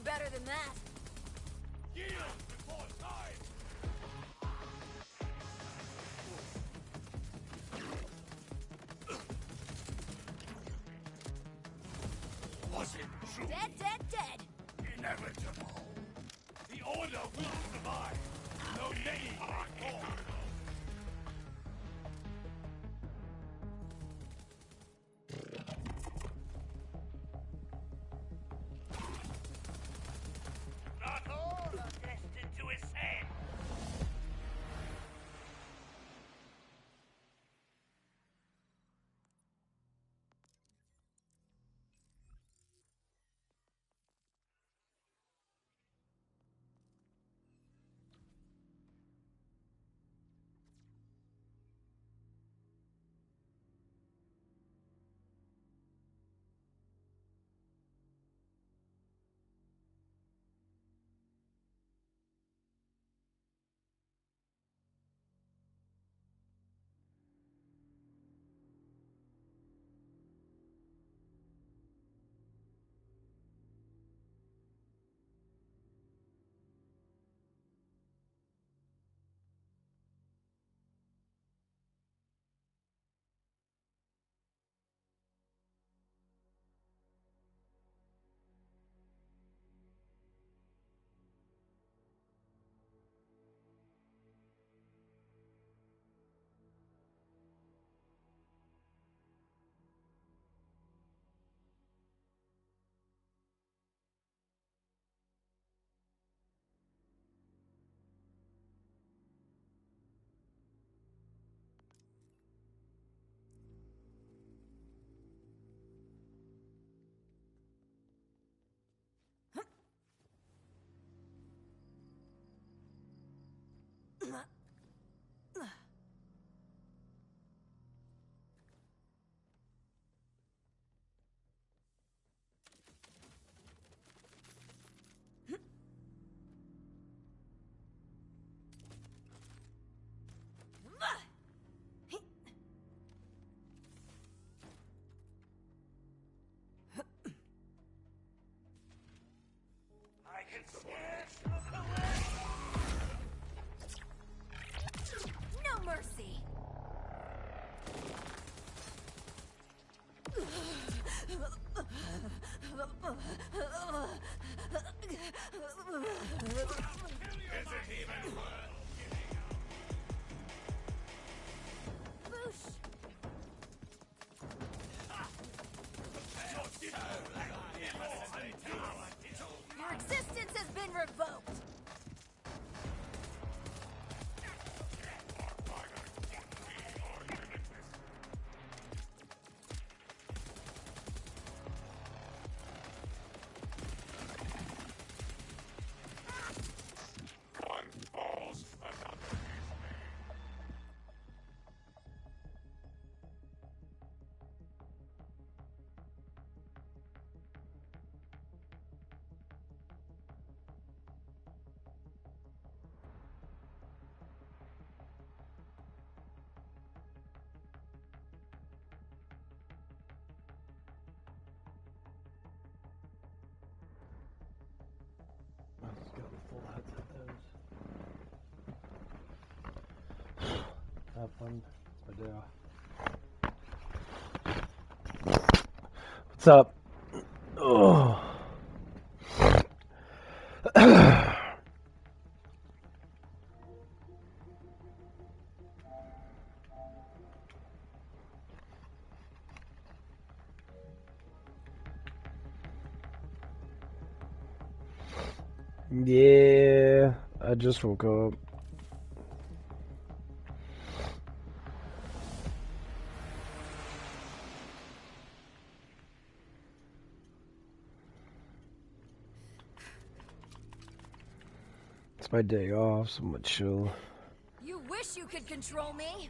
better than that. Yield before time! Was it true? Dead, dead, dead. Inevitable. The Order will survive. No name may fall. Not all are destined to ascend. I can smash the away! No mercy. Is it even worth Boosh. Your existence has been revoked. one falls, another is made? I just got the full headset those. Have fun. It's my day off. What's up? Oh. Yeah, I just woke up. It's my day off, so I'm gonna chill. You wish you could control me.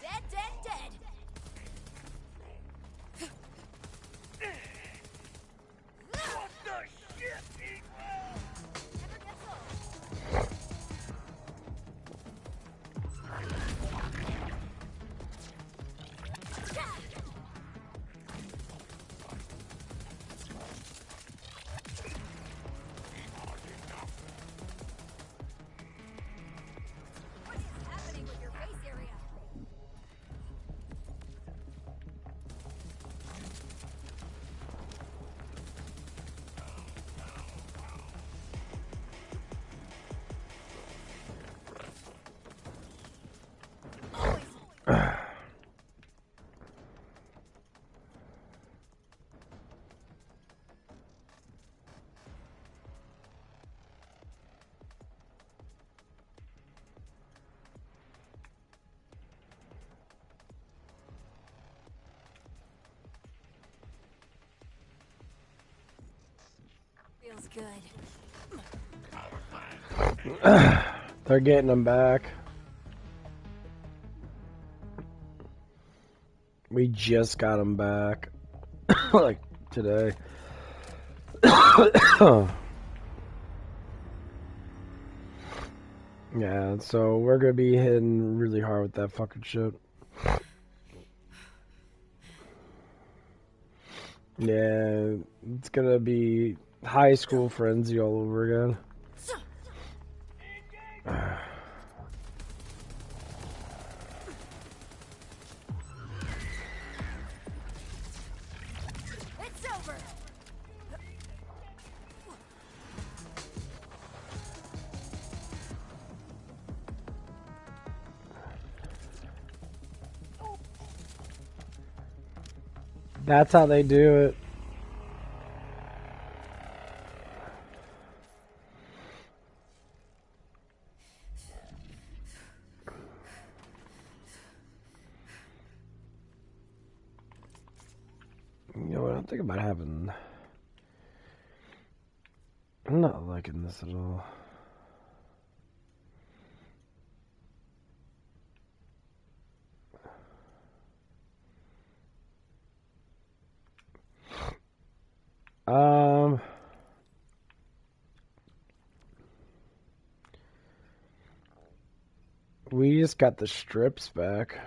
Dead, dead, dead. What the shit, Eagle? Never gets old. Feels good. They're getting them back. We just got them back. Like today. Yeah, so we're gonna be hitting really hard with that fucking shit. Yeah, it's gonna be high school frenzy all over again. It's over. That's how they do it. You know what? I'm thinking about having. I'm not liking this at all. We just got the strips back,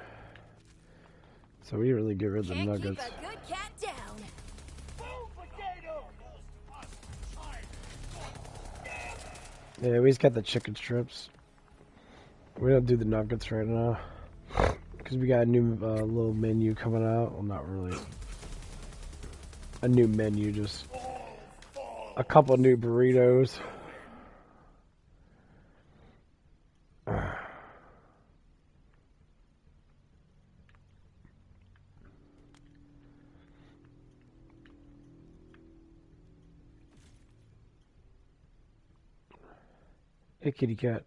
so we didn't really get rid of the Can't nuggets. keep a good cat down. Yeah, we just got the chicken strips. We don't do the nuggets right now because we got a new little menu coming out. Well, not really a new menu, just a couple new burritos. Hey, kitty cat.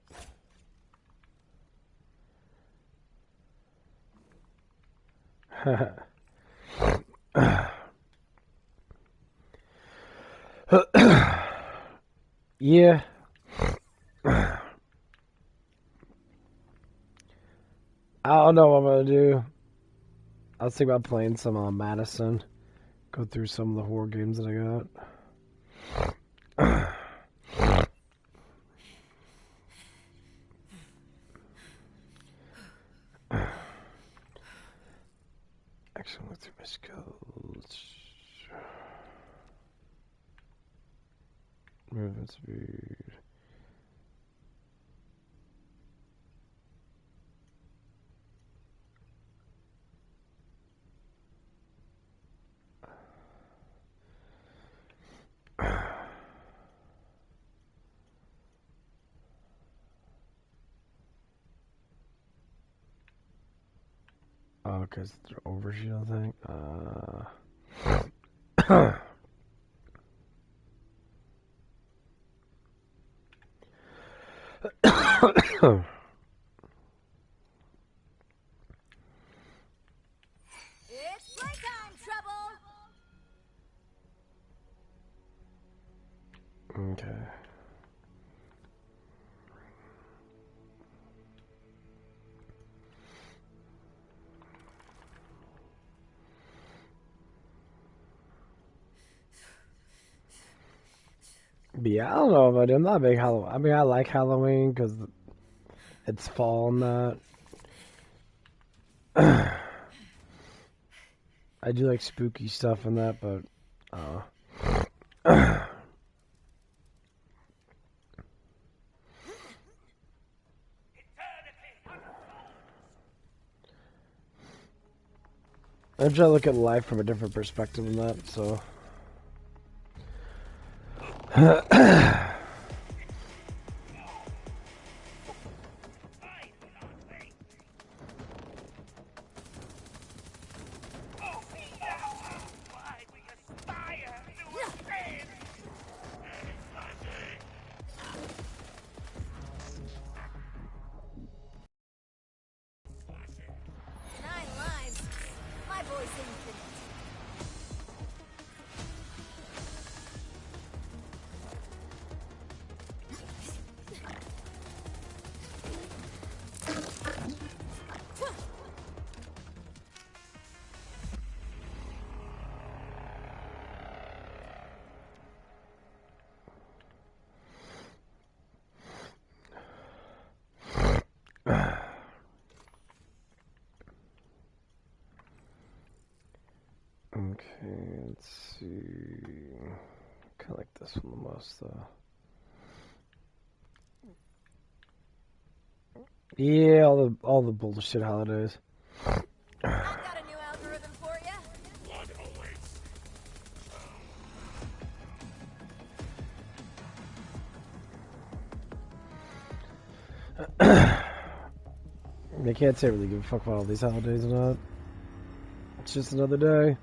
Yeah. I don't know what I'm gonna do. I was thinking about playing some Madison. Go through some of the horror games that I got. Actually, look through my skills. Movement speed. Oh, because it's overshield thing. It's playtime, trouble. Okay. But yeah, I don't know about it. I'm not a big Halloween. I mean, I like Halloween because it's fall and that. I do like spooky stuff and that, but I'm trying to look at life from a different perspective than that, so. My voice infinite. Let's see. Kind of like this one the most, though. Yeah, all the bullshit holidays. I've got a new algorithm for you. Blood awaits. I can't say I really give a fuck about all these holidays or not. It's just another day.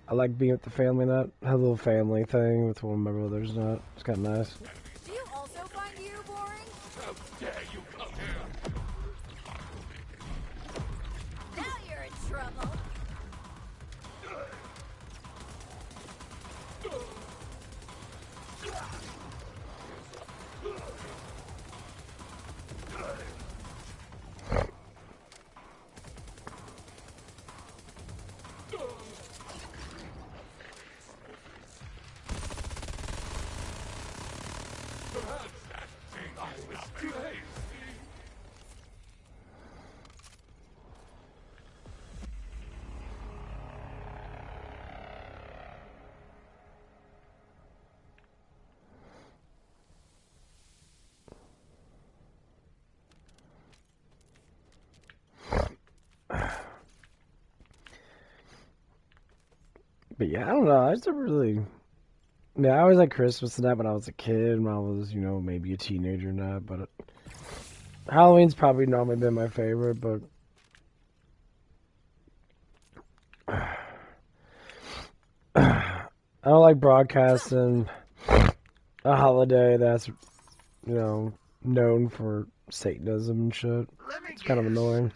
I like being with the family, not have a little family thing with one of my brothers. Not it's kind of nice. Do you also find you boring? How dare you come here? Now you're in trouble. Perhaps that thing I was crazy. But yeah, I don't know. I just never really. Yeah, I always like Christmas and that when I was a kid, when I was, maybe a teenager and that. But Halloween's probably normally been my favorite, but I don't like broadcasting a holiday that's, known for Satanism and shit. It's kind of annoying.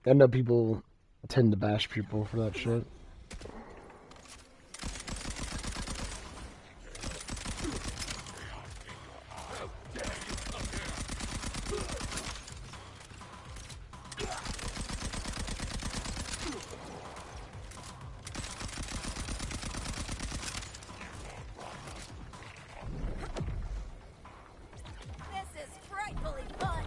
I know people tend to bash people for that shit. This is frightfully fun.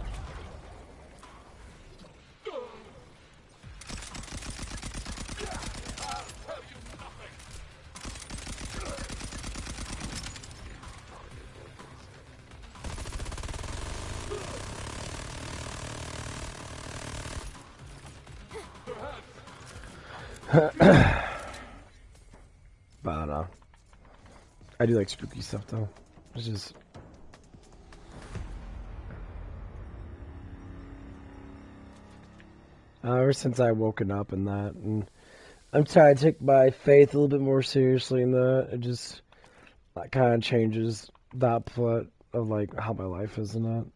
But I don't know. I do like spooky stuff though. It's just ever since I woken up in that, and I'm trying to take my faith a little bit more seriously in that. It just that kind of changes that plot of like how my life is in that.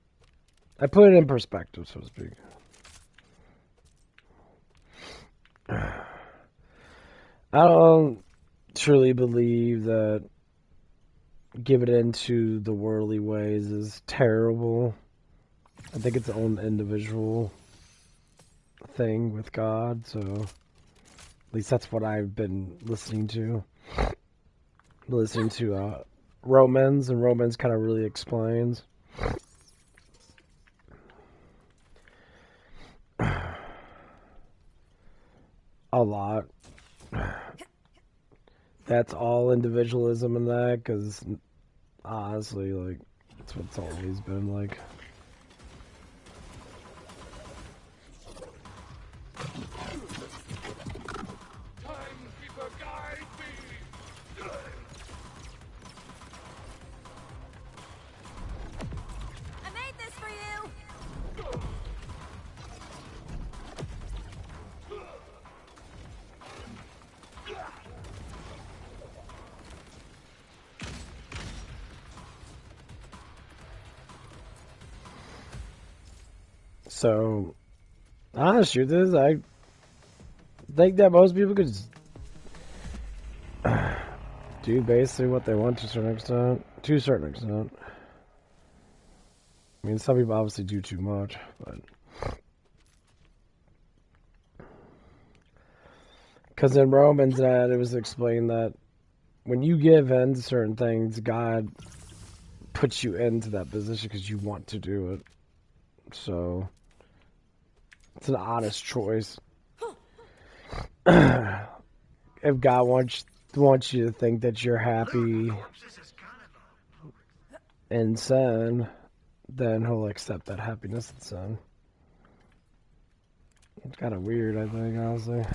I put it in perspective, so to speak. I don't truly believe that giving into the worldly ways is terrible. I think it's its own individual thing with God, so at least that's what I've been listening to. Romans, and Romans kind of really explains. A lot. That's all individualism in that, because honestly, like, that's what it's always been like. Timekeeper, guide me! I made this for you. So, honest truth is, I think that most people could just do basically what they want to a certain extent. To a certain extent. I mean, some people obviously do too much, but because in Romans, it was explained that when you give in to certain things, God puts you into that position because you want to do it. So It's an honest choice. If God wants you to think that you're happy in sin, then he'll accept that happiness in sin. It's kind of weird, I think, honestly.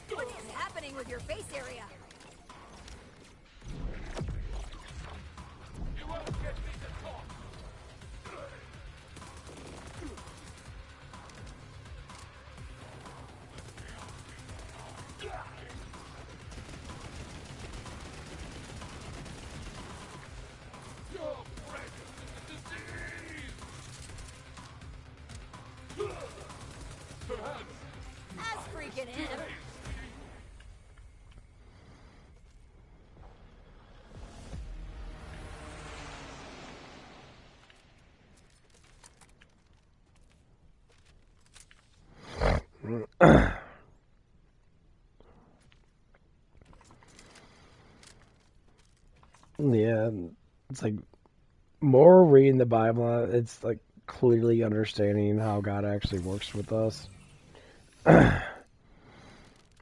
What is happening with your face area? You won't get me to talk. You're bred with the disease. Perhaps That's freaking him. Yeah, it's like more reading the Bible, it's like clearly understanding how God actually works with us.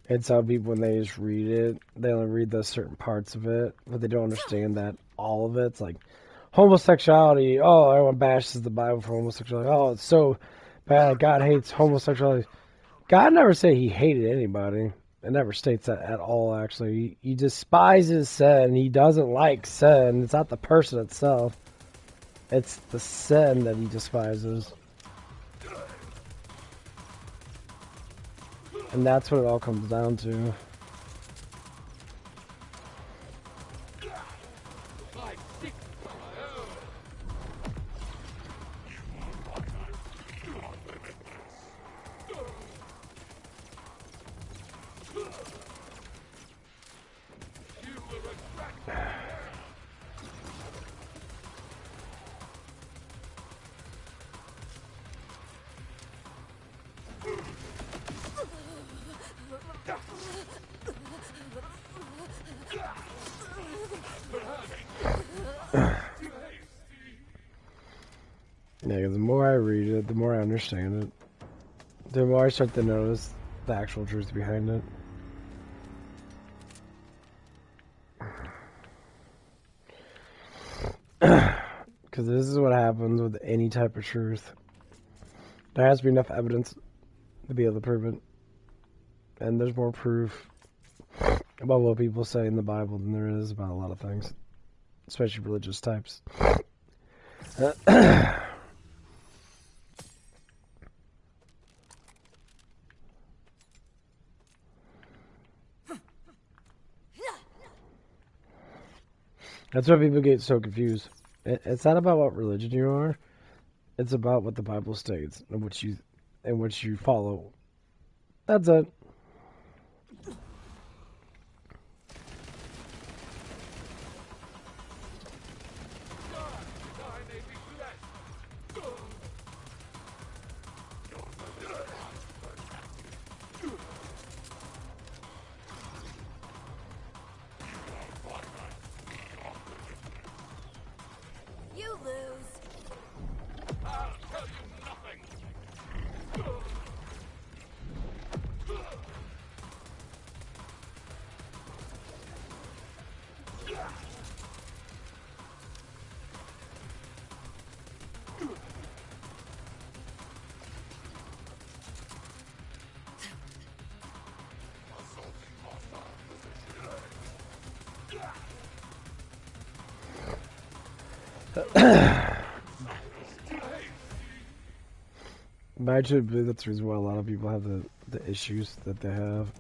It's how people, when they just read it, they only read those certain parts of it, but they don't understand that all of it's like homosexuality. Oh, everyone bashes the Bible for homosexuality. Oh, it's so bad. God hates homosexuality. God never said he hated anybody. It never states that at all, actually. He despises sin. He doesn't like sin. It's not the person itself. It's the sin that he despises. And that's what it all comes down to. I seek for my own. You were attracted. Yeah, 'cause the more I read it, the more I understand it. The more I start to notice the actual truth behind it. Because this is what happens with any type of truth. There has to be enough evidence to be able to prove it. And there's more proof about what people say in the Bible than there is about a lot of things. Especially religious types. That's why people get so confused. It's not about what religion you are. It's about what the Bible states and what you follow. That's it. I may be blessed. You lose. I'll tell you nothing. But I actually believe that's the reason why a lot of people have the issues that they have.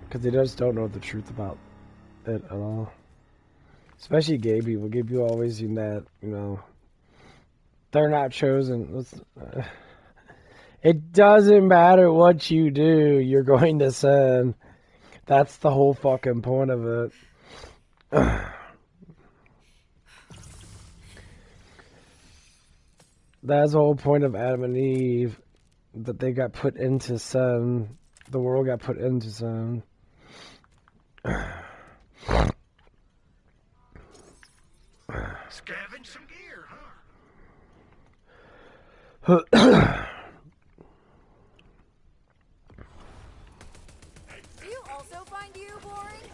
Because they just don't know the truth about it at all. Especially gay people. Gay people always seem that, they're not chosen. It doesn't matter what you do, you're going to sin. That's the whole fucking point of it. That's the whole point of Adam and Eve. That they got put into sin. The world got put into sin. Scavenge some gear, huh? Do you also find you boring?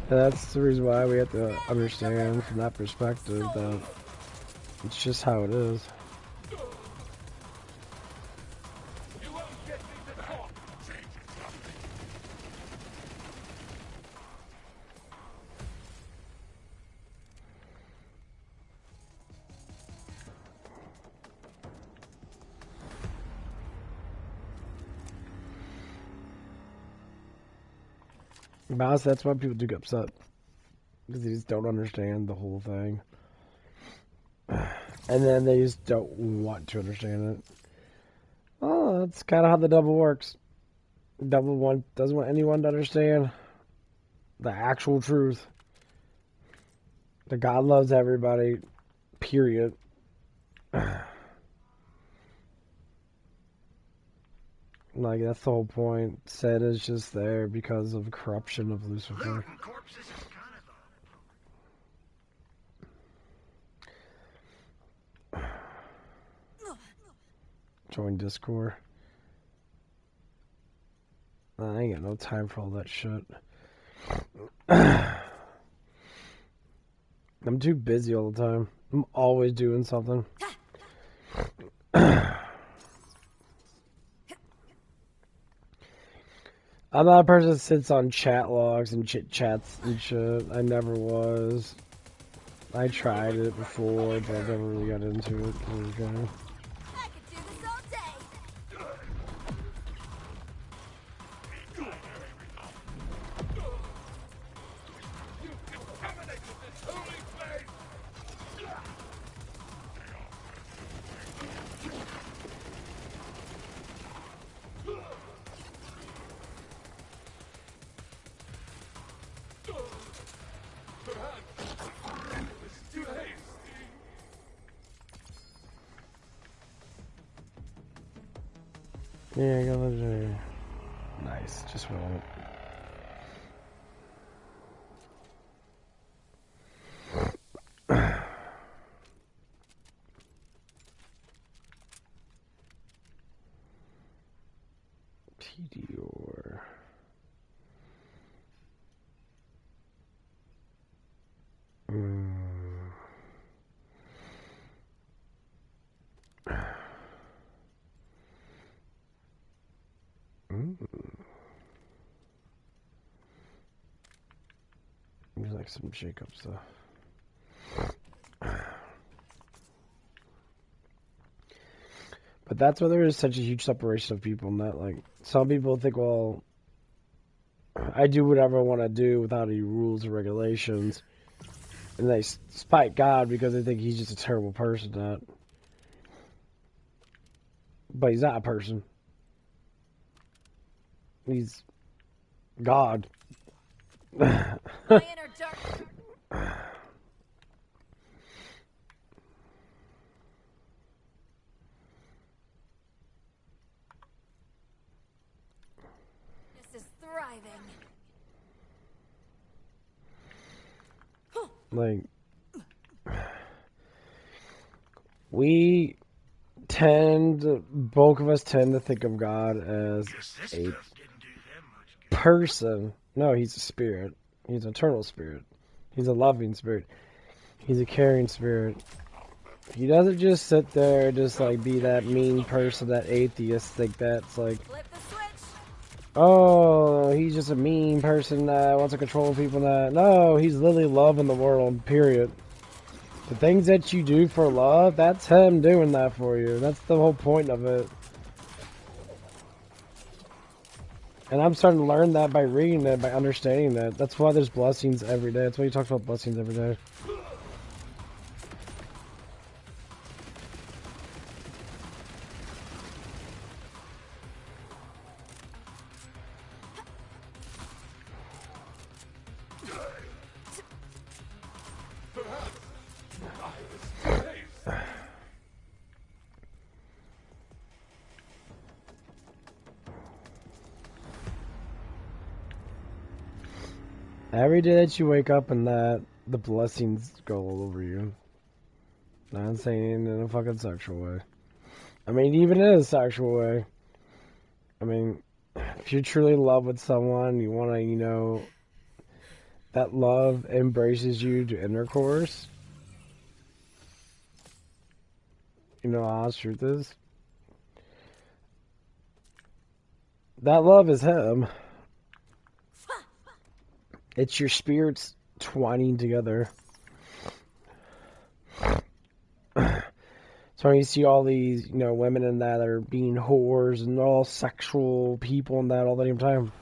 And that's the reason why we have to understand from that perspective that it's just how it is. You won't get me to talk. But honestly, that's why people do get upset. Because they just don't understand the whole thing. And then they just don't want to understand it. Oh, that's kind of how the devil works. The devil doesn't want anyone to understand the actual truth. That God loves everybody, period. Like, that's the whole point. Sin is just there because of corruption of Lucifer. Looting corpses is kind of Join Discord. I ain't got no time for all that shit. I'm too busy all the time. I'm always doing something. I'm not a person that sits on chat logs and chit chats and shit. I never was. I tried it before, but I never really got into it. Okay. I could do this all day. you contaminated this holy place. Perhaps it's too hasty. Yeah, I got legendary. Nice, just roll it. Tedior. There's like some shake-up stuff. But that's why there is such a huge separation of people, and that, like, some people think, well, I do whatever I want to do without any rules or regulations, and they spite God because they think he's just a terrible person. But he's not a person. He's God. My inner dark. This is thriving. Like, we bulk of us tend to think of God as a person. No, he's a spirit. He's an eternal spirit. He's a loving spirit. He's a caring spirit. He doesn't just sit there and just like be that mean person, that atheist think that's like, Flip the switch. oh, he's just a mean person that wants to control people. No, he's literally loving the world, period. The things that you do for love, that's him doing that for you. That's the whole point of it. And I'm starting to learn that by reading it, by understanding that. That's why there's blessings every day. That's why he talks about blessings every day. Every day that you wake up and that the blessings go all over you. Not saying in a fucking sexual way. I mean, even in a sexual way. I mean, if you're truly in love with someone, you want to, you know, that love embraces you to intercourse. You know how honest truth is? That love is him. It's your spirits twining together. So when you see all these, you know, women in that are being whores and all sexual people and that all the damn time.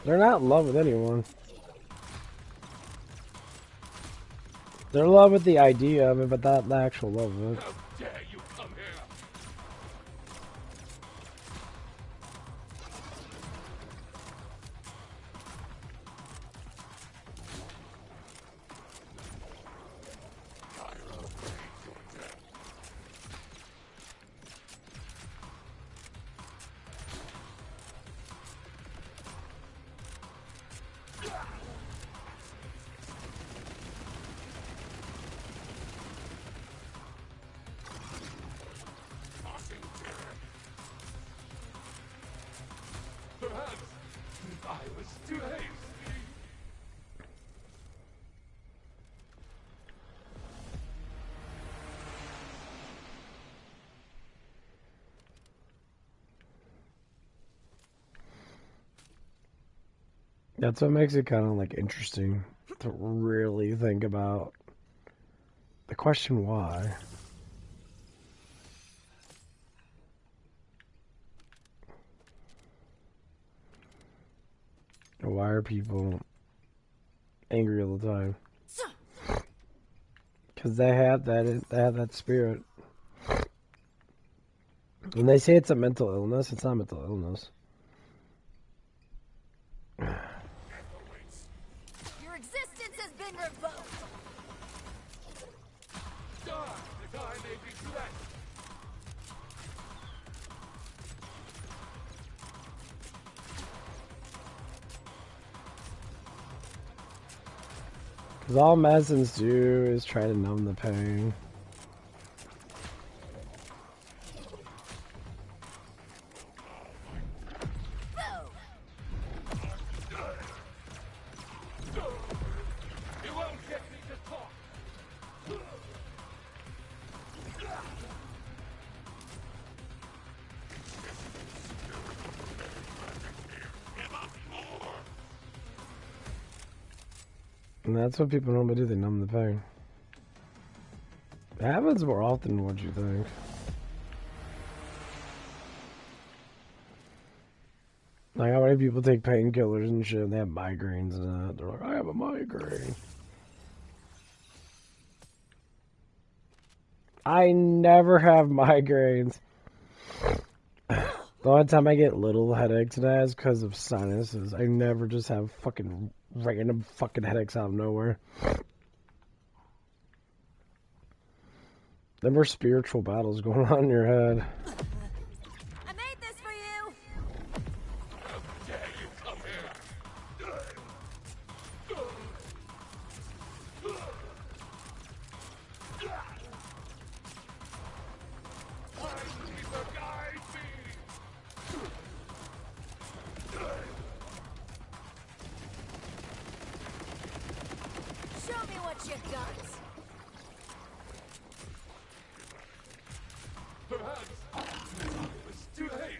They're not in love with anyone. They're in love with the idea of it, but not the actual love of it. How dare you come here? Perhaps I was too hasty. That's what makes it kind of like interesting to really think about the question why. Why are people angry all the time? Because they have that spirit. When they say it's a mental illness, it's not mental illness. Your existence has been revoked. Die, the time may be too late. Because all medicines do is try to numb the pain. You won't get me to talk. And that's what people normally do, they numb the pain. It happens more often than what you think. Like how many people take painkillers and shit and they have migraines and that. They're like, I have a migraine. I never have migraines. The only time I get little headaches and that is because of sinuses. I never just have fucking random fucking headaches out of nowhere. There were spiritual battles going on in your head. I made this for you. How dare you come here? People guide me. Show me what you got. Perhaps I was too hasty.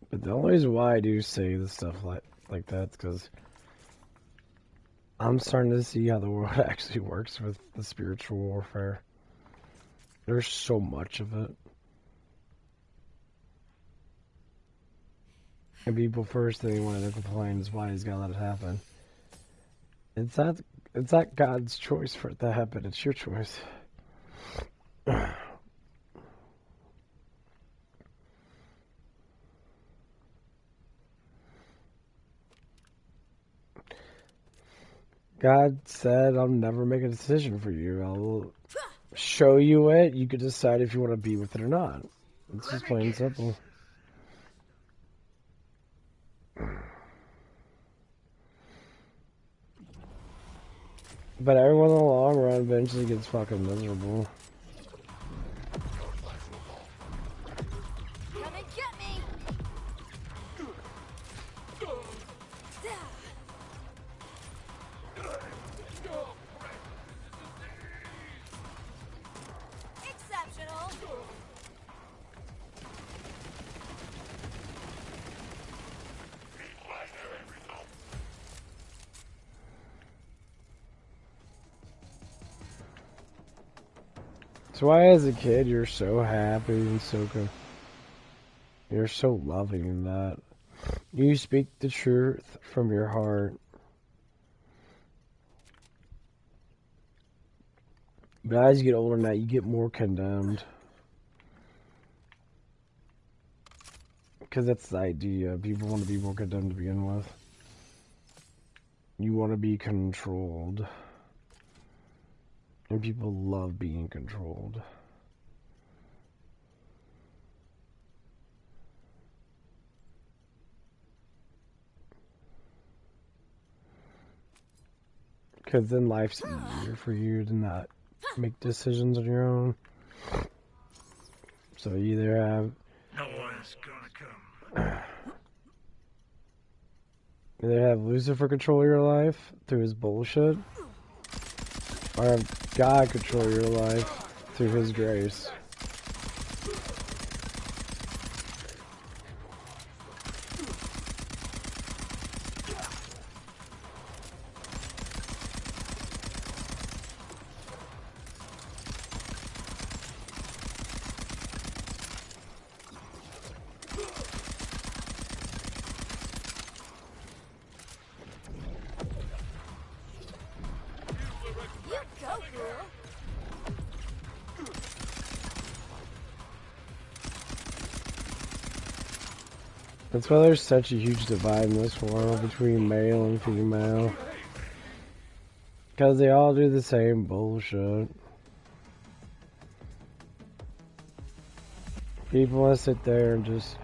But the only reason why I do say the stuff like that is because I'm starting to see how the world actually works with the spiritual warfare. There's so much of it. And people first thing when they complain is why he's gotta let it happen. It's not God's choice for it to happen, it's your choice. God said, I'll never make a decision for you. I'll show you it. You could decide if you want to be with it or not. It's just plain and simple. But everyone in the long run eventually gets fucking miserable. Come and get me! Exceptional! So why as a kid you're so happy and so good? You're so loving in that. You speak the truth from your heart. But as you get older than that, you get more condemned. Because that's the idea. People want to be more condemned to begin with. You want to be controlled. And people love being controlled. Because then life's easier for you to not make decisions on your own. So you either have... No one's gonna come. Either have Lucifer control your life through his bullshit, or have God control your life through his grace. You go, girl! That's why there's such a huge divide in this world between male and female. Because they all do the same bullshit. People want to sit there and just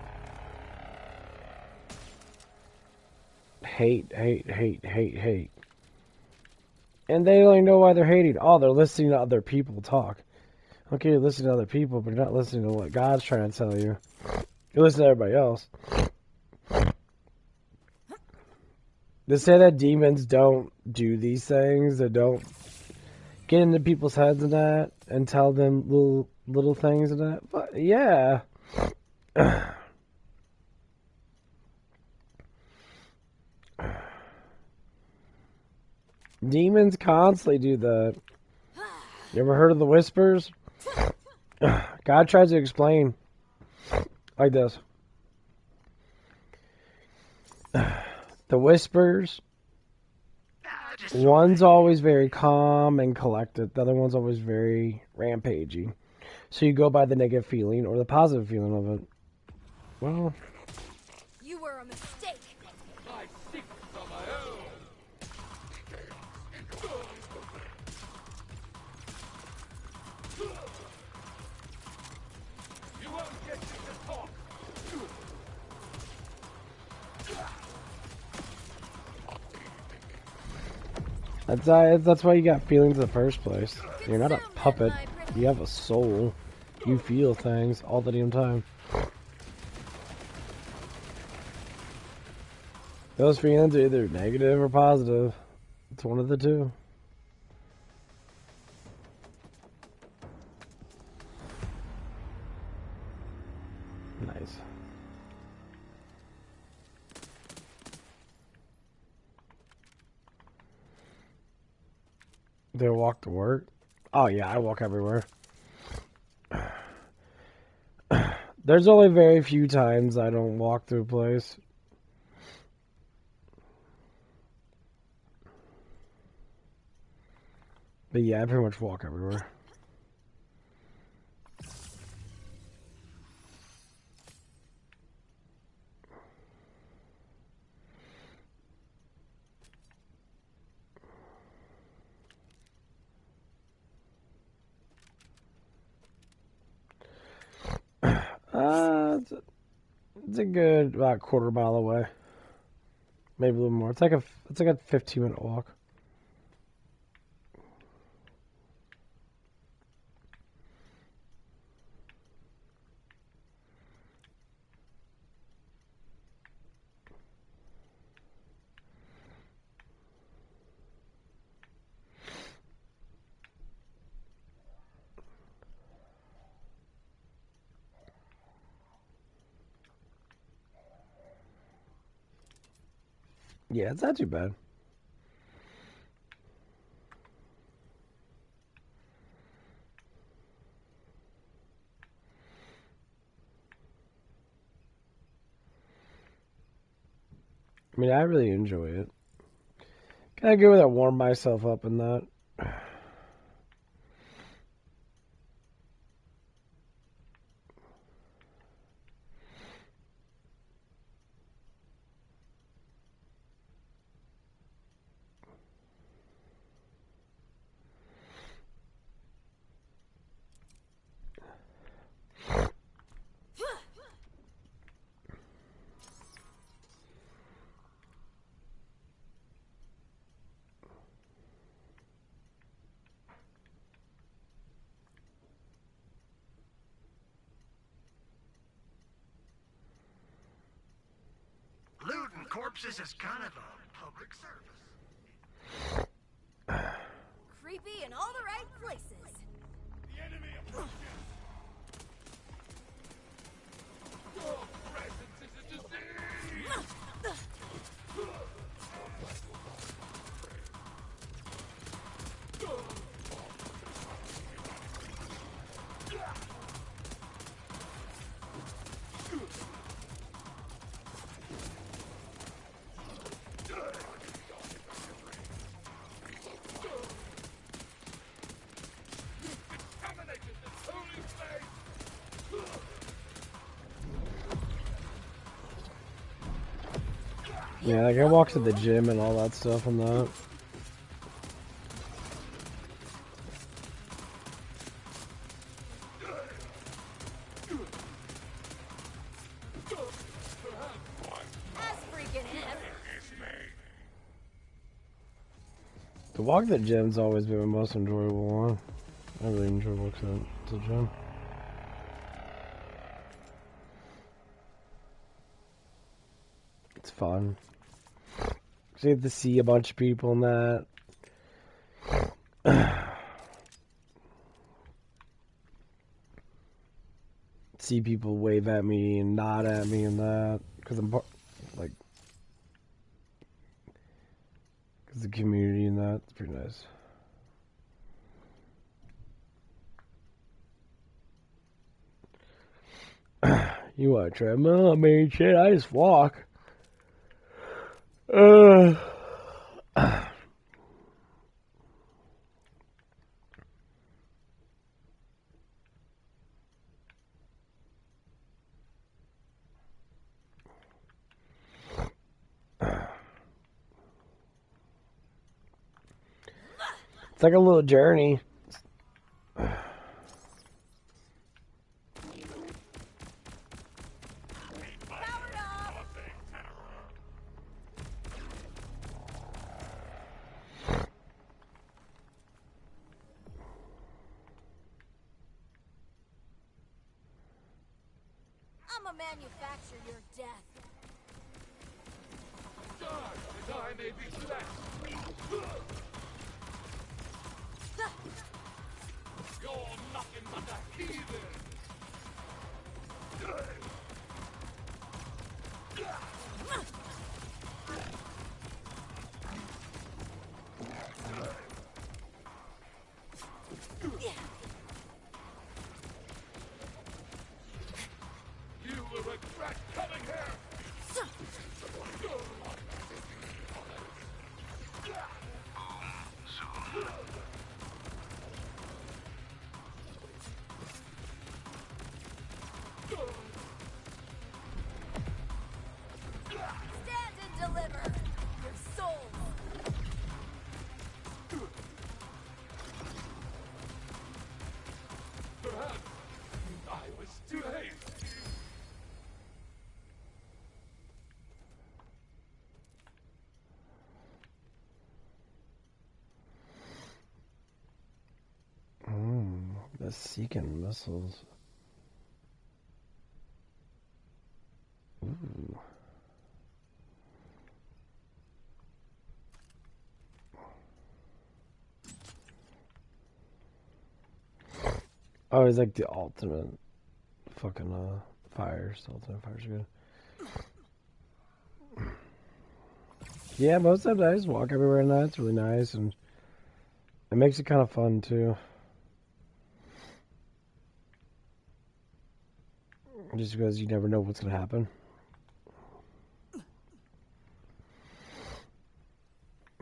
hate. And they don't even know why they're hating. Oh, they're listening to other people talk. Okay, you're listening to other people, but you're not listening to what God's trying to tell you. You listen to everybody else. They say that demons don't do these things. They don't get into people's heads and that and tell them little things and that. But yeah. Demons constantly do that. You ever heard of the whispers? God tries to explain like this. The whispers, one's always very calm and collected. The other one's always very rampaging. So you go by the negative feeling or the positive feeling of it. Well, You were a mistake! My secrets are my own. You won't get me to talk. that's why you got feelings in the first place. You're not a puppet. You have a soul. You feel things all the damn time. Those feelings are either negative or positive. It's one of the two. Nice. They walk to work? Oh yeah, I walk everywhere. There's only very few times I don't walk to a place. But yeah, I pretty much walk everywhere. It's a good about quarter mile away. Maybe a little more. It's like a 15-minute walk. Yeah, it's not too bad. I mean, I really enjoy it. Can I go with that? Warm myself up in that. Looting corpses is kind of a public service. Creepy in all the right places. The enemy approaches. Your presence is a disease. Yeah, like I walk to the gym and all that stuff and that. That's freaking him. The walk to the gym's always been my most enjoyable one. I really enjoy walking to the gym. It's fun. You get to see a bunch of people and that. See people wave at me and nod at me and that. Because I'm like, because the community and that. It's pretty nice. You want to try? I mean, shit, I just walk. It's like a little journey. I'ma manufacture your death. God, that I may be blessed. You're nothing but a heathen. You will regret coming here. The Seeking missiles. Ooh. Oh, he's like the ultimate fucking fires. The ultimate fires are good. Yeah, most of the time I just walk everywhere at night. It's really nice, and it makes it kind of fun too. Just because you never know what's gonna happen.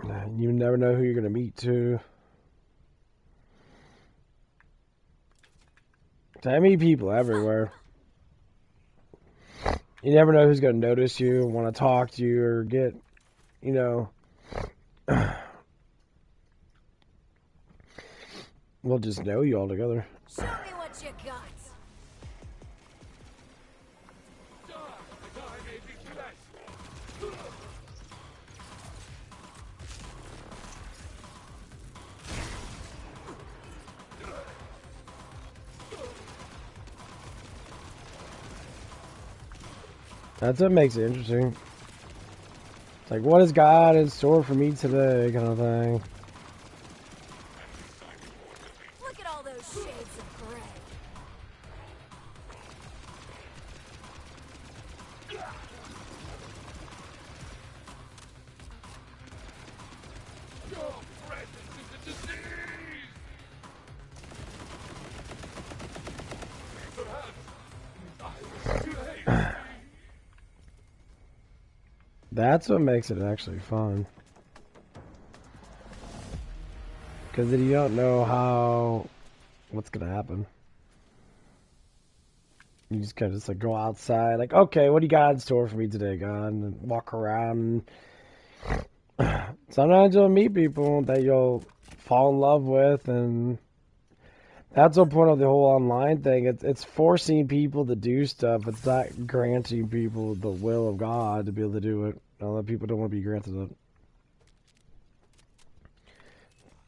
You never know who you're gonna meet too. I meet people everywhere. You never know who's gonna notice you, want to talk to you, or get, you know, we'll just know you all together. Show me what you got. That's what makes it interesting. It's like, what has God in store for me today, kind of thing. Look at all those shades of gray. That's what makes it actually fun. Because then you don't know what's gonna happen. You just kind of just like go outside, like, okay, what do you got in store for me today, God? And walk around. Sometimes you'll meet people that you'll fall in love with, and that's the point of the whole online thing. It's forcing people to do stuff. It's not granting people the will of God to be able to do it. Other people don't want to be granted it.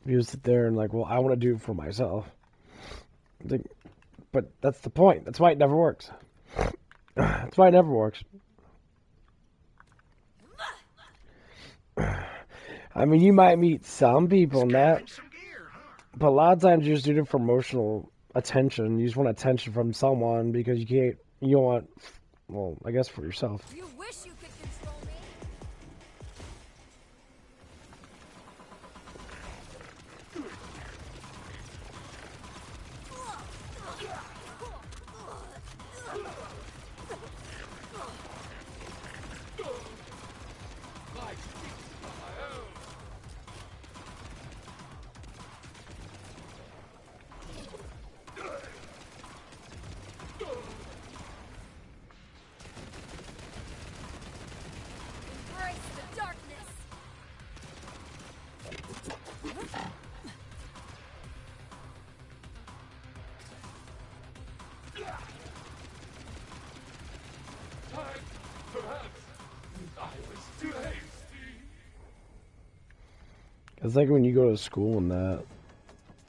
You sit there and like, well, I want to do it for myself. Like, but that's the point. That's why it never works. That's why it never works. I mean, you might meet some people in that, Some gear, huh? but a lot of times you just do it for emotional attention. You just want attention from someone because you don't want, well, I guess for yourself. You wish you could control me. Embrace the darkness. It's like when you go to school and that,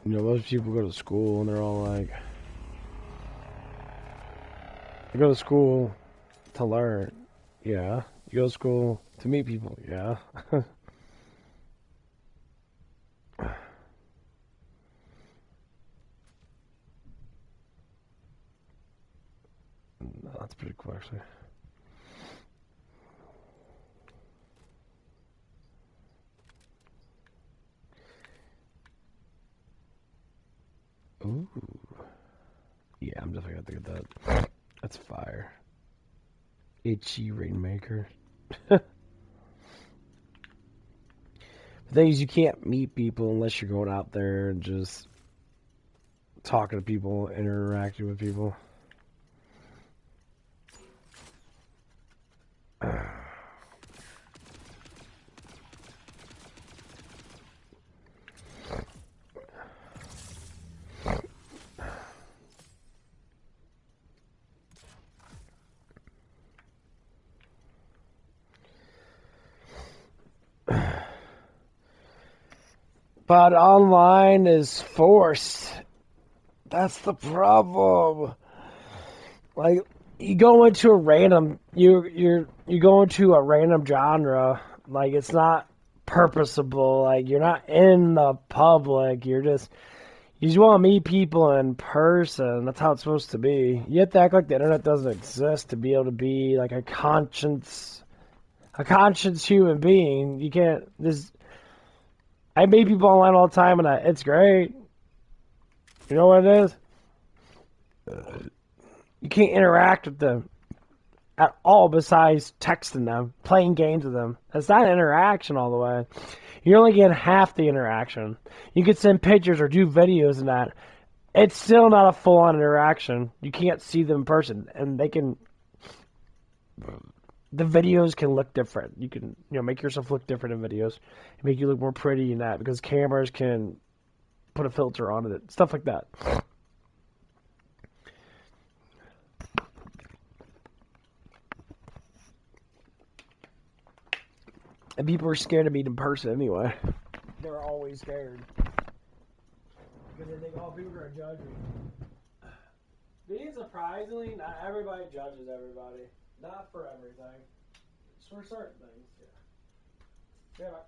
you know, most people go to school and they're all like, you go to school to learn, yeah. You go to school to meet people, yeah. That's pretty cool, actually. Ooh. Yeah, I'm definitely gonna think of that. That's fire. Itchy Rainmaker. The thing is, you can't meet people unless you're going out there and just talking to people, interacting with people. But online is forced. That's the problem. Like you go into a random you go into a random genre. Like it's not purposable. Like you're not in the public. You just want to meet people in person. That's how it's supposed to be. You have to act like the internet doesn't exist to be able to be like a conscious human being. You can't. This I meet people online all the time, and it's great. You know what it is? You can't interact with them at all besides texting them, playing games with them. That's not an interaction all the way. You're only getting half the interaction. You can send pictures or do videos and that. It's still not a full-on interaction. You can't see them in person, and the videos can look different. You can make yourself look different in videos, make you look more pretty in that because cameras can put a filter on it, stuff like that. And people are scared to meet in person anyway. They're always scared. Because they think, oh, people are going to judge me. Being surprisingly, not everybody judges everybody. Not for everything. Just for certain things, yeah. Yeah.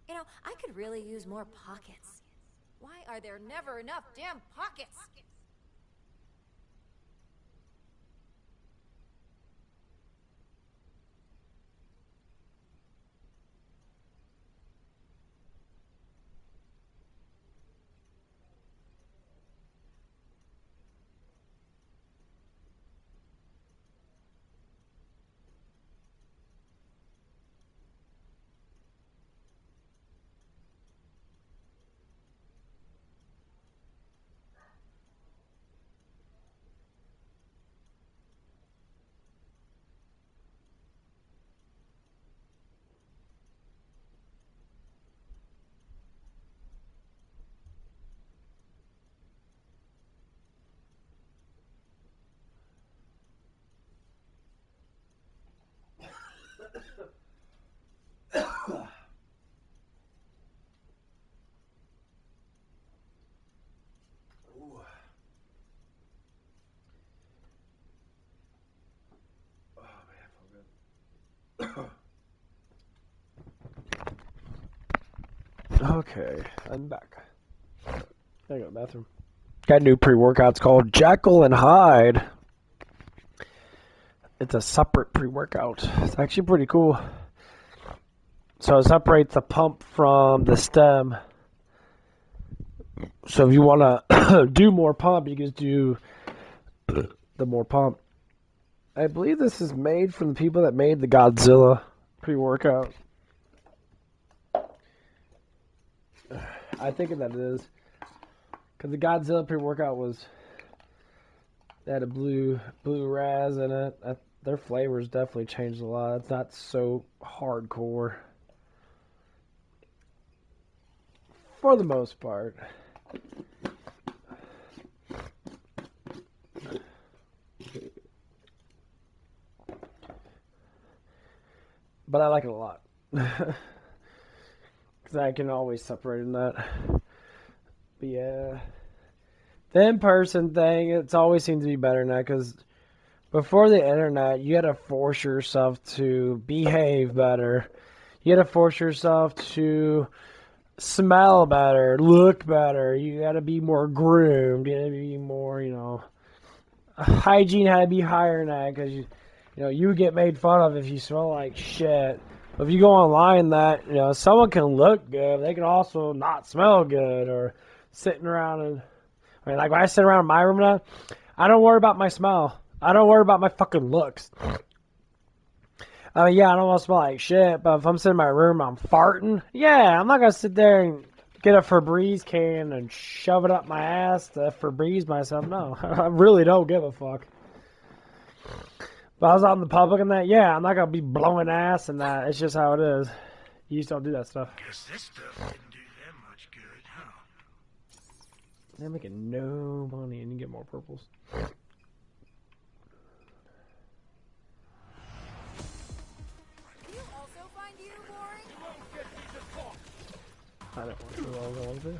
You know, I could really use more pockets. Why are there never enough damn pockets? Okay, I'm back. I go to the bathroom. Got a new pre-workout. It's called Jekyll and Hyde. It's a separate pre-workout. It's actually pretty cool. So it separates the pump from the stem. So if you want to do more pump, you can do the more pump. I believe this is made from the people that made the Godzilla pre-workout. I think that it is. Because the Godzilla pre-workout was... They had a blue raz in it. Their flavors definitely changed a lot. It's not so hardcore. For the most part. But I like it a lot. Because I can always separate in that. But yeah. The in-person thing, it's always seemed to be better now. Because before the internet, you had to force yourself to behave better. You had to force yourself to smell better, look better. You had to be more groomed. You had to be more, hygiene had to be higher now because you would get made fun of if you smell like shit. But if you go online, someone can look good, they can also not smell good, or sitting around and like when I sit around in my room now, I don't worry about my smell. I don't worry about my fucking looks. I mean, yeah, I don't want to smell like shit, but if I'm sitting in my room, I'm farting. Yeah, I'm not gonna sit there and get a Febreze can and shove it up my ass to Febreze myself. No, I really don't give a fuck. But I was out in the public and that, yeah, I'm not gonna be blowing ass and that. It's just how it is. You just don't do that stuff. Guess this stuff didn't do them much good, huh? They're making no money and you get more purples. I don't want to do all I want to do.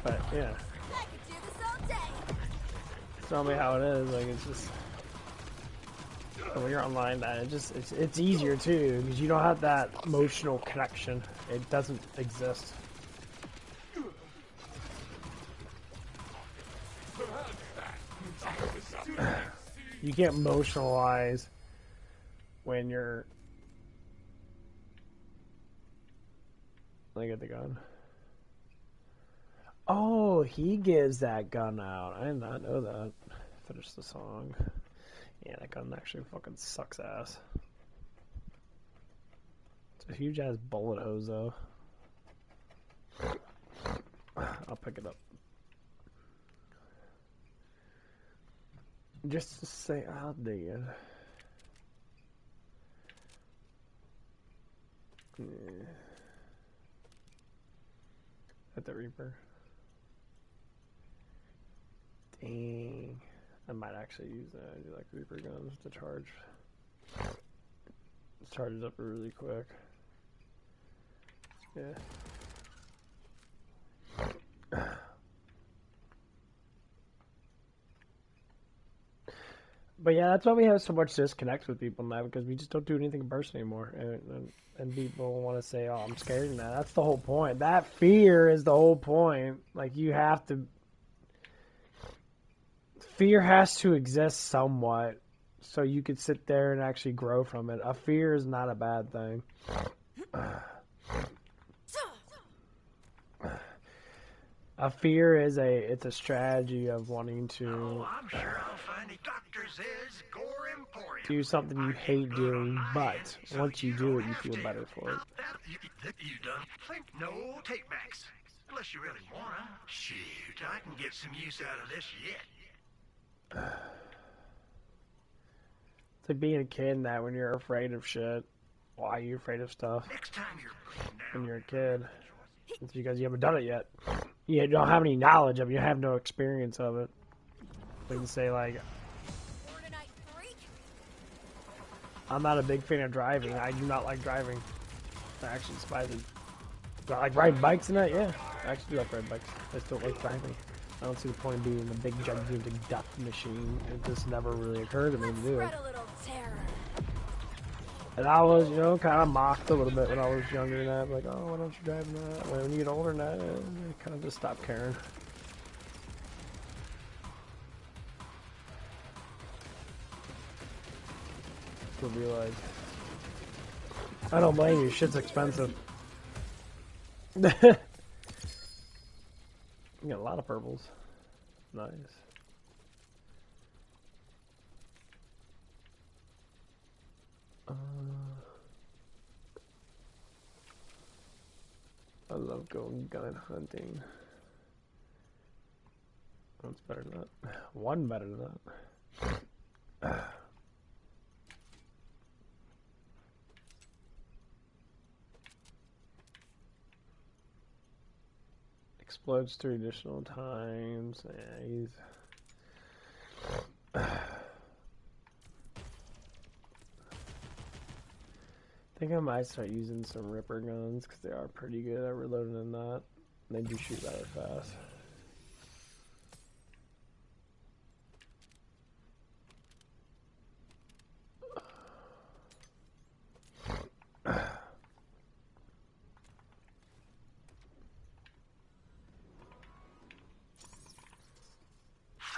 But yeah. Tell me how it is. Like it's just when you're online, that it's easier too because you don't have that emotional connection. It doesn't exist. You can't emotionalize when you're. Let me get the gun. Oh, he gives that gun out. I did not know that. Finish the song. Yeah, that gun actually fucking sucks ass. It's a huge ass bullet hose though. I'll pick it up. Just to say, I'll dig it. Yeah. At the Reaper. Dang. I might actually use that. I do like Reaper guns to charge. It charges up really quick. Yeah. But yeah, that's why we have so much disconnect with people now, because we just don't do anything in person anymore. And people want to say, oh, I'm scared now. That's the whole point. That fear is the whole point. Like, you have to... Fear has to exist somewhat so you could sit there and actually grow from it. A fear is not a bad thing. A fear is it's a strategy of wanting to I'm sure I'll find a Dr. Zed's Gore Emporium. Do something you hate doing, but once you do it, you feel better for it. You done? No takebacks. Unless you really want to. Shoot, I can get some use out of this yet. It's like being a kid that when you're afraid of shit. Why are you afraid of stuff? Next time you're when you're a kid. It's because you haven't done it yet. You don't have any knowledge of it. You have no experience of it. We can say, like, I'm not a big fan of driving. I do not like driving. I actually despise it. Do I like riding bikes and that? Yeah. I actually do like riding bikes. I just don't like driving. I don't see the point of being a big, gigantic death machine. It just never really occurred to me to do it. And I was, you know, kind of mocked a little bit when I was younger and that. Like, oh, why don't you drive that? When you get older and that, I kind of just stopped caring. It'll be like, I don't blame you, shit's expensive. You got a lot of purples. Nice. I love going gun hunting. That's better than that. One better than that. Explodes 3 additional times. Yeah, he's... I think I might start using some Ripper guns because they are pretty good at reloading and that. They do shoot rather fast.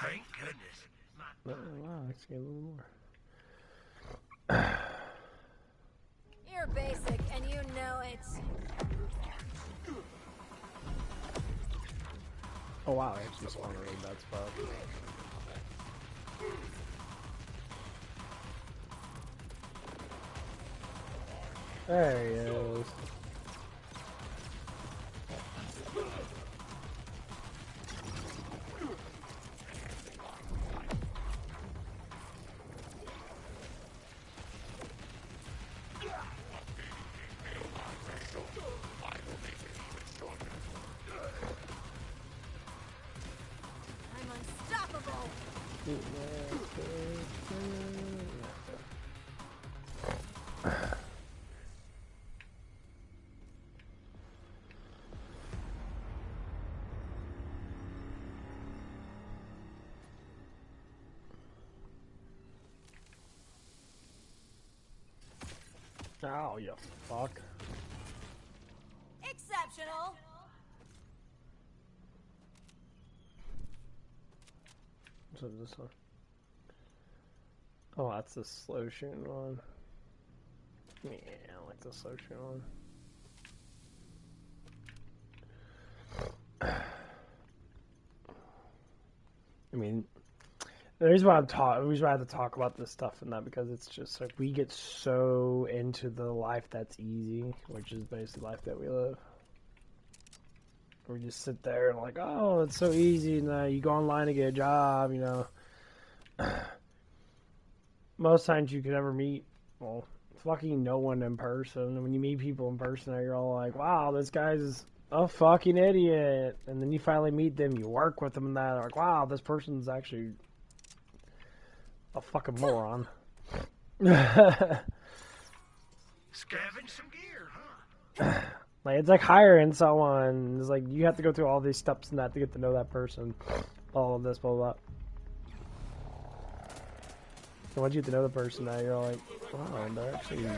Thank goodness. Oh, wow, I see a little more. You're basic, and you know it. Oh wow, I actually spawned a really bad spot. There he is. Oh, you fuck. Exceptional. What's up this one? Oh, that's the slow shooting one. Yeah, I like the slow shooting one. I mean, the reason why I have to talk about this stuff and that because it's just like we get so into the life that's easy, which is basically life that we live. We just sit there and like, oh, it's so easy, and you go online to get a job, you know. Most times you can ever meet, well, fucking no one in person. And when you meet people in person, you're all like, wow, this guy's a fucking idiot. And then you finally meet them, you work with them, and that, like, wow, this person's actually a fucking moron. Scavenge some gear, huh? Like, it's like hiring someone. It's like you have to go through all these steps and that to get to know that person. All of this, blah, blah, blah. So once you get to know the person, now you're like, wow, they're actually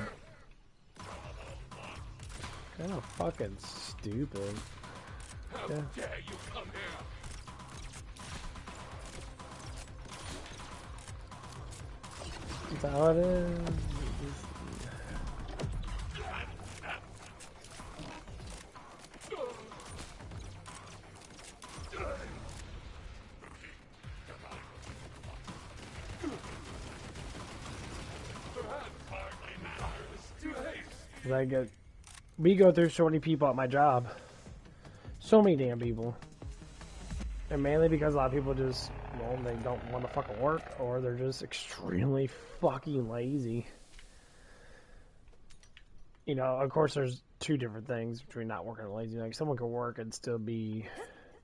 kind of fucking stupid. Yeah. Dare you come here? Is that how it is? Like, we go through so many people at my job. So many damn people. And mainly because a lot of people just, well, they don't want to fucking work, or they're just extremely fucking lazy. You know, of course there's two different things between not working and lazy. Like, someone can work and still be,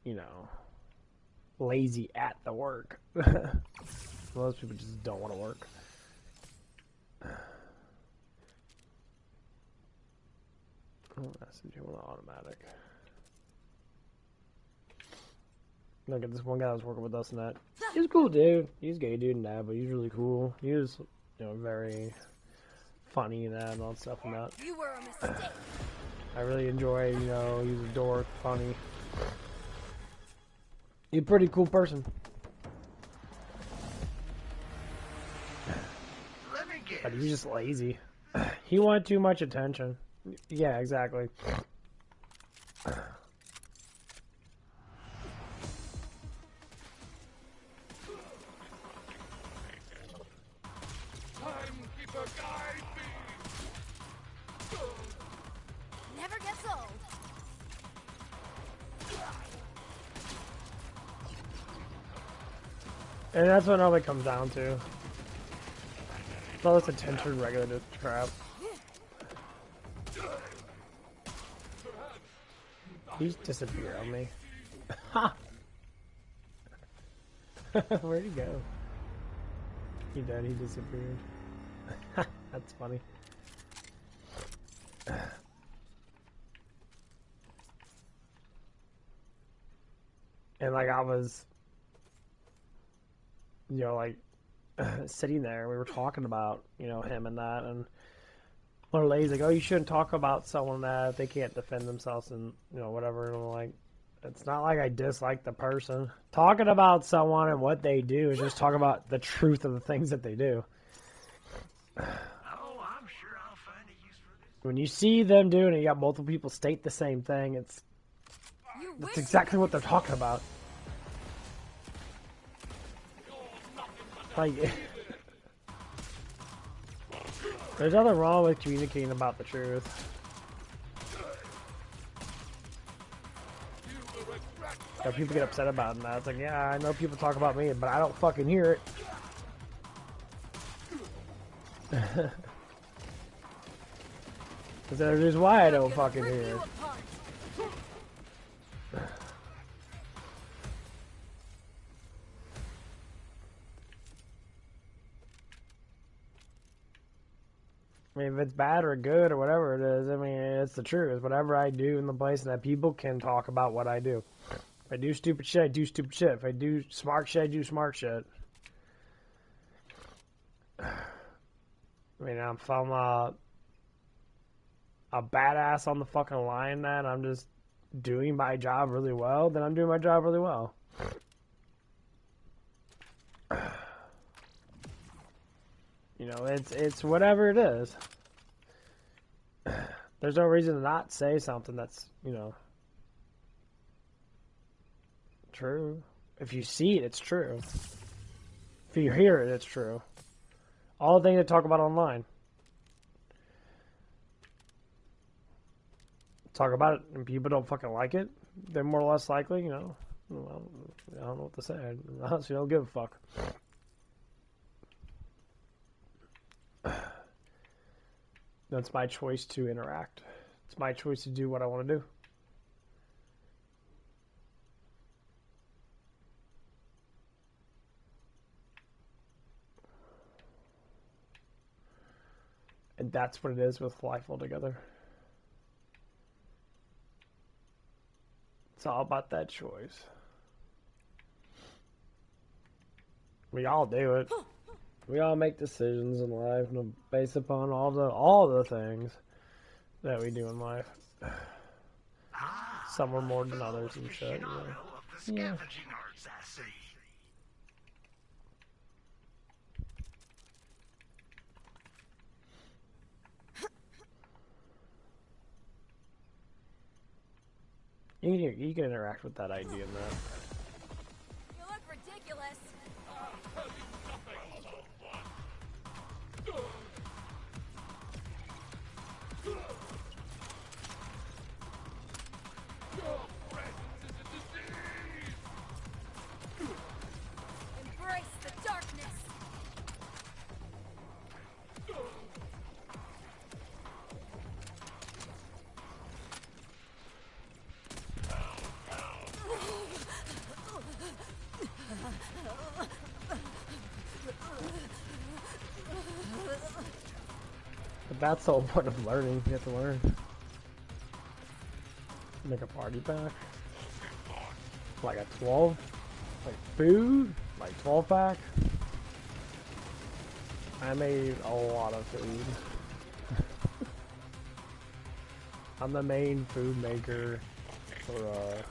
you know, lazy at the work. Most people just don't want to work. Oh, SMG with automatic. Look at this one guy that was working with us and that. He was a cool dude. He's a gay dude and that, but he's really cool. He was, you know, very funny and that and all that stuff and that. You were a mistake. I really enjoy, you know, he's a dork, funny. He's a pretty cool person. Let me guess. But he's just lazy. He wanted too much attention. Yeah, exactly. Timekeeper, guide me! Never gets old. And that's what all it comes down to. It's all this attention regulated crap. He's disappeared on me. Ha! Where'd he go? He did, he disappeared. That's funny. And like I was, you know, like sitting there, we were talking about, you know, him and that, and our lady's like, oh, you shouldn't talk about someone that they can't defend themselves and, you know, whatever. And I'm like, it's not like I dislike the person. Talking about someone and what they do is just talking about the truth of the things that they do. Oh, I'm sure I'll find a use for this. When you see them doing it, you got multiple people state the same thing. It's that's exactly what they're talking about. Like, there's nothing wrong with communicating about the truth. You know, people get upset about it and that. It's like, yeah, I know people talk about me, but I don't fucking hear it. That is why I don't fucking hear it. I mean, if it's bad or good or whatever it is, I mean, it's the truth. Whatever I do in the place that people can talk about what I do. If I do stupid shit, I do stupid shit. If I do smart shit, I do smart shit. I mean, if I'm a badass on the fucking line that I'm just doing my job really well, then I'm doing my job really well. You know, it's whatever it is. There's no reason to not say something that's, you know, true. If you see it, it's true. If you hear it, it's true. All the things they talk about online. Talk about it and people don't fucking like it, they're more or less likely, you know. Well, I don't know what to say. I honestly don't give a fuck. That's my choice to interact. It's my choice to do what I want to do. And that's what it is with life altogether. It's all about that choice. We all do it. We all make decisions in life based upon all the things that we do in life. Some are more than others and shit. You know. Of the scavenging arts, I see. You can interact with that idea and that. You look ridiculous. Embrace the darkness. But that's the whole point of learning. You have to learn. Make a party pack. Like a 12? Like food? Like 12 pack? I made a lot of food. I'm the main food maker for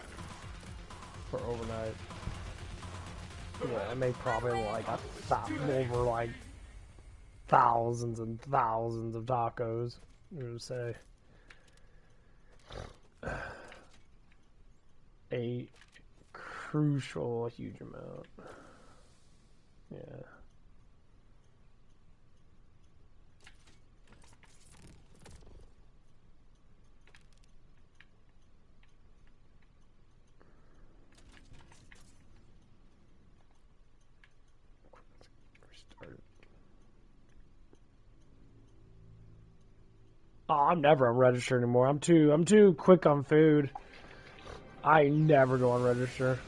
overnight. Yeah, I make probably like over like thousands and thousands of tacos. I'm gonna say a crucial, huge amount. Yeah. Restart. Oh, I'm never on register anymore. I'm too quick on food. I never go on register.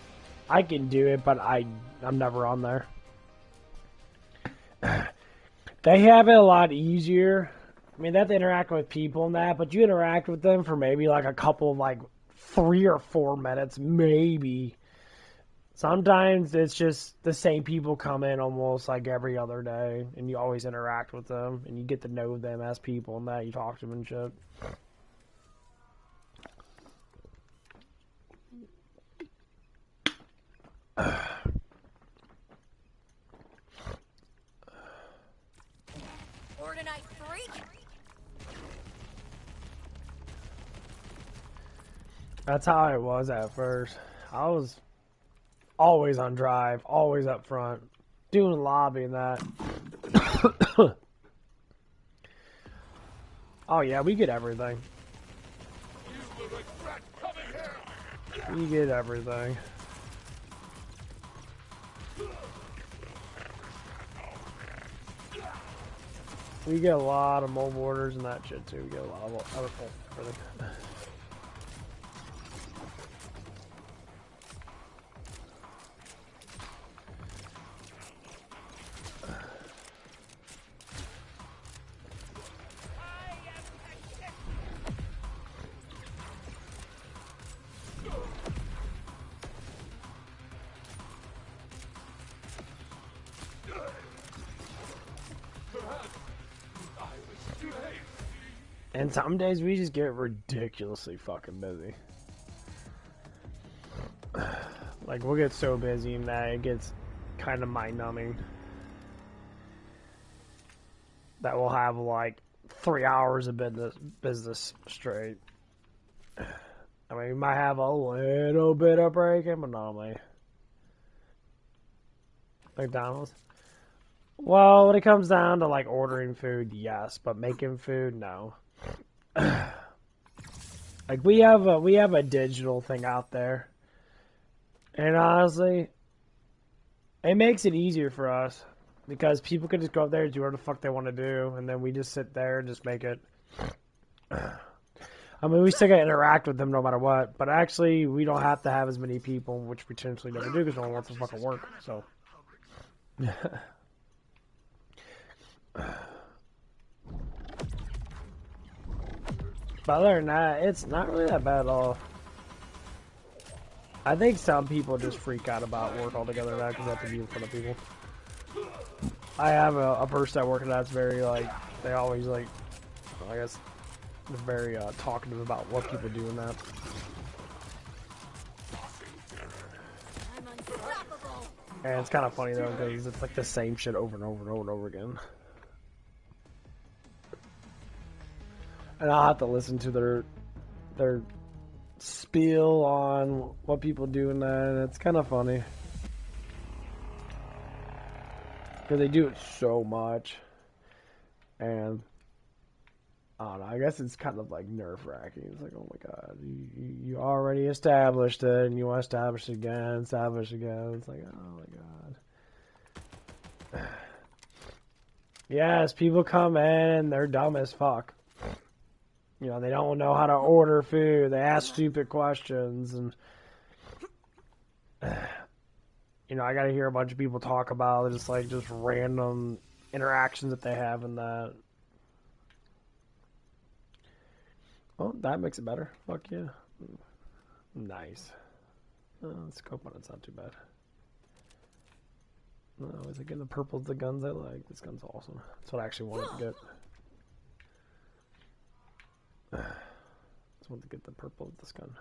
I can do it, but I'm never on there. They have it a lot easier. I mean, they have to interact with people and that, but you interact with them for maybe like a couple, like 3 or 4 minutes, maybe. Sometimes it's just the same people come in almost like every other day, and you always interact with them, and you get to know them as people and that. You talk to them and shit. Organized freak. That's how I was at first. I was always on drive, always up front, doing lobby and that. Oh yeah, we get everything. We get everything. We get a lot of mobile orders and that shit too. We get a lot of other everything. And some days we just get ridiculously fucking busy. Like, we'll get so busy that it gets kind of mind-numbing. That we'll have, like, 3 hours of business straight. I mean, we might have a little bit of breaking, but normally. McDonald's? Well, when it comes down to, like, ordering food, yes. But making food, no. Like, we have a digital thing out there. And honestly, it makes it easier for us. Because people can just go up there and do whatever the fuck they want to do. And then we just sit there and just make it. I mean, we still gotta interact with them no matter what. But actually, we don't have to have as many people, which we potentially never do because no one wants to fucking work. So. But other than that, it's not really that bad at all. I think some people just freak out about work altogether now because they have to be in front of people. I have a person at work that's very, like, they always, like, I guess, very talkative about what people do in that. I'm unstoppable. And it's kind of funny, though, because it's, like, the same shit over and over and over and over again. And I'll have to listen to their spiel on what people do in that, and it's kind of funny. Because they do it so much. And, I don't know, I guess it's kind of like nerve-wracking. It's like, oh my god, you already established it, and you want to establish it again, establish again. It's like, oh my god. Yes, people come in, they're dumb as fuck. You know, they don't know how to order food. They ask stupid questions, and you know, I got to hear a bunch of people talk about just random interactions that they have in that. Well, that makes it better. Fuck yeah, nice. Oh, the scope on it's not too bad. No, is it getting the purple's the guns I like? This gun's awesome. That's what I actually wanted to get. want to get the purple of this gun.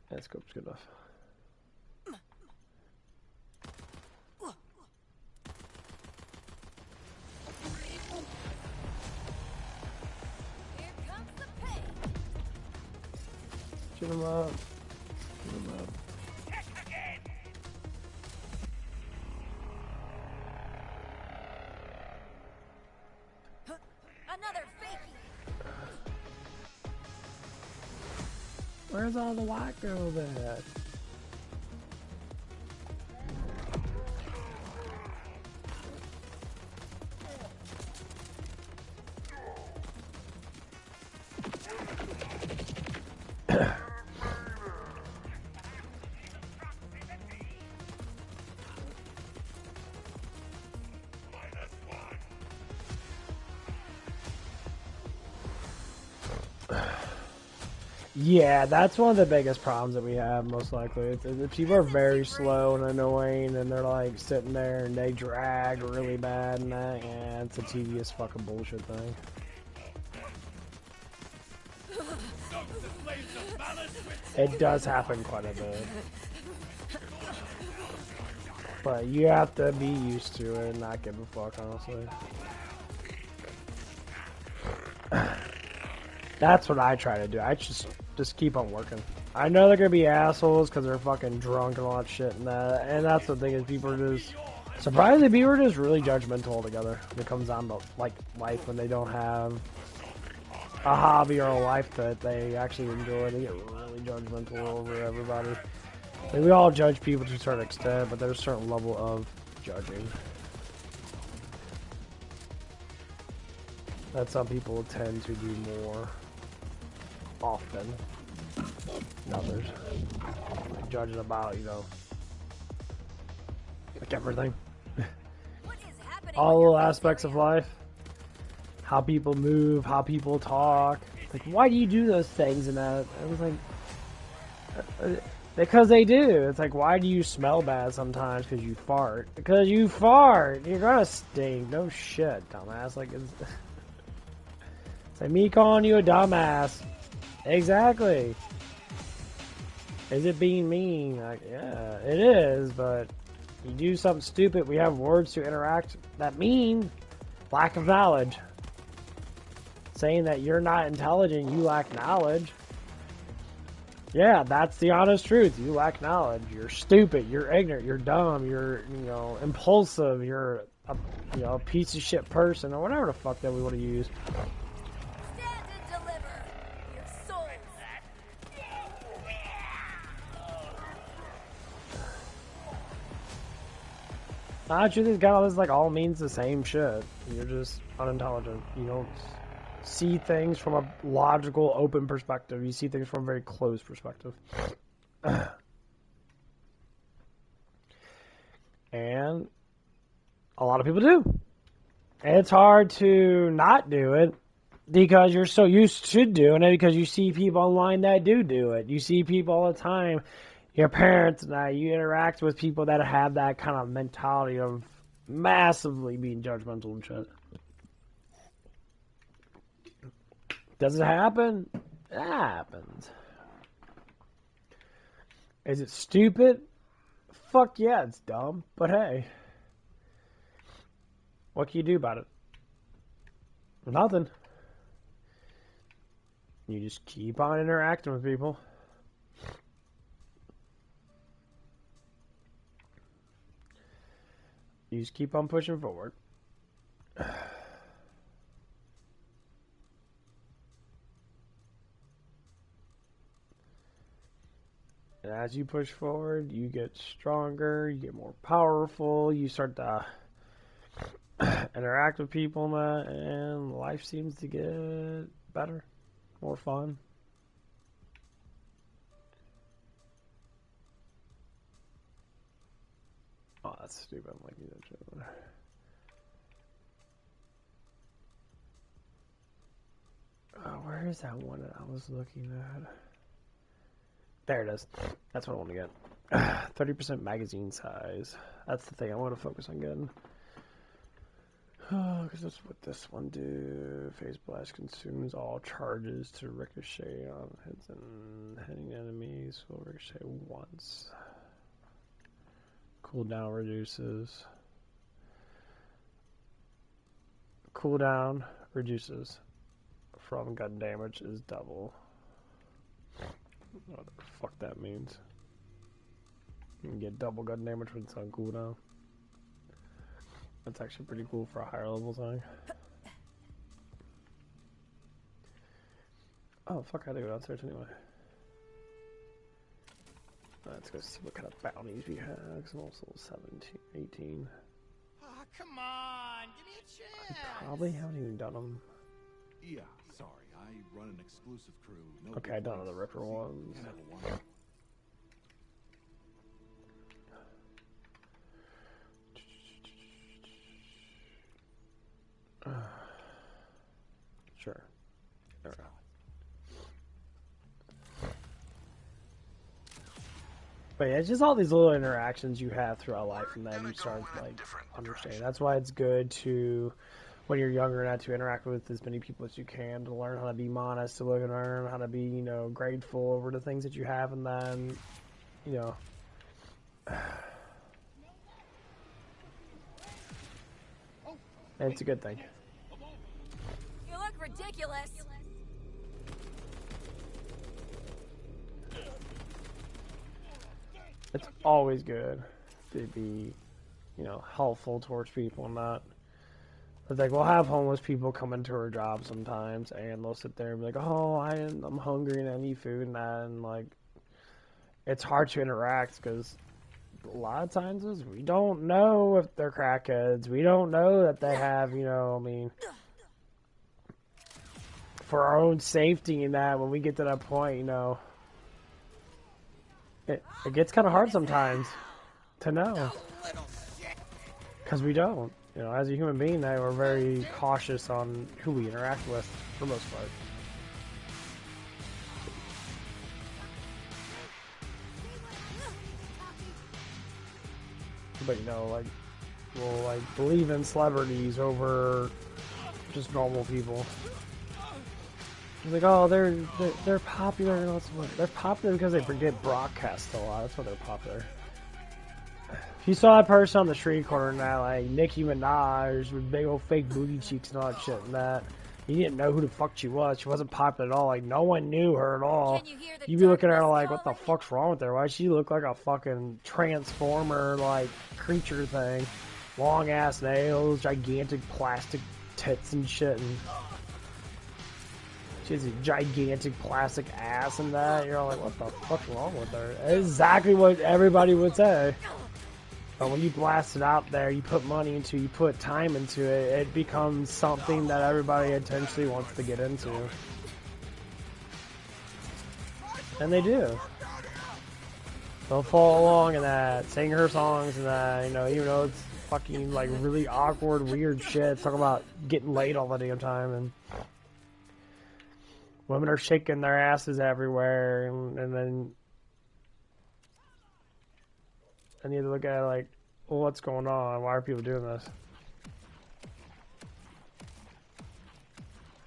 That scope's good enough. Here comes the pain. Shoot him up. Shoot him up. Another fakie. Where's all the white girls at? Yeah, that's one of the biggest problems that we have, most likely. If people are very slow and annoying and they're like sitting there and they drag really bad and that, yeah, it's a tedious fucking bullshit thing. It does happen quite a bit. But you have to be used to it and not give a fuck, honestly. That's what I try to do. I just keep on working. I know they're gonna be assholes because they're fucking drunk and all that shit and that. And that's the thing is people are just surprisingly people are just really judgmental altogether when it comes down to like life when they don't have a hobby or a life that they actually enjoy. They get really judgmental over everybody. Like, we all judge people to a certain extent, but there's a certain level of judging that some people tend to do more often than others. Like judging about, you know, like everything. What is happening? All aspects of life. How people move, how people talk. Like, why do you do those things and that? I was like, because they do. It's like, why do you smell bad sometimes? Because you fart. Because you fart. You're gonna stink. No shit, dumbass. Like, it's like me calling you a dumbass. Exactly. Is it being mean? Like, yeah, it is, but you do something stupid, we have words to interact that mean lack of knowledge. Saying that you're not intelligent, you lack knowledge. Yeah, that's the honest truth. You lack knowledge. You're stupid. You're ignorant. You're dumb. You're, you know, impulsive. You're a, you know, a piece of shit person or whatever the fuck that we want to use. Stand and deliver your souls. Truth is, God, this like all means the same shit. You're just unintelligent. You don't see things from a logical, open perspective. You see things from a very closed perspective. And a lot of people do. And it's hard to not do it because you're so used to doing it because you see people online that do it. You see people all the time. Your parents and that, you interact with people that have that kind of mentality of massively being judgmental and shit. Does it happen? It happens. Is it stupid? Fuck yeah, it's dumb. But hey, what can you do about it? Nothing. You just keep on interacting with people. You just keep on pushing forward. And as you push forward, you get stronger, you get more powerful, you start to interact with people and that, and life seems to get better, more fun. Oh, that's stupid. I'm like, you don't show. Where is that one that I was looking at? There it is. That's what I want to get. 30% magazine size. That's the thing I want to focus on getting. Because that's what this one do. Phase blast consumes all charges to ricochet on heads and hitting enemies will ricochet once. Cooldown reduces. Cooldown reduces from gun damage is double. What the fuck that means? You can get double gun damage when it's on cooldown. That's actually pretty cool for a higher level thing. Oh fuck, I had to go downstairs anyway. Let's go see what kind of bounties we have. Cause I'm also 17, 18. Ah, come on, give me a chance. I probably haven't even done them. Yeah, sorry, I run an exclusive crew. No Okay, I done the Ripper ones. Sure. There we go. But yeah, it's just all these little interactions you have throughout life, and then you start like understanding. That's why it's good to, when you're younger, not to interact with as many people as you can, to learn how to be modest, to learn how to be, you know, grateful over the things that you have, and then, you know. And it's a good thing. You look ridiculous. It's always good to be, you know, helpful towards people and not. It's like we'll have homeless people come into our job sometimes, and they'll sit there and be like, "Oh, I'm hungry and I need food," and that, and like, it's hard to interact because a lot of times is we don't know if they're crackheads. We don't know that they have, you know, I mean, for our own safety and that, when we get to that point, you know, it gets kind of hard sometimes to know because we don't. You know, as a human being, we're very cautious on who we interact with for the most part. But you know, like, we'll like believe in celebrities over just normal people. It's like, oh, they're popular and all that. They're popular because they get broadcast a lot. That's why they're popular. If you saw a person on the street corner now, like Nicki Minaj with big old fake booty cheeks and all that shit and that, you didn't know who the fuck she was. She wasn't popular at all. Like, no one knew her at all. You'd be looking at her like, what the fuck's wrong with her? Why does she look like a fucking transformer, like, creature thing? Long ass nails, gigantic plastic tits and shit, and she has a gigantic plastic ass and that. You're all like, what the fuck's wrong with her? Exactly what everybody would say. But when you blast it out there, you put money into it, you put time into it, it becomes something that everybody intentionally wants to get into. And they do. They'll follow along in that, sing her songs and that, you know, even though it's fucking, like, really awkward, weird shit. Talking about getting laid all the damn time, and women are shaking their asses everywhere, and then you have to look at it like, well, what's going on? Why are people doing this?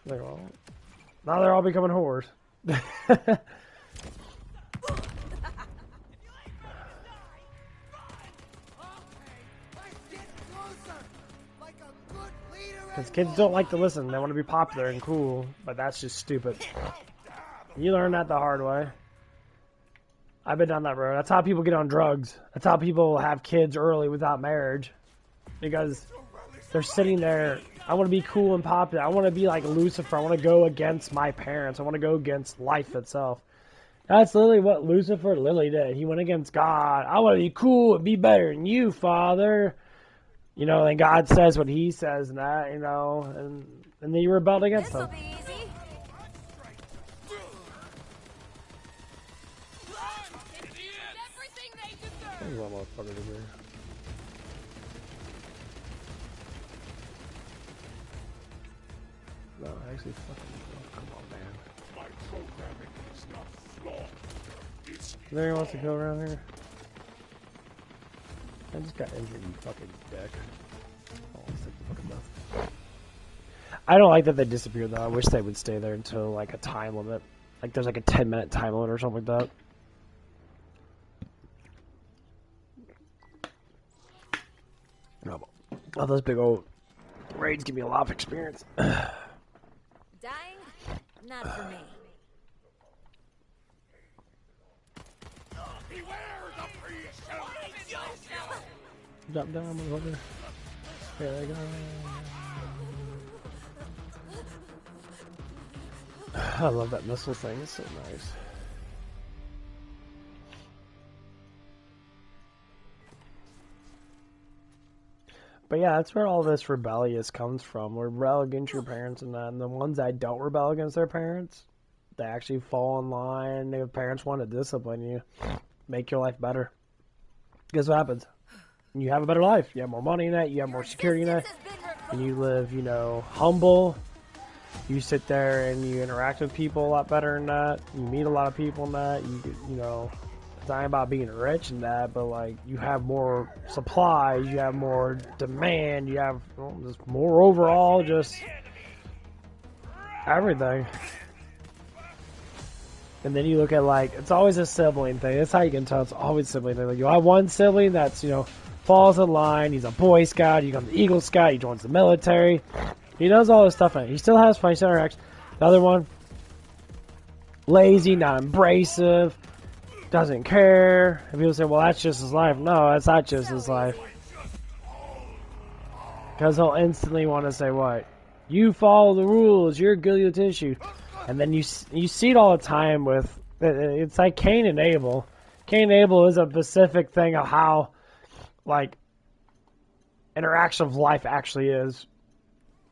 Like, well, now they're all becoming whores. Because kids don't like to listen. They want to be popular and cool, but that's just stupid. You learn that the hard way. I've been down that road. That's how people get on drugs. That's how people have kids early without marriage. Because they're sitting there, I want to be cool and popular. I want to be like Lucifer. I want to go against my parents. I want to go against life itself. That's literally what Lucifer literally did. He went against God. I want to be cool and be better than you, Father. You know, and God says what he says and that, you know, and then you rebelled against him. This'll be easy. There's one motherfucker over here. No, actually, fucking, oh, come on, man. My programming is not flawed. It's Anyone wants to go around here? I just got injured, you fucking dick. Oh, let's take the fucking death. I don't like that they disappeared though. I wish they would stay there until like a time limit. Like there's like a 10-minute time limit or something like that. Oh, those big old raids give me a lot of experience. Dying? Not for me. Beware the pre-show! Drop down, motherfucker. There they go. I love that missile thing. It's so nice. But yeah, that's where all this rebellious comes from. We rebel against your parents and that. And the ones that don't rebel against their parents, they actually fall in line. Their parents want to discipline you, make your life better. Guess what happens? You have a better life. You have more money in that. You have more security in that. And you live, you know, humble. You sit there and you interact with people a lot better in that. You meet a lot of people in that. You know, it's not about being rich in that, but like you have more supplies, you have more demand, you have just more overall, just everything. And then you look at like it's always a sibling thing. That's how you can tell it's always a sibling thing. Like you have one sibling that's, you know, falls in line. He's a Boy Scout. He becomes an Eagle Scout. He joins the military. He does all this stuff. He still has fun. He still interacts. The other one, lazy, not abrasive, doesn't care. And people say, well, that's just his life. No, that's not just his life. Because he'll instantly want to say, what? You follow the rules. You're goody with tissue. And then you see it all the time with, it's like Cain and Abel. Cain and Abel is a specific thing of how, like, interaction of life actually is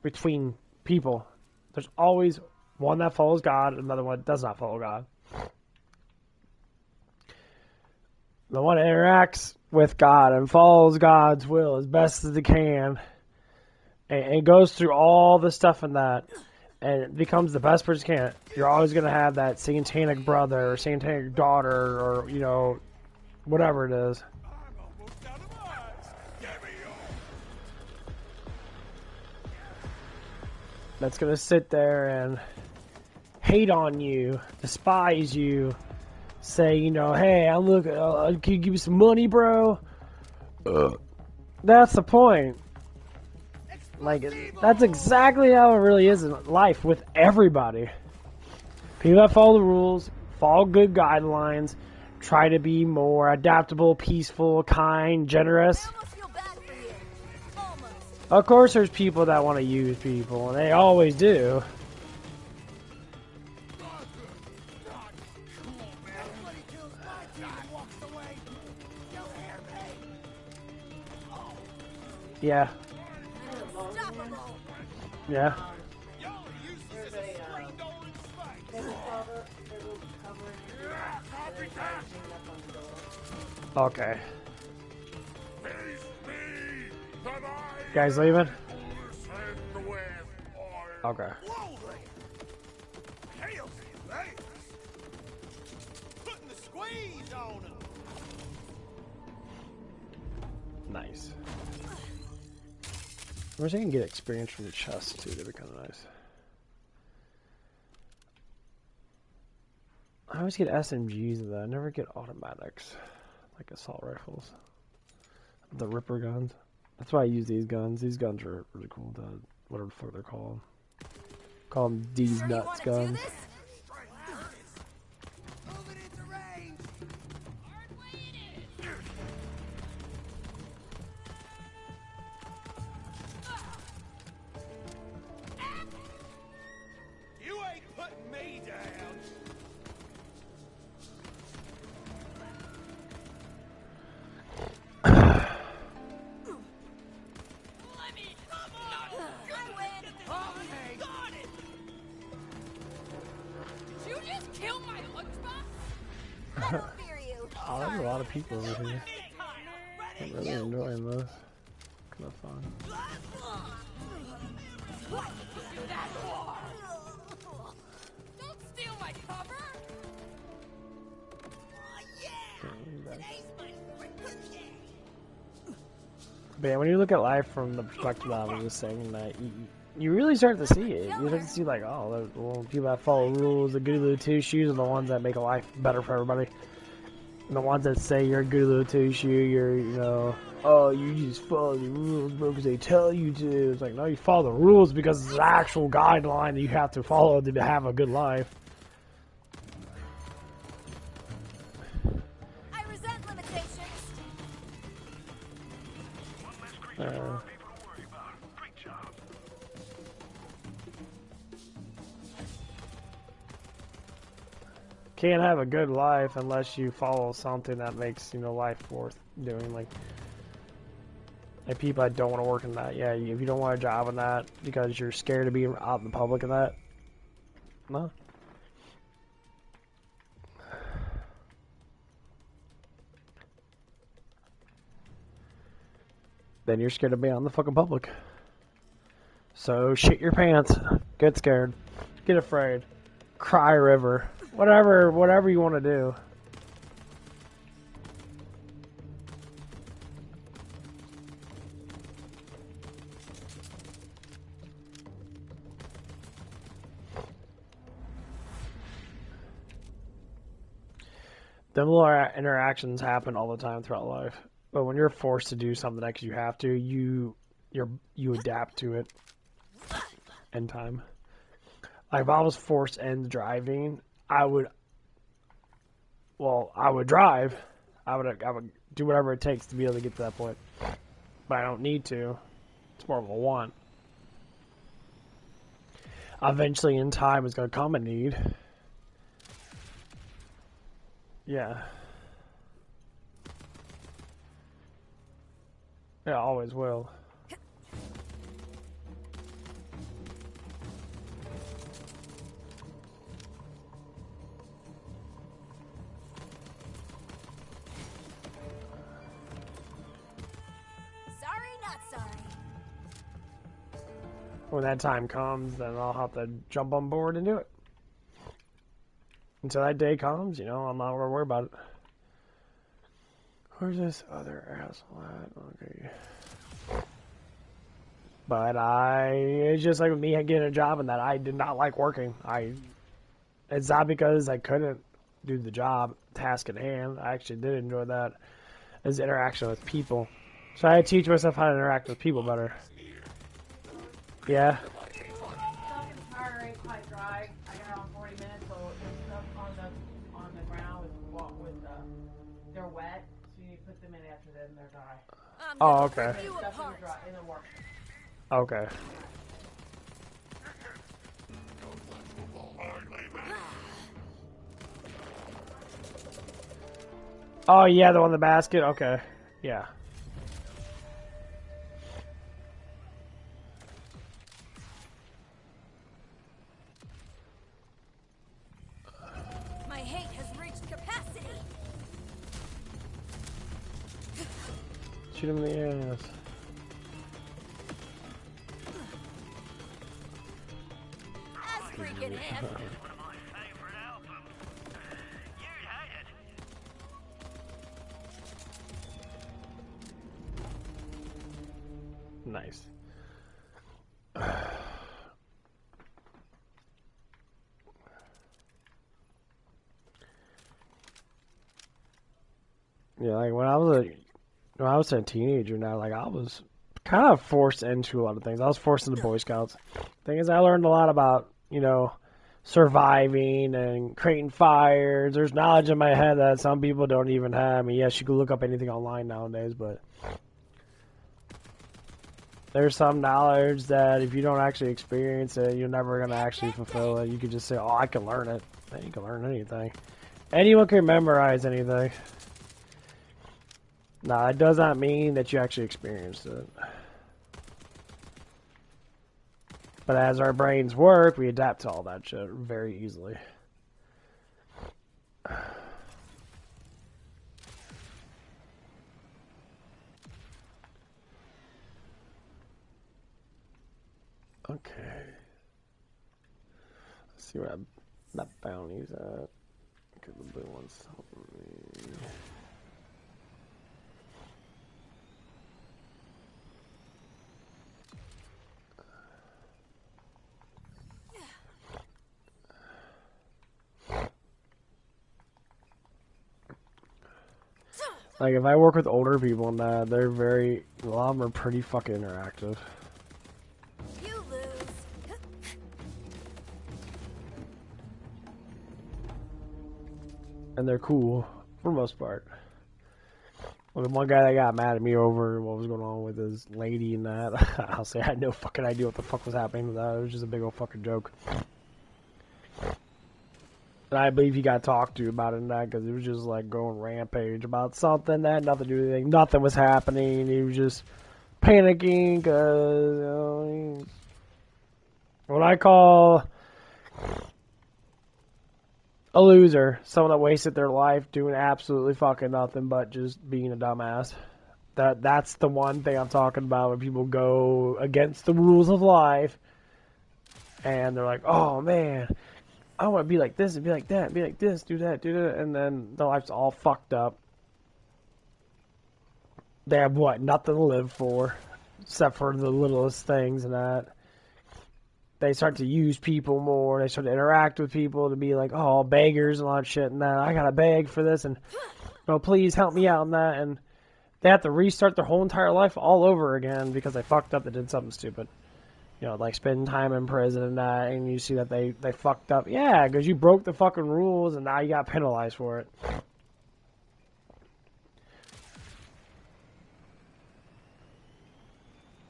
between people. There's always one that follows God, another one that does not follow God. The one that interacts with God and follows God's will as best as they can and goes through all the stuff in that and becomes the best person can. You're always going to have that satanic brother or satanic daughter or, you know, whatever it is. That's going to sit there and hate on you, despise you, say, you know, hey, can you give me some money, bro? That's the point. Like, that's exactly how it really is in life with everybody. People that follow the rules, follow good guidelines, try to be more adaptable, peaceful, kind, generous. Of course there's people that want to use people, and they always do. Yeah. Yeah. Okay. You guys leaving? Okay. Nice. I wish I can get experience from the chest too. That'd be kind of nice. I always get SMGs of that. I never get automatics, like assault rifles. The Ripper guns. That's why I use these guns. These guns are really cool. Whatever the fuck they're called. Call them D's nuts guns. Oh, there's a lot of people over here. I'm really enjoying this. Kind of fun. Don't steal my cover. But yeah, when you look at life from the perspective that I was just saying, that you really start to see it. You start to see like, oh, well, people that follow rules, the goody little two shoes are the ones that make a life better for everybody. And the ones that say you're a goody little two shoe, you're, you know, oh, you just follow the rules, bro, because they tell you to. It's like, no, you follow the rules because it's an actual guideline that you have to follow to have a good life. I resent limitations. Can't have a good life unless you follow something that makes, you know, life worth doing. Like people that don't want to work in that. Yeah, if you don't want a job in that because you're scared to be out in the public in that, no. Then you're scared to be out in the fucking public. So shit your pants, get scared, get afraid, cry a river, whatever you want to do. Them little interactions happen all the time throughout life, but when you're forced to do something because you have to, you adapt to it in time. Like if I was forced into driving, I would drive. I would do whatever it takes to be able to get to that point, but I don't need to. It's more of a want. Eventually, in time, it's going to come a need. Yeah. Yeah, always will. Sorry, not sorry. When that time comes, then I'll have to jump on board and do it. Until that day comes, you know, I'm not going to worry about it. Where's this other asshole at? Okay. But it's just like with me getting a job and that I did not like working. It's not because I couldn't do the job, task at hand. I actually did enjoy that. It's interaction with people. So I had to teach myself how to interact with people better. Yeah. Tire ain't quite dry. I got on 40 minutes, so there's stuff on the ground they're wet, so you put them in after then they're dry. Oh, okay. Stuff in the wash. Okay. Oh yeah, the one in the basket. Okay. Yeah. My hate has reached capacity. Shoot him in the ass. Ass freaking him. One of my favorite albums. You'd hate it. Nice. Yeah, like when I was a teenager now, like I was kind of forced into a lot of things. I was forced into Boy Scouts. Thing is, I learned a lot about, you know, surviving and creating fires. There's knowledge in my head that some people don't even have. I mean, yes, you can look up anything online nowadays, but there's some knowledge that if you don't actually experience it, you're never going to actually fulfill it. You could just say, oh, I can learn it. Man, you can learn anything. Anyone can memorize anything. No, it does not mean that you actually experienced it. But as our brains work, we adapt to all that shit very easily. Okay. Let's see where that bounty's at. Okay, the blue one's helping me. Like, if I work with older people and that, they're very, a lot of them are pretty fucking interactive. You lose. And they're cool, for the most part. Well, the one guy that got mad at me over what was going on with his lady and that, I'll say I had no fucking idea what the fuck was happening with that. It was just a big old fucking joke. And I believe he got talked to about it and that because it was just like going rampage about something that had nothing to do with anything. Nothing was happening. He was just panicking because, you know, what I call a loser, someone that wasted their life doing absolutely fucking nothing but just being a dumbass. That's the one thing I'm talking about when people go against the rules of life and they're like, oh man, I want to be like this and be like that and be like this, do that, and then their life's all fucked up. They have what? Nothing to live for except for the littlest things and that. They start to use people more. They start to interact with people to be like, oh, beggars and all that shit and that. I gotta beg for this and, please help me out and that. And they have to restart their whole entire life all over again because they fucked up. They did something stupid. Like spending time in prison and that. And you see that they fucked up. Yeah, because you broke the fucking rules and now you got penalized for it.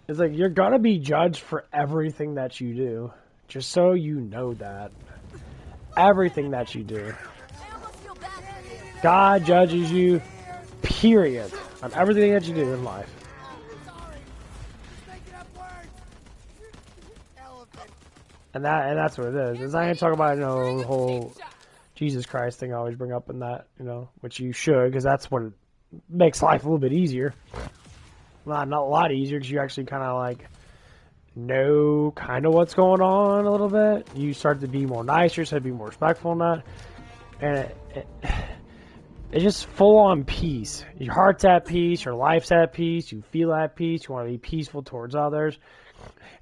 It's like, you're gonna be judged for everything that you do. Just so you know that. Everything that you do. God judges you, period. On everything that you do in life. And that's what it is. It's not gonna talk about, the whole Jesus Christ thing I always bring up in that, which you should, because that's what makes life a little bit easier. Not a lot easier because you actually kind of like know kind of what's going on a little bit. You start to be more nicer, start to be more respectful in that, and it's just full on peace. Your heart's at peace, your life's at peace, you feel at peace, you want to be peaceful towards others.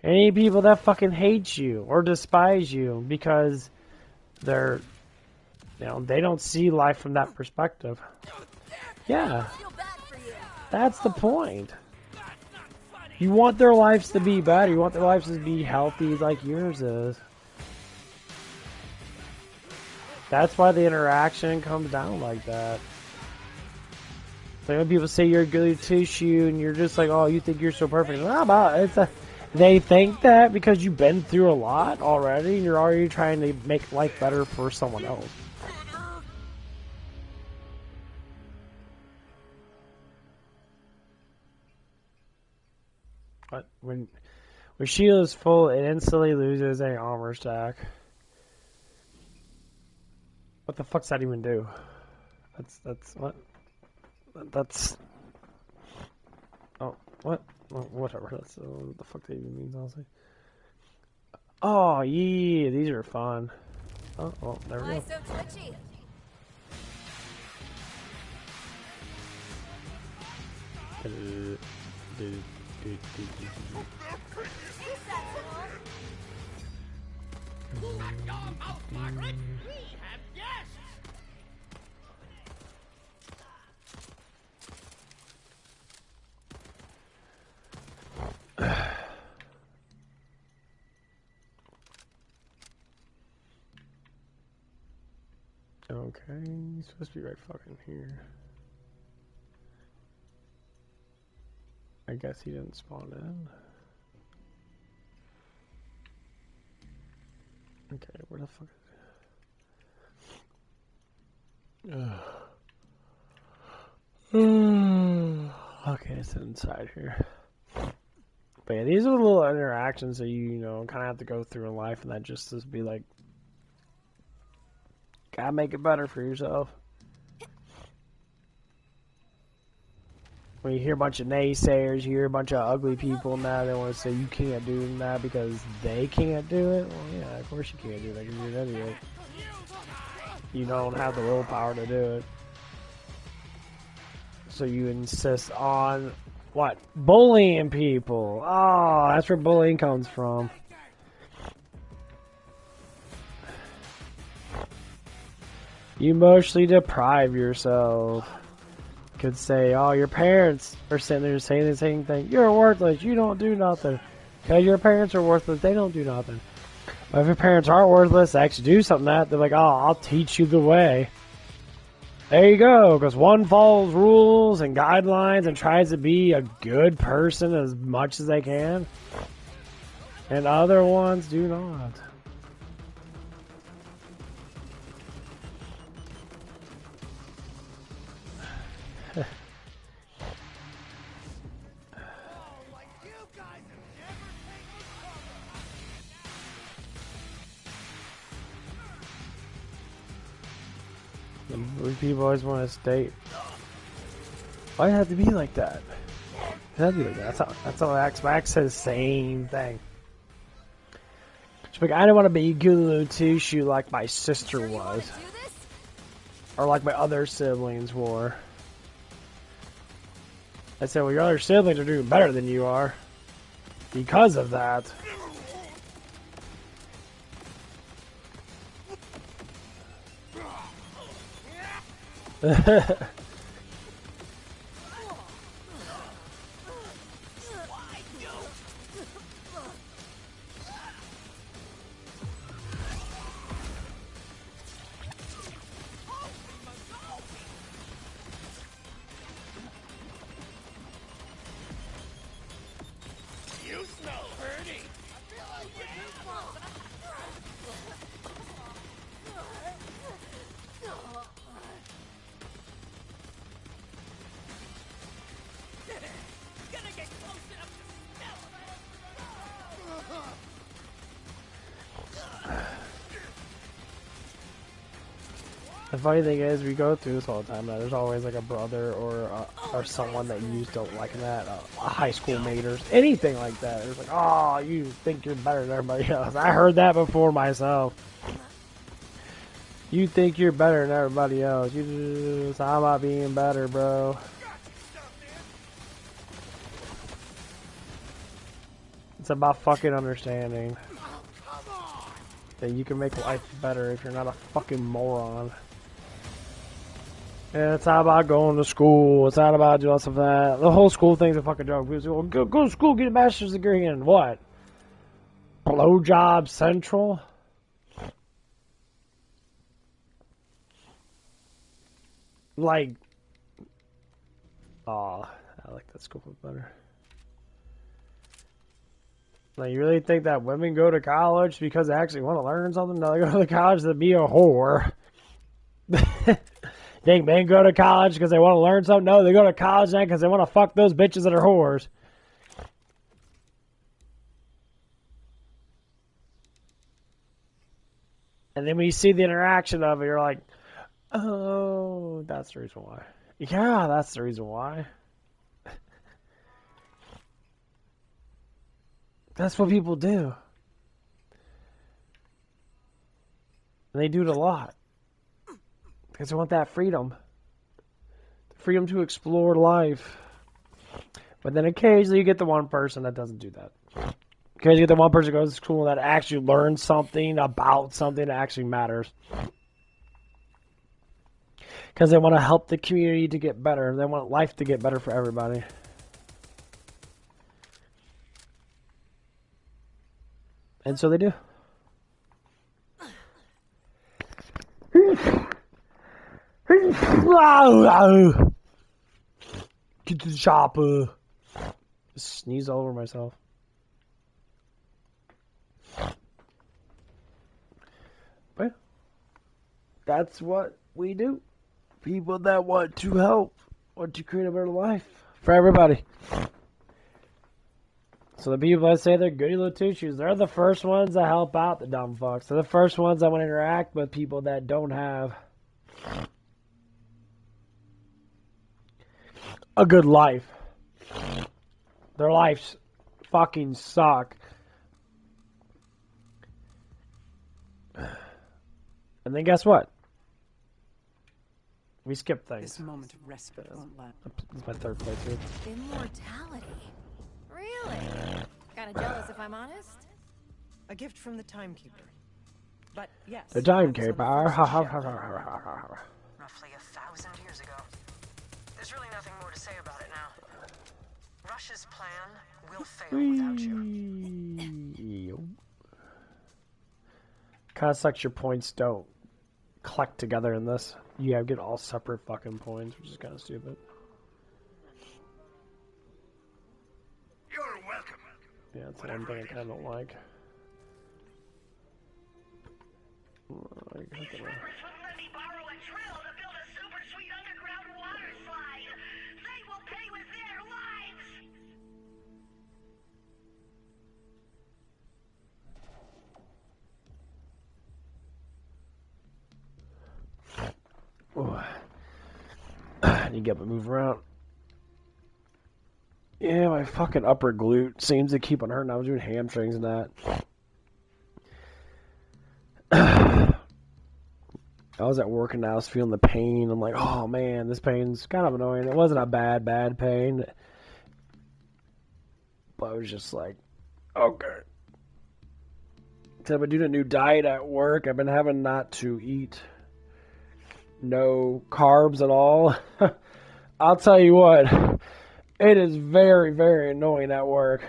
Any people that fucking hate you or despise you because they're, they don't see life from that perspective. Yeah, that's the point. You want their lives to be better. You want their lives to be healthy like yours is. That's why the interaction comes down like that. Like when people say you're a goody two-shoe and you're just like, oh, you think you're so perfect. How about they think that because you've been through a lot already and you're already trying to make life better for someone else. But when shield is full, it instantly loses a armor stack. What the fuck's that even do? That's what? That's oh what? Oh, whatever. That's what the fuck that even means. Honestly. Oh yeah, these are fun. Oh, well, there we go. Why so twitchy? Shut your mouth, Margaret! We have guests! Okay, he's supposed to be right fucking here. I guess he didn't spawn in. Okay, where the fuck is it? Okay, it's inside here. But yeah, these are the little interactions that you kind of have to go through in life, and that just to be like, gotta make it better for yourself. When you hear a bunch of naysayers, you hear a bunch of ugly people now, they want to say you can't do that because they can't do it. Well, yeah, of course you can't do that because you're an idiot. You don't have the willpower to do it. So you insist on, what? Bullying people. Oh, that's where bullying comes from. You emotionally deprive yourself. could say, oh, your parents are sitting there saying the same thing. You're worthless. You don't do nothing. Because your parents are worthless. They don't do nothing. But if your parents aren't worthless, they actually do something that, they're like, oh, I'll teach you the way. There you go. Because one follows rules and guidelines and tries to be a good person as much as they can. And other ones do not. People always want to state, why does it have to be like that? It has to be like that. That's how Max says the same thing. She's like, I don't want to be Gulu Tushu like my sister was. Or like my other siblings were. I said, well, your other siblings are doing better than you are. Because of that. The funny thing is, we go through this all the time. Now, there's always like a brother or someone that you just don't like in that. A high school mate or anything like that. It's like, oh, you think you're better than everybody else. I heard that before myself. You think you're better than everybody else. You just, I'm not being better, bro. It's about fucking understanding that you can make life better if you're not a fucking moron. And it's not about going to school. It's not about doing stuff like that. The whole school thing's a fucking joke. People say, go to school, get a master's degree in what? Blowjob Central? Like, oh, I like that school better. Like, you really think that women go to college because they actually want to learn something? No, they go to college to be a whore. Think men go to college because they want to learn something? No, they go to college now because they want to fuck those bitches that are whores. And then when you see the interaction of it, you're like, oh, that's the reason why. Yeah, that's the reason why. That's what people do. And they do it a lot. Because they want that freedom. Freedom to explore life. But then occasionally you get the one person that doesn't do that. Occasionally you get the one person who goes to school that actually learns something about something that actually matters. Because they want to help the community to get better. They want life to get better for everybody. And so they do. Get to the chopper. Just sneeze all over myself. But that's what we do. People that want to help, want to create a better life for everybody. So the people that say they're goody little two-shoes, they're the first ones that help out the dumb fucks. They're the first ones that want to interact with people that don't have a good life. Their lives fucking suck. And then guess what? We skip things. This moment of respite won't last. This is my third playthrough. Immortality. Really? Kinda jealous if I'm honest. A gift from the timekeeper. But yes. The timekeeper. Roughly 1,000 years ago. There's really say about it now? Rush's plan will fail without you. Kind of sucks your points don't collect together in this. You have to get all separate fucking points, which is kind of stupid. You're welcome. Yeah, that's the one thing I kind of don't like. These rappers wouldn't let me borrow a drill to build a super sweet underground water slide. They will pay with their lives. I need to get my move around. Yeah, my fucking upper glute seems to keep on hurting. I was doing hamstrings and that. I was at work and I was feeling the pain. I'm like, oh man, this pain's kind of annoying. It wasn't a bad pain. But I was just like, okay. So I've been doing a new diet at work. I've been having not to eat no carbs at all. I'll tell you what, it is very, very annoying at work.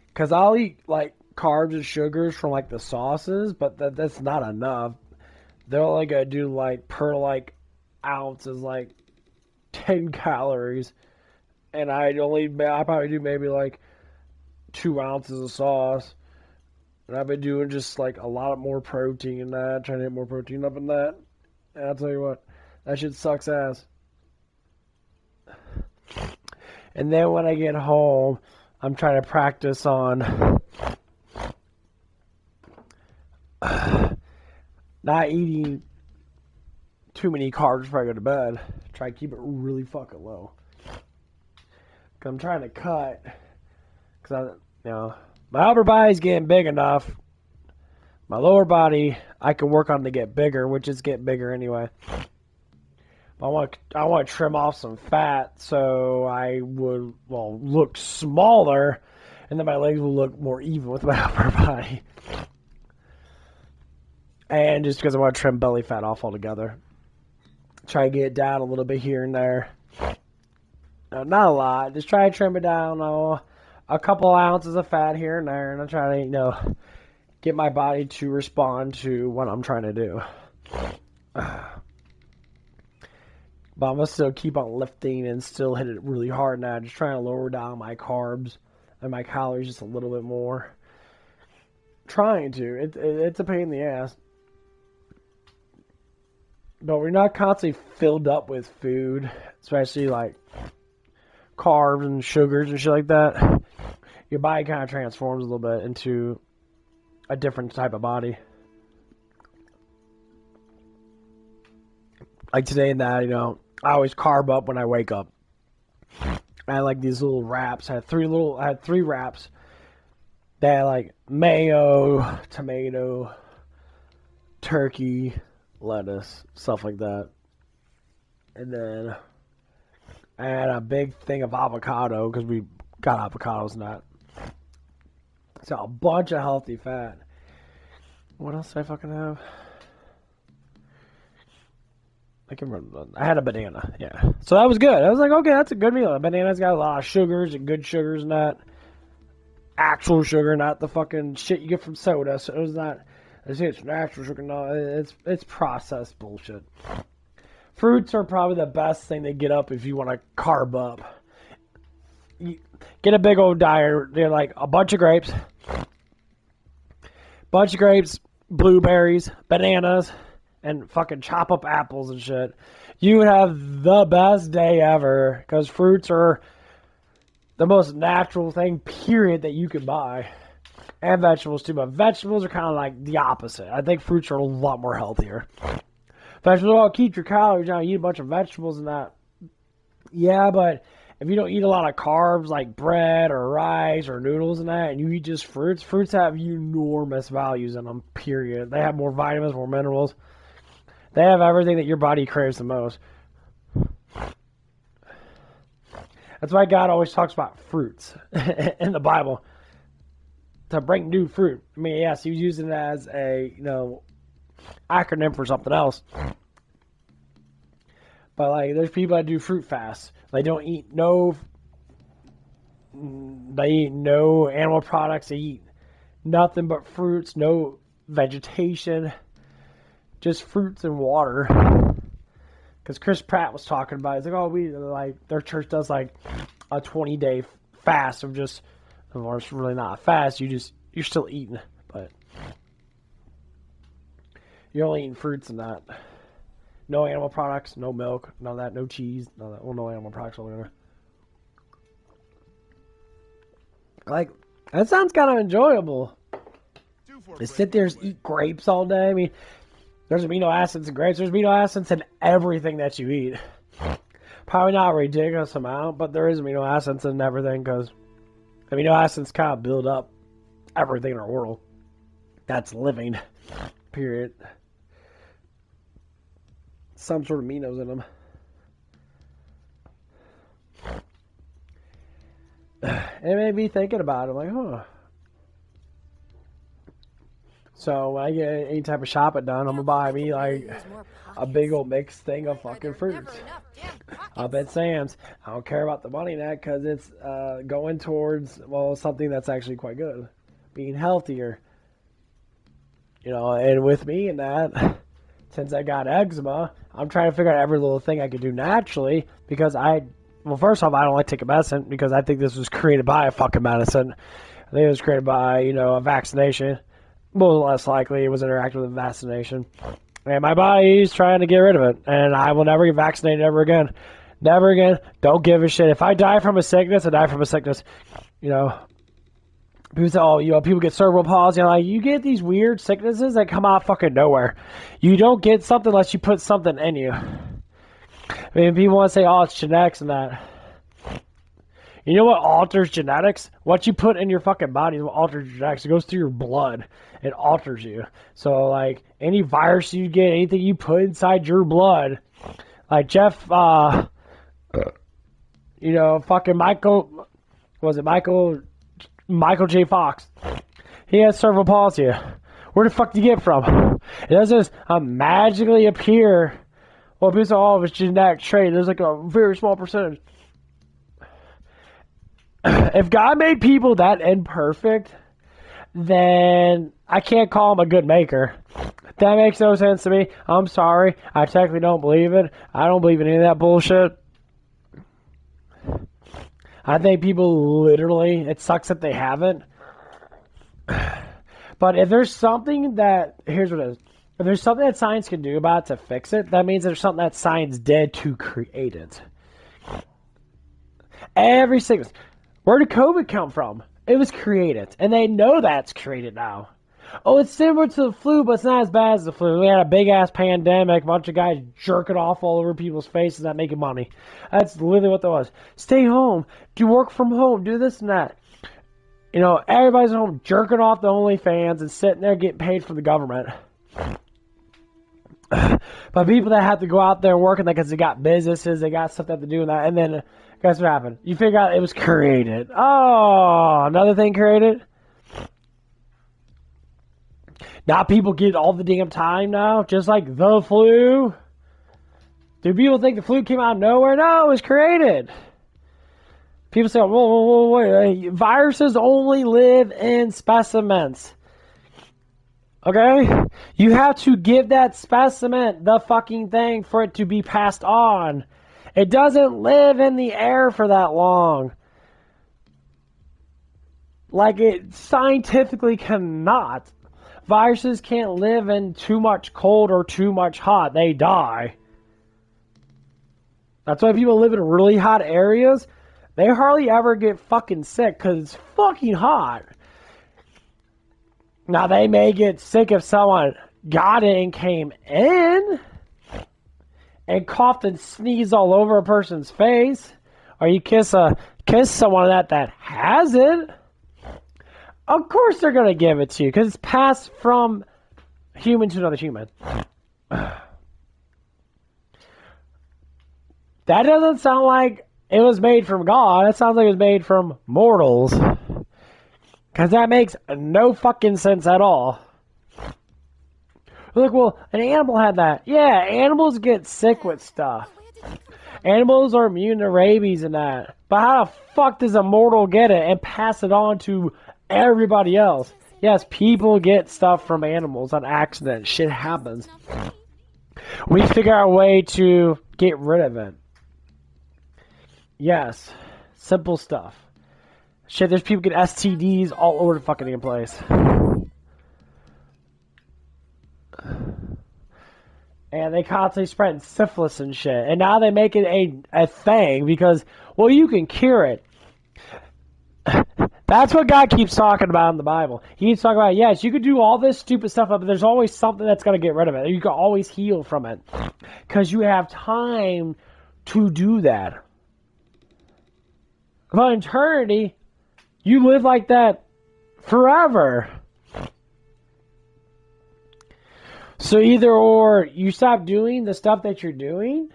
Because I'll eat, like, carbs and sugars from, like, the sauces, but that's not enough. They're only going to do, like, per, like, ounce is, like, 10 calories. And I probably do maybe, like, 2 ounces of sauce. And I've been doing just, like, a lot more protein in that, trying to get more protein up in that. And I'll tell you what, that shit sucks ass. And then when I get home, I'm trying to practice on not eating too many carbs before I go to bed. Try to keep it really fucking low. Cause I'm trying to cut. Cause my upper body's getting big enough. My lower body, I can work on to get bigger, which is getting bigger anyway. I want to trim off some fat so I would, look smaller, and then my legs will look more even with my upper body. And just because I want to trim belly fat off altogether. Try to get it down a little bit here and there. Not a lot. Just try to trim it down, a couple ounces of fat here and there, and I try to, get my body to respond to what I'm trying to do. But I'm going to still keep on lifting and still hit it really hard now. Just trying to lower down my carbs and my calories just a little bit more. Trying to. It's a pain in the ass. But we're not constantly filled up with food, especially like carbs and sugars and shit like that. Your body kind of transforms a little bit into a different type of body. Like today and that, I always carb up when I wake up. I had like these little wraps. I had three wraps. They had like mayo, tomato, turkey, lettuce, stuff like that. And then I had a big thing of avocado because we got avocados and that. So a bunch of healthy fat. What else did I fucking have? I can remember. I had a banana, yeah. So that was good. I was like, okay, that's a good meal. A banana's got a lot of sugars and good sugars, not actual sugar, not the fucking shit you get from soda. So it was not. I say it's natural sugar. No, it's processed bullshit. Fruits are probably the best thing to get up if you want to carb up. You get a big old diet. They're like a bunch of grapes, blueberries, bananas, and fucking chop up apples and shit. You would have the best day ever because fruits are the most natural thing, period, that you can buy. And vegetables too, but vegetables are kind of like the opposite. I think fruits are a lot more healthier. Vegetables will keep your calories down. You eat a bunch of vegetables and that. Yeah, but if you don't eat a lot of carbs like bread or rice or noodles and that, and you eat just fruits have enormous values in them, period. They have more vitamins, more minerals. They have everything that your body craves the most. That's why God always talks about fruits in the Bible. To bring new fruit. I mean, yes, he was using it as a, acronym for something else. But like, there's people that do fruit fasts. They don't eat they eat no animal products. They eat nothing but fruits, no vegetation, just fruits and water. Because Chris Pratt was talking about it. He's like, oh, their church does like a 20-day fast of just, or it's really not a fast. You're still eating, but you're only eating fruits and that. No animal products, no milk, none of that, no cheese, none of that. Well, no animal products or whatever. Like, that sounds kind of enjoyable. To sit there and eat grapes all day. I mean, there's amino acids in grapes. There's amino acids in everything that you eat. Probably not a ridiculous amount, but there is amino acids in everything because amino acids kind of build up everything in our world that's living. Period. Some sort of aminos in them. It made me thinking about it. I'm like, huh. So when I get any type of shopping done, I'm gonna buy me like a big old mixed thing of fucking fruits up at Sam's. I don't care about the money in that because it's going towards, well, something that's actually quite good, being healthier. You know, and with me and that, since I got eczema, I'm trying to figure out every little thing I could do naturally because well, first off, I don't like taking medicine because I think this was created by a fucking medicine. I think it was created by, a vaccination. More or less likely it was interactive with a vaccination. And my body's trying to get rid of it. And I will never get vaccinated ever again. Never again. Don't give a shit. If I die from a sickness, I die from a sickness. People say, people get cerebral palsy. I'm like, you get these weird sicknesses that come out fucking nowhere. You don't get something unless you put something in you. I mean, people want to say, oh, it's genetics and that. You know what alters genetics? What you put in your fucking body is what alters genetics. It goes through your blood. It alters you. So, like, any virus you get, anything you put inside your blood, like Jeff, fucking Michael J. Fox. He has cerebral palsy. Where the fuck do you get it from? It doesn't just magically appear. Well, people say, oh, it's genetic trait. There's like a very small percentage. If God made people that imperfect, then I can't call him a good maker. That makes no sense to me. I'm sorry. I technically don't believe it. I don't believe in any of that bullshit. I think people literally, it sucks that they haven't. But if there's something that, here's what it is. If there's something that science can do about it to fix it, that means there's something that science did to create it. Every sickness. Where did COVID come from? It was created. And they know that's created now. Oh, it's similar to the flu, but it's not as bad as the flu. We had a big-ass pandemic, a bunch of guys jerking off all over people's faces, not making money. That's literally what that was. Stay home. Do work from home. Do this and that. Everybody's at home jerking off the OnlyFans and sitting there getting paid from the government. But people that have to go out there and work, because they got businesses, they got stuff they have to do and that, and then guess what happened? You figure out it was created. Oh, another thing created? Now people get all the damn time now, just like the flu. Do people think the flu came out of nowhere? No, it was created. People say, whoa, wait. Viruses only live in specimens. Okay? You have to give that specimen the fucking thing for it to be passed on. It doesn't live in the air for that long. Like, it scientifically cannot. Viruses can't live in too much cold or too much hot. They die. That's why people live in really hot areas. They hardly ever get fucking sick because it's fucking hot. Now, they may get sick if someone got it and came in and coughed and sneezed all over a person's face, or you kiss someone that has it. Of course they're going to give it to you because it's passed from human to another human. That doesn't sound like it was made from God. It sounds like it was made from mortals. Because that makes no fucking sense at all. Look, well, an animal had that. Yeah, animals get sick with stuff. We had Animals are immune to rabies and that. But how the fuck does a mortal get it and pass it on to everybody else? Yes, people get stuff from animals on accident. Shit happens. We figure out a way to get rid of it. Yes. Simple stuff. Shit, there's people get STDs all over the fucking damn place. And they constantly spread syphilis and shit. And now they make it a thing because, well, you can cure it. That's what God keeps talking about in the Bible. He keeps talking about, yes, you could do all this stupid stuff, but there's always something that's going to get rid of it. You can always heal from it. Because you have time to do that. But in eternity, you live like that forever. So either or, you stop doing the stuff that you're doing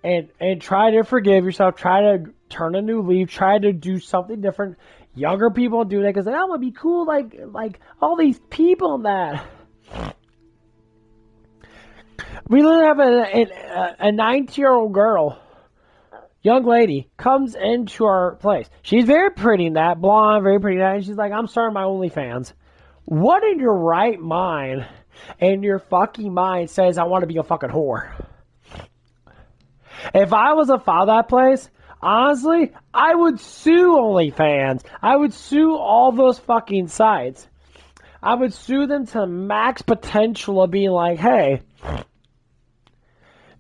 and try to forgive yourself, try to turn a new leaf, try to do something different. Younger people do that because I want to be cool like all these people and that. We literally have a 19-year-old girl, young lady, comes into our place. She's very pretty in that, blonde, very pretty in that, and she's like, I'm starting my OnlyFans. What in your right mind and your fucking mind says I want to be a fucking whore? If I was a father at that place, honestly, I would sue OnlyFans. I would sue all those fucking sites. I would sue them to max potential of being like, hey,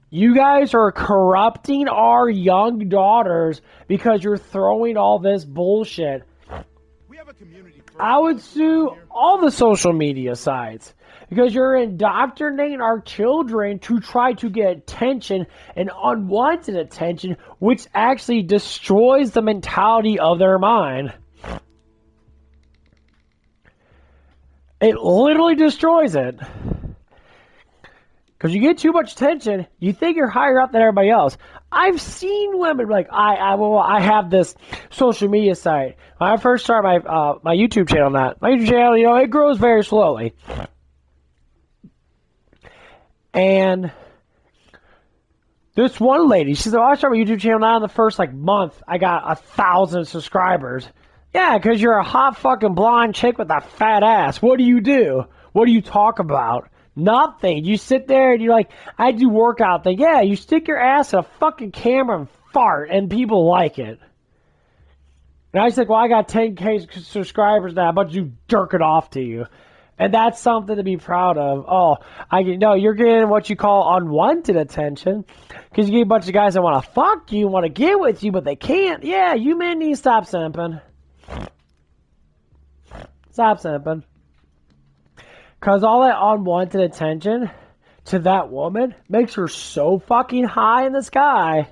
you guys are corrupting our young daughters because you're throwing all this bullshit. I would sue all the social media sites because you're indoctrinating our children to try to get attention and unwanted attention, which actually destroys the mentality of their mind. It literally destroys it. Because you get too much attention, you think you're higher up than everybody else. I've seen women like, I have this social media site. When I first started my YouTube channel, my YouTube channel, it grows very slowly. And this one lady, she said, I started my YouTube channel now in the first month, I got 1,000 subscribers. Yeah, because you're a hot fucking blonde chick with a fat ass. What do you do? What do you talk about? Nothing. You sit there and you're like, I do workout thing. Yeah, you stick your ass in a fucking camera and fart, and people like it. And I was like, well, I got 10K subscribers now, but you jerk it off to you. And that's something to be proud of. Oh, you're getting what you call unwanted attention. Because you get a bunch of guys that want to fuck you, want to get with you, but they can't. Yeah, you men need to stop simping. Stop simping. Because all that unwanted attention to that woman makes her so fucking high in the sky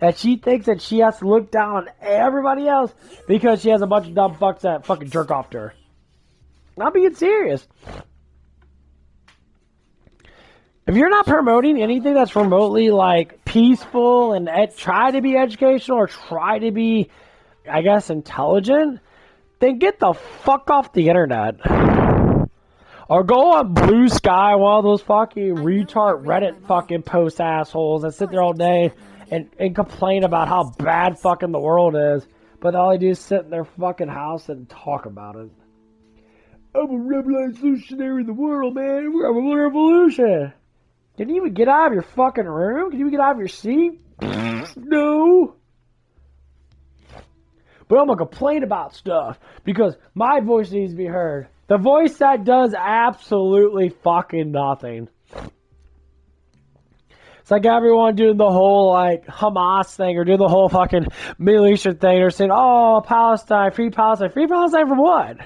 that she thinks that she has to look down on everybody else because she has a bunch of dumb fucks that fucking jerk off to her. I'm being serious. If you're not promoting anything that's remotely peaceful and try to be educational or try to be, I guess, intelligent, then get the fuck off the internet. Or go on Blue Sky, one of those fucking retard Reddit fucking post assholes that sit there all day and complain about how bad fucking the world is. But all they do is sit in their fucking house and talk about it. I'm a revolutionary in the world, man. We're having a revolution. Can you even get out of your fucking room? Can you even get out of your seat? No. But I'm going to complain about stuff because my voice needs to be heard. The voice that does absolutely fucking nothing. It's like everyone doing the whole Hamas thing or doing the whole fucking Middle Eastern thing. They're saying, oh, Palestine, free Palestine. Free Palestine from what?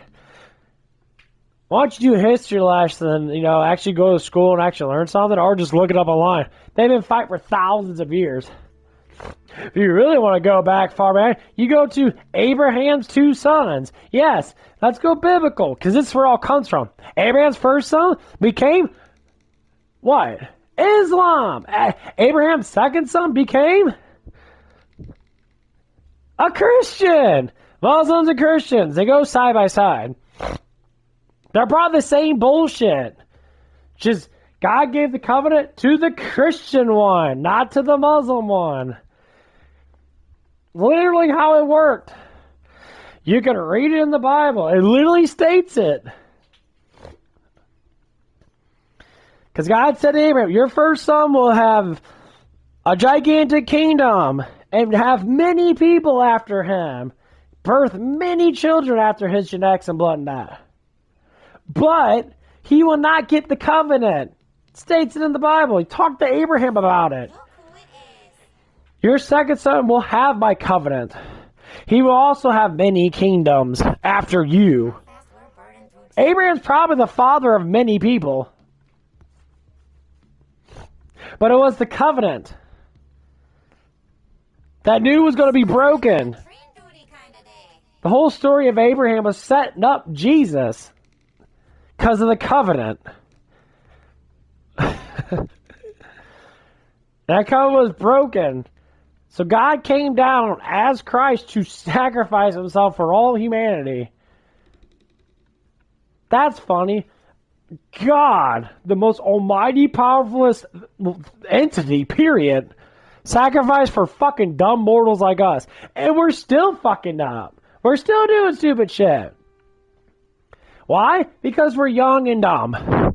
Why don't you do a history lesson, actually go to school and actually learn something, or just look it up online. They've been fighting for thousands of years. If you really want to go back far back, you go to Abraham's 2 sons. Yes, let's go biblical, because this is where it all comes from. Abraham's first son became what? Islam. Abraham's second son became a Christian. Muslims and Christians, they go side by side. They're probably the same bullshit. Just God gave the covenant to the Christian one, not to the Muslim one. Literally how it worked. You can read it in the Bible. It literally states it. Because God said to Abraham, your first son will have a gigantic kingdom and have many people after him. Birth many children after his genetics and blood and that. But he will not get the covenant. It states it in the Bible. He talked to Abraham about it. Your second son will have my covenant. He will also have many kingdoms after you. Abraham's probably the father of many people. But it was the covenant that knew was going to be broken. The whole story of Abraham was setting up Jesus because of the covenant. That covenant was broken. So God came down as Christ to sacrifice himself for all humanity. That's funny. God, the most almighty, powerfulest entity, period, sacrificed for fucking dumb mortals like us. And we're still fucking up. We're still doing stupid shit. Why? Because we're young and dumb. And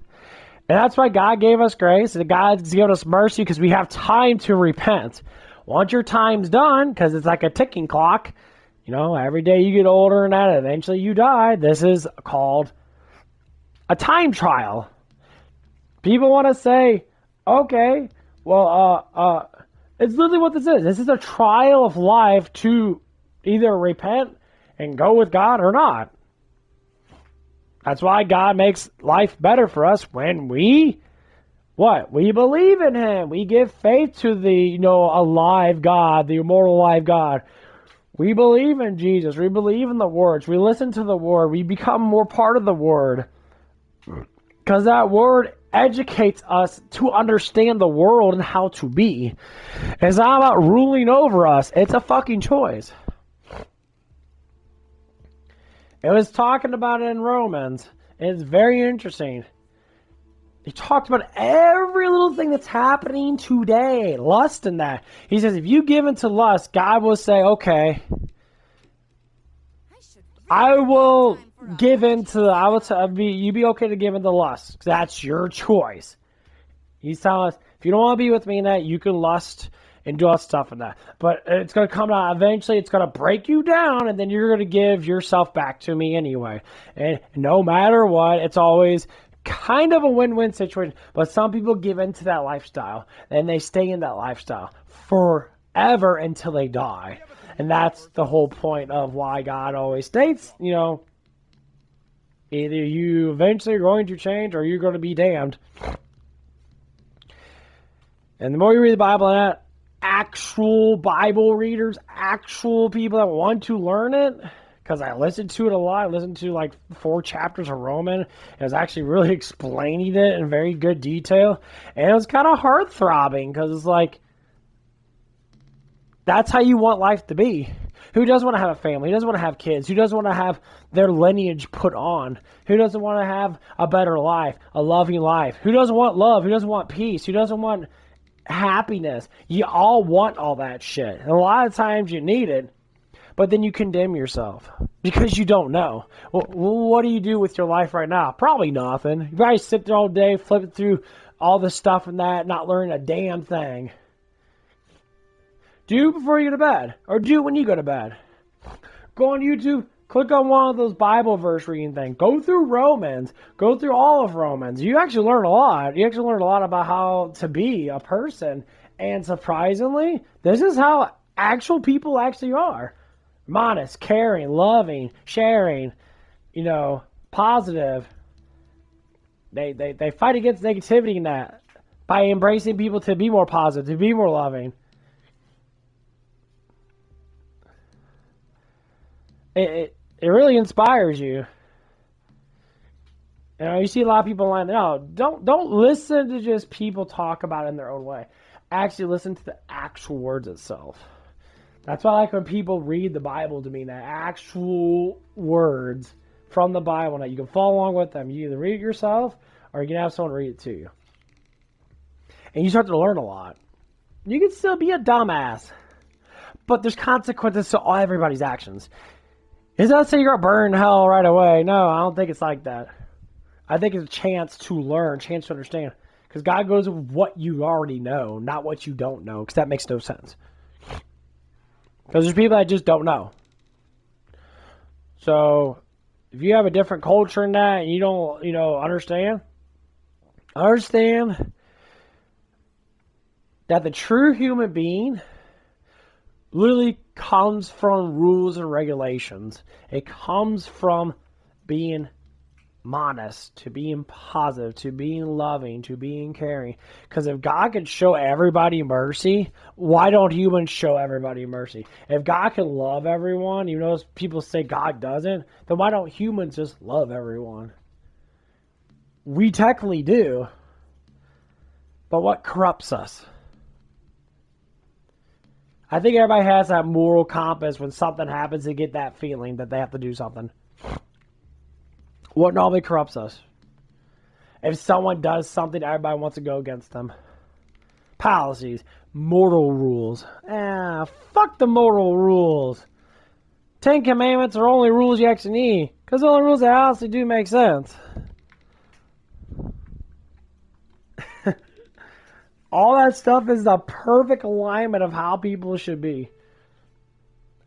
that's why God gave us grace, and God's given us mercy because we have time to repent. Once your time's done, because it's like a ticking clock, you know, every day you get older and that, eventually you die. This is called a time trial. People want to say, okay, well, it's literally what this is. This is a trial of life to either repent and go with God or not. That's why God makes life better for us when we, what? We believe in Him. We give faith to the, alive God, the immortal alive God. We believe in Jesus. We believe in the words. We listen to the word. We become more part of the word. Because that word educates us to understand the world and how to be. It's not about ruling over us. It's a fucking choice. It was talking about it in Romans. It's very interesting. He talked about every little thing that's happening today. Lust and that. He says, if you give into lust, God will say, okay, I will give into, you be okay to give into lust. That's your choice. He's telling us, if you don't want to be with me in that, you can lust and do all stuff in that. But it's going to come down, eventually it's going to break you down, and then you're going to give yourself back to me anyway. And no matter what, it's always kind of a win-win situation. But some people give into that lifestyle, and they stay in that lifestyle forever until they die. And that's the whole point of why God always states, either you eventually are going to change or you're going to be damned. And the more you read the Bible and that, actual Bible readers, actual people that want to learn it, because I listened to it a lot. I listened to like 4 chapters of Roman. It was actually really explaining it in very good detail. And it was kind of heart-throbbing because it's like, that's how you want life to be. Who doesn't want to have a family? Who doesn't want to have kids? Who doesn't want to have their lineage put on? Who doesn't want to have a better life, a loving life? Who doesn't want love? Who doesn't want peace? Who doesn't want happiness? You all want all that shit. And a lot of times you need it, but then you condemn yourself because you don't know. Well, what do you do with your life right now? Probably nothing. You probably sit there all day, flipping through all this stuff and that, not learning a damn thing. Do it before you go to bed, or do it when you go to bed. Go on YouTube, click on one of those Bible verse reading things. Go through Romans. Go through all of Romans. You actually learn a lot. You actually learn a lot about how to be a person. And surprisingly, this is how actual people actually are. Modest, caring, loving, sharing, positive. They fight against negativity in that by embracing people to be more positive, to be more loving. It really inspires you. You see a lot of people online. No, don't listen to just people talk about it in their own way. Actually listen to the actual words itself. That's why I like when people read the Bible to me, that actual words from the Bible. Now you can follow along with them. You either read it yourself or you can have someone read it to you. and you start to learn a lot. You can still be a dumbass, but there's consequences to everybody's actions. It's not saying you're going to burn in hell right away. No, I don't think it's like that. I think it's a chance to learn, chance to understand. Because God goes with what you already know, not what you don't know, because that makes no sense. Because there's people that just don't know. So, if you have a different culture in that, and you don't, understand that the true human being literally comes from rules and regulations. It comes from being modest, to being positive, to being loving, to being caring. Because if God can show everybody mercy, why don't humans show everybody mercy? If God can love everyone, even though people say God doesn't, then why don't humans just love everyone? We technically do. But what corrupts us? I think everybody has that moral compass when something happens, they get that feeling that they have to do something. What normally corrupts us? If someone does something, everybody wants to go against them. Policies, moral rules. Fuck the moral rules. 10 Commandments are only rules you actually need. Because the only rules that honestly do make sense. All that stuff is the perfect alignment of how people should be.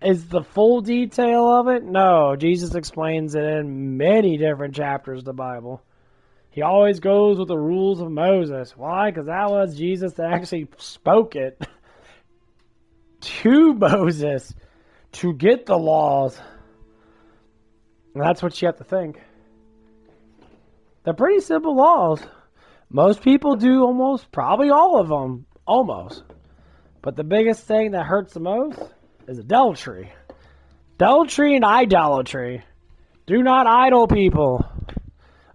Is the full detail of it? No. Jesus explains it in many different chapters of the Bible. He always goes with the rules of Moses. Why? Because that was Jesus that actually spoke it to Moses to get the laws. And that's what you have to think. They're pretty simple laws. Most people do almost, probably all of them, almost. But the biggest thing that hurts the most is adultery. Adultery and idolatry. Do not idol people.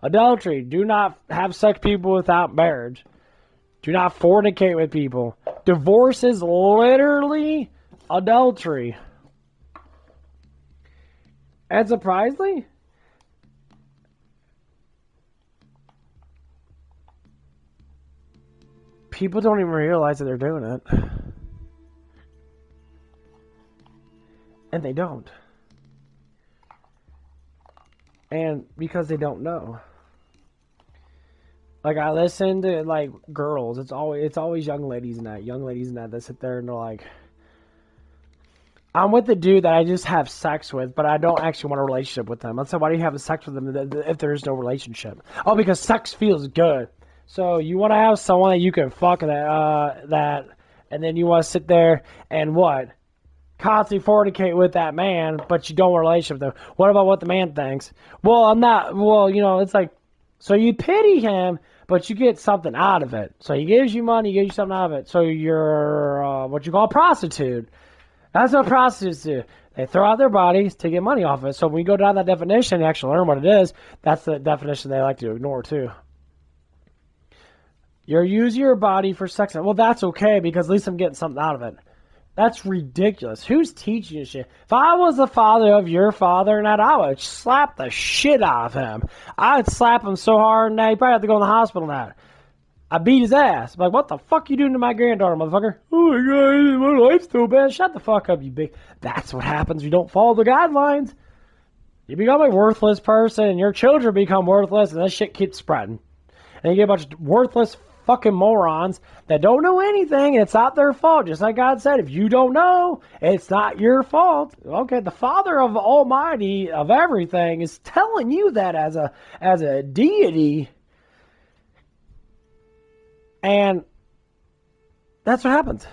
Adultery. Do not have sex with people without marriage. Do not fornicate with people. Divorce is literally adultery. And surprisingly, people don't even realize that they're doing it. And they don't. And because they don't know. Like, I listen to, like, girls. It's always young ladies and that sit there and they're like, I'm with the dude that I just have sex with, but I don't actually want a relationship with them. I said, why do you have sex with them if there's no relationship? Oh, because sex feels good. So you want to have someone that you can fuck that, and then you want to sit there and what? Constantly fornicate with that man, but you don't want a relationship with him. What about what the man thinks? Well, it's like, so you pity him, but you get something out of it. So he gives you money, he gives you something out of it. So you're what you call a prostitute. That's what prostitutes do. They throw out their bodies to get money off it. So when you go down that definition, you actually learn what it is. That's the definition they like to ignore too. You're using your body for sex. Well, that's okay because at least I'm getting something out of it. That's ridiculous. Who's teaching you shit? If I was the father of your father and that, I would slap the shit out of him. I'd slap him so hard that he'd probably have to go in the hospital now. I beat his ass. I'm like, what the fuck you doing to my granddaughter, motherfucker? Oh my god, my life's so bad. Shut the fuck up, you big... That's what happens if you don't follow the guidelines. You become a worthless person, and your children become worthless, and that shit keeps spreading. And you get a bunch of worthless fucking morons that don't know anything, and it's not their fault. Just like God said, if you don't know, it's not your fault. Okay, the Father of Almighty of everything is telling you that as a deity, and that's what happens.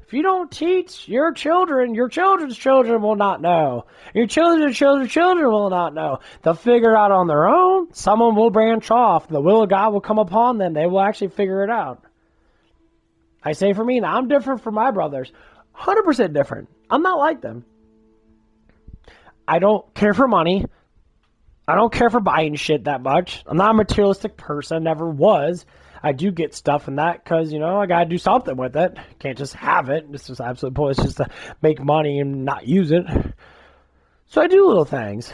If you don't teach your children's children will not know. Your children's children will not know. They'll figure it out on their own. Someone will branch off. The will of God will come upon them. They will actually figure it out. I say for me, now I'm different from my brothers. 100% different. I'm not like them. I don't care for money. I don't care for buying shit that much. I'm not a materialistic person. Never was. I do get stuff in that because, I got to do something with it. Can't just have it. It's just absolute pointless just to make money and not use it. So I do little things.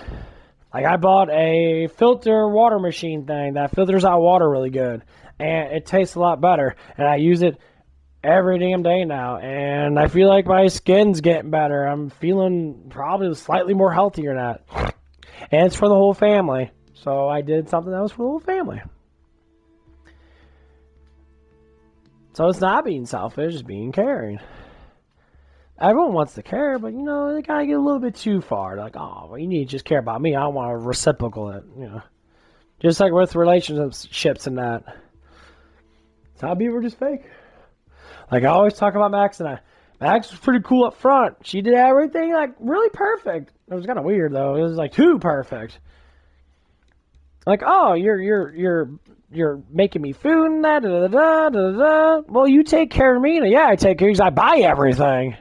Like, I bought a filter water machine thing that filters out water really good. And it tastes a lot better. And I use it every damn day now. And I feel like my skin's getting better. I'm feeling probably slightly more healthier than that. And it's for the whole family. So I did something that was for the whole family. So it's not being selfish, it's being caring. Everyone wants to care, but, you know, they gotta get a little bit too far. Like, oh, well, you need to just care about me. I don't want to reciprocal it, you know. Just like with relationships and that. Some people are just fake. Like, I always talk about Max and I. Max was pretty cool up front. She did everything, like, really perfect. It was kind of weird, though. It was, like, too perfect. Like, oh, you're making me food and that, da-da-da. Well, you take care of me. Yeah, I take care of you because I buy everything.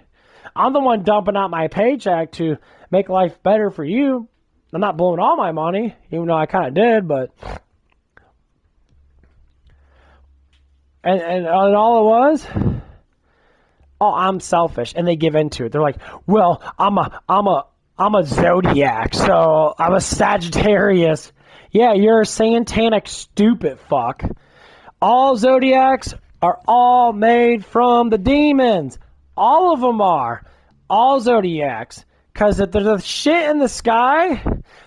I'm the one dumping out my paycheck to make life better for you. I'm not blowing all my money, even though I kind of did, but... And all it was... Oh, I'm selfish, and they give into it. They're like, well, I'm a zodiac, so I'm a Sagittarius. Yeah, you're a satanic stupid fuck. All zodiacs are all made from the demons. All of them are. All zodiacs. Because if there's a shit in the sky,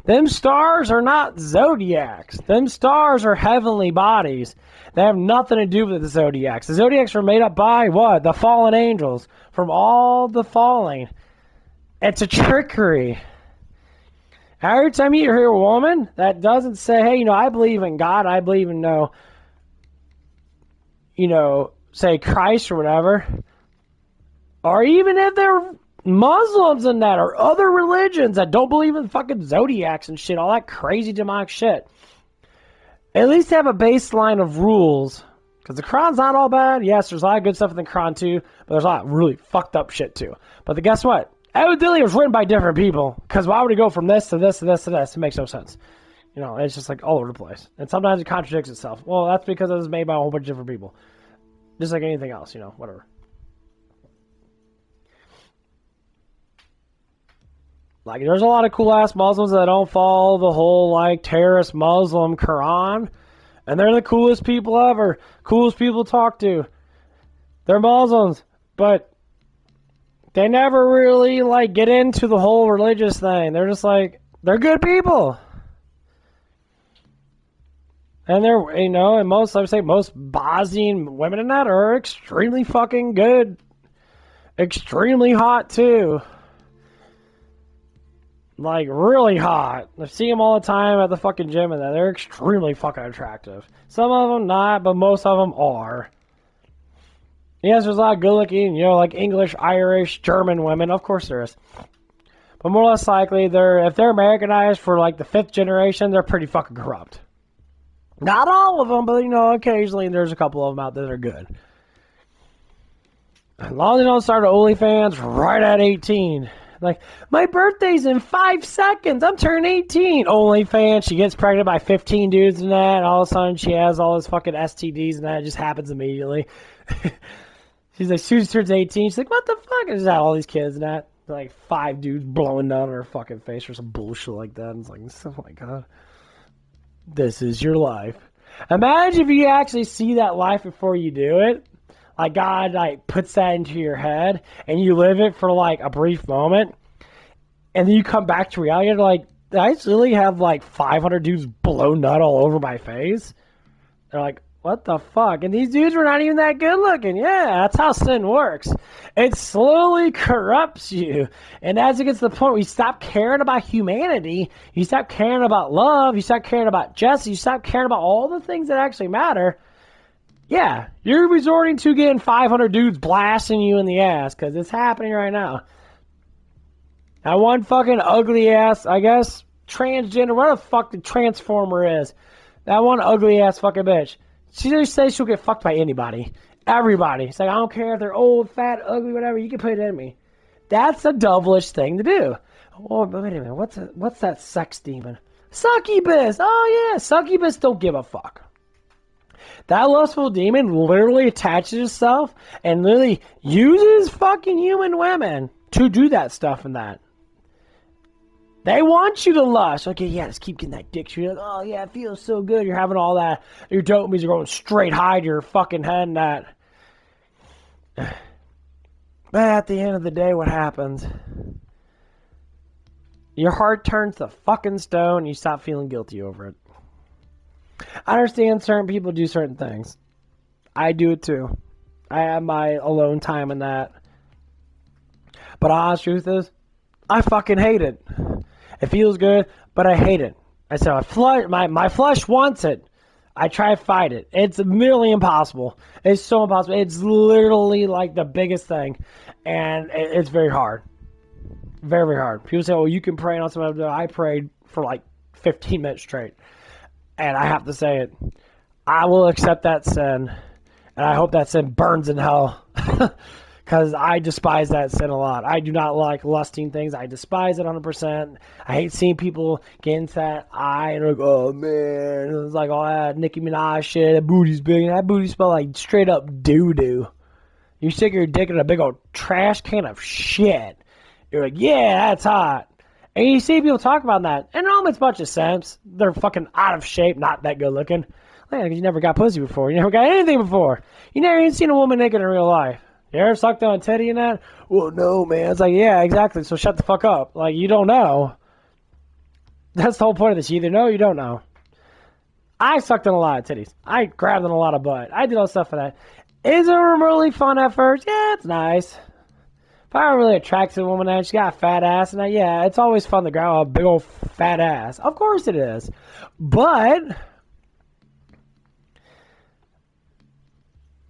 them stars are not zodiacs. Them stars are heavenly bodies. They have nothing to do with the zodiacs. The zodiacs are made up by what? The fallen angels. From all the falling. It's a trickery. Every time you hear a woman that doesn't say, hey, you know, I believe in God, I believe in, say Christ or whatever, or even if they're Muslims and that, or other religions that don't believe in fucking zodiacs and shit, all that crazy demonic shit, at least have a baseline of rules. Because the Quran's not all bad. Yes, there's a lot of good stuff in the Quran too, but there's a lot of really fucked up shit too. But guess what? Evidently, it was written by different people. Because why would it go from this to this to this to this? It makes no sense. You know, it's just like all over the place. And sometimes it contradicts itself. Well, that's because it was made by a whole bunch of different people. Just like anything else, you know, whatever. Like, there's a lot of cool-ass Muslims that don't follow the whole, like, terrorist Muslim Quran. And they're the coolest people ever. Coolest people to talk to. They're Muslims. But they never really, like, get into the whole religious thing. They're just like, they're good people. And they're, you know, and most, I would say, most Bosnian women in that are extremely fucking good. Extremely hot, too. Like, really hot. I see them all the time at the fucking gym and that. They're extremely fucking attractive. Some of them not, but most of them are. Yes, there's a lot of good-looking, you know, like English, Irish, German women. Of course there is. But more or less likely, if they're Americanized for, like, the 5th generation, they're pretty fucking corrupt. Not all of them, but, you know, occasionally there's a couple of them out there that are good. As long as they don't start an OnlyFans right at 18. Like, my birthday's in 5 seconds. I'm turning 18. OnlyFans. She gets pregnant by 15 dudes and that. And all of a sudden, she has all this fucking STDs and that. It just happens immediately. She's like, she turns 18. She's like, what the fuck? And she's got all these kids and that. Like, 5 dudes blowing down her fucking face or some bullshit like that. And it's like, oh my god. This is your life. Imagine if you actually see that life before you do it. Like, God, like, puts that into your head, and you live it for, like, a brief moment, and then you come back to reality, and you're like, did I really have, like, 500 dudes blow nut all over my face? They're like, what the fuck? And these dudes were not even that good looking. Yeah, that's how sin works. It slowly corrupts you. And as it gets to the point where you stop caring about humanity, you stop caring about love, you stop caring about justice, you stop caring about all the things that actually matter, yeah, you're resorting to getting 500 dudes blasting you in the ass, because it's happening right now. That one fucking ugly ass, I guess, transgender, what the fuck the transformer is. That one ugly ass fucking bitch. She just says she'll get fucked by anybody. Everybody. It's like, I don't care if they're old, fat, ugly, whatever, you can put it in me. That's a devilish thing to do. Oh, but wait a minute, what's that sex demon? Succubus! Oh yeah, succubus don't give a fuck. That lustful demon literally attaches itself and literally uses fucking human women to do that stuff and that. They want you to lust. Okay, yeah, just keep getting that dick. You're like, oh yeah, it feels so good. You're having all that. Your dopamines are going straight high to your fucking head and that. But at the end of the day, what happens? Your heart turns to fucking stone and you stop feeling guilty over it. I understand certain people do certain things. I do it too. I have my alone time in that. But the honest truth is, I fucking hate it. It feels good, but I hate it. I said my flesh wants it. I try to fight it. It's merely impossible. It's so impossible. It's literally like the biggest thing. And it's very hard. Very, very hard. People say, well, you can pray on something. I prayed for like 15 minutes straight. And I have to say it. I will accept that sin. And I hope that sin burns in hell. Because I despise that sin a lot. I do not like lusting things. I despise it 100%. I hate seeing people get into that eye and they're like, oh man. It's like all that Nicki Minaj shit. That booty's big. And that booty smell like straight up doo-doo. You stick your dick in a big old trash can of shit. You're like, yeah, that's hot. And you see people talk about that. And it all makes a bunch of sense. They're fucking out of shape, not that good looking. Yeah, because you never got pussy before. You never got anything before. You never even seen a woman naked in real life. You ever sucked on a titty and that? Well, no, man. It's like, yeah, exactly. So shut the fuck up. Like, you don't know. That's the whole point of this. You either know or you don't know. I sucked on a lot of titties. I grabbed on a lot of butt. I did all stuff for that. Is it really fun at first? Yeah, it's nice. If I'm really attracted to a woman and she got a fat ass, and yeah, it's always fun to grab a big old fat ass. Of course it is. But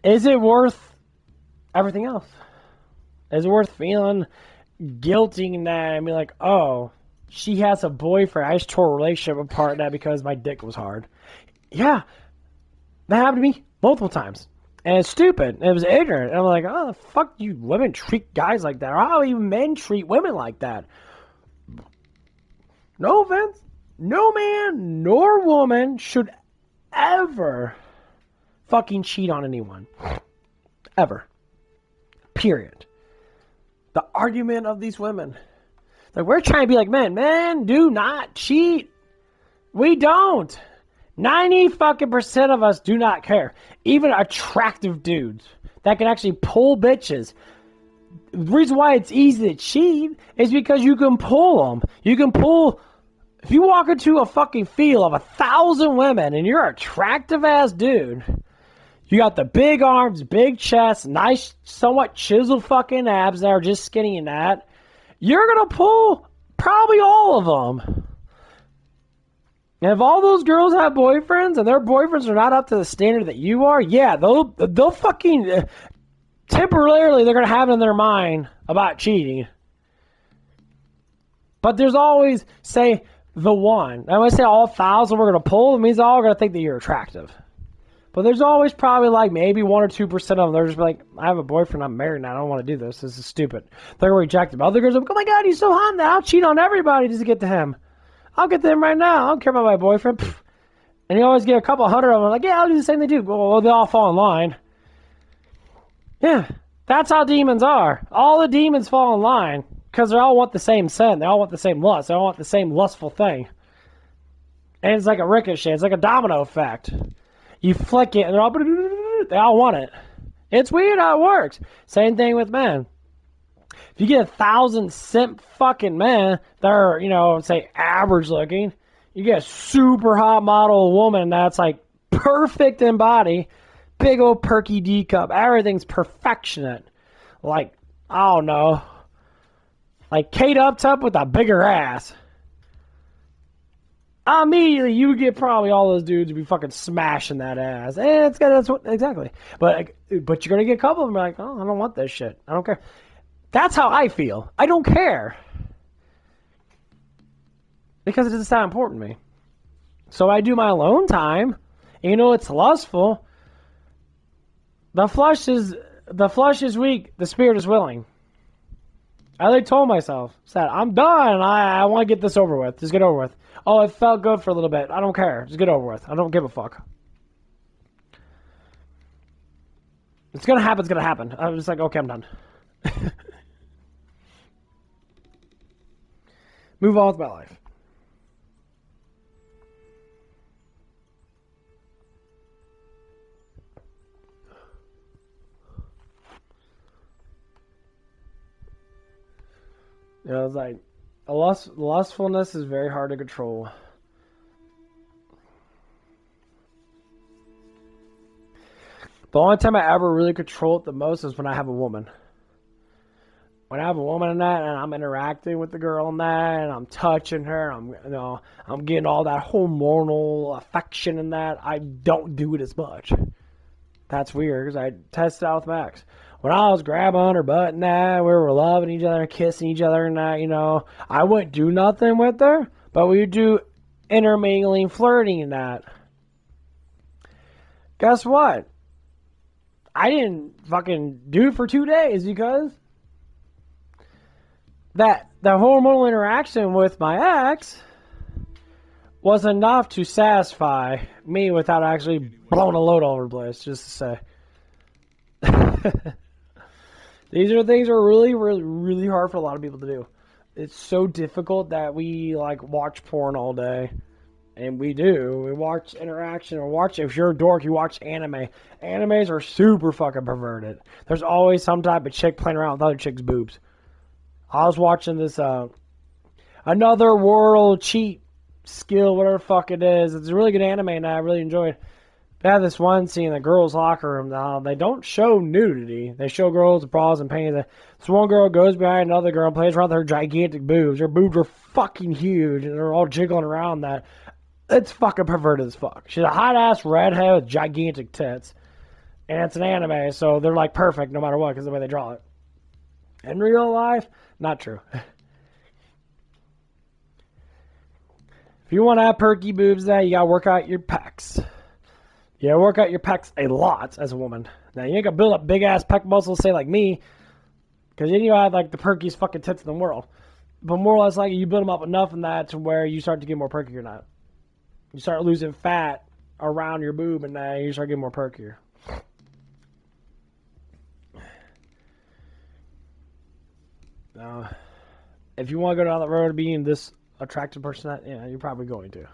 is it worth everything else? Is it worth feeling guilty in that and be like, oh, she has a boyfriend. I just tore a relationship apart now because my dick was hard. Yeah, that happened to me multiple times. And it's stupid. And it was ignorant. And I'm like, oh, the fuck you women treat guys like that? Or how even men treat women like that? No offense. No man nor woman should ever fucking cheat on anyone. Ever. Period. The argument of these women. Like, we're trying to be like men do not cheat. We don't. 90% of us do not care. Even attractive dudes that can actually pull bitches. The reason why it's easy to cheat is because you can pull them. You can pull. If you walk into a fucking field of 1,000 women and you're an attractive ass dude, you got the big arms, big chest, nice, somewhat chiseled fucking abs that are just skinny and that, you're gonna pull probably all of them. And if all those girls have boyfriends and their boyfriends are not up to the standard that you are, yeah, they'll fucking temporarily they're gonna have it in their mind about cheating. But there's always, say, the one. And when I say all 1,000 we're gonna pull, it means they're all gonna think that you're attractive. But there's always probably like maybe 1 or 2% of them. They're just like, I have a boyfriend, I'm married now, I don't want to do this. This is stupid. They're gonna reject him. Other girls are like, oh my god, he's so hot now. I'll cheat on everybody just to get to him. I'll get to him right now. I don't care about my boyfriend. Pfft. And you always get a couple hundred of them like, yeah, I'll do the same thing too. Well, they all fall in line. Yeah, that's how demons are. All the demons fall in line because they all want the same sin. They all want the same lust. They all want the same lustful thing. And it's like a ricochet. It's like a domino effect. You flick it and they all want it. It's weird how it works. Same thing with men. If you get 1,000 simp fucking men that are, say, average looking, you get a super hot model woman that's like perfect in body, big old perky D cup, everything's perfectionate. Like, I don't know, like Kate Upton with a bigger ass. Immediately, you get probably all those dudes to be fucking smashing that ass. And that's what, exactly. But you're going to get a couple of them like, oh, I don't want this shit. I don't care. That's how I feel. I don't care. Because it doesn't sound important to me. So I do my alone time. And it's lustful. The flesh is weak. The spirit is willing. I like told myself, said, I'm done. I want to get this over with. Just get over with. Oh, it felt good for a little bit. I don't care. Just get over with. I don't give a fuck. It's going to happen. It's going to happen. I was just like, okay, I'm done. Move on with my life. You know, it's like lustfulness is very hard to control. The only time I ever really control it the most is when I have a woman. When I have a woman in that, and I'm interacting with the girl in that, and I'm touching her, I'm getting all that hormonal affection in that. I don't do it as much. That's weird because I tested out with Max. When I was grabbing her butt and that, we were loving each other, kissing each other and that, I wouldn't do nothing with her, but we would do intermingling, flirting and that. Guess what? I didn't fucking do it for 2 days because the hormonal interaction with my ex was enough to satisfy me without actually blowing a load all over the place, just to say. These are things that are really, really, really hard for a lot of people to do. It's so difficult that we, watch porn all day. And we do. We watch interaction or watch, if you're a dork, you watch anime. Animes are super fucking perverted. There's always some type of chick playing around with other chicks' boobs. I was watching this, Another World Cheat Skill, whatever the fuck it is. It's a really good anime and I really enjoyed it. They have this one scene in the girls' locker room. Now, they don't show nudity. They show girls with bras and panties. This one girl goes behind another girl and plays around with her gigantic boobs. Her boobs are fucking huge, and they're all jiggling around that. It's fucking perverted as fuck. She's a hot-ass redhead with gigantic tits. And it's an anime, so they're, perfect no matter what, because of the way they draw it. In real life, not true. If you want to have perky boobs, you gotta work out your pecs. You gotta work out your pecs a lot as a woman. Now, you ain't gonna build up big-ass pec muscles, say, like me, because then you have, the perkiest fucking tits in the world. But more or less, you build them up enough in that to where you start to get more perky or not. You start losing fat around your boob, and you start getting more perkier. Now, if you want to go down the road of being this attractive person, yeah, you're probably going to.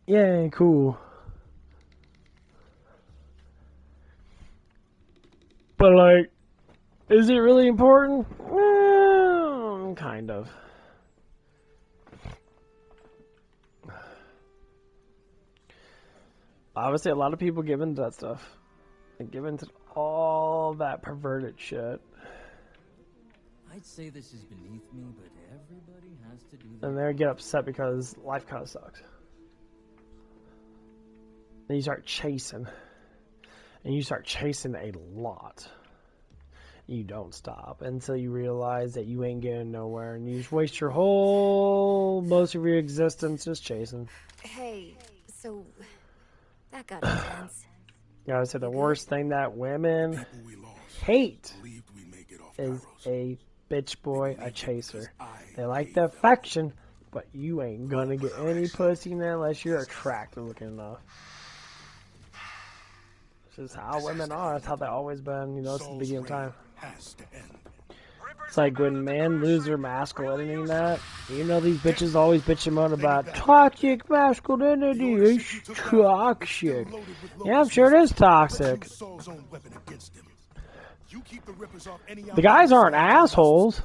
Yeah, cool. But, is it really important? Well, kind of. Obviously, a lot of people give into that stuff. They give into all that perverted shit. I'd say this is beneath me, but everybody has to do that. And they get upset because life kind of sucks. Then you start chasing. And you start chasing a lot. You don't stop until you realize that you ain't getting nowhere. And you just waste your most of your existence just chasing. Hey, so that got intense. You gotta say the worst thing that women hate is a bitch boy, a chaser. They like the affection, but you ain't gonna get any pussy in there unless you're attractive looking enough. This is how women are. That's how they've always been, since the beginning of time. It's like when men lose their masculinity and that, these bitches always bitching about toxic masculinity is toxic. Yeah, I'm sure it is toxic. The guys aren't assholes.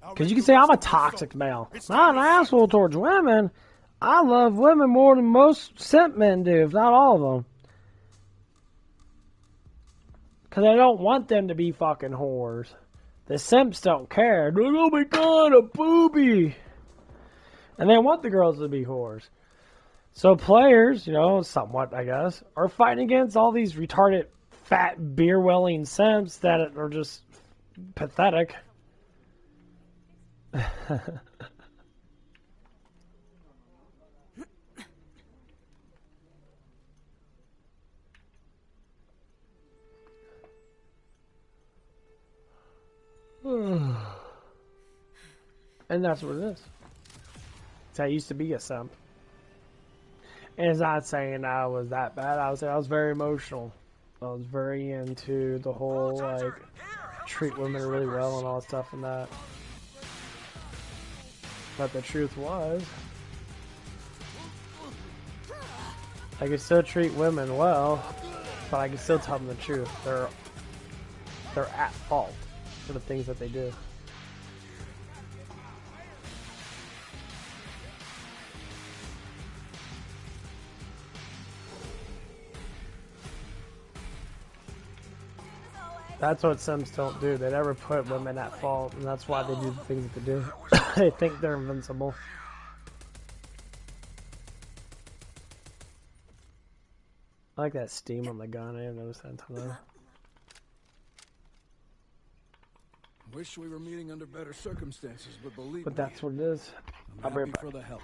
Because you can say I'm a toxic male. Not an asshole towards women. I love women more than most simp men do, if not all of them. Because I don't want them to be fucking whores. The simps don't care. They're like, oh my god, a booby. And they want the girls to be whores. So players, somewhat, I guess, are fighting against all these retarded, fat, beer-welling simps that are just pathetic. And that's what it is. I used to be a simp. And it's not saying I was that bad. I was very emotional. I was very into the whole, treat women really well and all that stuff and that. But the truth was, I can still treat women well, but I can still tell them the truth. They're at fault for the things that they do. That's what Sims don't do. They never put women at fault, and that's why they do the things that they do. They think they're invincible. I like that steam on the gun. I didn't notice that until now. Wish we were meeting under better circumstances, but believe But me, that's what it is. I'm happy for the help.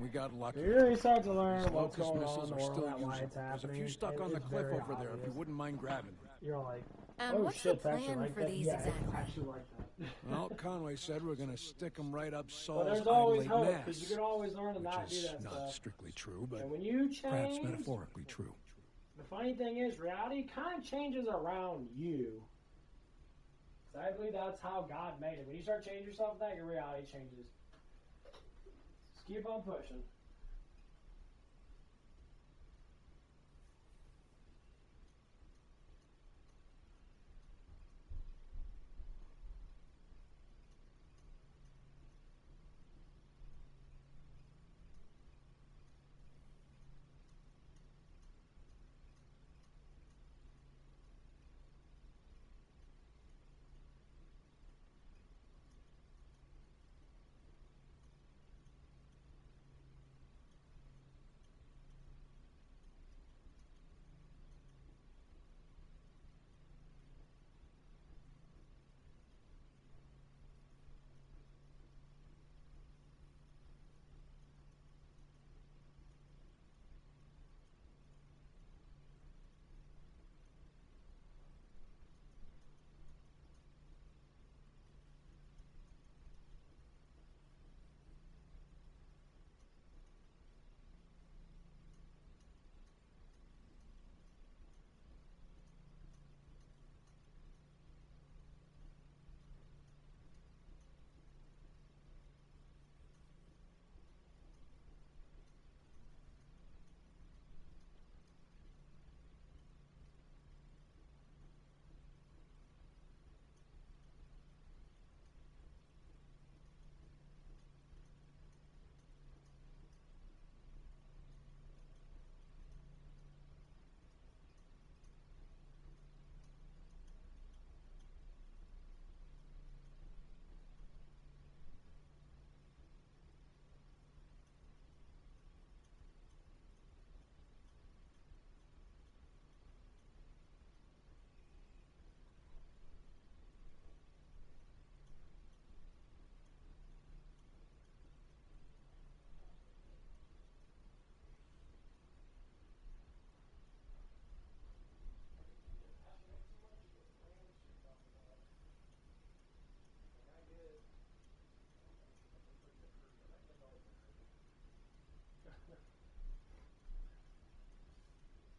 We got lucky. You really start to learn These what's locust going missiles on, are still why usable. it's There's a happening. few stuck on the It's cliff very over there if you obvious. wouldn't mind grabbing them. You're like, And oh what's shit, the it's actually plan like for that. these Yeah, it's exactly? actually like that. Well, Conway said we're going to stick them right up But Saul's there's always idolate hope, mass, because you can always learn to which not do is that not stuff. strictly true, but And when you perhaps change, metaphorically true. the funny thing is, reality kind of changes around you. So I believe that's how God made it. When you start changing yourself, that your reality changes. Just keep on pushing.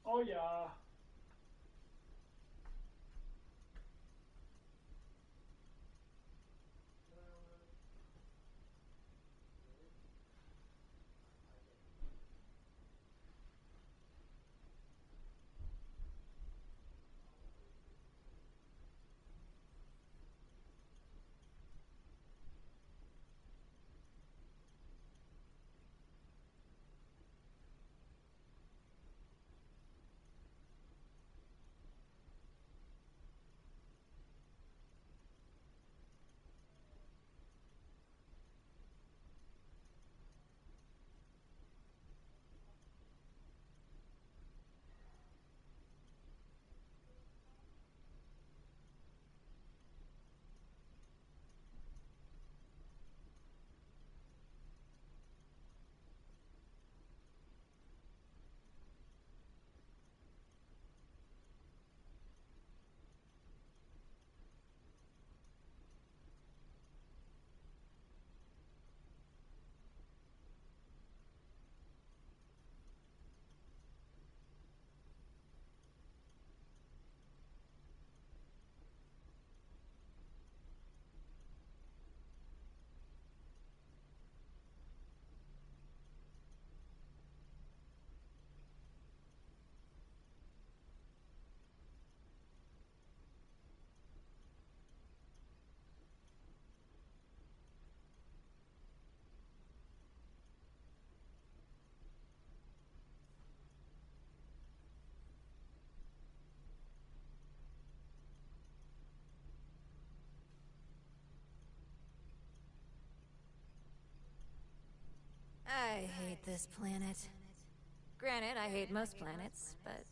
Oh yeah. hate this planet. Granted, I hate most planets, but...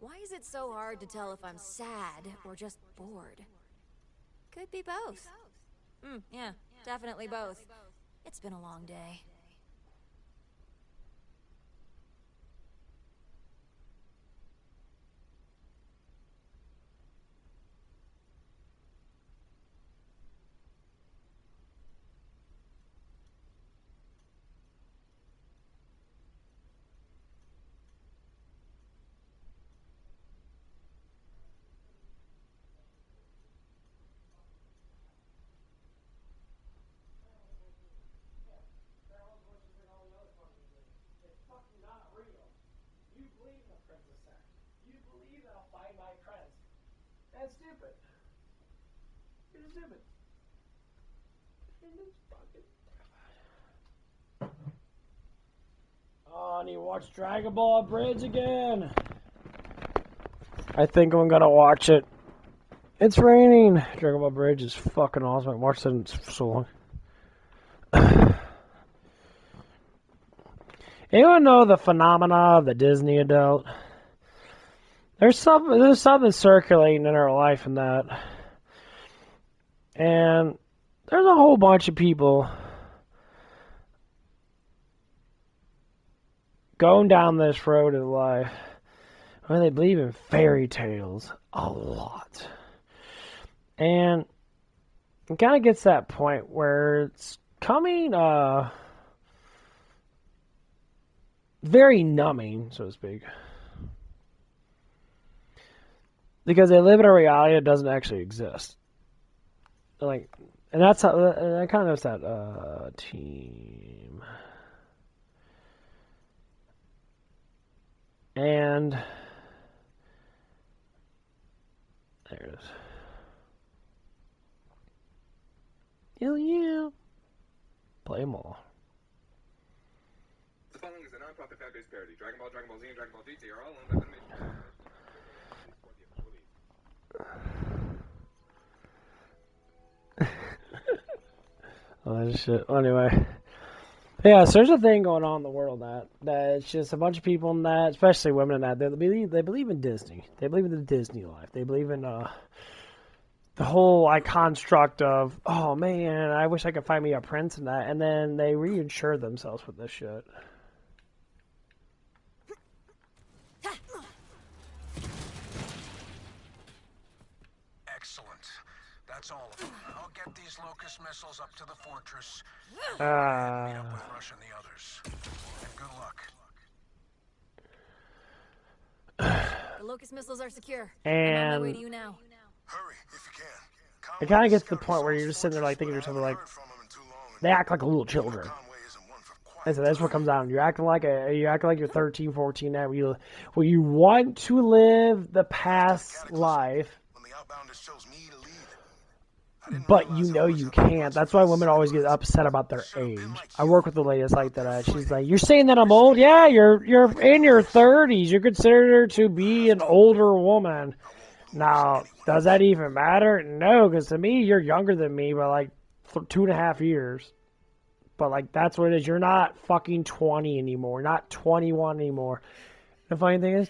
Why is it so hard to tell if I'm sad or just bored? Could be both. Yeah, definitely both. It's been a long day. It's fucking not real. You believe in the Princess Act. You believe that I'll find my friends. That's stupid. You're stupid. Oh, I need to watch Dragon Ball Bridge again. I think I'm gonna watch it. It's raining. Dragon Ball Bridge is fucking awesome. I watched it in so long. Anyone know the phenomena of the Disney adult? There's something circulating in our life in that. And there's a whole bunch of people going down this road in life where they believe in fairy tales a lot. And it kind of gets to that point where it's coming very numbing, so to speak. Because they live in a reality that doesn't actually exist. Like, and that's how, and I kind of noticed that team. And there it is. Yeah. Play them all. The following is a non-profit fan-based parody. Dragon Ball, Dragon Ball Z, and Dragon Ball GT are all owned by Funimation. Oh, that shit. Anyway. Yeah, so there's a thing going on in the world that it's just a bunch of people in that, especially women in that, they believe in Disney. They believe in the Disney life. They believe in the whole construct of, oh man, I wish I could find me a prince in that, and then they reinsure themselves with this shit. Excellent. That's all of them. I'll get these locust missiles up to the fortress. Meet up with Rush and the others. And good luck. The locust missiles are secure. And I'm on my way to you now. Hurry if you can. It kind of gets to the point where you're just sitting there like thinking to yourself like, they act like little children. And so that's what comes out. You're acting like you're 13, 14 now. You want to live the past life, but you know you can't. That's why women always get upset about their age. I work with a lady that's like that. She's like, "You're saying that I'm old? Yeah, you're in your 30s. You're considered to be an older woman." Now, does that even matter? No, because to me, you're younger than me by like 2.5 years. But like that's what it is. You're not fucking 20 anymore. Not 21 anymore. The funny thing is,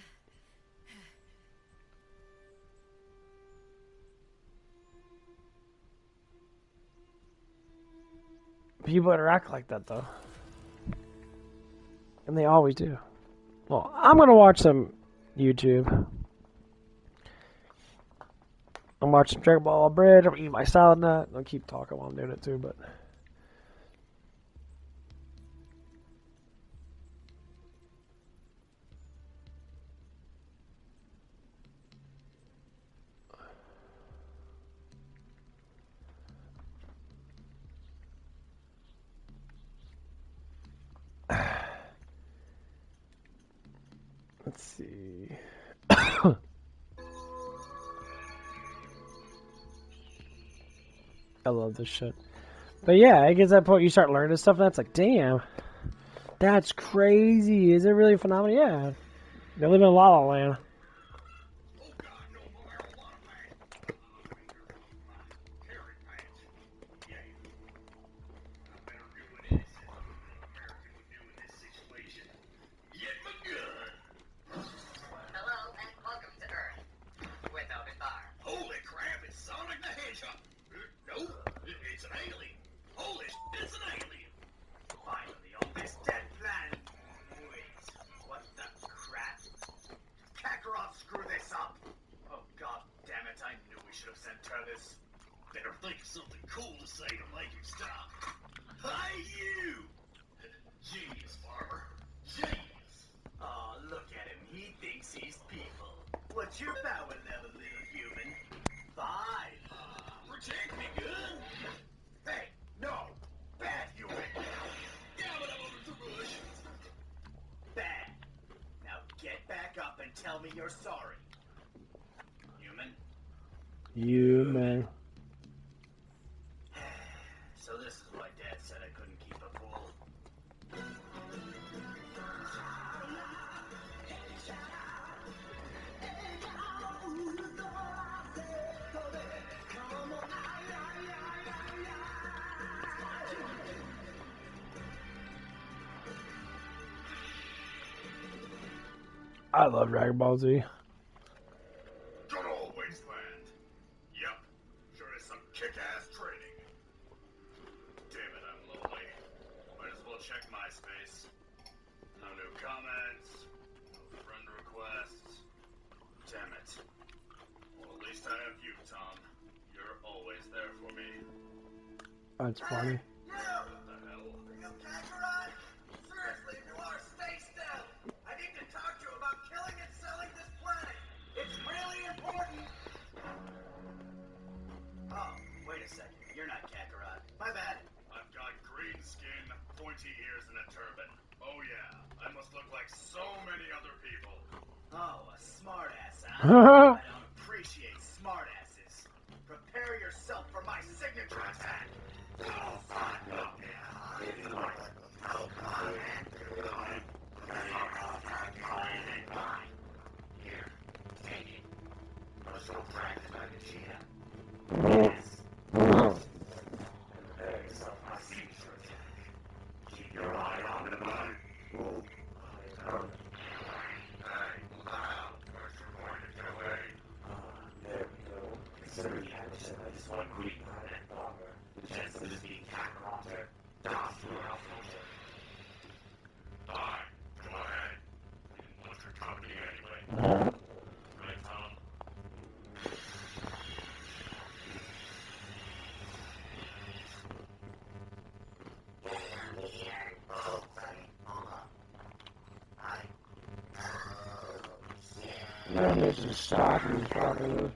people interact like that though, and they always do. Well, I'm gonna watch some YouTube. I'm watching Dragon Ball Bridge. I'm eating my salad nut. I'll keep talking while I'm doing it too, but. Let's see. I love this shit. But yeah, it gets to that point you start learning stuff and that's like, damn. That's crazy. Is it really a phenomenon? Yeah. They live in La La Land. Better think of something cool to say to make him stop. Hey, you! Genius, Farmer. Genius. Aw, look at him. He thinks he's people. What's your power level, little human? 5. Protect me, good? Hey, no! Bad human! Damn it, I'm over the bush. Bad. Now get back up and tell me you're sorry. Human? You, man. So this is why Dad said I couldn't keep a pool. I love Dragon Ball Z. Good old wasteland. Yep, sure is some kick-ass training. Damn it, I'm lonely. Might as well check MySpace. No new comments, no friend requests. Damn it. Well, at least I have you, Tom. You're always there for me. That's funny. What the hell? Are you Kakarot? Seriously, if you are, stay still. I need to talk to you about killing and selling this planet. It's really important. Oh, wait a second. You're not Kakarot. My bad. I've got green skin, pointy ears, and a turban. Oh yeah, I must look like so many other people. Oh, a smartass, huh? I don't appreciate smartasses. Prepare yourself for my signature attack. No, this is stocking probably.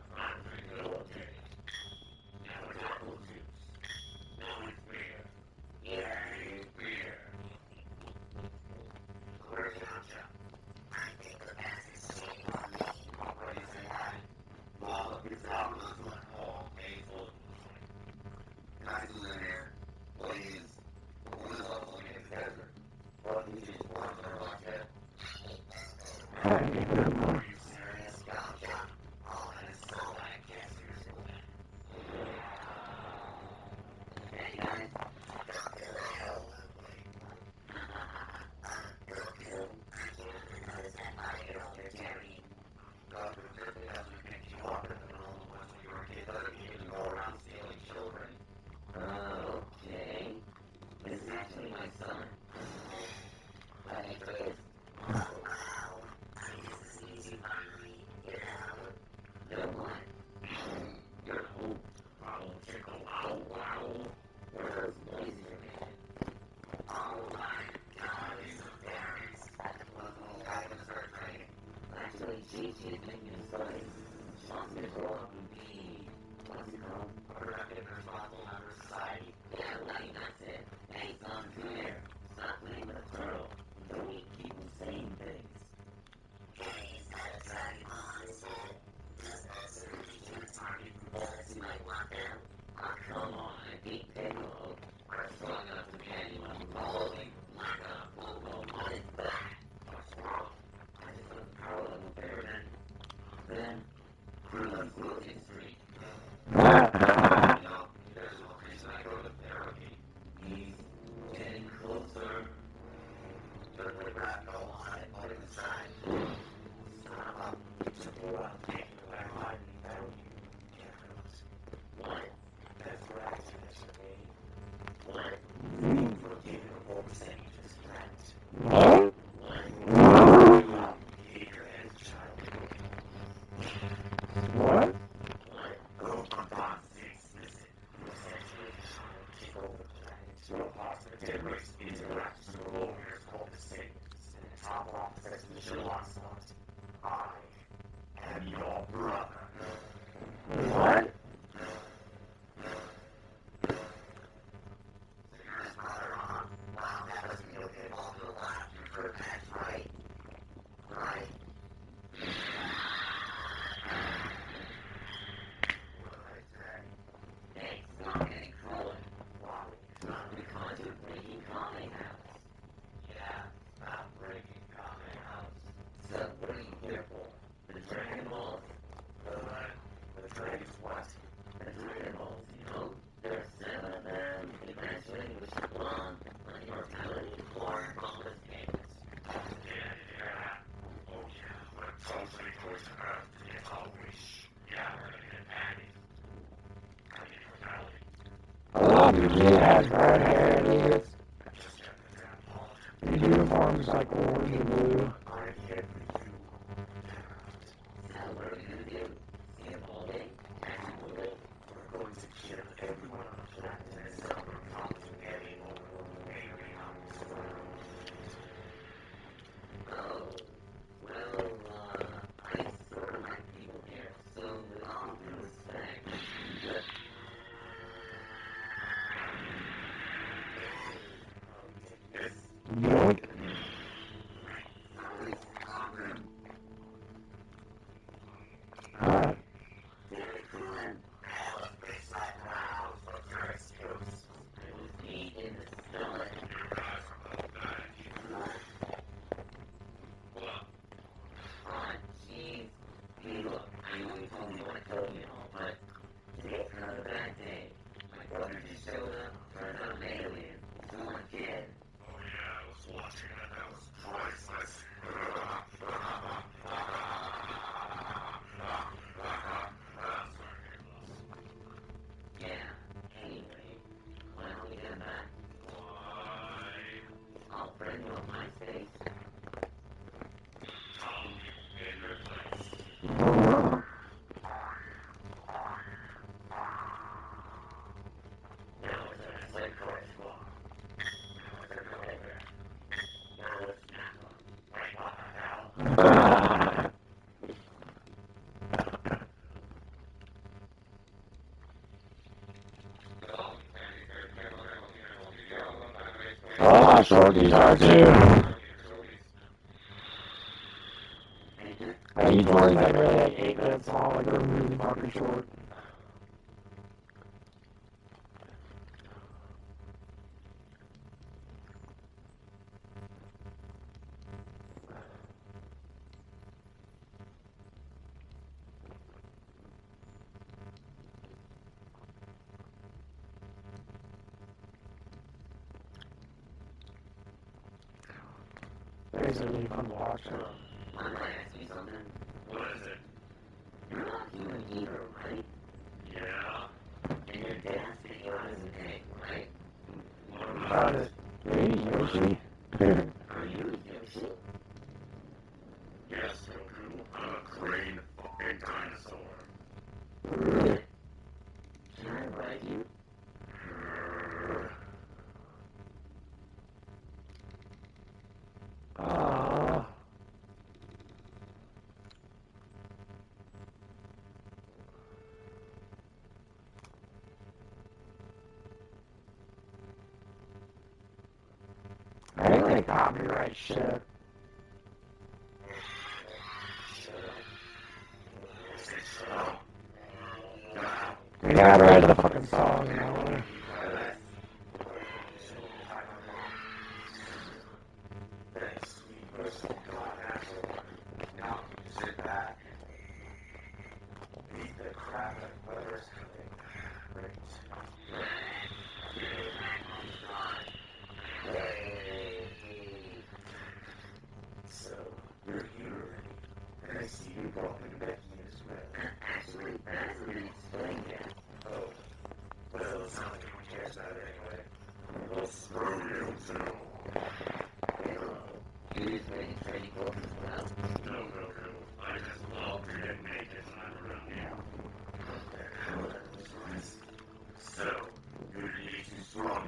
It has red hair, dude. Your uniform is like orange and blue. Yoink. Alright. Oh, shorties are too. And each one's like really like 8 minutes long, like they're really fucking short. There's a really fun to watch. I might ask you something. What is it? You're not human either, right? Yeah. And your dad's taking on as an egg, right? What about it? Hey, Yoshi. Are you Yoshi? Yes, Goku. I'm a green fucking dinosaur. Can I ride you? I ain't like copyright shit. We gotta write the fucking song, you know? Now, sit back. Beat the crap out of whatever's coming. Great. So, you're here already. And I see you brought me Becky as well. Actually, that hasn't been explained yet. Oh. Well, it's not like anyone cares about it anyway. Well, screw you too. Hello. You just waiting for any clothes as well? No, Goku. I just love getting naked when I'm around you. How that was nice. So, you're really too strong,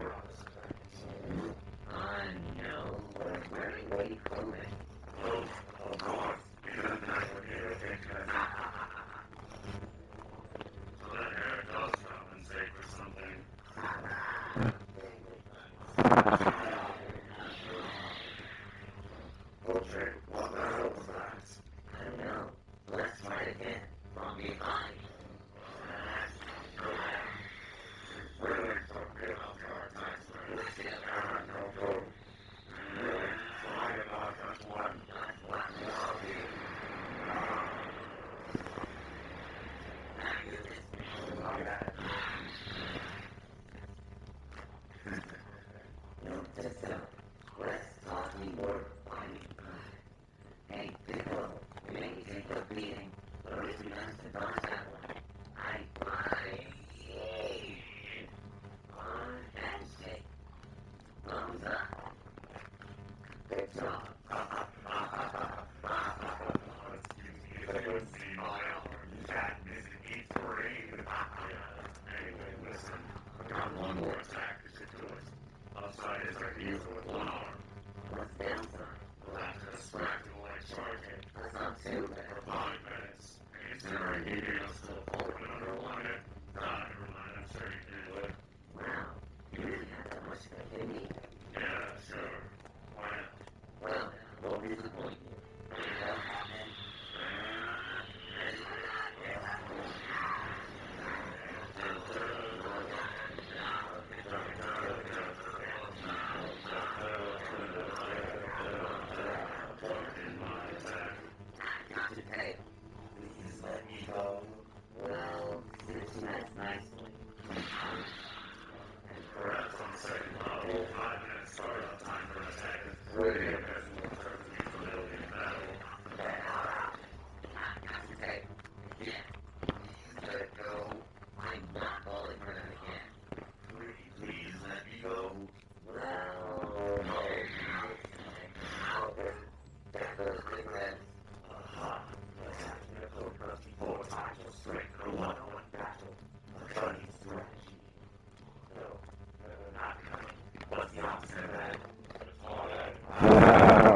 no, but I'm wearing white clothing. Oh, of course. Because that's what you're thinking. So that hair does compensate for something. Okay, what the hell was that? I don't know. Let's try it again. From behind. Really talking about the hard times where let's get around no go. Really? Sorry about that one. Not what will be. Note to self. Less talking, more fighting.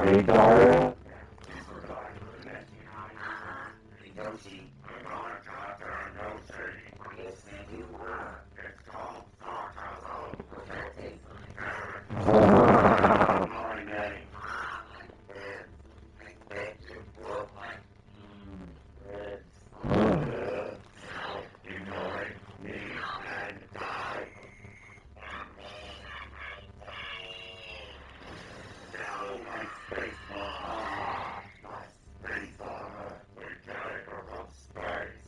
Disregard. Disregard for the next Yoshi, I'm gonna talk to Yoshi. Yes, you are. It's called sarcasm. My name. Ignoring me and die. Now my space armor. We gotta go from space.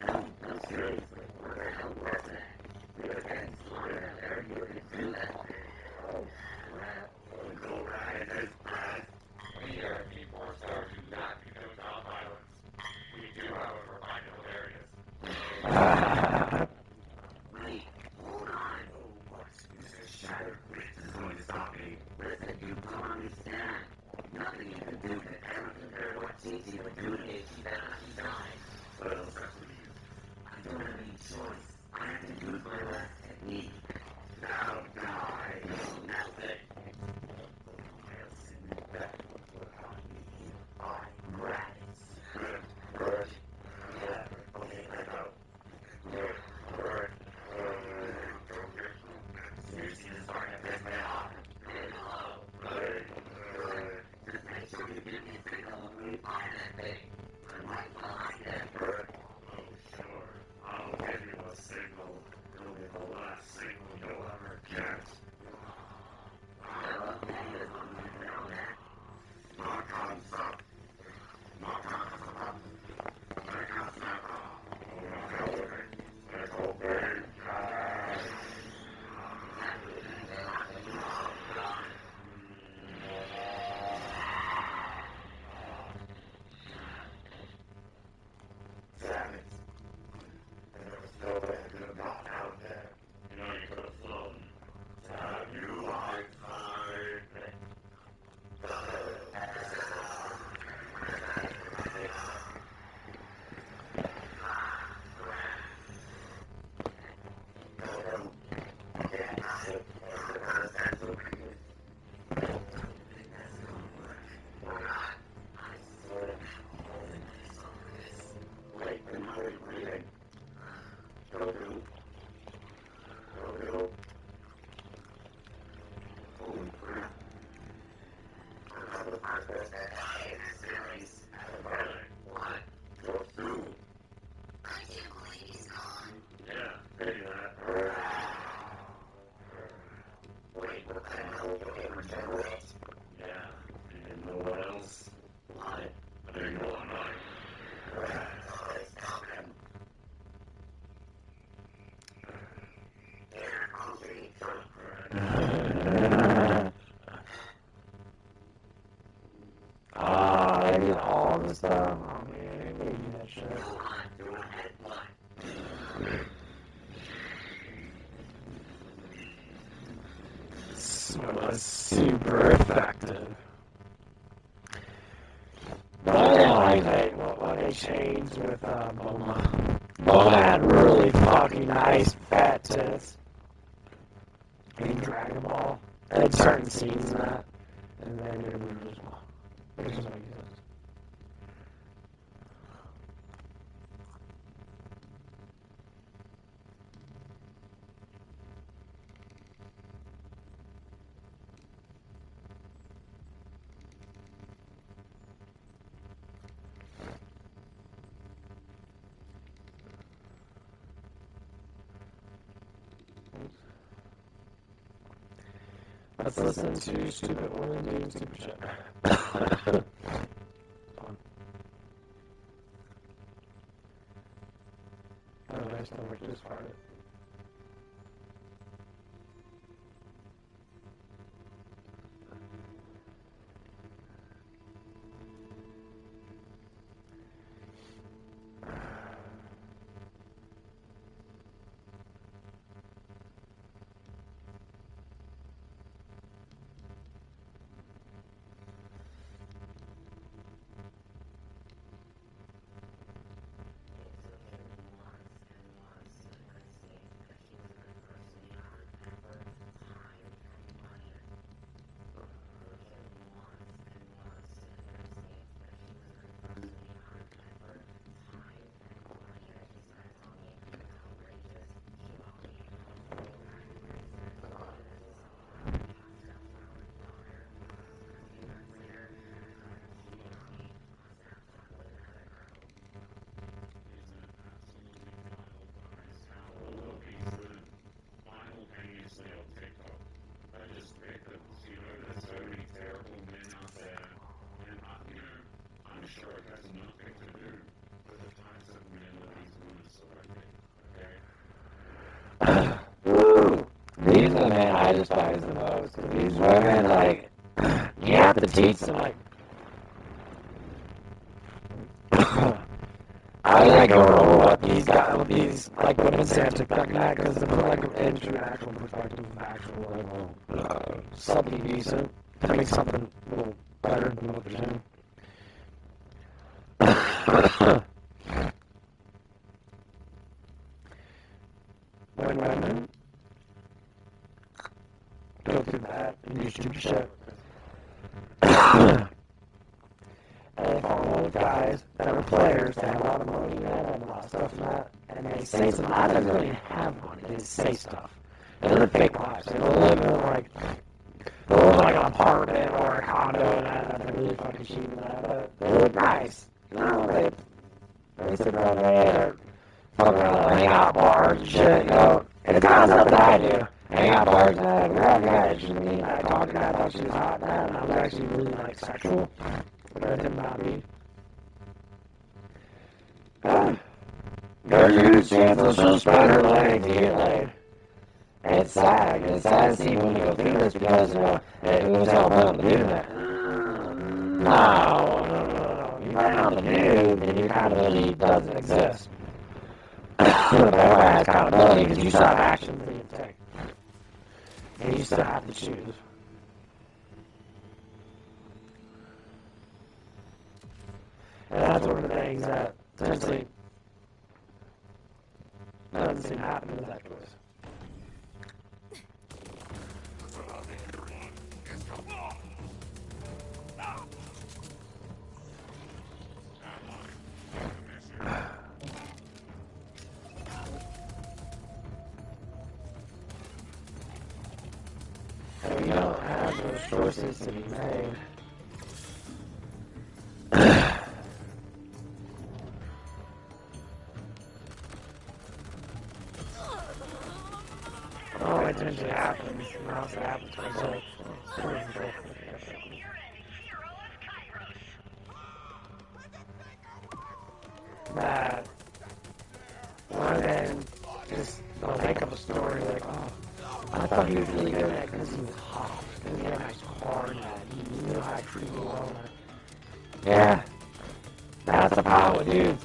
No, seriously, what the hell was that? We were getting slaughtered out there, you were gonna do that. Oh, crap. Go right in his breath. We are people are do not become top pilots. We do, however, find it hilarious. Wait, hold on. Oh, what? This is shattered. This is going to stop me. Listen, you don't understand. Nothing you can do can ever compare to what Gigi would do to me if she found out she died. What else has to be? I don't have any choice. I have to use my last technique. Now die. Nothing. I'll send you back without me. Rats. Good. Yeah. Okay, I go. Good. Seriously, this is starting to piss me off. Just make sure you give me a signal when we find that thing. I'm right behind it. Oh, sure. I'll give you a signal. It'll be the last signal you'll ever get. Okay, as long as you know that. All the stuff. Oh man, I need that shit. It was super effective. But I think what they changed with Boma. Boma had really fucking nice fat tits. In Dragon Ball. And had certain scenes in that. And then it was just, it just makes sense. Let's listen to Stupid Woman doing stupid shit. Oh, I still work this part. I despise the most. These women, like, you have to teach them, like, I like going over what these guys, what these, like, women say on TikTok now, because they put, like, into an actual perspective of actual, something decent, to make something a little better than what they're saying. When women go through that and do stupid shit, and they follow those guys that are players, that have a lot of money and a lot of stuff and that, and they say something. I don't really have money, they say stuff. And they're fake lives. They live in like, they live in like an apartment or a condo and that, and they're really fucking cheap and that, but they look nice. You know, they sit around there, fuck around, hang out at bars and shit, you know. And it's kind of stuff that I do. Hang out at bars and that, girl got interested in me, I talked to her, I thought she was hot and that, and I was actually really, like, sexual. But I did not be. There's a good chance they'll still spread her leg to get laid. It's sad. It's sad to see women go through this because, it was all about to do that. No. You might not be nude, and your accountability doesn't exist. But everyone has accountability because you still have actions that you take. And you still have to choose. And that's one of the things that essentially doesn't seem to happen in that case. And we don't have those choices to be made. Oh, it eventually happens. Now it happens to myself. That women just they'll make up a story like, oh, I thought he was really good at it because he was hot, because he had a nice car and that, he knew how to treat a woman. Yeah, that's the problem with dudes.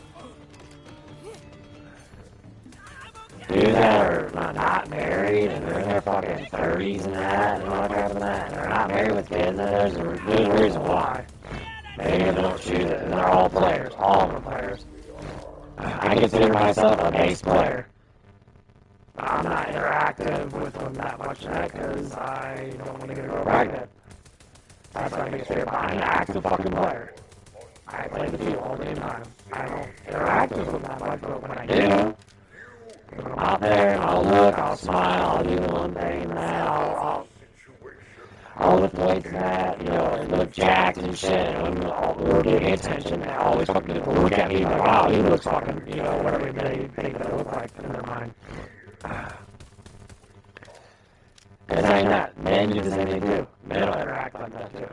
Dudes that are not married and they're in their fucking 30s and that and all that and that, and they're not married with kids, and there's a reason why. Maybe they don't choose it, and they're all players, all of them players. I consider myself an ace player. I'm not interactive with them that much yet because I don't want to get a girl pregnant. That's why I make sure I'm an active fucking player. I play the field all day time. I don't interact with them that much, but when I do, I'm out there, I'll look, I'll smile, I'll do the one thing and that, I'll lift weights and that, you know, look jacked and shit, and we're getting attention, and I always fucking look at me like, wow, he looks fucking, you know, whatever they think that I look like in their mind. And saying that, men do the same thing too. Men don't interact like that too.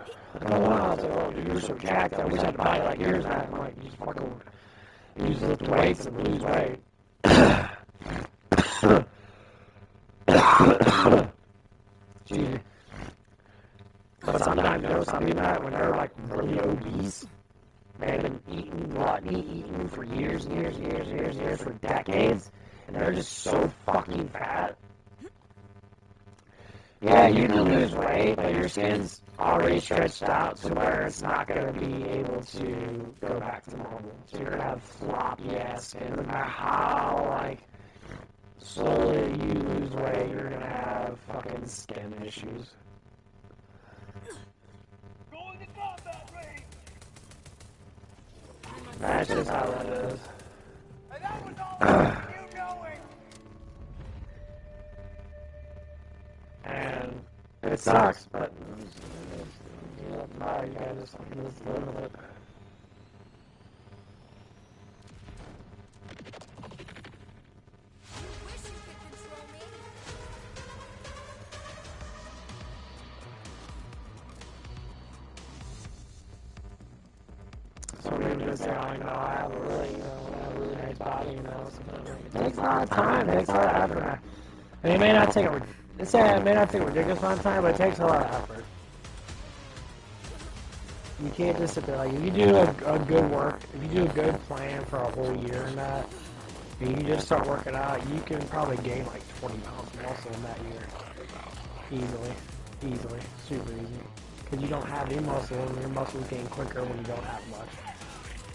Oh wow, so, oh, dude, you're so jacked, I wish I had a body like yours, and I'm like, you just fucking, you just lift weights and lose weight. Excuse me. But sometimes, you know, some people that when they're like really obese, they've been eating for years and years and years and years and years, for decades, and they're just so fucking fat. Yeah, you can lose weight, but your skin's already stretched out to where it's not going to be able to go back to normal. So you're going to have floppy ass skin. No matter how, like, slowly you lose weight, you're going to have fucking skin issues. Going to combat range. That's just how it is. And that was all you knowing. And it sucks, but now you gotta just live with it. So maybe just say, oh, you know, I have a really nice body, you know, so it takes a lot of time, it takes a lot of effort. And it may not take It's it may not seem ridiculous sometimes, but it takes a lot of effort. You can't just sit there like if you do a good work, if you do a good plan for a whole year and that, and you just start working out, you can probably gain like 20 pounds of muscle in that year. Easily, super easy. Because you don't have any muscle, and your muscles gain quicker when you don't have much.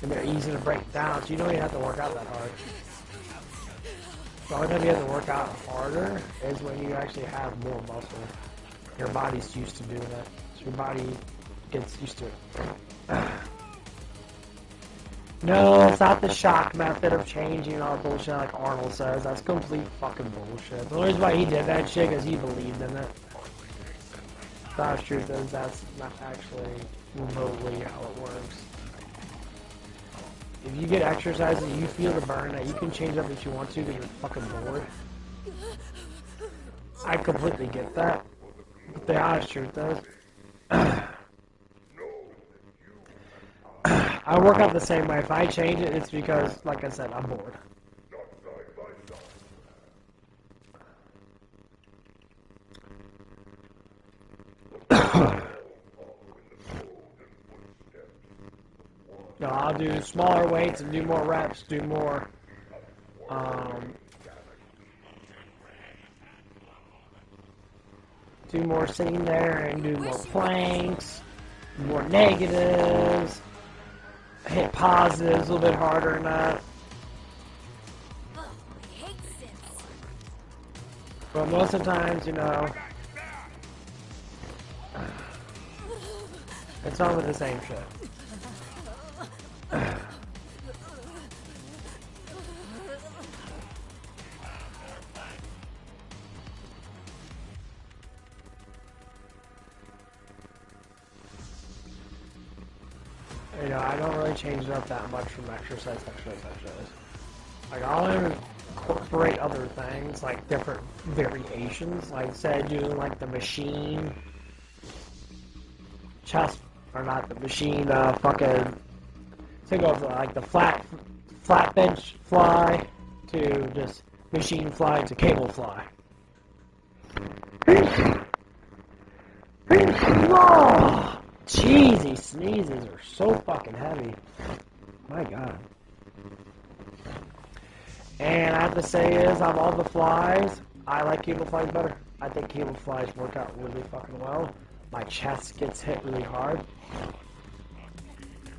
And they're easy to break down, so you don't even have to work out that hard. The only time you have to work out harder is when you actually have more muscle. Your body's used to doing that. So your body gets used to it. No, it's not the shock method of changing all bullshit like Arnold says. That's complete fucking bullshit. The only reason why he did that shit is he believed in it. The truth is that's not actually remotely how it works. If you get exercise and you feel the burn that you can change up if you want to because you're fucking bored. I completely get that. But the honest truth is, I work out the same way. If I change it, it's because, like I said, I'm bored. No, I'll do smaller weights and do more reps, do more, sitting there and do more planks, more negatives, hit positives a little bit harder than that. But most of the times, you know, it's all with the same shit. You know, I don't really change it up that much from exercise. Like, I'll incorporate other things, like different variations. Like, say, doing like the machine chest, or not the machine, fucking, think of like the flat bench fly to just machine fly to cable fly. Oh, jeez, these sneezes are so fucking heavy. My God. And I have to say is, of all the flies, I like cable flies better. I think cable flies work out really fucking well. My chest gets hit really hard.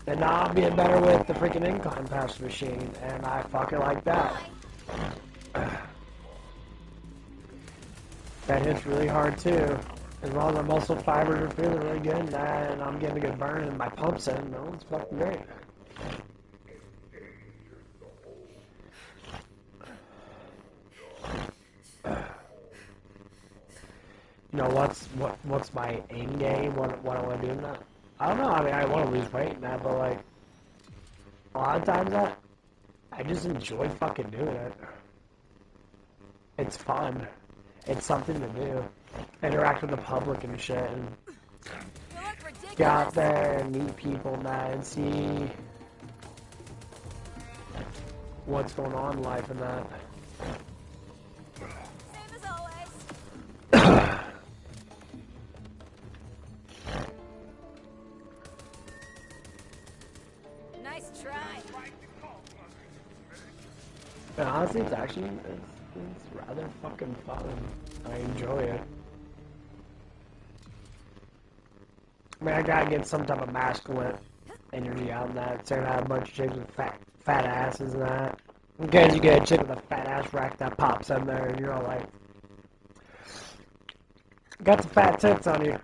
And now I'm being better with the freaking incline pass machine, and I fucking like that. That hits really hard too. As long as my muscle fibers are feeling really good, and I'm getting a good burn, and my pump's in, no, it's fucking great. You know, what's my end game? What I want to do in that? I don't know. I mean, I want to lose weight in that, but like a lot of times, I just enjoy fucking doing it. It's fun. It's something to do. Interact with the public and shit, and get out there and meet people and that, and see what's going on in life and that. And honestly, it's actually, it's rather fucking fun. I enjoy it. I mean, I gotta get some type of masculine energy out of that. So I have a bunch of chicks with fat asses and that. Because you get a chick with a fat ass rack that pops in there, and you're all like, got some fat tits on you.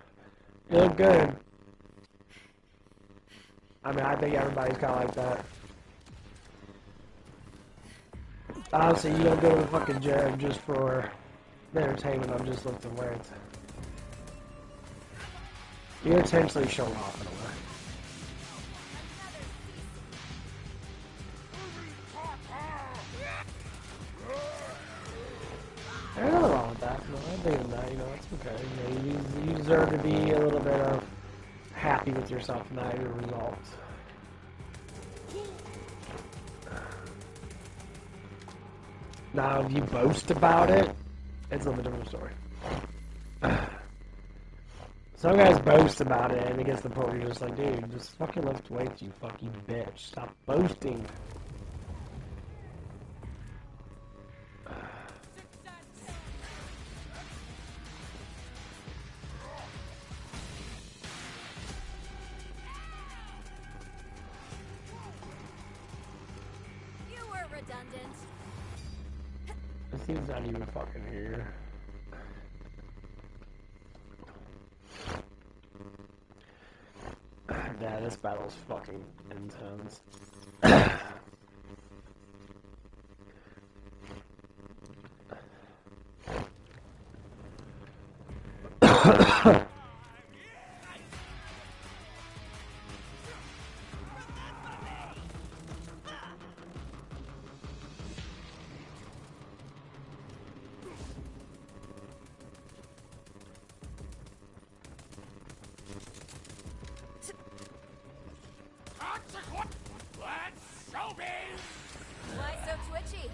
You look good. I mean, I think everybody's kind of like that. Honestly, you don't go to the fucking gym just for the entertainment of just lifting weights. You intentionally show off in a way. There's nothing wrong with that. No, I'm thinking that, you know, it's okay. You know, you deserve to be a little bit of happy with yourself and not your results. Now, if you boast about it, it's a little bit different story. Some guys boast about it, and it gets to the point where you're just like, dude, just fucking lift weights, you fucking bitch. Stop boasting. You were redundant. This seems not even fucking here. Yeah, this battle's fucking intense. Let's showbiz! Why so twitchy?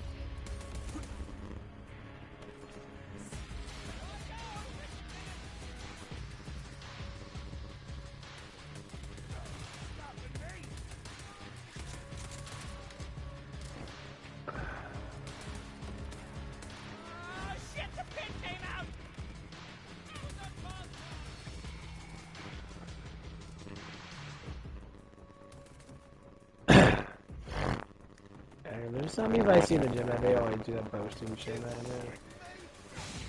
Oh, shit, the pin came out! And there's some people I see in the gym that they always do that boasting shit, man.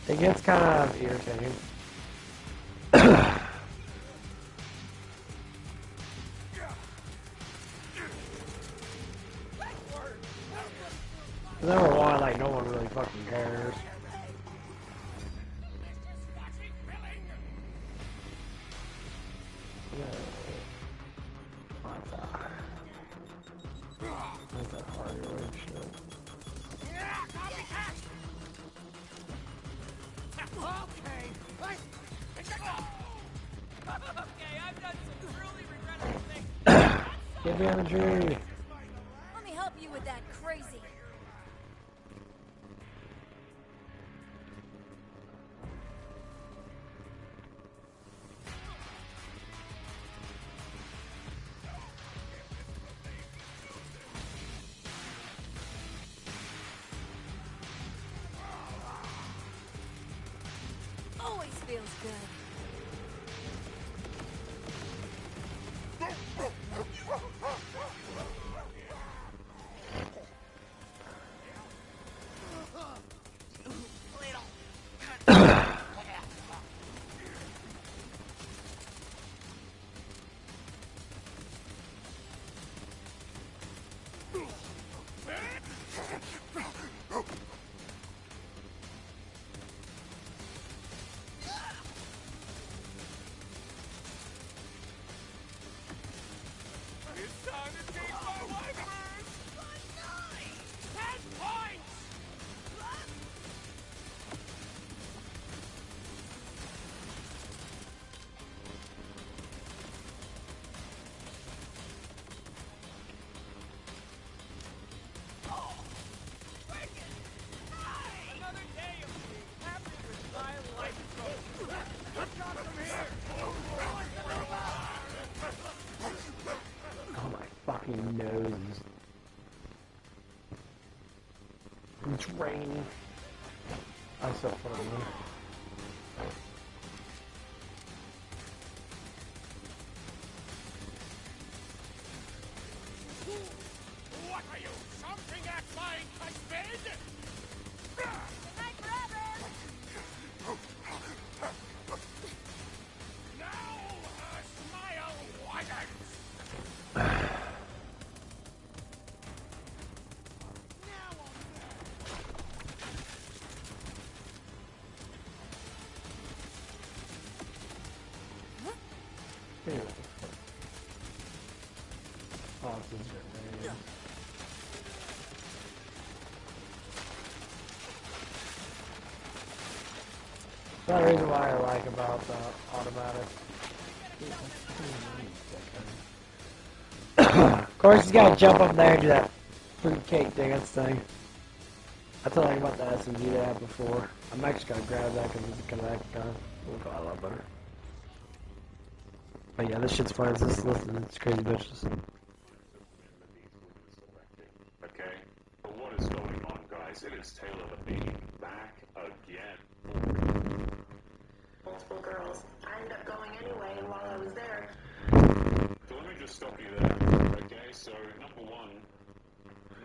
It gets kind of irritating. Number one, like, no one really fucking cares. That's that hardware shit. Okay, I've done some truly regrettable things. Get behind the tree. Let me help you with that crazy. Always feels good. It's time to change my wipers! 10 points! Another day of being happy with my life goals. Let's go from here! Oh my fucking nose. It's raining. I'm so funny. What are you, jumping at my husband? Good night forever. Now her smile widens. Ew. Oh, this is raining. That's the reason why I like about the automatic. Of course, he's gotta jump up there and do that fruitcake dance thing. I told you about the SMG they had before. I'm actually gonna grab that because it's a kinetic gun. It'll go a lot better. But yeah, this shit's fun. It's crazy bitches. Okay? But what is going on, guys? It is Taylor the Bee back again. Multiple girls. I ended up going anyway, and while I was there... So let me just stop you there, okay? So, number one,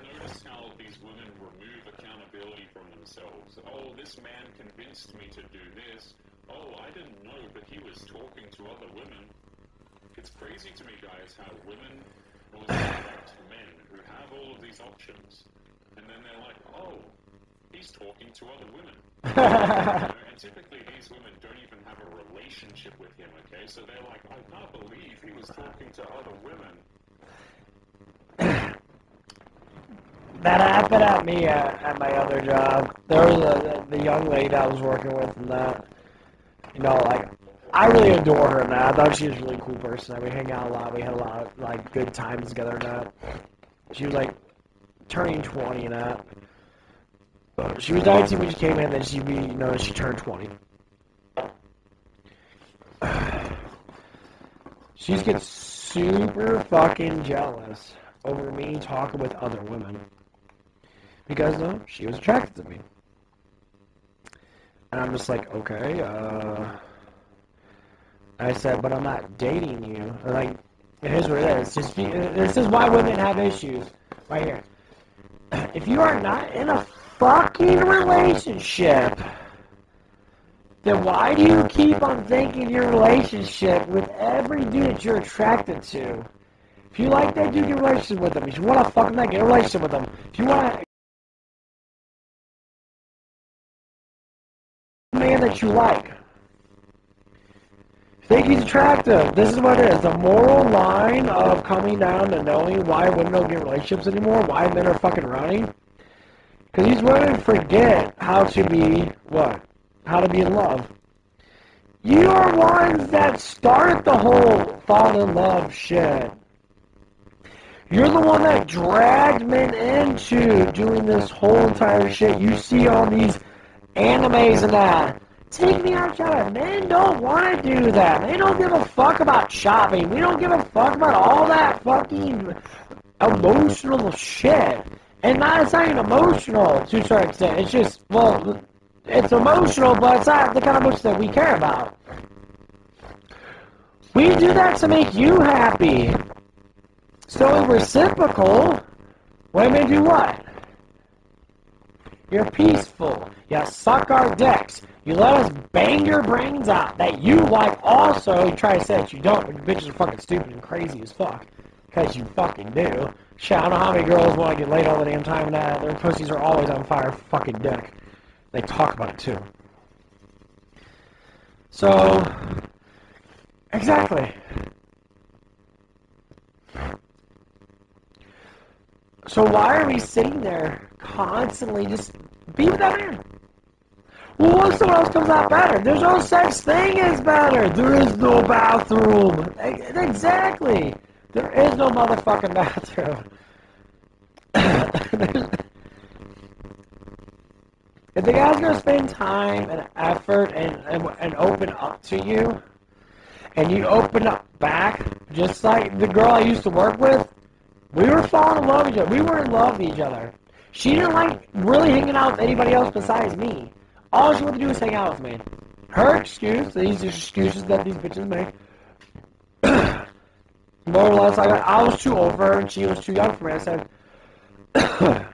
notice how these women remove accountability from themselves. Oh, this man convinced me to do this. Oh, I didn't know, but he was talking to other women. It's crazy to me, guys, how women will select men who have all of these options, and then they're like, oh, he's talking to other women. And typically these women don't even have a relationship with him, okay? So they're like, I can't believe he was talking to other women. That happened at me at my other job. There was the young lady I was working with, and that, you know, like, I really adore her, and that. I thought she was a really cool person. And we hang out a lot. We had a lot of, like, good times together, and that. She was, like, turning 20 and that. She was 19 when she came in, then she turned 20. She just gets super fucking jealous over me talking with other women. Because, no, she was attracted to me. And I'm just like, okay, I said, but I'm not dating you. Like, here's what it is. This is why women have issues. Right here. If you are not in a fucking relationship, then why do you keep on thinking your relationship with every dude that you're attracted to? If you like that dude, get a relationship with them. If you want to fucking get a relationship with them. If you want to man that you like. Think he's attractive. This is what it is. The moral line of coming down to knowing why women don't get relationships anymore, why men are fucking running. Because these women forget how to be, what? How to be in love. You are ones that start the whole fall in love shit. You're the one that dragged men into doing this whole entire shit. You see all these animes and that. Take me out shopping. Men don't want to do that. They don't give a fuck about shopping. We don't give a fuck about all that fucking emotional shit. And it's not even emotional to a certain extent. It's just, well, it's emotional, but it's not the kind of emotion that we care about. We do that to make you happy. So in reciprocal, women do what? You're peaceful. You suck our dicks. You let us bang your brains out that you like also. You try to say that you don't, but your bitches are fucking stupid and crazy as fuck. Because you fucking do. Shit, I don't know how many girls want to get laid all the damn time now. Their pussies are always on fire fucking dick. They talk about it too. So, exactly. So why are we sitting there constantly just be with that man? Well, what if someone else comes out better? There's no such thing as better. There is no bathroom. Exactly. There is no motherfucking bathroom. If the guy's going to spend time and effort and open up to you, and you open up back, just like the girl I used to work with, we were falling in love with each other. We were in love with each other. She didn't like really hanging out with anybody else besides me. All she wanted to do was hang out with me. Her excuse, these are excuses that these bitches make. More or less, I was too old for her and she was too young for me. I said, the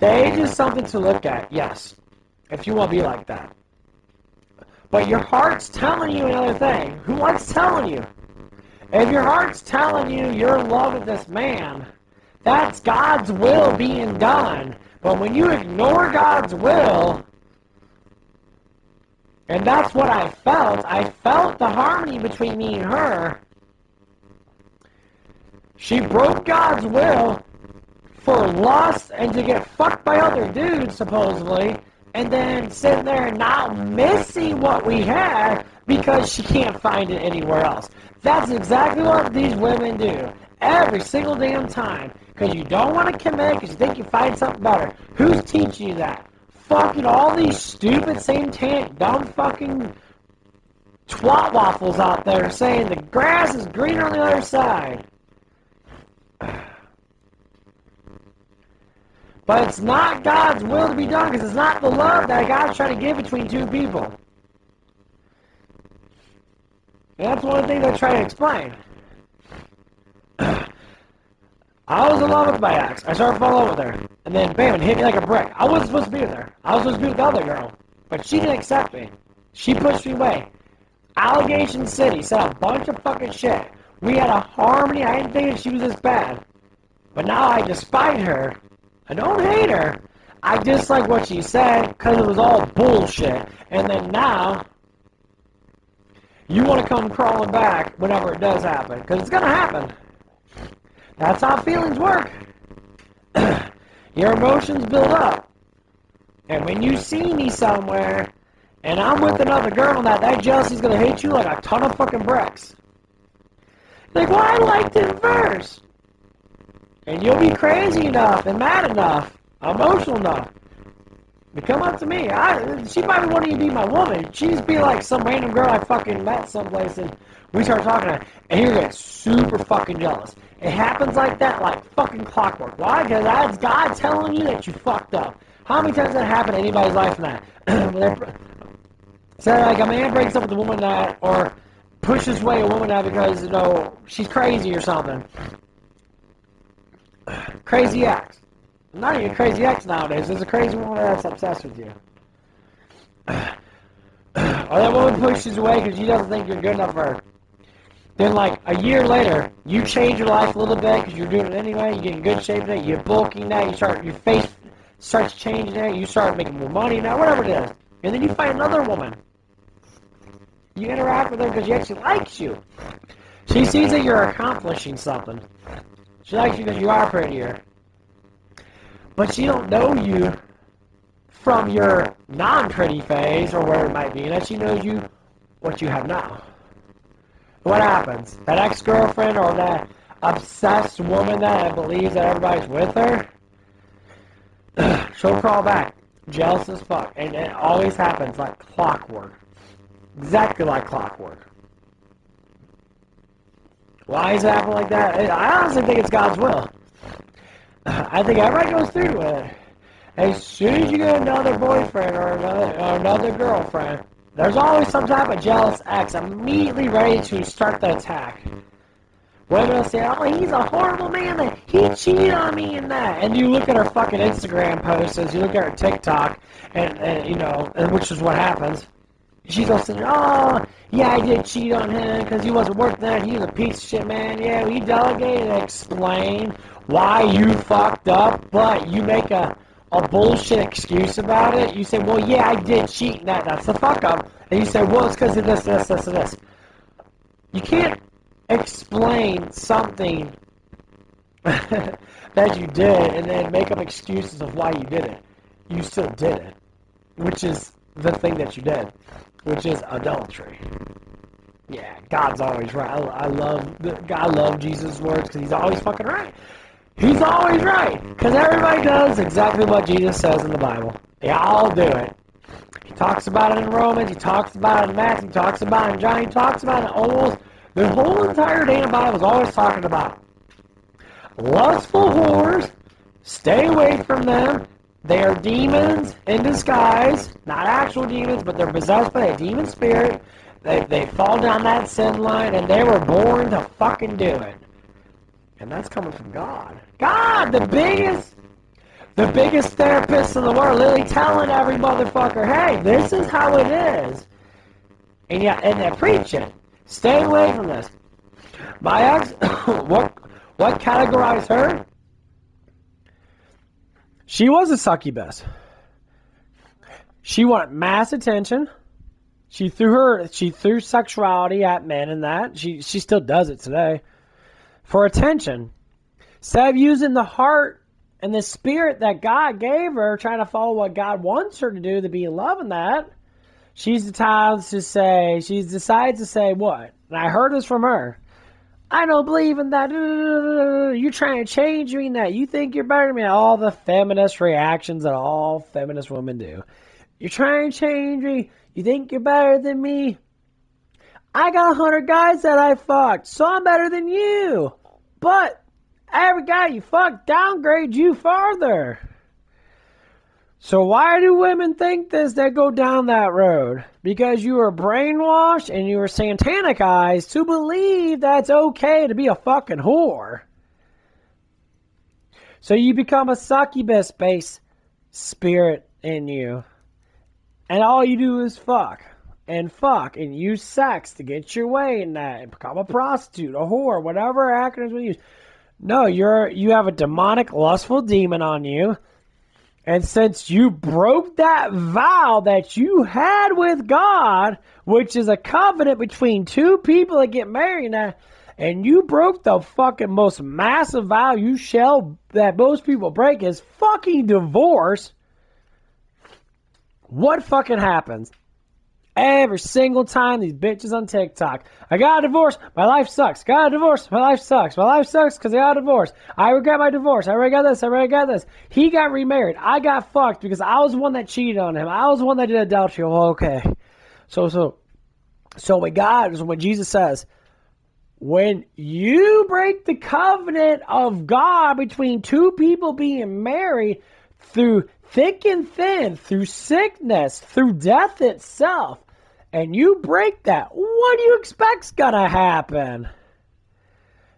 age is something to look at, yes, if you want to be like that. But your heart's telling you another thing. What's telling you? If your heart's telling you you're in love with this man, that's God's will being done. But when you ignore God's will, and that's what I felt the harmony between me and her. She broke God's will for lust and to get fucked by other dudes, supposedly, and then sitting there not missing what we had because she can't find it anywhere else. That's exactly what these women do. Every single damn time. because you don't want to commit because you think you find something better. Who's teaching you that? Fucking all these stupid, satanic, dumb fucking twat waffles out there saying the grass is greener on the other side. But it's not God's will to be done because it's not the love that God's trying to give between two people. And that's one of the things I try to explain. I was in love with my ex. I started falling in love with her. And then, bam, it hit me like a brick. I wasn't supposed to be with her. I was supposed to be with the other girl. But she didn't accept me. She pushed me away. Allegation City said a bunch of fucking shit. We had a harmony. I didn't think she was this bad. But now I despise her. I don't hate her. I dislike what she said because it was all bullshit. And then now, you want to come crawling back whenever it does happen. Because it's going to happen. That's how feelings work. Your emotions build up. And when you see me somewhere, and I'm with another girl, that jealousy's going to hit you like a ton of fucking bricks. Like, well, I liked it first. And you'll be crazy enough, and mad enough, emotional enough, to come up to me. She probably wouldn't even be my woman. She'd just be like some random girl I fucking met someplace, and we start talking to her, and you get super fucking jealous. It happens like that, like fucking clockwork. Why? Because that's God telling you that you fucked up. How many times does that happen in anybody's life in that? So like a man breaks up with a woman that, or pushes away a woman that because, you know, she's crazy or something. Crazy ex. Not even a crazy ex nowadays. There's a crazy woman that's obsessed with you. Or that woman pushes away because she doesn't think you're good enough for her. Then, like, a year later, you change your life a little bit because you're doing it anyway. You get in good shape now. You're bulking now. Your face starts changing now. You start making more money now. Whatever it is. And then you find another woman. You interact with her because she actually likes you. She sees that you're accomplishing something. She likes you because you are prettier. But she don't know you from your non-pretty phase or where it might be. That she knows you what you have now. What happens? That ex-girlfriend or that obsessed woman that believes that everybody's with her, she'll crawl back. Jealous as fuck. And it always happens like clockwork. Exactly like clockwork. Why is it happening like that? I honestly think it's God's will. I think everybody goes through with it. As soon as you get another boyfriend or another girlfriend, there's always some type of jealous ex immediately ready to start the attack. Women will say, oh, he's a horrible man, that he cheated on me and that. And you look at her fucking Instagram posts, you look at her TikTok, and you know, which is what happens. She's all saying, oh, yeah, I did cheat on him because he wasn't worth that. He was a piece of shit, man. Yeah, he delegated and explained why you fucked up, but you make a bullshit excuse about it. You say, well, yeah, I did cheat, and that's the fuck up. And you say, well, it's because of this, this, this, and this. You can't explain something that you did and then make up excuses of why you did it. You still did it, which is the thing that you did, which is adultery. Yeah, God's always right. I love Jesus' words because he's always fucking right. He's always right because everybody does exactly what Jesus says in the Bible. They all do it. He talks about it in Romans. He talks about it in Matthew. He talks about it in John. He talks about it almost the whole entire day in the Bible is always talking about lustful whores. Stay away from them. They are demons in disguise. Not actual demons, but they're possessed by a demon spirit. They fall down that sin line, and they were born to fucking do it. And that's coming from God. God, the biggest therapist in the world, literally telling every motherfucker, hey, this is how it is. And yeah, and they preach it. Stay away from this. My ex, what categorized her? She was a succubus. She wanted mass attention. She threw sexuality at men and that. She still does it today. For attention. Instead of using the heart and the spirit that God gave her, trying to follow what God wants her to do, to be in love in that, she decides to say what? And I heard this from her. I don't believe in that. You're trying to change me in that. You think you're better than me. All the feminist reactions that all feminist women do. You're trying to change me. You think you're better than me. I got 100 guys that I fucked, so I'm better than you. But every guy you fucked downgrades you farther. So why do women think this that go down that road? Because you were brainwashed and you were satanicized to believe that it's okay to be a fucking whore. So you become a succubus-based spirit in you. And all you do is fuck and use sex to get your way in that and become a prostitute, a whore, whatever acronyms we use. No, you have a demonic, lustful demon on you. And since you broke that vow that you had with God, which is a covenant between two people that get married now, and you broke the fucking most massive vow that most people break is fucking divorce, what fucking happens? Every single time these bitches on TikTok, I got a divorce, my life sucks. Got a divorce, my life sucks. My life sucks because I got a divorce. I regret my divorce. I regret this. He got remarried. I got fucked because I was the one that cheated on him. I was the one that did adultery. Well, okay. So when Jesus says, when you break the covenant of God between two people being married through thick and thin, through sickness, through death itself, and you break that, what do you expect's gonna happen?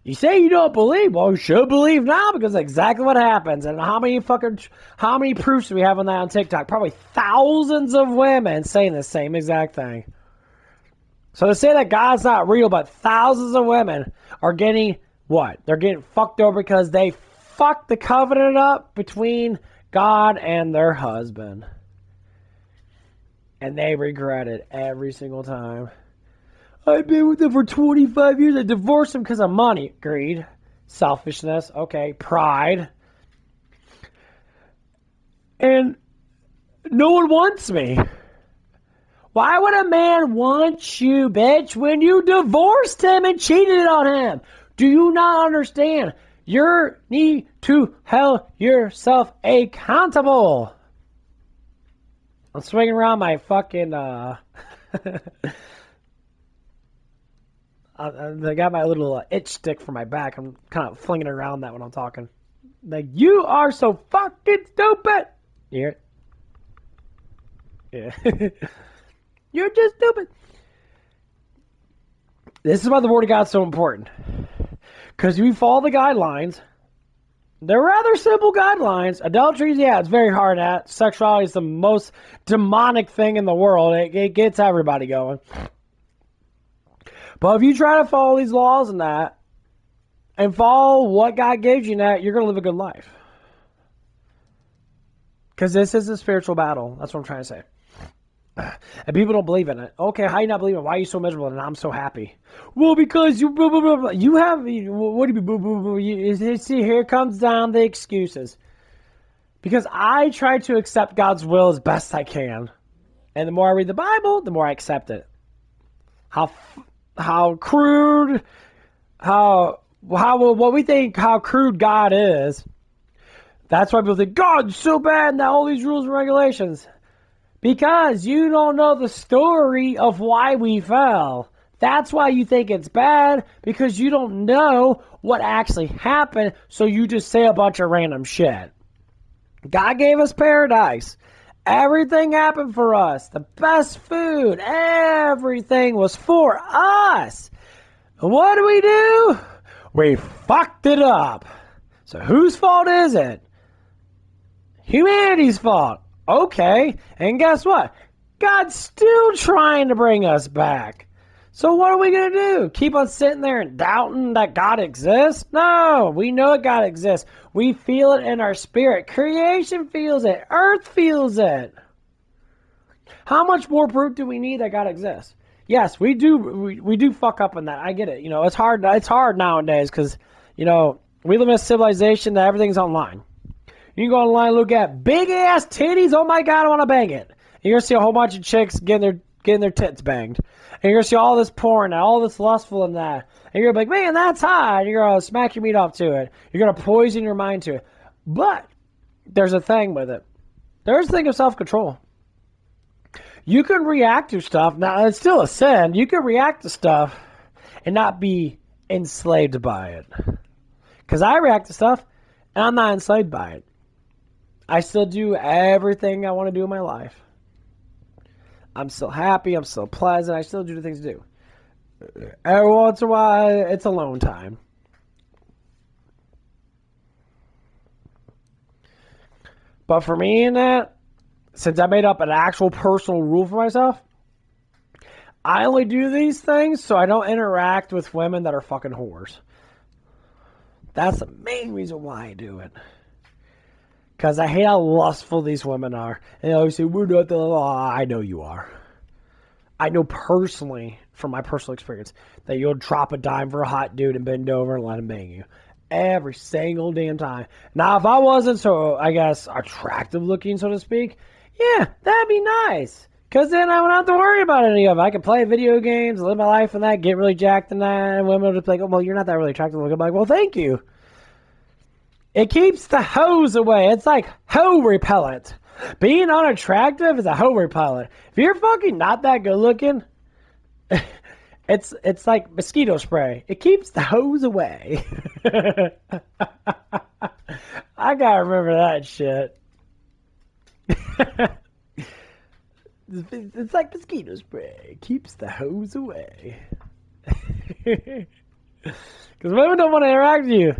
You say you don't believe. Well, you should believe now because that's exactly what happens. And how many proofs do we have on that on TikTok? Probably thousands of women saying the same exact thing. So to say that God's not real, but thousands of women are getting what? They're getting fucked over because they fucked the covenant up between God and their husband. And they regret it every single time. I've been with him for 25 years. I divorced him because of money. Greed. Selfishness. Okay. Pride. And no one wants me. Why would a man want you, bitch, when you divorced him and cheated on him? Do you not understand? You need to hold yourself accountable. I'm swinging around my fucking, I got my little itch stick for my back. I'm kind of flinging around that when I'm talking. Like, you are so fucking stupid. You hear it? Yeah. You're just stupid. This is why the Word of God's so important. Because if you follow the guidelines, they're rather simple guidelines. Adultery, yeah, it's very hard at. Sexuality is the most demonic thing in the world. It gets everybody going. But if you try to follow these laws and that, and follow what God gives you in that, you're going to live a good life. Because this is a spiritual battle. That's what I'm trying to say. And people don't believe in it. Okay, how you not believe it? Why are you so miserable and I'm so happy? Well, because you blah, blah, blah, blah. You have, what do you blah, blah, blah. See, here comes down the excuses. Because I try to accept God's will as best I can. And the more I read the Bible, the more I accept it. How crude, what we think how crude God is. That's why people think God's so bad and all these rules and regulations. Because you don't know the story of why we fell. That's why you think it's bad, because you don't know what actually happened, so you just say a bunch of random shit. God gave us paradise. Everything happened for us. The best food, everything was for us. And what do? We fucked it up. So whose fault is it? Humanity's fault. Okay, and guess what? God's still trying to bring us back. So what are we going to do? Keep on sitting there and doubting that God exists? No, we know that God exists. We feel it in our spirit. Creation feels it. Earth feels it. How much more proof do we need that God exists? Yes, we do. We do fuck up on that. I get it. You know, it's hard. It's hard nowadays because, you know, we live in a civilization that everything's online. You can go online and look at big ass titties. Oh my God, I want to bang it. You're going to see a whole bunch of chicks getting getting their tits banged. And you're going to see all this porn and all this lustful and that. And you're going to be like, man, that's hot. And you're going to smack your meat off to it. You're going to poison your mind to it. But there's a thing with it. There's a thing of self-control. You can react to stuff. Now, it's still a sin. You can react to stuff and not be enslaved by it. Because I react to stuff and I'm not enslaved by it. I still do everything I want to do in my life. I'm still happy. I'm still pleasant. I still do the things to do. Every once in a while, it's alone time. But for me in that, since I made up an actual personal rule for myself, I only do these things so I don't interact with women that are fucking whores. That's the main reason why I do it. Because I hate how lustful these women are. And they always say, we're not the... Oh, I know you are. I know personally, from my personal experience, that you'll drop a dime for a hot dude and bend over and let him bang you. Every single damn time. Now, if I wasn't so, I guess, attractive looking, so to speak, yeah, that'd be nice. Because then I wouldn't have to worry about any of it. I can play video games, live my life in that, get really jacked in that, and women will just be like, oh, well, you're not that really attractive looking. I'm like, well, thank you. It keeps the hoes away. It's like hoe repellent. Being unattractive is a hoe repellent. If you're fucking not that good looking, it's like mosquito spray. It keeps the hoes away. I gotta remember that shit. It's like mosquito spray. It keeps the hoes away. Because women don't want to interact with you.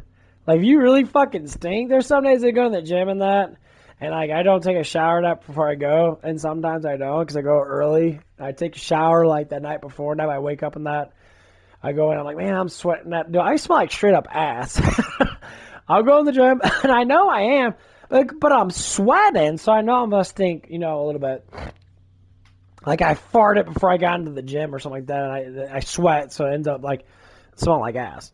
Like, if you really fucking stink, there's some days I go to the gym and that, and like I don't take a shower that before I go, and sometimes I don't because I go early. I take a shower like that night before, and I wake up and that. I go in, I'm like, man, I'm sweating that. Dude, I smell like straight up ass. I'll go in the gym, and I know I am, but I'm sweating, so I know I'm gonna stink, a little bit. Like I farted before I got into the gym or something like that, and I sweat, so it ends up like smelling like ass.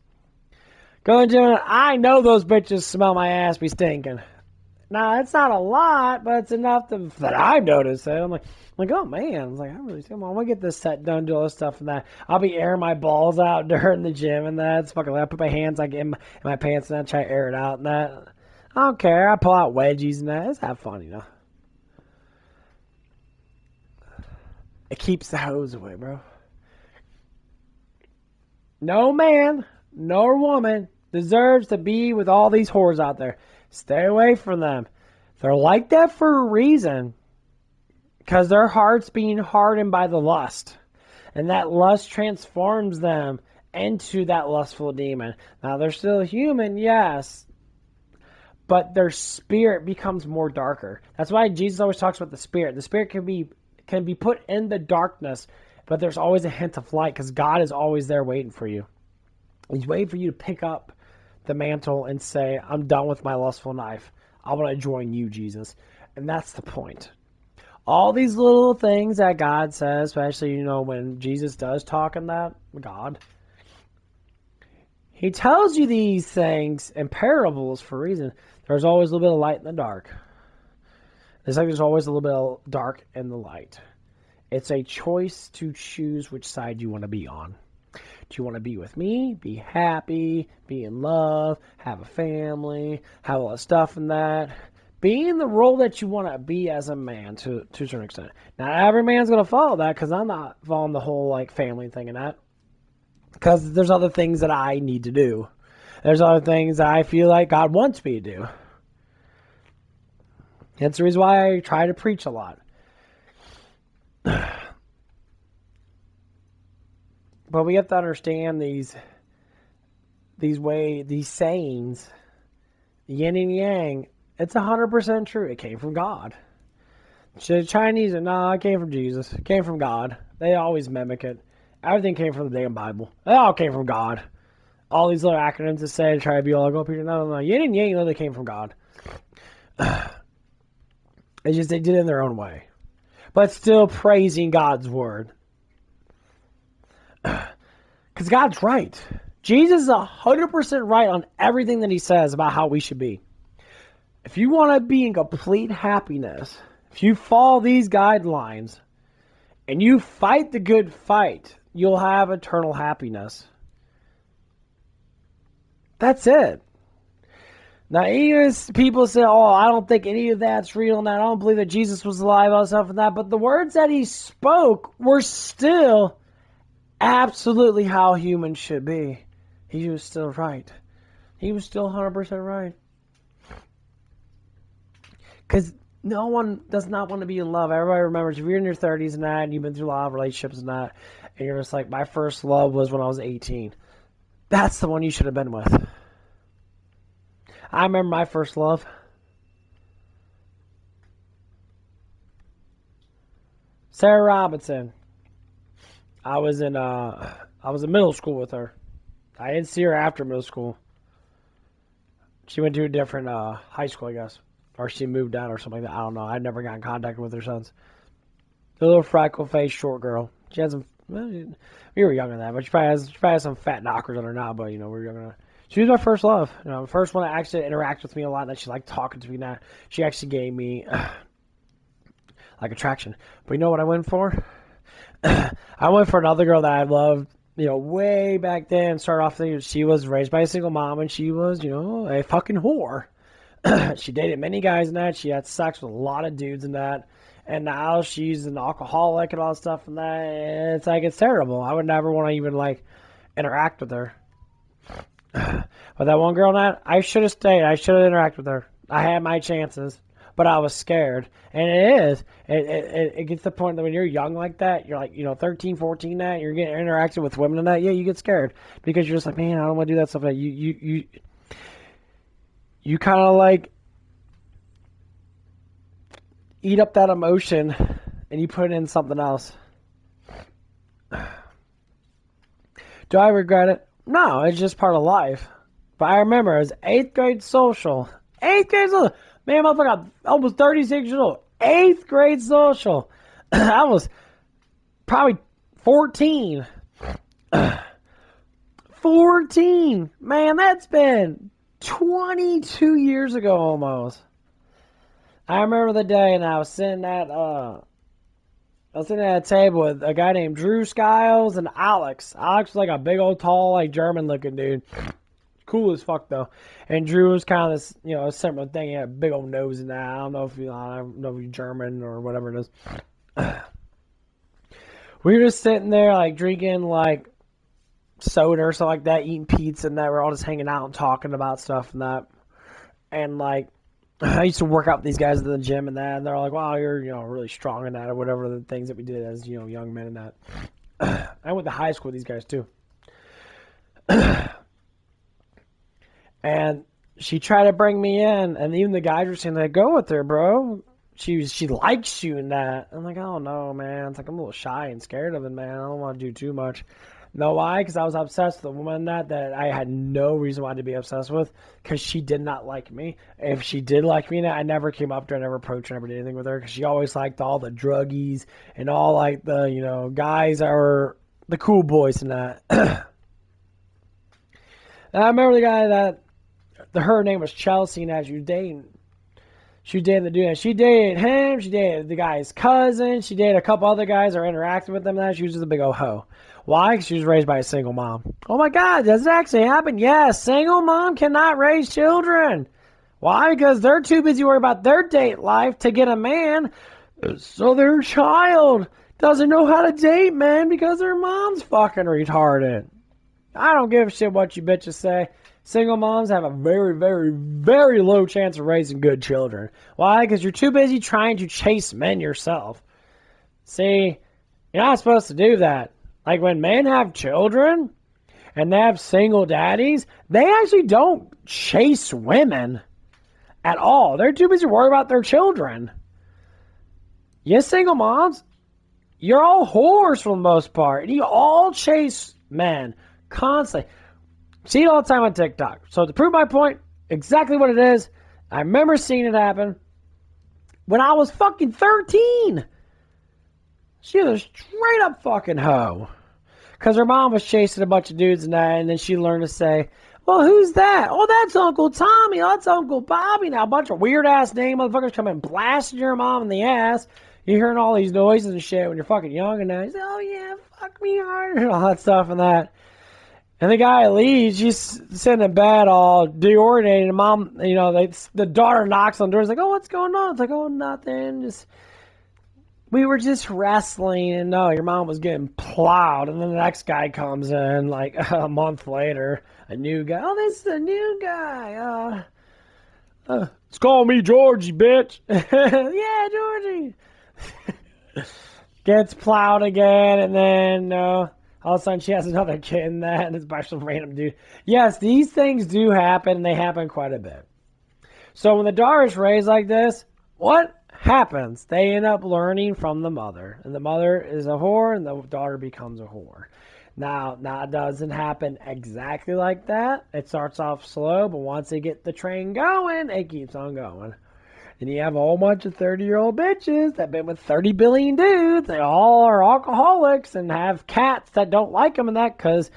Going to the gym, I know those bitches smell my ass be stinking. Now, it's not a lot, but it's enough that I've noticed it. I'm like, oh man, I was like, I really think I'm gonna get this set done, do all this stuff and that. I'll be airing my balls out during the gym and that. It's fucking. I put my hands like in my pants and that, try to air it out and that. I don't care. I pull out wedgies and that. It's have fun, It keeps the hose away, bro. No man, nor woman deserves to be with all these whores out there. Stay away from them. They're like that for a reason. Because their heart's being hardened by the lust. And that lust transforms them into that lustful demon. Now, they're still human, yes. But their spirit becomes more darker. That's why Jesus always talks about the spirit. The spirit can be put in the darkness, but there's always a hint of light because God is always there waiting for you. He's waiting for you to pick up the mantle and say, I'm done with my lustful life. I want to join you, Jesus. And that's the point. All these little things that God says, especially, when Jesus does talk in that, God, he tells you these things in parables for a reason. There's always a little bit of light in the dark. It's like there's always a little bit of dark in the light. It's a choice to choose which side you want to be on. Do you want to be with me, be happy, be in love, have a family, have all that stuff and that? Be in the role that you want to be as a man to a certain extent. Now, every man's going to follow that because I'm not following the whole family thing and that. Because there's other things that I need to do. There's other things that I feel like God wants me to do. That's the reason why I try to preach a lot. But we have to understand these sayings, yin and yang. It's 100% true. It came from God. The Chinese, it came from Jesus. It came from God. They always mimic it. Everything came from the damn Bible. It all came from God. All these little acronyms to say, try to be all like, oh, Peter, no. Yin and yang, they came from God. It's just they did it in their own way. But still praising God's word. Because God's right. Jesus is 100% right on everything that he says about how we should be. If you want to be in complete happiness, if you follow these guidelines, and you fight the good fight, you'll have eternal happiness. That's it. Now, even people say, oh, I don't think any of that's real, and I don't believe that Jesus was alive, all stuff and that, but the words that he spoke were still absolutely how humans should be. He was still right. He was still 100% right. Because no one does not want to be in love. Everybody remembers if you're in your 30s and that, and you've been through a lot of relationships and that, and you're just like, my first love was when I was 18. That's the one you should have been with. I remember my first love. Sarah Robinson. I was in middle school with her. I didn't see her after middle school. She went to a different high school, I guess. Or she moved out or something like that. I don't know. I never got in contact with her since. The little freckle-faced short girl. She has some... Well, we were younger than that, but she probably has some fat knockers on her now, but, we were younger than that. She was my first love. The first one that actually interacted with me a lot, that she liked talking to me. That she actually gave me, attraction. But you know what I went for? I went for another girl that I loved, way back then. Started off thinking she was raised by a single mom, and she was, a fucking whore. She dated many guys and that. She had sex with a lot of dudes and that. And now she's an alcoholic and all that stuff and that. And it's terrible. I would never want to even, interact with her. But that one girl, that I should have stayed. I should have interacted with her. I had my chances, but I was scared. And it gets to the point that when you're young like that, you're like, 13, 14, that you're getting interacted with women and that. Yeah, you get scared because you're just like, man, I don't want to do that stuff. That you kind of eat up that emotion and you put it in something else. Do I regret it? No, it's just part of life. But I remember it was 8th grade social. 8th grade social. Man, motherfucker, I almost 36 years old. 8th grade social. I was probably 14. 14. Man, that's been 22 years ago almost. I remember the day, and I was sitting at a table with a guy named Drew Skiles and Alex. Alex was like a big old tall, German-looking dude. Cool as fuck though. And Drew was kind of this, a similar thing. He had a big old nose and that. I don't know if he's German or whatever it is. We were just sitting there, drinking soda or something like that, eating pizza and that. We're all just hanging out and talking about stuff and that. And I used to work out with these guys at the gym and that, and they're like, wow, you're, really strong in that, or whatever the things that we did as, young men and that. I went to high school with these guys, too. And she tried to bring me in, and even the guys were saying, go with her, bro. She likes you and that. I'm like, oh, no, man. It's I'm a little shy and scared of it, man. I don't want to do too much. Know why? Because I was obsessed with a woman that I had no reason why to be obsessed with, because she did not like me. If she did like me, I never came up to her, I never approached her, never did anything with her, because she always liked all the druggies and all the, guys that were the cool boys and that. And I remember the guy that, her name was Chelsea, and as she was dating. She dated the dude. She dated him. She dated the guy's cousin. She dated a couple other guys that were interacting with them. And that she was just a big old hoe. Why? Because she was raised by a single mom. Oh my God, does it actually happen? Yes, single mom cannot raise children. Why? Because they're too busy worried about their date life to get a man, so their child doesn't know how to date men because their mom's fucking retarded. I don't give a shit what you bitches say. Single moms have a very, very, very low chance of raising good children. Why? Because you're too busy trying to chase men yourself. See, you're not supposed to do that. When men have children and they have single daddies, they actually don't chase women at all. They're too busy worried about their children. You single moms, you're all whores for the most part. And you all chase men constantly. See it all the time on TikTok. So to prove my point, exactly what it is, I remember seeing it happen when I was fucking 13. She was a straight up fucking hoe. Because her mom was chasing a bunch of dudes and that, and then she learned to say, well, who's that? Oh, that's Uncle Tommy. Oh, that's Uncle Bobby. Now, a bunch of weird-ass name motherfuckers come and blasting your mom in the ass You're hearing all these noises and shit when you're fucking young and that. He's like, oh yeah, fuck me hard and all that stuff and that. And the guy leaves, she's sitting in bed all deorientated. And mom, you know, the daughter knocks on the door. It's like, oh, what's going on? It's like, oh, nothing. We were just wrestling. And no, your mom was getting plowed. And then the next guy comes in like a month later. A new guy. Oh, this is a new guy. It's calling me Georgie, bitch. Yeah, Georgie. Gets plowed again. And then, all of a sudden, she has another kid in that, and it's by some random dude. Yes, these things do happen, and they happen quite a bit. So when the daughter is raised like this, what happens? They end up learning from the mother. And the mother is a whore, and the daughter becomes a whore. Now, it doesn't happen exactly like that. It starts off slow, but once they get the train going, it keeps on going. And you have a whole bunch of 30-year-old bitches that have been with 30 billion dudes. They all are alcoholics and have cats that don't like them and that because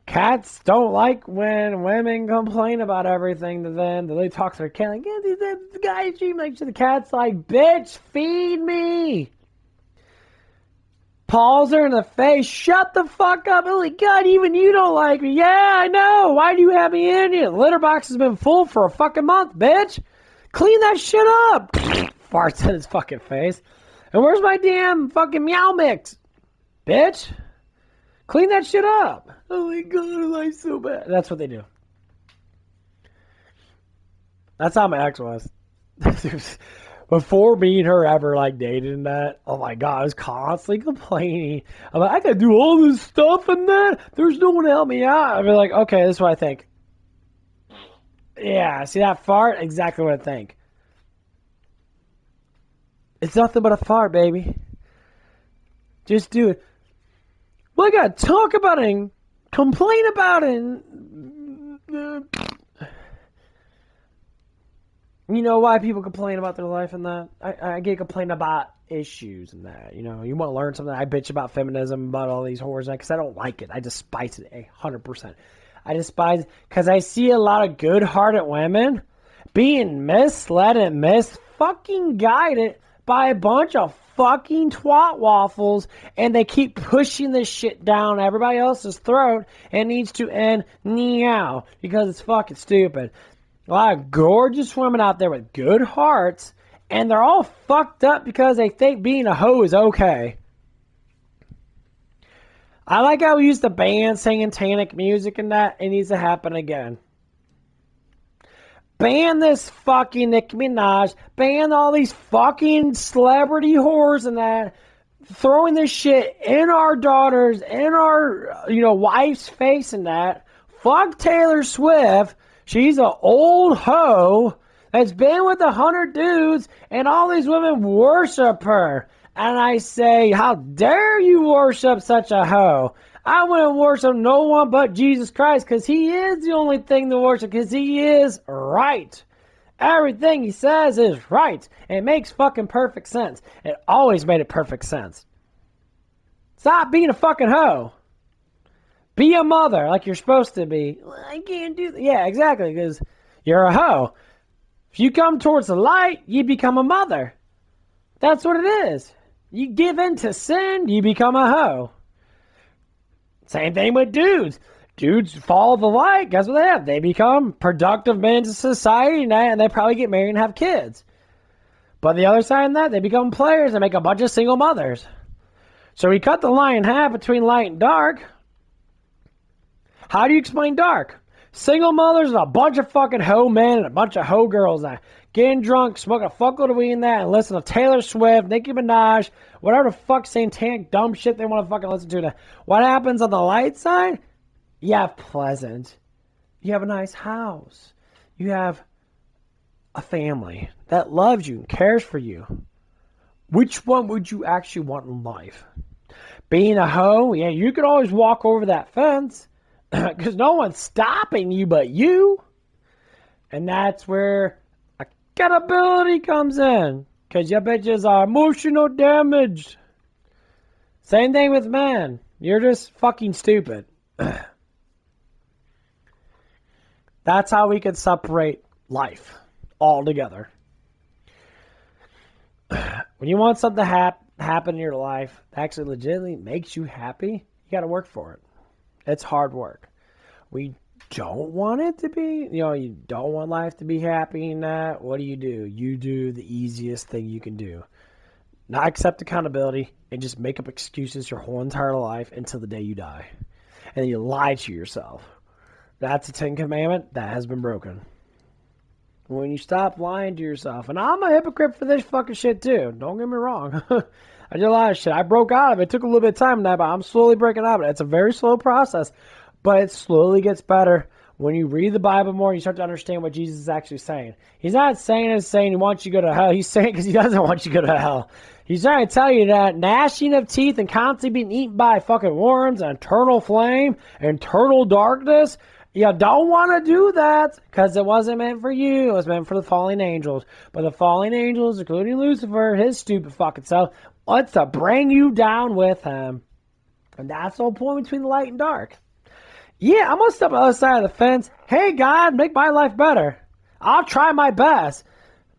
cats don't like when women complain about everything to them. They talk to their cat like, yeah, these guys treat me like shit. The cat's like, bitch, feed me. Paws her in the face. Shut the fuck up. Oh my God, even you don't like me. Yeah, I know. Why do you have me in here? The litter box has been full for a fucking month, bitch. Clean that shit up! Farts in his fucking face. And where's my damn fucking meow mix? Bitch! Clean that shit up! Oh my God, life's so bad. That's what they do. That's how my ex was. Before me and her ever like dated and that, oh my God, I was constantly complaining. I'm like, I gotta do all this stuff and that. There's no one to help me out. I'd be like, okay, this is what I think. Yeah, see that fart? Exactly what I think. It's nothing but a fart, baby. Just do it. Well, I gotta talk about it and complain about it. You know why people complain about their life and that? I get complained about issues and that. You know, you want to learn something. I bitch about feminism, about all these whores, because I don't like it. I despise it 100%. I despise it because I see a lot of good-hearted women being misled and fucking guided by a bunch of fucking twat waffles, and they keep pushing this shit down everybody else's throat and needs to end now because it's fucking stupid. A lot of gorgeous women out there with good hearts, and they're all fucked up because they think being a hoe is okay. I like how we used to ban singing Tannic music and that. It needs to happen again. Ban this fucking Nicki Minaj. Ban all these fucking celebrity whores and that. Throwing this shit in our daughters, in our, wife's face and that. Fuck Taylor Swift. She's an old hoe that's been with 100 dudes, and all these women worship her. And I say, how dare you worship such a hoe? I wouldn't worship no one but Jesus Christ because he is the only thing to worship because he is right. Everything he says is right. It makes fucking perfect sense. It always made it perfect sense. Stop being a fucking hoe. Be a mother like you're supposed to be. Well, I can't do that. Yeah, exactly, because you're a hoe. If you come towards the light, you become a mother. That's what it is. You give in to sin, you become a hoe. Same thing with dudes. Dudes follow the light. Guess what they have? They become productive members of society, and they probably get married and have kids. But the other side of that, they become players and make a bunch of single mothers. So we cut the line in half between light and dark. How do you explain dark? Single mothers and a bunch of fucking hoe men and a bunch of hoe girls that getting drunk, smoking a fuckload of weed and that, and listen to Taylor Swift, Nicki Minaj, whatever the fuck satanic dumb shit they want to fucking listen to. What happens on the light side? You have pleasant. You have a nice house. You have a family that loves you and cares for you. Which one would you actually want in life? Being a hoe? Yeah, you could always walk over that fence because no one's stopping you but you. And that's where accountability comes in because your bitches are emotional damaged. Same thing with men. You're just fucking stupid. That's how we can separate life altogether. When you want something to happen in your life that actually legitimately makes you happy, you got to work for it. It's hard work. We don't want it to be, you don't want life to be happy and that. What do? You do the easiest thing you can do. Not accept accountability and just make up excuses your whole entire life until the day you die. And then you lie to yourself. That's a 10 commandment that has been broken. When you stop lying to yourself, and I'm a hypocrite for this fucking shit too. Don't get me wrong. I did a lot of shit. I broke out of it. It took a little bit of time now, but I'm slowly breaking out of it. It's a very slow process, but it slowly gets better. When you read the Bible more, you start to understand what Jesus is actually saying. He's not saying he wants you to go to hell. He's saying because he doesn't want you to go to hell. He's trying to tell you that gnashing of teeth and constantly being eaten by fucking worms, and eternal flame, and eternal darkness, you don't want to do that because it wasn't meant for you. It was meant for the fallen angels. But the fallen angels, including Lucifer, his stupid fucking self, wants to bring you down with him. And that's the whole point between the light and dark. Yeah, I'm going to step on the other side of the fence. Hey, God, make my life better. I'll try my best.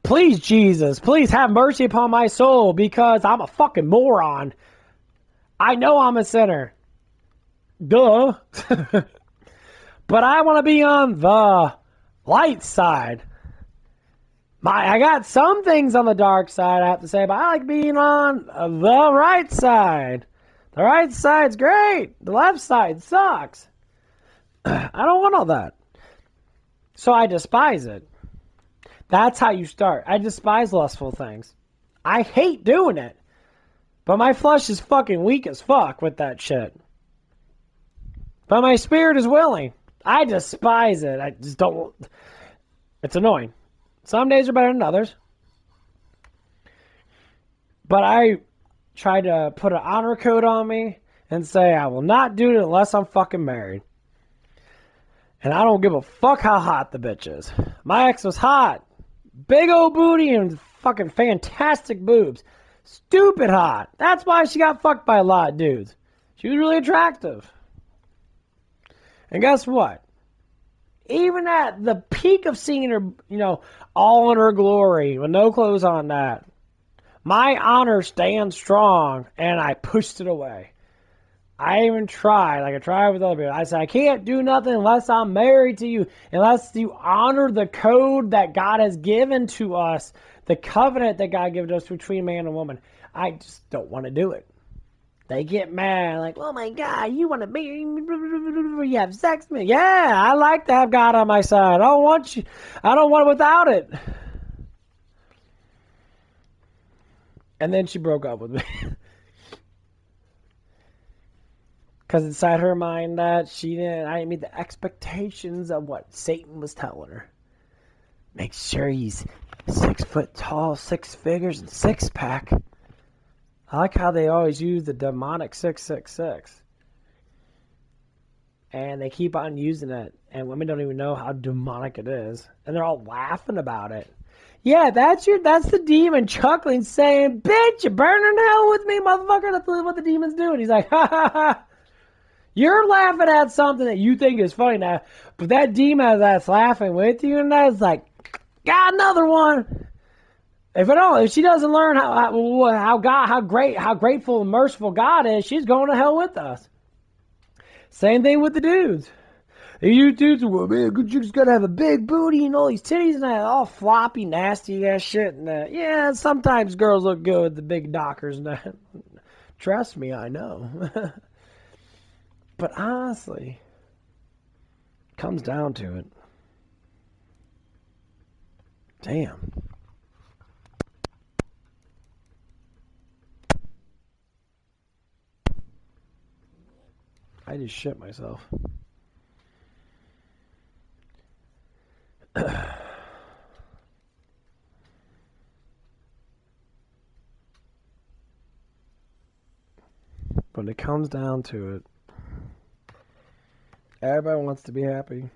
Please, Jesus, please have mercy upon my soul because I'm a fucking moron. I know I'm a sinner. Duh. But I want to be on the light side. I got some things on the dark side, I have to say, but I like being on the right side. The right side's great. The left side sucks. I don't want all that. So I despise it. That's how you start. I despise lustful things. I hate doing it. But my flesh is fucking weak as fuck with that shit. But my spirit is willing. I despise it. I just don't. It's annoying. Some days are better than others. But I try to put an honor code on me and say I will not do it unless I'm fucking married. And I don't give a fuck how hot the bitch is. My ex was hot. Big old booty and fucking fantastic boobs. Stupid hot. That's why she got fucked by a lot of dudes. She was really attractive. And guess what? Even at the peak of seeing her, all in her glory, with no clothes on that, my honor stands strong, and I pushed it away. I even tried, like I tried with other people. I said, I can't do nothing unless I'm married to you, unless you honor the code that God has given to us, the covenant that God given us between man and woman. I just don't want to do it. They get mad, like, oh my God, you want to be, you have sex with me. Yeah, I like to have God on my side. I don't want you. I don't want it without it. And then she broke up with me. Because inside her mind that I didn't meet the expectations of what Satan was telling her. Make sure he's 6 foot tall, 6 figures, and 6-pack. I like how they always use the demonic 666. And they keep on using it. And women don't even know how demonic it is. And they're all laughing about it. Yeah, that's the demon chuckling, saying, bitch, you burning hell with me, motherfucker. That's what the demon's doing. He's like, ha ha ha. You're laughing at something that you think is funny now. But that demon that's laughing with you and that's like, got another one. If she doesn't learn how grateful and merciful God is, she's going to hell with us. Same thing with the dudes. You dudes, well, man, you just gotta have a big booty and all these titties and that, all floppy, nasty ass shit and that. Yeah, sometimes girls look good with the big knockers and that. Trust me, I know. But honestly, it comes down to it. Damn. I just shit myself. When it comes down to it, everybody wants to be happy.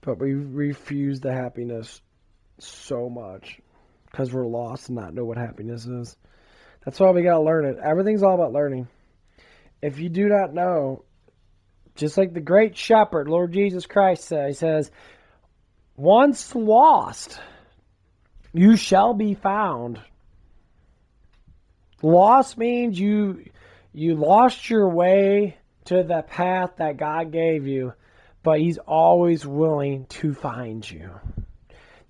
But we refuse the happiness so much because we're lost and not know what happiness is. That's why we gotta learn it. Everything's all about learning. If you do not know, just like the great shepherd, Lord Jesus Christ says, he says, once lost, You shall be found. Lost means you lost your way to the path that God gave you, but He's always willing to find you.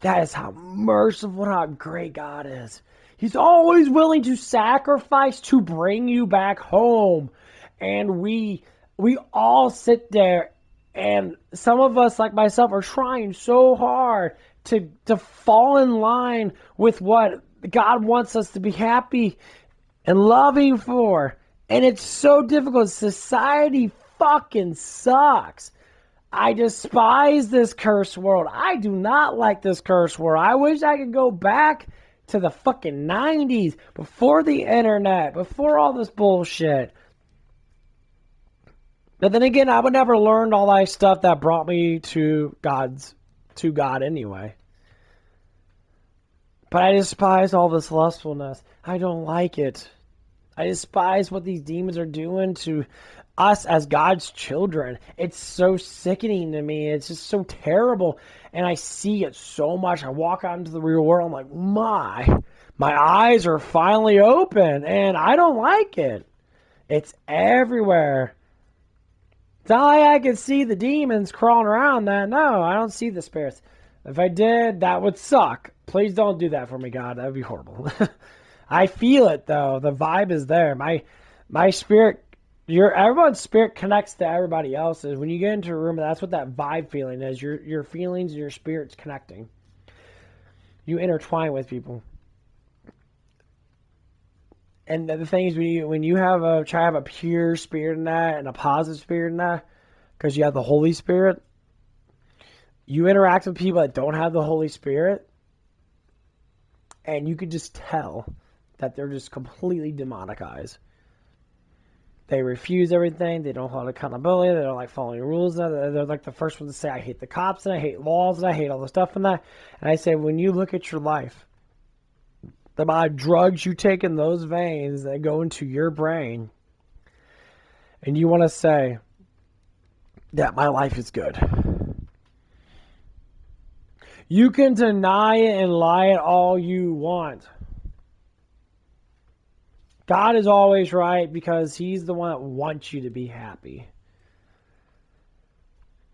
That is how merciful and how great God is. He's always willing to sacrifice to bring you back home. And we all sit there, and some of us, like myself, are trying so hard to fall in line with what God wants us to be happy and loving for. And it's so difficult. Society fucking sucks. I despise this cursed world. I do not like this cursed world. I wish I could go back to the fucking 90s, before the internet, before all this bullshit. But then again, I would never learn all that stuff that brought me to God anyway. But I despise all this lustfulness. I don't like it. I despise what these demons are doing to us as God's children. It's so sickening to me. It's just so terrible. And I see it so much. I walk out into the real world. I'm like, my eyes are finally open. And I don't like it. It's everywhere. It's not like I can see the demons crawling around that. No, I don't see the spirits. If I did, that would suck. Please don't do that for me, God. That would be horrible. I feel it, though. The vibe is there. My spirit, everyone's spirit connects to everybody else's. When you get into a room, that's what that vibe feeling is. Your feelings and your spirit's connecting. You intertwine with people. And the thing is, when you have try to have a pure spirit in that and a positive spirit in that, because you have the Holy Spirit, you interact with people that don't have the Holy Spirit, and you could just tell that they're just completely demonicized. They refuse everything. They don't hold accountability. They don't like following rules. They're like the first ones to say, I hate the cops, and I hate laws, and I hate all the stuff in that. And I say, when you look at your life, the amount of drugs you take in those veins that go into your brain, and you want to say that my life is good. You can deny it and lie it all you want. God is always right because He's the one that wants you to be happy.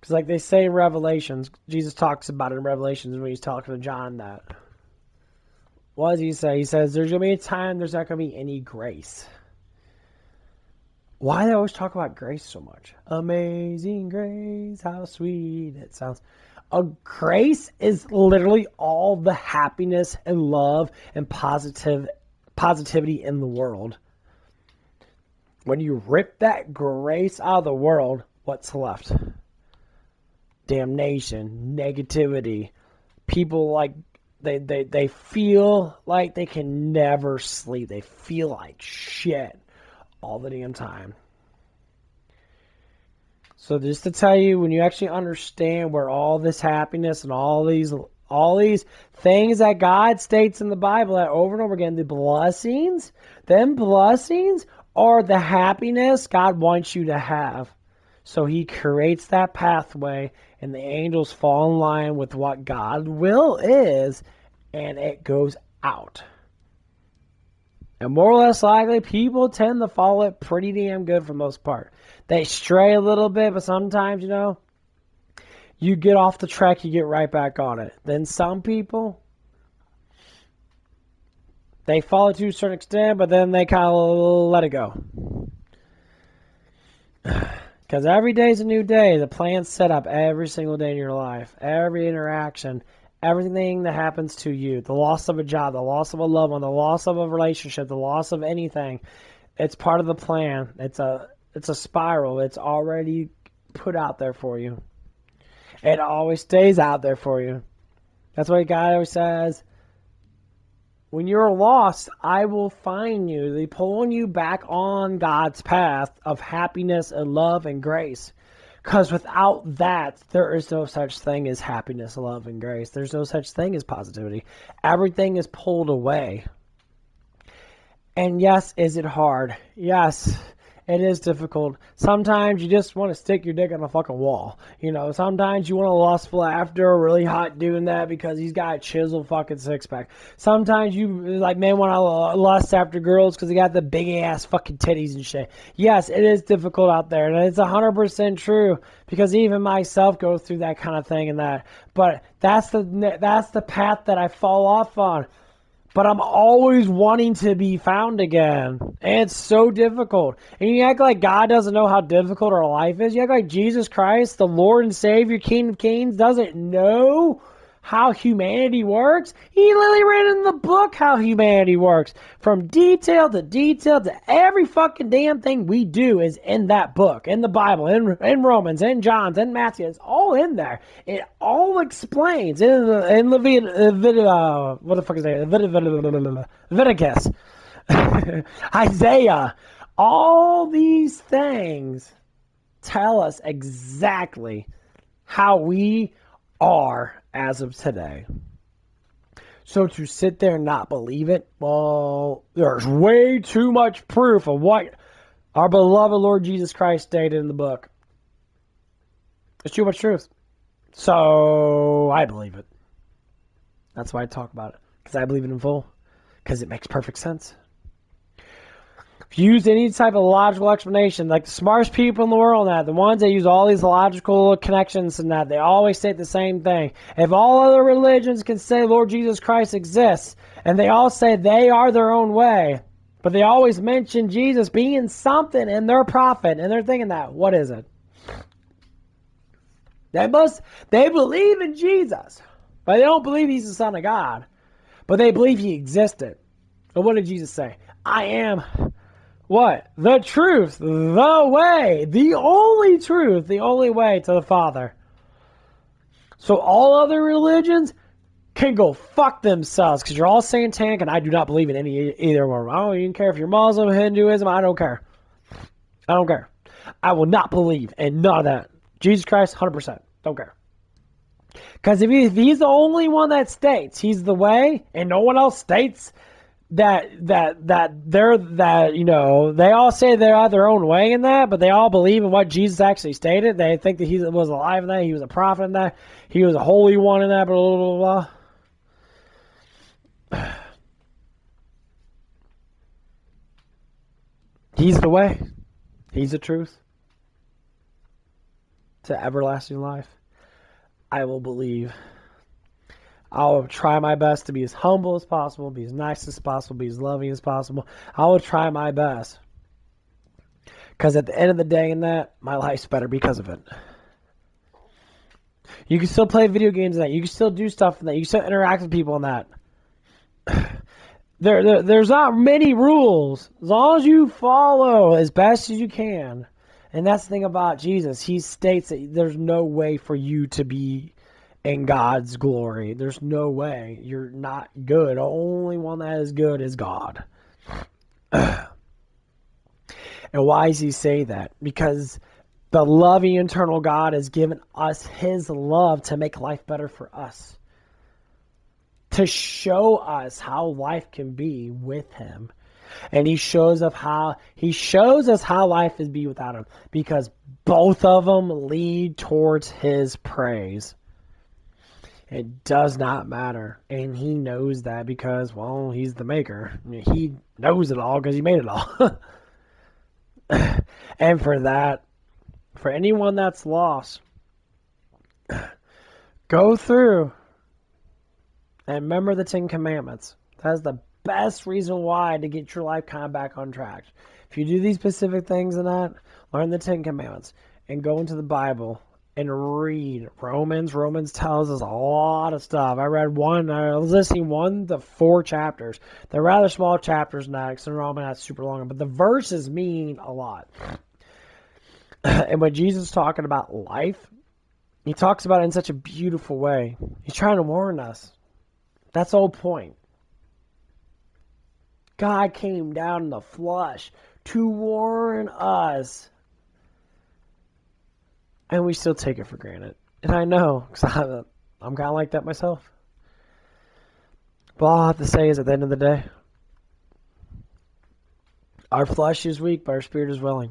Because like they say in Revelations, Jesus talks about it in Revelations when He's talking to John that. What does He say? He says, there's going to be a time there's not going to be any grace. Why do they always talk about grace so much? Amazing grace, how sweet it sounds. Grace is literally all the happiness and love and positivity in the world. When you rip that grace out of the world, what's left? Damnation, negativity. People like they feel like they can never sleep. They feel like shit all the damn time. So just to tell you, when you actually understand where all this happiness and all these things that God states in the Bible that over and over again, the blessings, them blessings are the happiness God wants you to have. So He creates that pathway and the angels fall in line with what God's will is, and it goes out. And more or less likely, people tend to follow it pretty damn good for the most part. They stray a little bit, but sometimes, you get off the track, you get right back on it. Then some people, they follow to a certain extent, but then they kind of let it go. Because every day is a new day. The plan's set up every single day in your life. Every interaction, everything that happens to you. The loss of a job, the loss of a loved one, the loss of a relationship, the loss of anything. It's part of the plan. It's a spiral. It's already put out there for you. It always stays out there for you. That's why God always says, when you're lost, I will find you. They're pulling you back on God's path of happiness and love and grace. Because without that, there is no such thing as happiness, love, and grace. There's no such thing as positivity. Everything is pulled away. And yes, is it hard? Yes, it is difficult. Sometimes you just want to stick your dick on a fucking wall. You know, sometimes you want to lustful after a really hot doing that because he's got a chiseled fucking six pack. Sometimes you, like, men want to lust after girls because they got the big ass fucking titties and shit. Yes, it is difficult out there, and it's 100% true because even myself goes through that kind of thing and that. But that's the path that I fall off on. But I'm always wanting to be found again. And it's so difficult. And you act like God doesn't know how difficult our life is. You act like Jesus Christ, the Lord and Savior, King of Kings, doesn't know how humanity works. He literally read in the book how humanity works. From detail to every fucking damn thing we do is in that book, in the Bible, in Romans, in John's, in Matthew. It's all in there. It all explains in Leviticus, Isaiah. All these things tell us exactly how we are as of today. So to sit there and not believe it, well, there's way too much proof of what our beloved Lord Jesus Christ stated in the book. There's too much truth. So I believe it. That's why I talk about it. Because I believe it in full. Because it makes perfect sense. If you use any type of logical explanation, like the smartest people in the world now, the ones that use all these logical connections and that, they always state the same thing. If all other religions can say Lord Jesus Christ exists, and they all say they are their own way, but they always mention Jesus being something in their prophet, and they're thinking that, what is it? They believe in Jesus, but they don't believe he's the Son of God, but they believe he existed. And what did Jesus say? I am... what? The truth, the way, the only truth, the only way to the Father. So all other religions can go fuck themselves because you're all satanic and I do not believe in either one. I don't even care if you're Muslim, Hinduism, I don't care. I don't care. I will not believe in none of that. Jesus Christ, 100%. Don't care. Because if he's the only one that states he's the way and no one else states that you know, they all say they're their own way in that, but they all believe in what Jesus actually stated. They think that he was alive in that, he was a prophet in that, he was a holy one in that, blah, blah, blah, blah. He's the way. He's the truth to everlasting life. I will believe. I'll try my best to be as humble as possible, be as nice as possible, be as loving as possible. I will try my best. Because at the end of the day in that, my life's better because of it. You can still play video games in that. You can still do stuff in that. You can still interact with people in that. There's not many rules. As long as you follow as best as you can. And that's the thing about Jesus. He states that there's no way for you to be in God's glory. There's no way. You're not good. The only one that is good is God. And why does he say that? Because the loving eternal God has given us his love to make life better for us. To show us how life can be with him. And he shows us how life is be without him. Because both of them lead towards his praise. It does not matter. And he knows that because, well, he's the maker. He knows it all because he made it all. And for that, for anyone that's lost, go through and remember the 10 Commandments. That's the best reason why to get your life kind of back on track. If you do these specific things and that, learn the 10 Commandments and go into the Bible and read Romans. Romans tells us a lot of stuff. I was listening 1 to 4 chapters. They're rather small chapters now, because in Romans that's super long, but the verses mean a lot. And when Jesus is talking about life, he talks about it in such a beautiful way. He's trying to warn us. That's the whole point. God came down in the flesh to warn us. And we still take it for granted. And I know, because I'm kind of like that myself. But all I have to say is at the end of the day, Our flesh is weak, but our spirit is willing.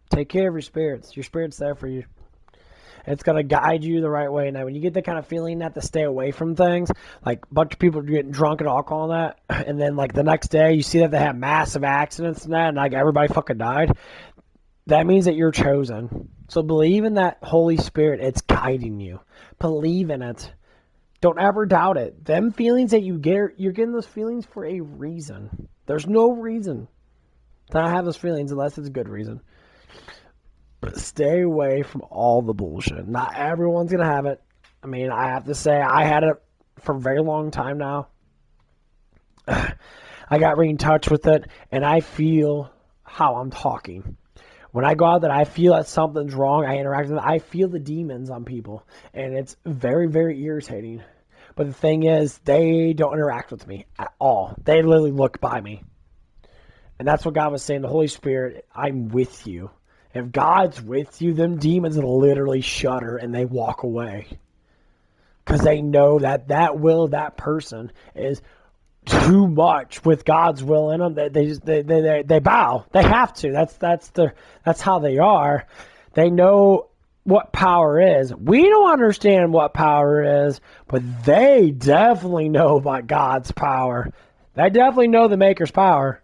Take care of your spirits. Your spirit's there for you. It's going to guide you the right way. Now, when you get the kind of feeling that to stay away from things, like a bunch of people are getting drunk and alcohol and that, and then like the next day you see that they have massive accidents and that, and like everybody fucking died, that means that you're chosen. So believe in that Holy Spirit. It's guiding you. Believe in it. Don't ever doubt it. Them feelings that you get, you're getting those feelings for a reason. There's no reason to not have those feelings unless it's a good reason. But stay away from all the bullshit. Not everyone's going to have it. I mean, I have to say, I had it for a very long time now. I got in touch with it, and I feel how I'm talking. When I go out there, I feel that something's wrong. I interact with it. I feel the demons on people, and it's very, very irritating. But the thing is, they don't interact with me at all. They literally look by me. And that's what God was saying. The Holy Spirit, I'm with you. If God's with you, them demons literally shudder and they walk away. Because they know that that will of that person is too much with God's will in them. They bow. They have to. That's how they are. They know what power is. We don't understand what power is, but they definitely know about God's power. They definitely know the Maker's power.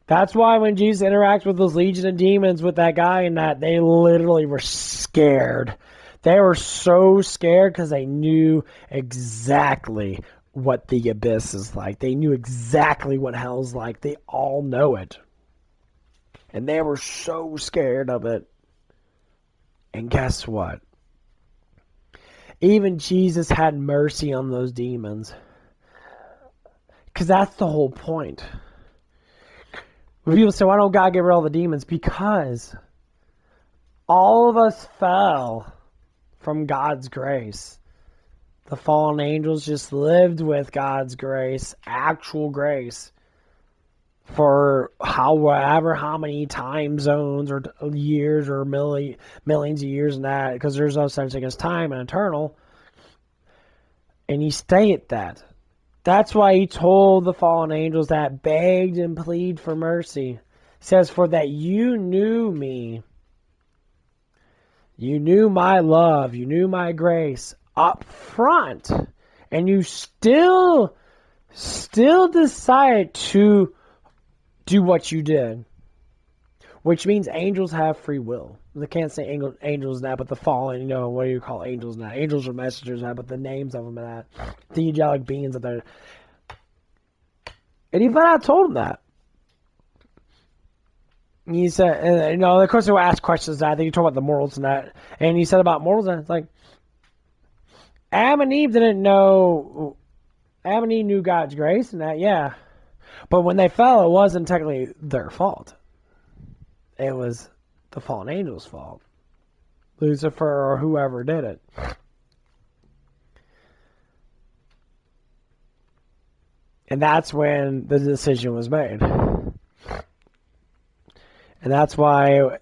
That's why when Jesus interacts with those legion of demons with that guy and that, they literally were scared. They were so scared because they knew exactly what the abyss is like. They knew exactly what hell's like. They all know it. And they were so scared of it. And guess what? Even Jesus had mercy on those demons. Because that's the whole point. When people say, why don't God get rid of all the demons? Because all of us fell from God's grace. The fallen angels just lived with God's grace, actual grace, for however how many time zones or years or millions of years and that, because there's no such thing as time and eternal. And you stay at that. That's why he told the fallen angels that, begged and plead for mercy. He says, for that you knew me. You knew my love. You knew my grace up front. And you still decided to do what you did. Which means angels have free will. They can't say angels now, but the fallen, what do you call angels now? Angels are messengers now, but the names of them and that. The angelic beings that they're... And he flat out told him that. And he said, and, of course they were asked questions that. I think you talk about the mortals and that. And he said about mortals, and it's like, Adam and Eve knew God's grace and that, yeah. But when they fell, it wasn't technically their fault. It was the fallen angel's fault. Lucifer or whoever did it. And that's when the decision was made. And that's why,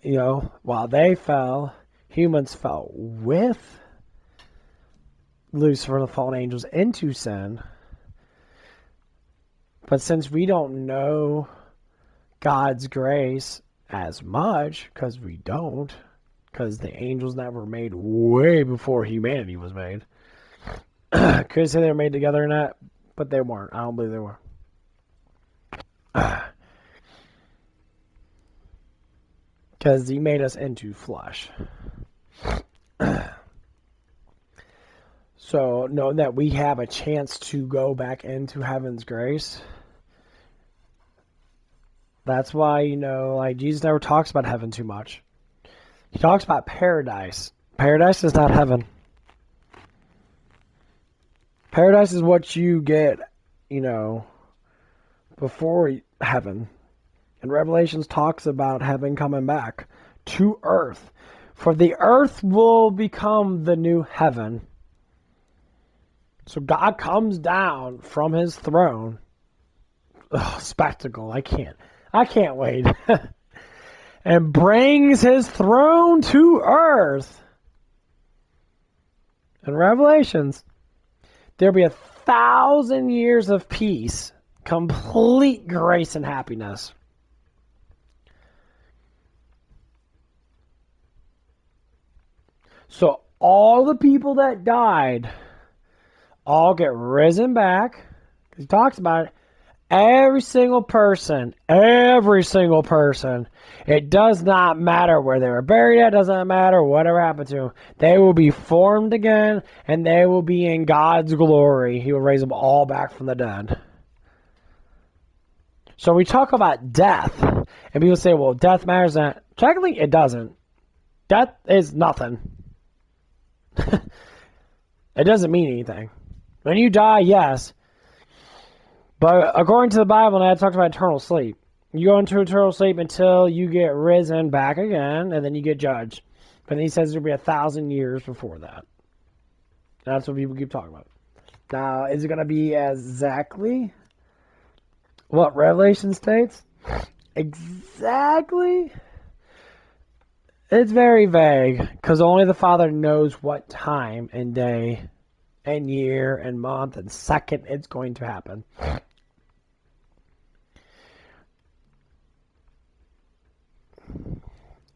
while they fell, humans fell with Lucifer and the fallen angels into sin. But since we don't know God's grace as much, because we don't, because the angels that were made way before humanity was made. Could say they were made together or not, but they weren't. I don't believe they were. Because he made us into flesh. So know that we have a chance to go back into heaven's grace. That's why, Jesus never talks about heaven too much. He talks about paradise. Paradise is not heaven. Paradise is what you get, before heaven. And Revelations talks about heaven coming back to earth. For the earth will become the new heaven. So God comes down from his throne. Oh, spectacle. I can't wait. And brings his throne to earth. In Revelations, there'll be 1,000 years of peace Complete grace and happiness. So all the people that died all get risen back. He talks about it. Every single person. It does not matter where they were buried at. It doesn't matter whatever happened to them. They will be formed again, and they will be in God's glory. He will raise them all back from the dead. So we talk about death, and people say, well, death matters. That technically, it doesn't. Death is nothing. It doesn't mean anything. When you die, yes. But according to the Bible, it talks about eternal sleep. You go into eternal sleep until you get risen back again, and then you get judged. But then he says there'll be 1,000 years before that. That's what people keep talking about. Now, is it going to be exactly what Revelation states? Exactly? It's very vague, because only the Father knows what time and day and year and month and second it's going to happen.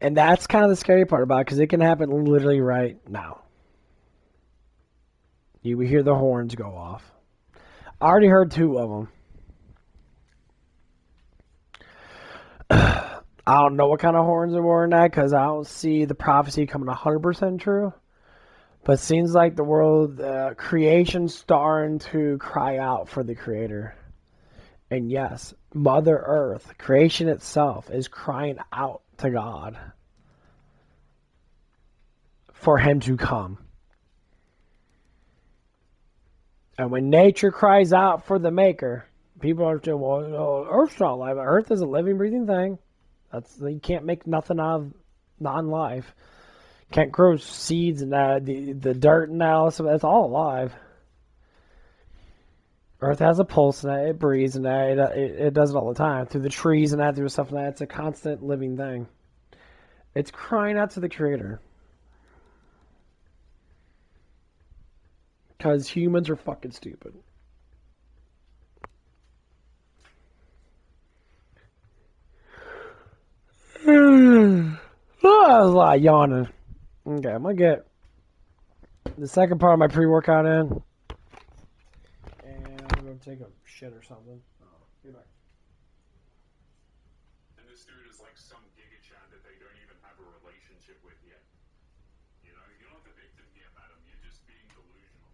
And that's kind of the scary part about it, because it can happen literally right now. You will hear the horns go off. I already heard 2 of them. I don't know what kind of horns are wearing that, because I don't see the prophecy coming 100% true. But it seems like the world, creation's starting to cry out for the Creator. And yes, Mother Earth, creation itself, is crying out to God for Him to come. And when nature cries out for the Maker, people are saying, well, Earth's not alive. Earth is a living, breathing thing. You can't make nothing out of non-life. Can't grow seeds and the dirt and all that. It's all alive. Earth has a pulse and it breathes and it does it all the time. Through the trees and through stuff and that. It's a constant living thing. It's crying out to the Creator. Because humans are fucking stupid. Oh, that was a lot of yawning. Okay, I'm going to get the second part of my pre-workout in. And I'm going to take a shit or something. Be back. And this dude is like some giga chat that they don't even have a relationship with yet. You know, you're not the victim here, madam. You're just being delusional.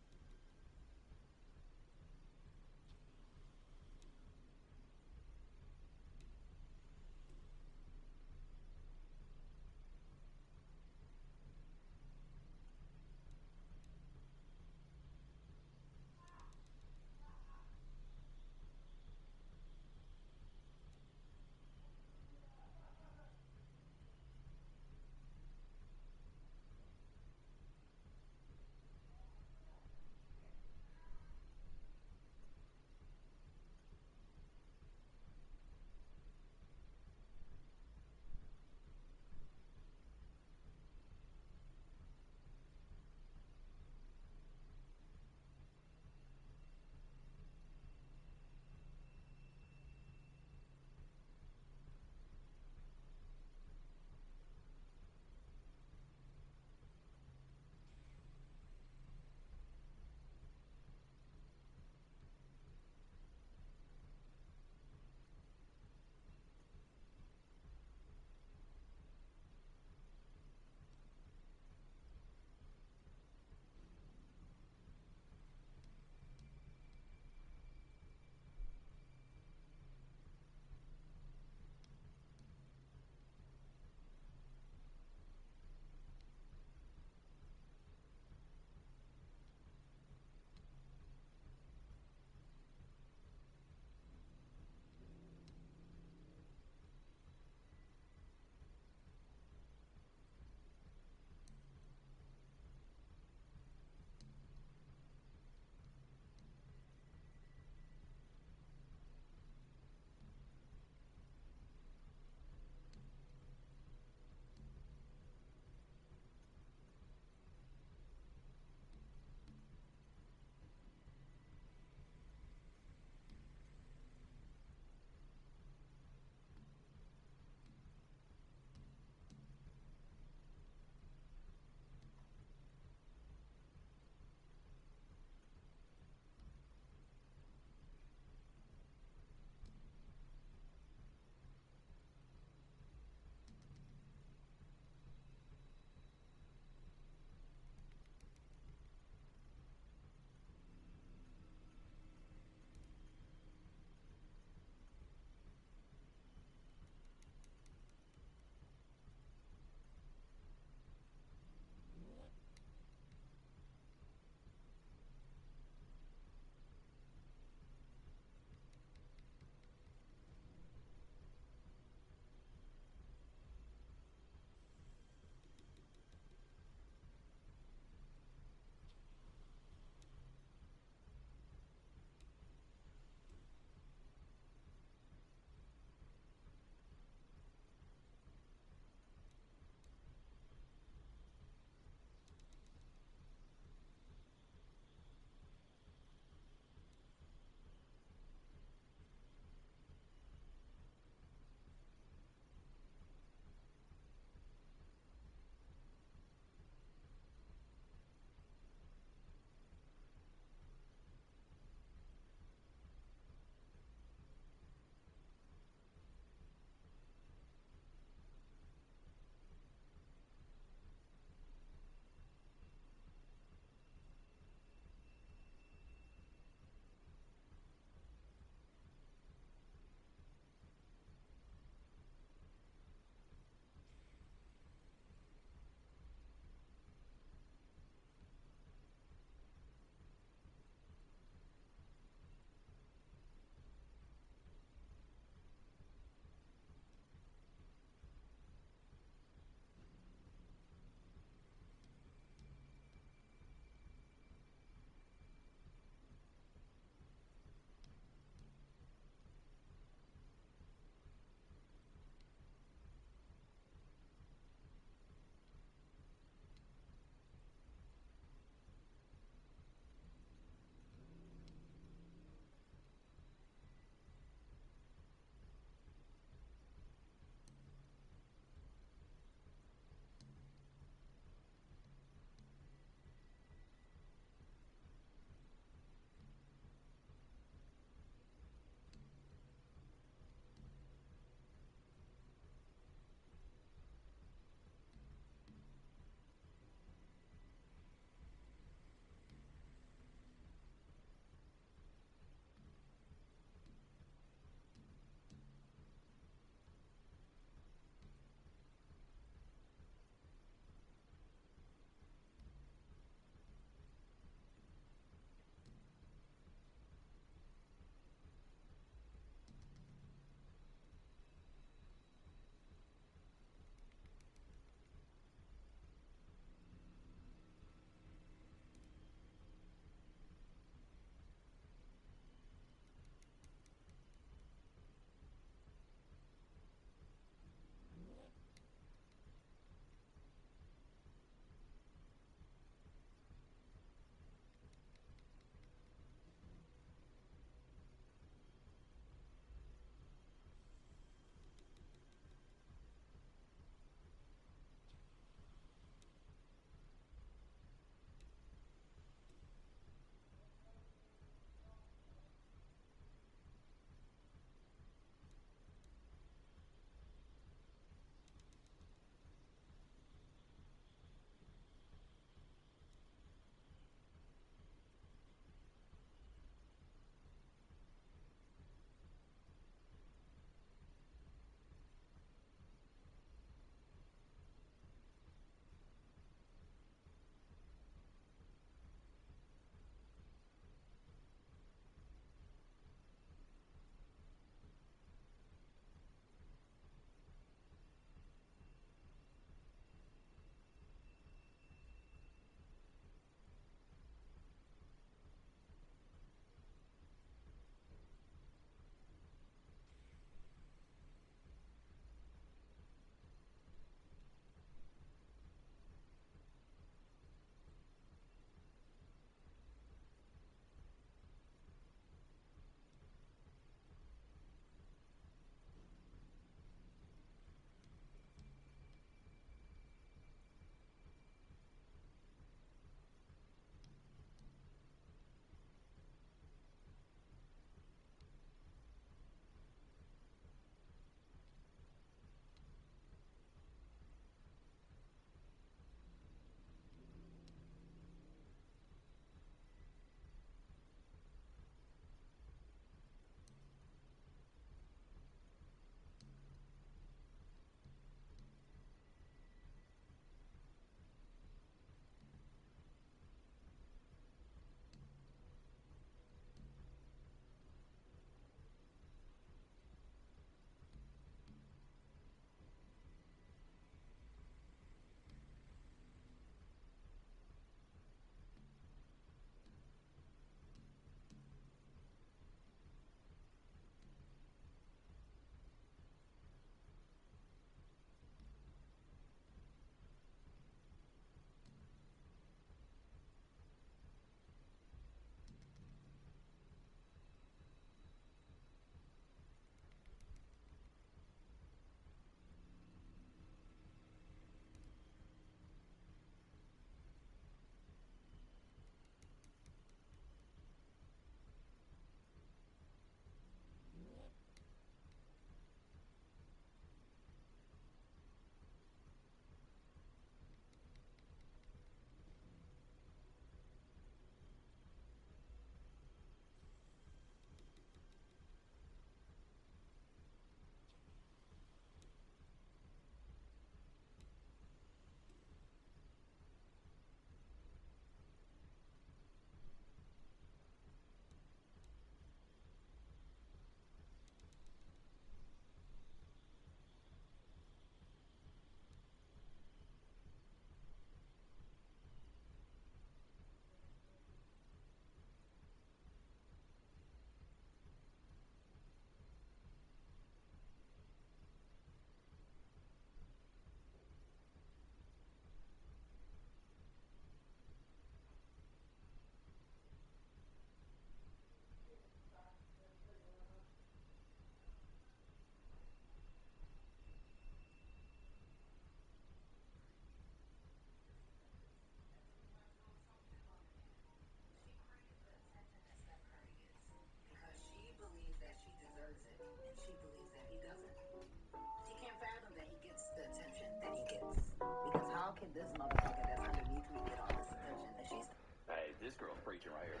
how can this motherfucker that's underneath me get all this attention? And she's Hey, this girl's preaching right here.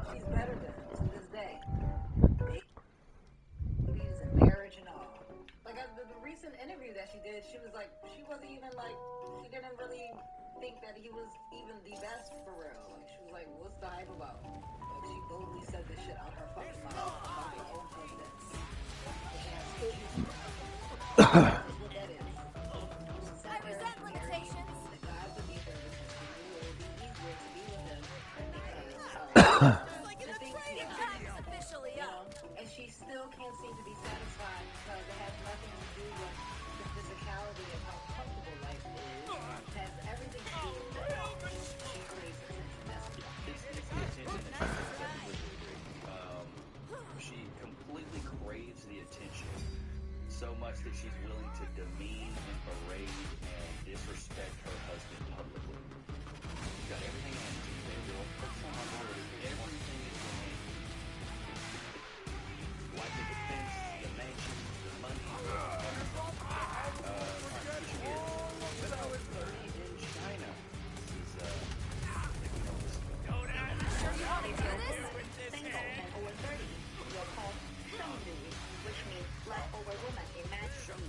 she's better than him to this day. Babies and marriage and all. Like the recent interview that she did, she was like, she wasn't even like, she didn't really think that he was even the best for real. Like she was like, what's the hype about? Like she boldly said this shit out her fucking mouth about their own husbands. That's what that is. I resent limitations. The guy beneath her because she knew it would be easier to be with him because Like in the trading times officially up. and she still can't seem to be satisfied because it has nothing to do with the physicality of how comfortable life is. It has everything to do with that. She craves attention. That's what It's the attention that she completely craves the attention so much that she's willing to demean and berate and disrespect her husband publicly. She's got everything handed to you, baby girl. Everything is your hand. Like the defense, the mansion, the money, in China. This is, Single and over 30 will call Shengdu, which means leftover woman in mansion. In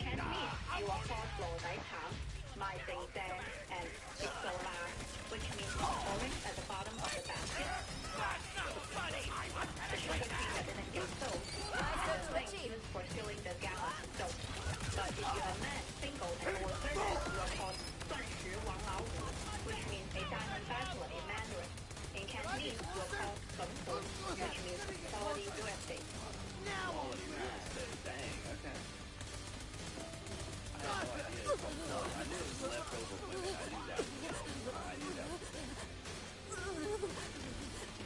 Cantonese, you are called Lo Dai Tam, my Ding Dan, and Isola, which means orange at the bottom of the basket. The sugar queen that didn't get sold is for stealing the gallon of soap. But if you're a man, single and over 30, you are called Sun Shi Wang Lao Wu, which means a diamond bachelor in Mandarin. In Cantonese, you are called Sun Fu, which means quality real estate. quality real estate. Dang, okay. I had no idea. I knew it was leftover women. I knew that was a thing.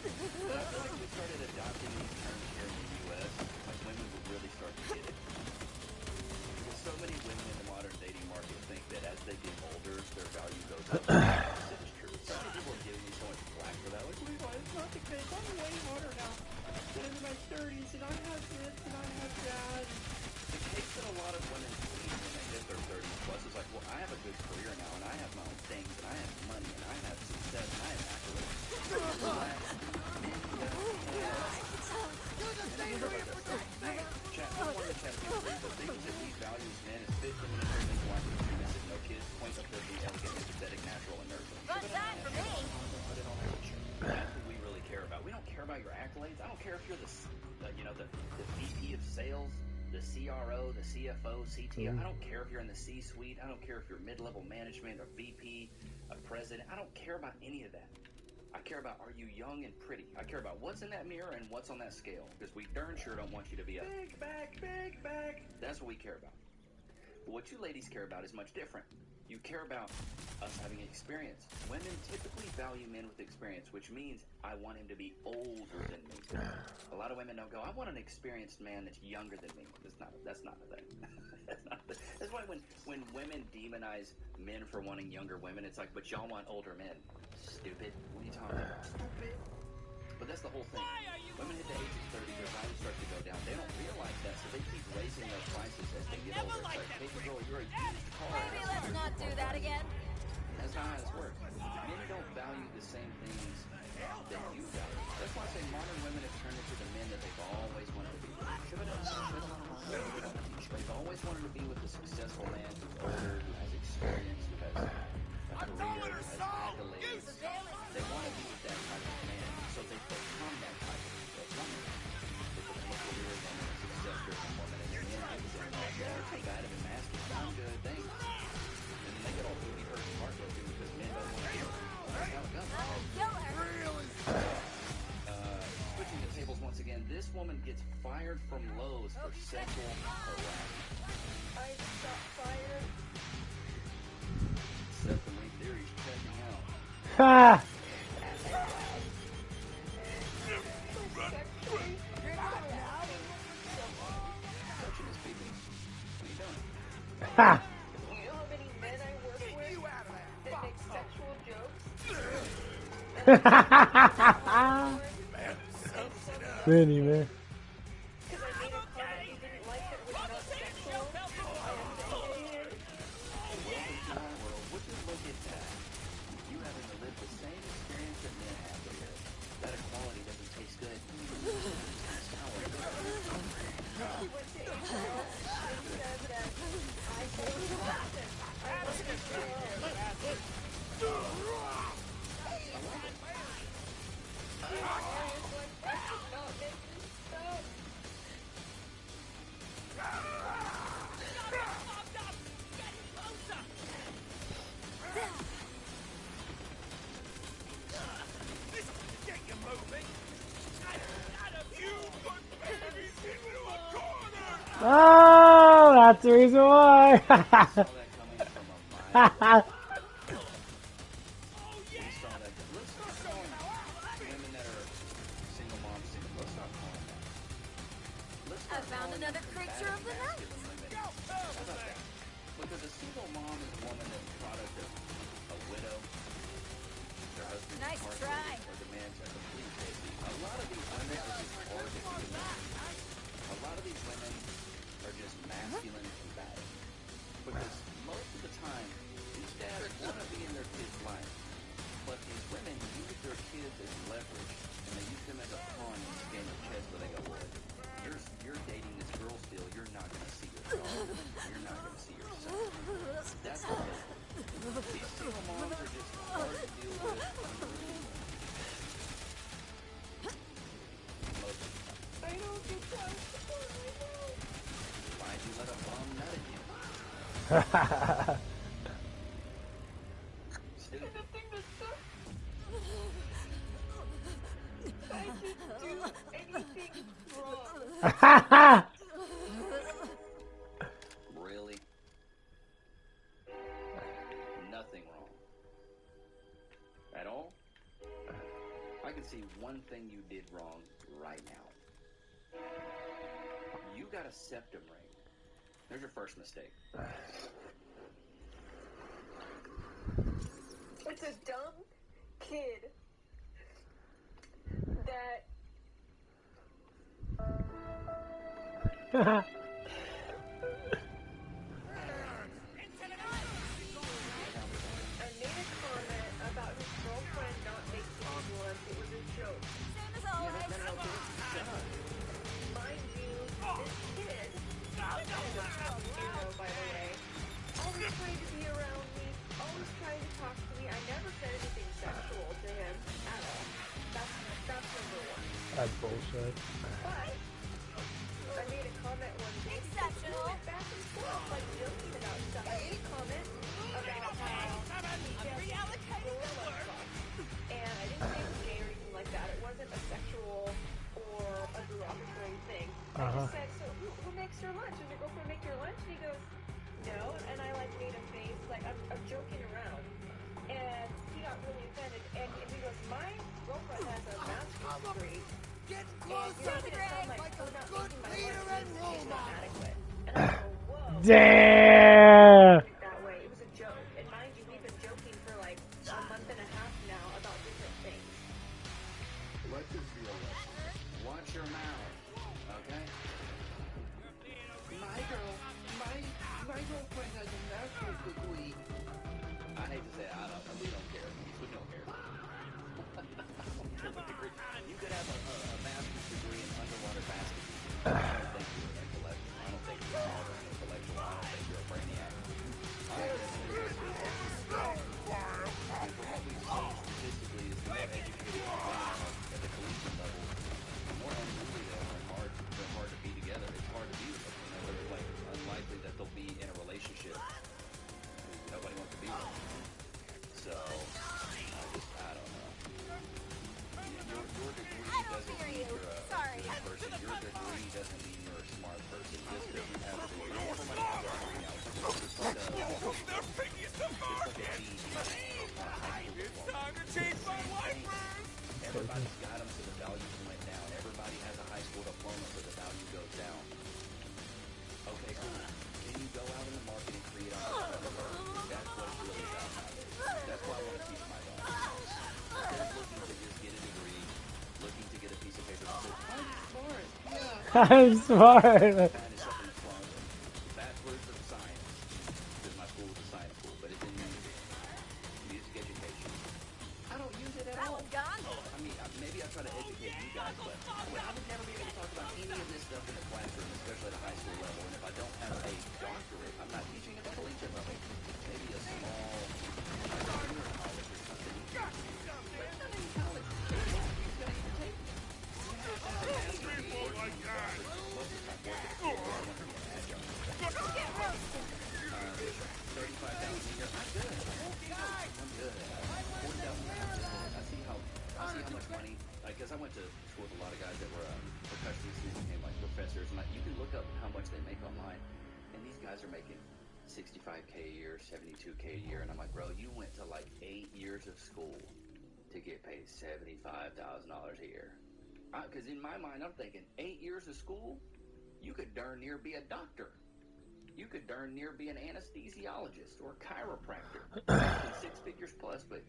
But I feel like we started adopting these terms here in the U.S. Like women would really start to get it. Because so many women in the modern dating market think that as they get older, their value goes up. This is true. So many people are giving me so much flack for that. Like, Levi, it's not the case. I'm way older now. I'm in my 30s and I have this and I have that. The case that a lot of women see when they hit their 30s plus is like, well, I have a good career now and I have my own things and I have money and I have success and I have accolades. Chat, I want to chat with you. The things that we value as men is fit, independent, wife, submissive, no kids, point of therapy, elegant, empathetic, natural, and nurturing. Fun time for me. Put it on our picture. That's what we really care about. We don't care about your accolades. I don't care if you're the VP of sales, the CRO, the CFO, CTO. I don't care if you're in the C-suite. I don't care if you're mid-level management or VP, a president. I don't care about any of that. I care about, are you young and pretty? I care about what's in that mirror and what's on that scale. Because we darn sure don't want you to be a big back. That's what we care about. But what you ladies care about is much different. You care about us having experience. Women typically value men with experience, which means I want him to be older than me. A lot of women don't go, I want an experienced man that's younger than me. That's not the thing. That's why when women demonize men for wanting younger women, it's like, but y'all want older men. Stupid. What are you talking about? Stupid. But that's the whole thing. Women hit the age of 30, their values start to go down. They don't realize that, so they keep raising their prices as they get older. It's like, hey, girl, you're a used car. Maybe let's not do that again. That's not how this works. Men don't value the same things that you value. That's why I say modern women have turned into the men that they've always wanted to be with. They've always wanted to be with a successful man who's older, who has experience, who has a career, who has accolades. They want to be with that type of man, so they become that type of woman. They become a career woman, a success-driven woman, and then men look at them like, yeah, you're combative and masculine. I'm good, thanks. And then they get all booty hurt and heartbroken because men don't want to do it. That's how it goes. Switching the tables once again, this woman gets fired from Lowe's for sexual harassment. I got fired. Seth and Lee Theory's checking out. Ha! Touching his people. What are you doing? Ha! You know how many men I work with that make sexual jokes? Many, man. Because I made a comment you didn't like that was not sexual. I am saying it again. Oh, that's the reason why. I found another creature of the night. Because a single mom is a woman that's a product of a widow, their husband Nice try. or demands a complete safety. A lot of these women are just hard to deal with. A lot of these women are just masculine and combative. Because most of the time, these dads want to be in their kids' life. But these women use their kids as leverage, and they use them as a pawn in this game of chess where they go, well, you're dating this girl still, you're not going to see your daughter. You're not going to see your son. That's what these single moms are just hard to deal with. I don't get child support right now. Why'd you let a bum nut at you? Stupid. Nothing but stuff. I didn't do anything wrong. Really? Nothing wrong. At all? I can see one thing you did wrong right now. You got a septum ring. There's your first mistake. It's a dumb kid that I made a comment about his girlfriend not making me once. It was a joke. Same as always. Mind you, this kid is a tough hero, by the way. Always trying to be around me, always trying to talk to me. I never said anything sexual to him at all. That's number one. That's bullshit. But I made a comment one day. Exceptional. We went back and forth, like joking about stuff. I made a comment about how he just gorilla fucked. And I didn't say it was gay or anything like that. It wasn't a sexual or a derogatory thing. I just said, so who makes your lunch? Does your girlfriend make your lunch? And he goes, no. And I like made a face, like I'm joking around. And he got really offended. And he goes, my girlfriend has a master's degree. And you're making it sound like we're not making my lunch means she's not adequate. And I go, whoa. Damn. That way. It was a joke. And mind you, we've been joking for like a month and a half now about different things. Let this be a lesson. Watch your mouth, okay? My girlfriend has a master's degree. I hate to say it, we don't care. We don't care. You could have a master's degree in underwater basketball. I don't think you're an intellectual. I don't think you're smart or an intellectual. I don't think you're a brainiac. And from what we've seen statistically is the more educated women are at the collegiate level, the more unruly they are and they're hard to be together. It's hard to be with them. You know, they're like unlikely that they'll be in a relationship. Nobody wants to be with them. So, I don't know. Your degree doesn't mean you're a good person. Your degree doesn't mean you're a smart person. Just because you have a degree. Everybody has a degree now. It's like a GED. It's time to change my life, Bruce! Everybody's got them so the values went down. Everybody has a high school diploma so the value goes down. Okay, cool. Then you go out in the market and create opportunities. That's what it's really about. That's why I want to teach my daughter. Instead of looking to just get a degree, looking to get a piece of paper that says, I'm smart. Yeah. I'm smart. That is something wrong with bachelor's of science. Because my school was a science school, but it's in music education. I don't use it at all. I mean, maybe I try to educate you guys, but I would never be able to talk about any of this stuff in the classroom, especially at a high school level. And if I don't have a doctorate, I'm not teaching at the collegiate level. Maybe a small junior college or something. But it's not any college. It's going to even take me. You have to have a master's degree. Most of the time, work at a school. I want to be an adjunct. 35,000 a year. I'm good. I'm good. 40,000 a year. I see how much money. Because I went to school with a lot of guys that were percussionists who became like professors guys are making $65K a year, $72K a year, and I'm like, bro, you went to like 8 years of school to get paid $75,000 a year. Because in my mind, I'm thinking 8 years of school, you could darn near be a doctor. You could darn near be an anesthesiologist or a chiropractor, making 6 figures plus, but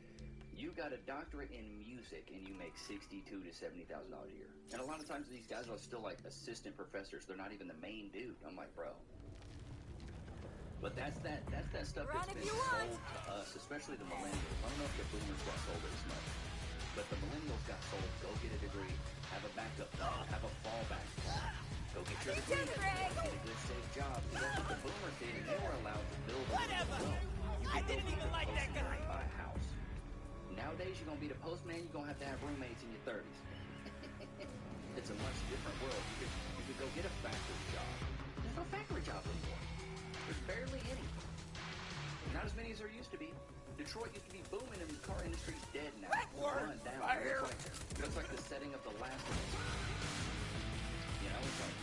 you got a doctorate in music and you make $62,000 to $70,000 a year. And a lot of times these guys are still like assistant professors. They're not even the main dude. I'm like, bro. But that's that stuff that's been sold to us, especially the millennials. I don't know if the boomers got sold as much, but the millennials got sold. Go get a degree, have a backup plan, have a fallback plan. Go get your degree, get a good safe job. That's what the boomers did, and they were allowed to build a little wealth. I didn't even like that guy. Buy a house. Nowadays, you're gonna be the postman. You're gonna have roommates in your 30s. It's a much different world. You could go get a factory job. There's no factory job anymore. There's barely any. Not as many as there used to be. Detroit used to be booming, and the car industry's dead now. It's run down. It looks like the setting of The Last of Us. You know, it's like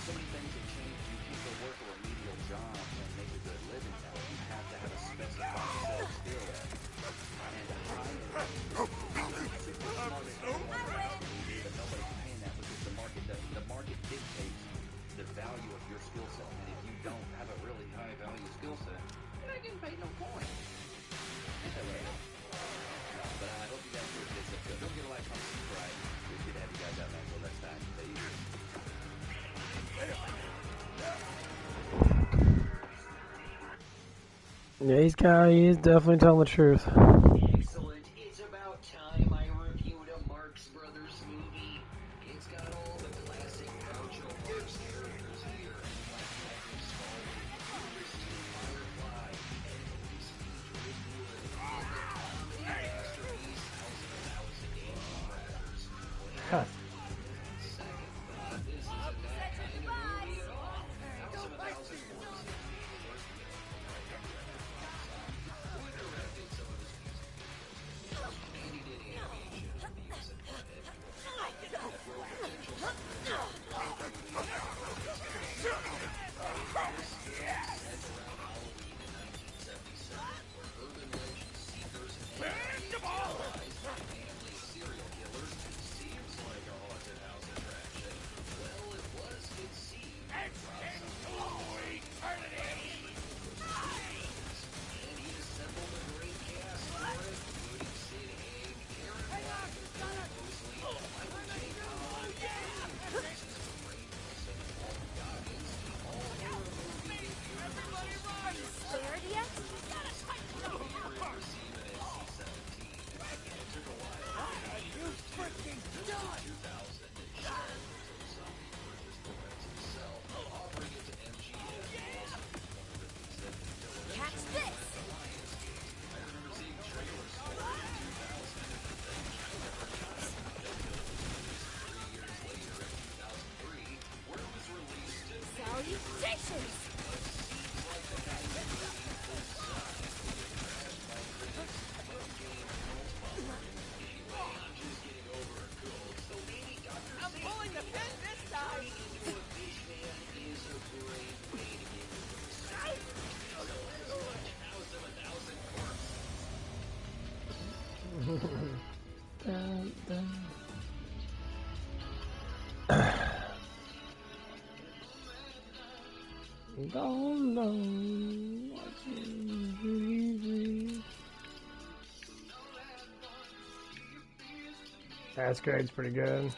so many things have changed. You can't go work a remedial job and make a good living now. You have to have a specified set of skill and a high super smart but nobody's paying that because the market dictates the value of your skill set. And if you don't have a really high value skill set, you're not getting paid no coin. Ain't that right? But I hope you guys enjoyed this episode. Don't get a like, comment, subscribe. It's good to have you guys out, man. Until next time. Yeah, he is definitely telling the truth. Excellent. It's about time I reviewed a Marx Brothers movie. It's got all the classic Groucho Marx characters here. Black Magnum, Smallwood, Christine, Firefly, and Police Wood, and the comedy masterpiece House of a Thousand Angry Crackers. Huh. Second thought, this isn't that kind of movie at all. House of a Thousand Corpses. Who directed some of his music videos? And he did animation, Beavis and Butthead. Dun, dun. Don't know what you That's good. It's pretty good.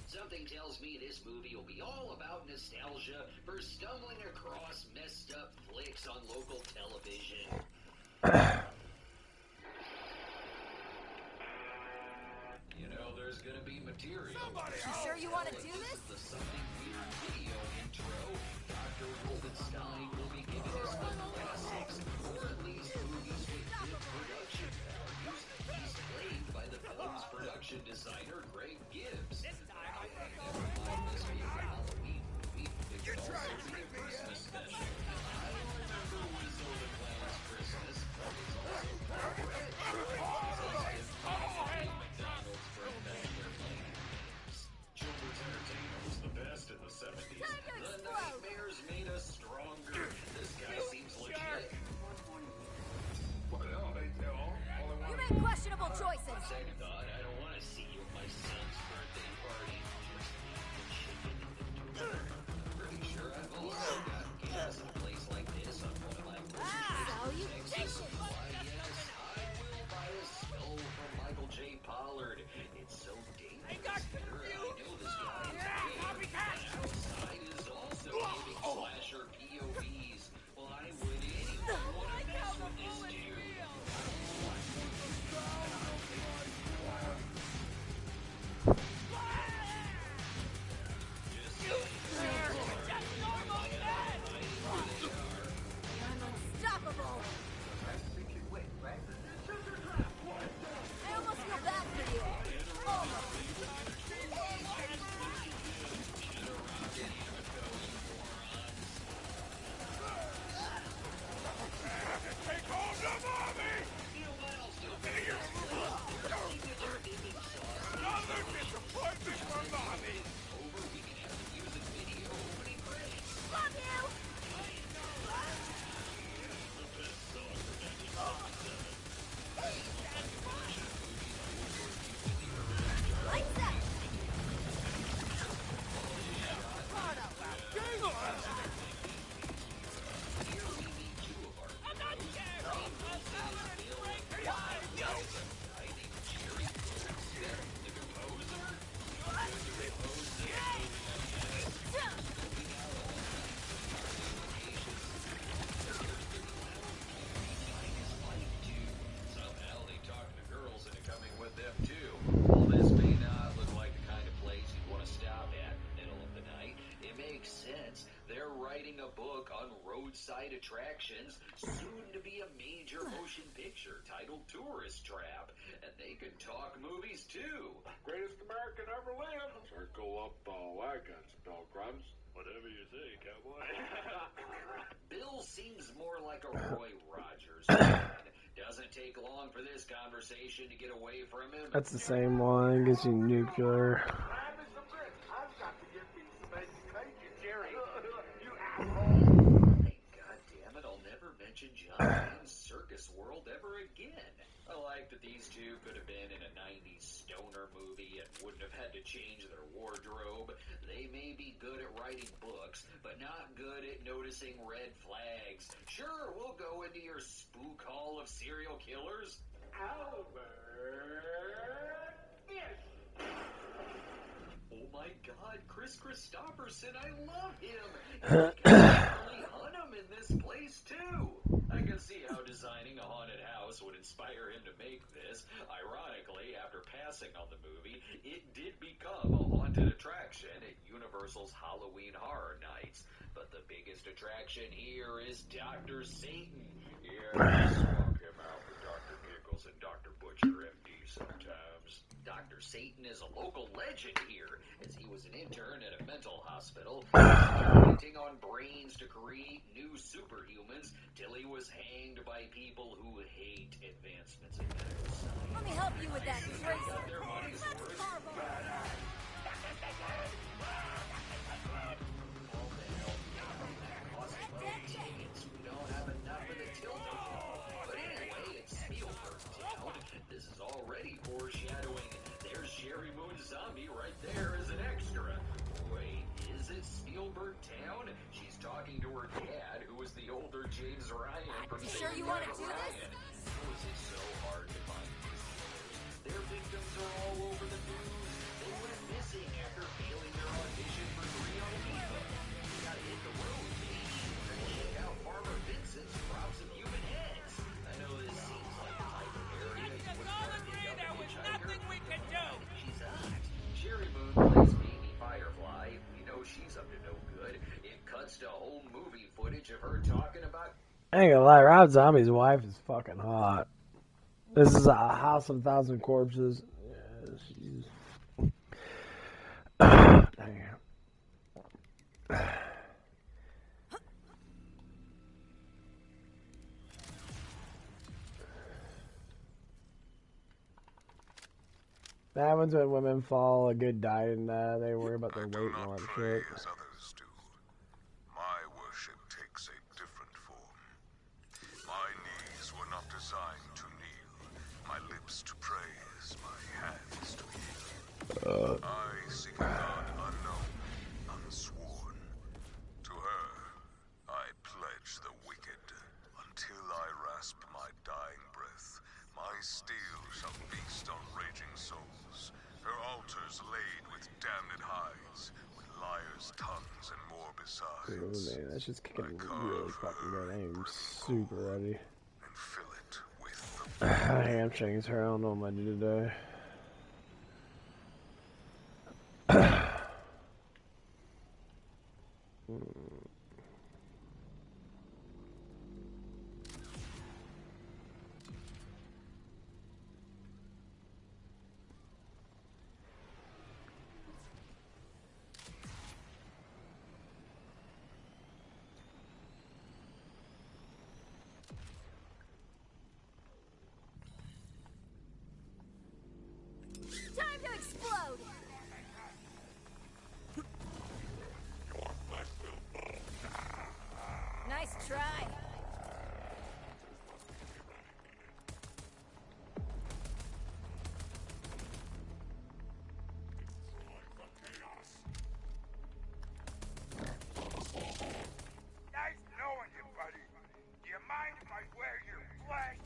Something tells me this movie will be all about nostalgia for stumbling across messed up flicks on local television. You know, there's gonna be material. You sure you want to do this? The Something Weird video intro. Dr. Wolfenstein will be giving us the classics, or at least movies with good production values. He's played by the film's production designer, Greg Gibbs. Big questionable choices. On second thought, I don't want to see you at my son's birthday party. Just chicken in the door. Pretty sure I've also got gas in a place like this on one of my Salutations! Why, yes, I will buy a skull from Michael J. Pollard. It's so dangerous here. I know this guy is big, but outside is also giving slasher POVs. Why would anyone want to mess with this dude? Unstoppable! I almost feel bad for you. Almost. Take home the mommy! Another disappointment for mommy! Love you! Lights out! I'm not scared! A salad break behind you! Somehow they talk to girls into coming with them too. Well, this may not look like the kind of place you'd want to stop at in the middle of the night. It makes sense. They're writing a book on roadside attractions, soon to be a major motion picture titled Tourist Trap. And they can talk movies too. Greatest American ever lived. Circle up wagons, pilgrims. Whatever you say, cowboy. Bill seems more like a Roy Rogers fan. Doesn't take long for this conversation to get away from him. That's the same one. Gives you nuclear. I've got to get me some education, Jerry. You God damn it, I'll never mention John Wayne's Circus World ever again. I like that these two could have been in a 90s stoner movie and wouldn't have had to change their wardrobe. They may be good at writing books, but not good at noticing red flags. Sure, we'll go into your spook hall of serial killers. Oh my god, Chris Christopherson, I love him! You can really hunt him in this place, too! I can see how designing a haunted house would inspire him to make this. Ironically, after passing on the movie, it did become a haunted attraction at Universal's Halloween Horror Nights. But the biggest attraction here is Dr. Satan. Yeah, swap him out with Dr. Giggles and Dr. Butcher, MD, sometimes. Dr. Satan is a local legend here, as he was an intern at a mental hospital, experimenting on brains to create new superhumans till he was hanged by people who hate advancements in medical science. Let me help you with that, Tracy. Got their money's worth. We don't have enough of the Tilda. But anyway, it's Spielberg Town. This is already foreshadowing. There's Sherry Moon's zombie right there as an extra. Wait, is it Spielberg Town? She's talking to her dad, who is the older James Ryan from You sure you want to do this? How is it so hard to find these killers? Their victims are all over the news. They went missing after failing their audition for 3 on Eva. You gotta hit the road, baby. Check out Farmer Vincent's crops of human heads. I know this seems like the type of area you would want to pick up a hitchhiker. We can do! She's hot. Sherry Moon plays Baby Firefly. We know she's up to no good. It cuts to whole movie footage of her talking about. I ain't gonna lie, Rob Zombie's wife is fucking hot. This is a House of 1,000 Corpses. Yeah, she's... That happens when women follow a good diet and they worry about their weight and all that shit. As others do. My worship takes a different form. My knees were not designed to kneel. My lips to praise, my hands to heal. I seek a god unknown, unsworn. To her, I pledge the wicked. Until I rasp my dying breath, my steel shall feast on raging souls. Her altars laid with damned hides, with liars' tongues and more besides. Oh man, that's just kicking really fucking good. I am super ready. And fill it with Hamstrings her. I don't know what I do today. Time to explode! Nice try. Nice knowing you, buddy. Do you mind if I wear your flesh?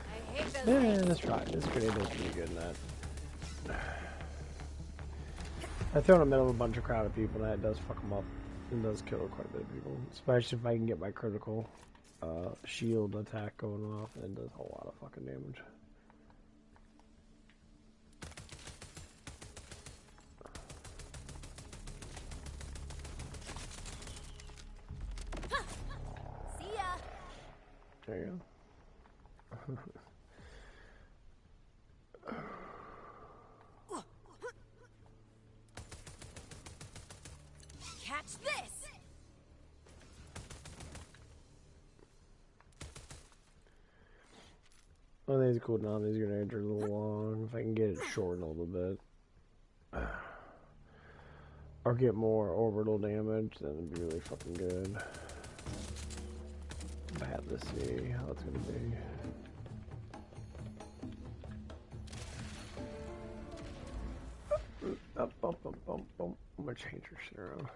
I hate those Yeah, things. that's right. This grenade is pretty good in that. I throw in the middle of a bunch of crowded people, and that does fuck them up. It does kill quite a bit of people. Especially if I can get my critical shield attack going off, it does a whole lot of fucking damage. See ya. There you go. Catch this! One of these cooldown, these grenades are a little long. If I can get it shortened a little bit. Or get more orbital damage, then it'd be really fucking good. I have to see how it's gonna be. I'm gonna change her shit around.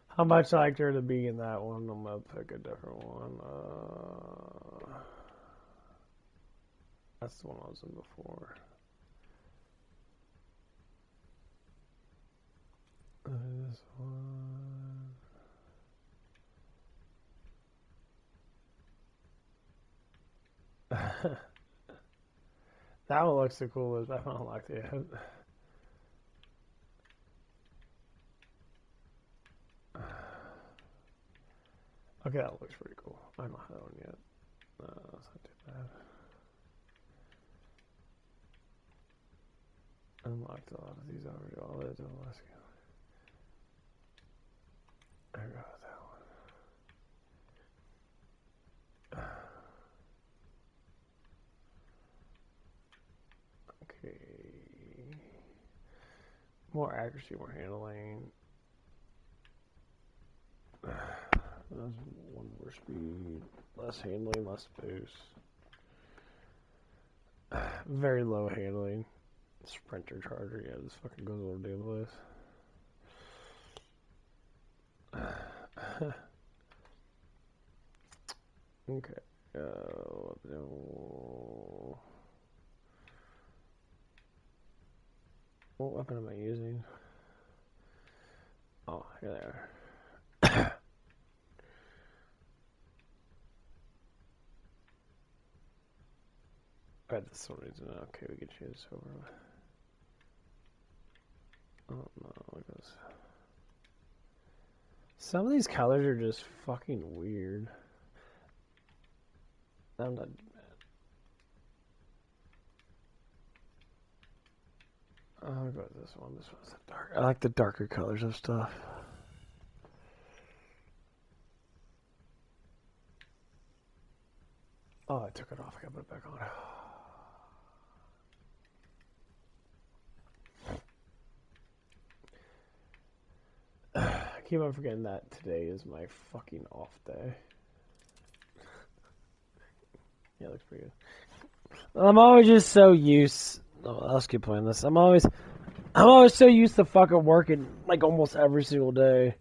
How much I liked her to be in that one, I'm gonna pick a different one. That's the one I was in before. This one. That one looks the coolest. I don't like it. Okay, that looks pretty cool. I don't have that one yet. That's not too bad. Unlocked a lot of these already. All that is let's go. I got that one. Okay. More accuracy, more handling. That's one more speed. Less handling, less boost. Very low handling. Sprinter charger, yeah, this fucking goes over damn place. Okay. What weapon am I using? Oh, here they are. Alright, this one is okay, we can change this over. Oh no, look at this. Some of these colors are just fucking weird. I'm not bad. I'll go with this one. This one's the dark. I like the darker colors of stuff. Oh, I took it off. I gotta put it back on. keep on forgetting that today is my fucking off day. Yeah, it looks pretty good. I'm always just so used. Oh, I'll keep playing this. I'm always so used to fucking working like almost every single day.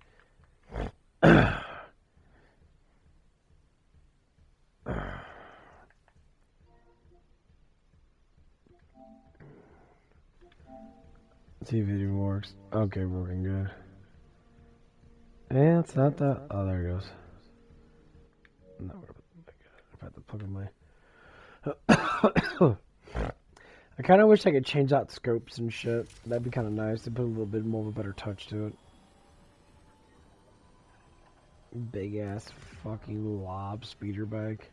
TV works. Okay, working good. And it's not that. Oh, there it goes. No, I have to plug in my. I kind of wish I could change out scopes and shit. That'd be kind of nice to put a little bit more of a better touch to it. Big ass fucking lob speeder bike.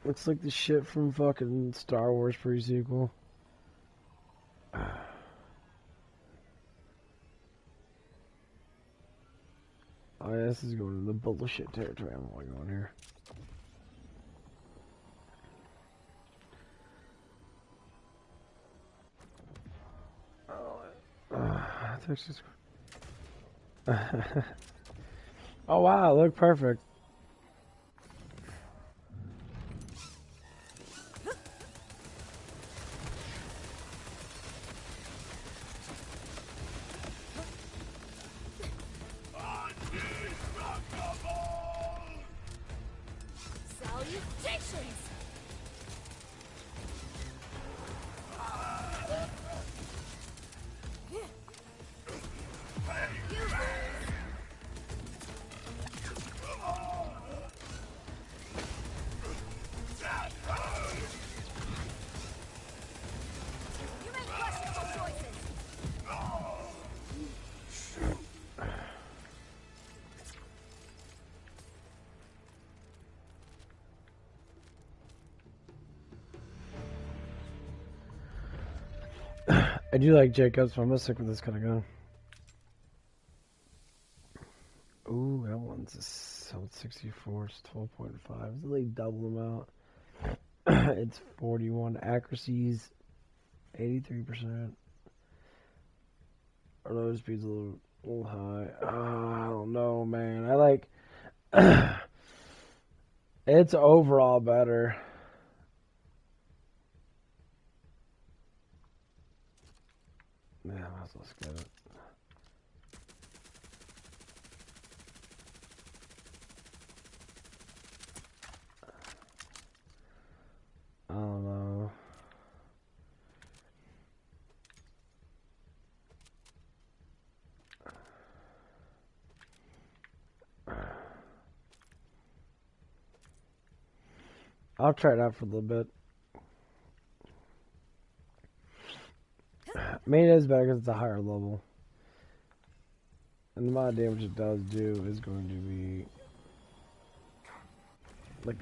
Looks like the shit from fucking Star Wars pre-sequel. Oh yeah, this is going to the bullshit territory. I'm only going here. That's just... Oh wow, look perfect. Salutations! You make questionable choices. I do like Jacobs, so I'm gonna stick with this kind of gun. Ooh, that one's a 64, it's 12.5. It's like double amount. It's 41. Accuracy's 83%. Our load speed's a little high. I don't know, man. I like... It's overall better. Yeah, might as well skip it. I don't know. I'll try it out for a little bit. Maybe it is better because it's a higher level. And the amount of damage it does do is going to be like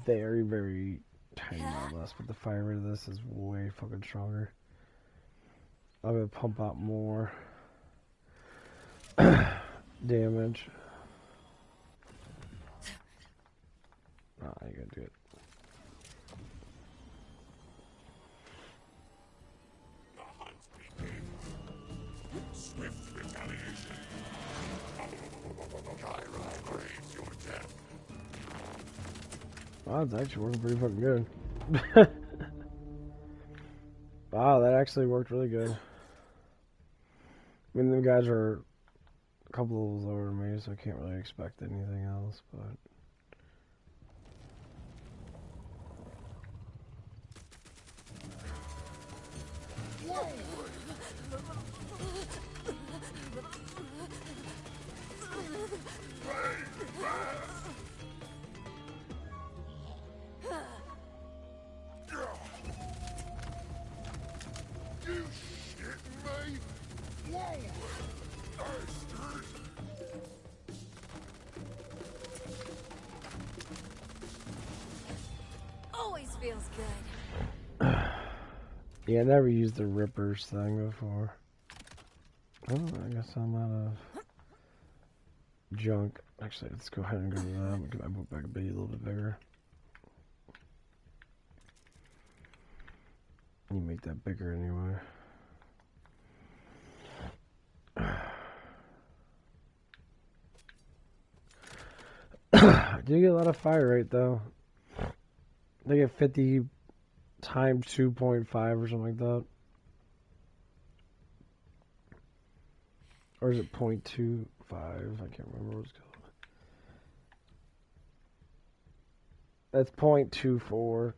very, very tiny amount less. But the fire rate of this is way fucking stronger. I'm gonna pump out more damage. Oh, you gotta do it. Swift retaliation. Kyra craves your death. Wow, it's actually working pretty fucking good. Wow, that actually worked really good. I mean, them guys are a couple levels lower than me, so I can't really expect anything else, but... You shit me? Whoa, bastard! Always feels good. Yeah, I never used the Rippers thing before. Oh, I guess I'm out of junk. Actually, let's go ahead and go to that. Get my book back a little bit bigger. You make that bigger anyway. I do get a lot of fire rate though. They get 50 times 2.5 or something like that. Or is it 0.25? I can't remember what it's called. That's 0.24.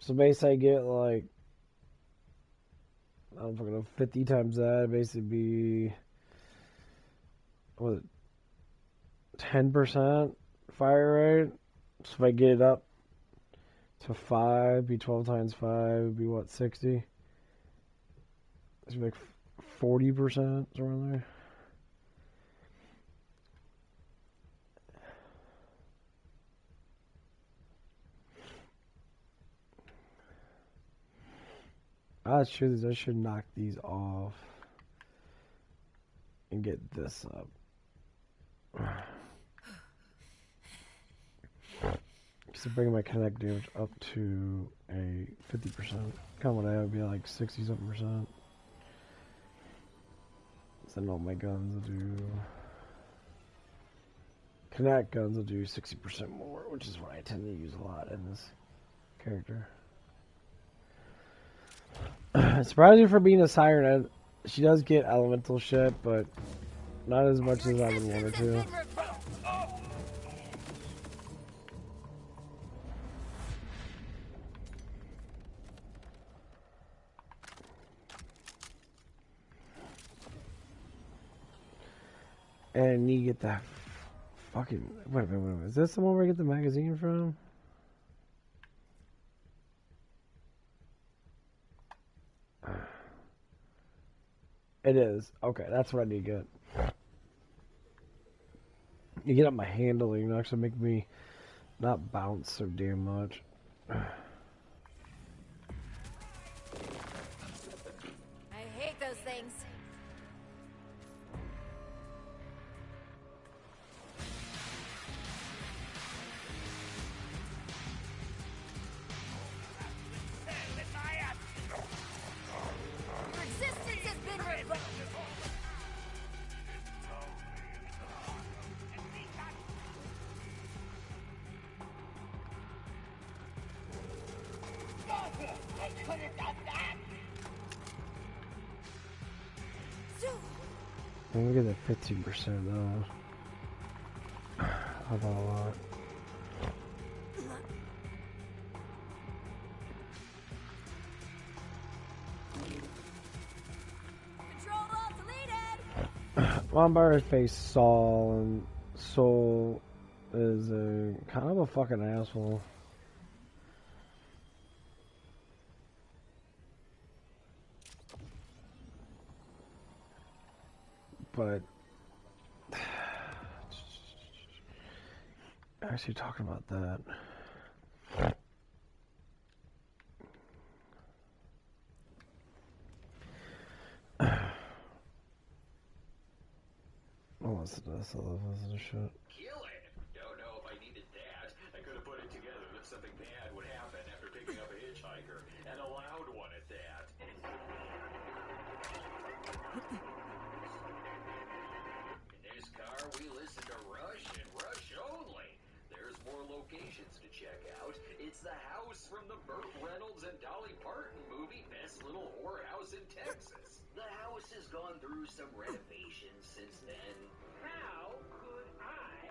So basically I get like, I don't fucking know, 50 times that, basically be, what, 10% fire rate? So if I get it up to 5, be 12 times 5, would be what, 60? It's like 40% around there. I should knock these off and get this up. So bring my kinetic damage up to a 50%. Coming out would be like 60 something percent. Then all my guns will do. Kinetic guns will do 60% more, which is what I tend to use a lot in this character. Surprising for being a siren, she does get elemental shit, but not as much as I would want her to. And you get that fucking... Wait a minute. Is this the one where I get the magazine from? It is. Okay, that's what I need to get. You get up my handling, it'll actually make me not bounce so damn much. I hate those things. Resistance has been revoked. I'm gonna get that 15% though. How about a lot? Control alt deleted. Vampire face Saul, and Soul is a kind of a fucking asshole. But actually talking about that. Oh, listen to this. I love listening to shit. Kill it? Don't know if I needed that. I could have put it together that something bad would happen after picking up a hitchhiker, and a loud one at that. In this car, we listen to Rush and Rush only. There's more locations to check out. It's the house from the Burt Reynolds and Dolly Parton movie, Best Little Whorehouse in Texas. The house has gone through some renovations since then. How could I?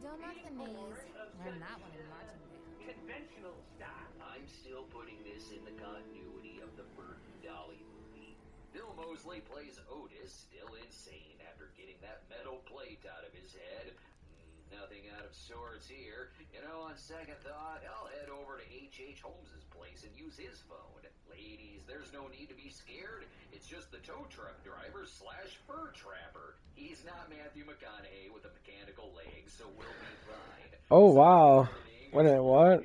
Don't knock the knees. Learn that one in marching band. Conventional style. I'm still putting this in the continuity of the Burton Dolly movie. Bill Moseley plays Otis, still insane after getting that metal plate out of his head. Nothing out of sorts here. You know, on second thought, I'll head over to H.H. Holmes's place and use his phone. Ladies, there's no need to be scared. It's just the tow truck driver / fur trapper. He's not Matthew McConaughey with a mechanical leg, so we'll be fine. Oh wow! Wait a minute, what?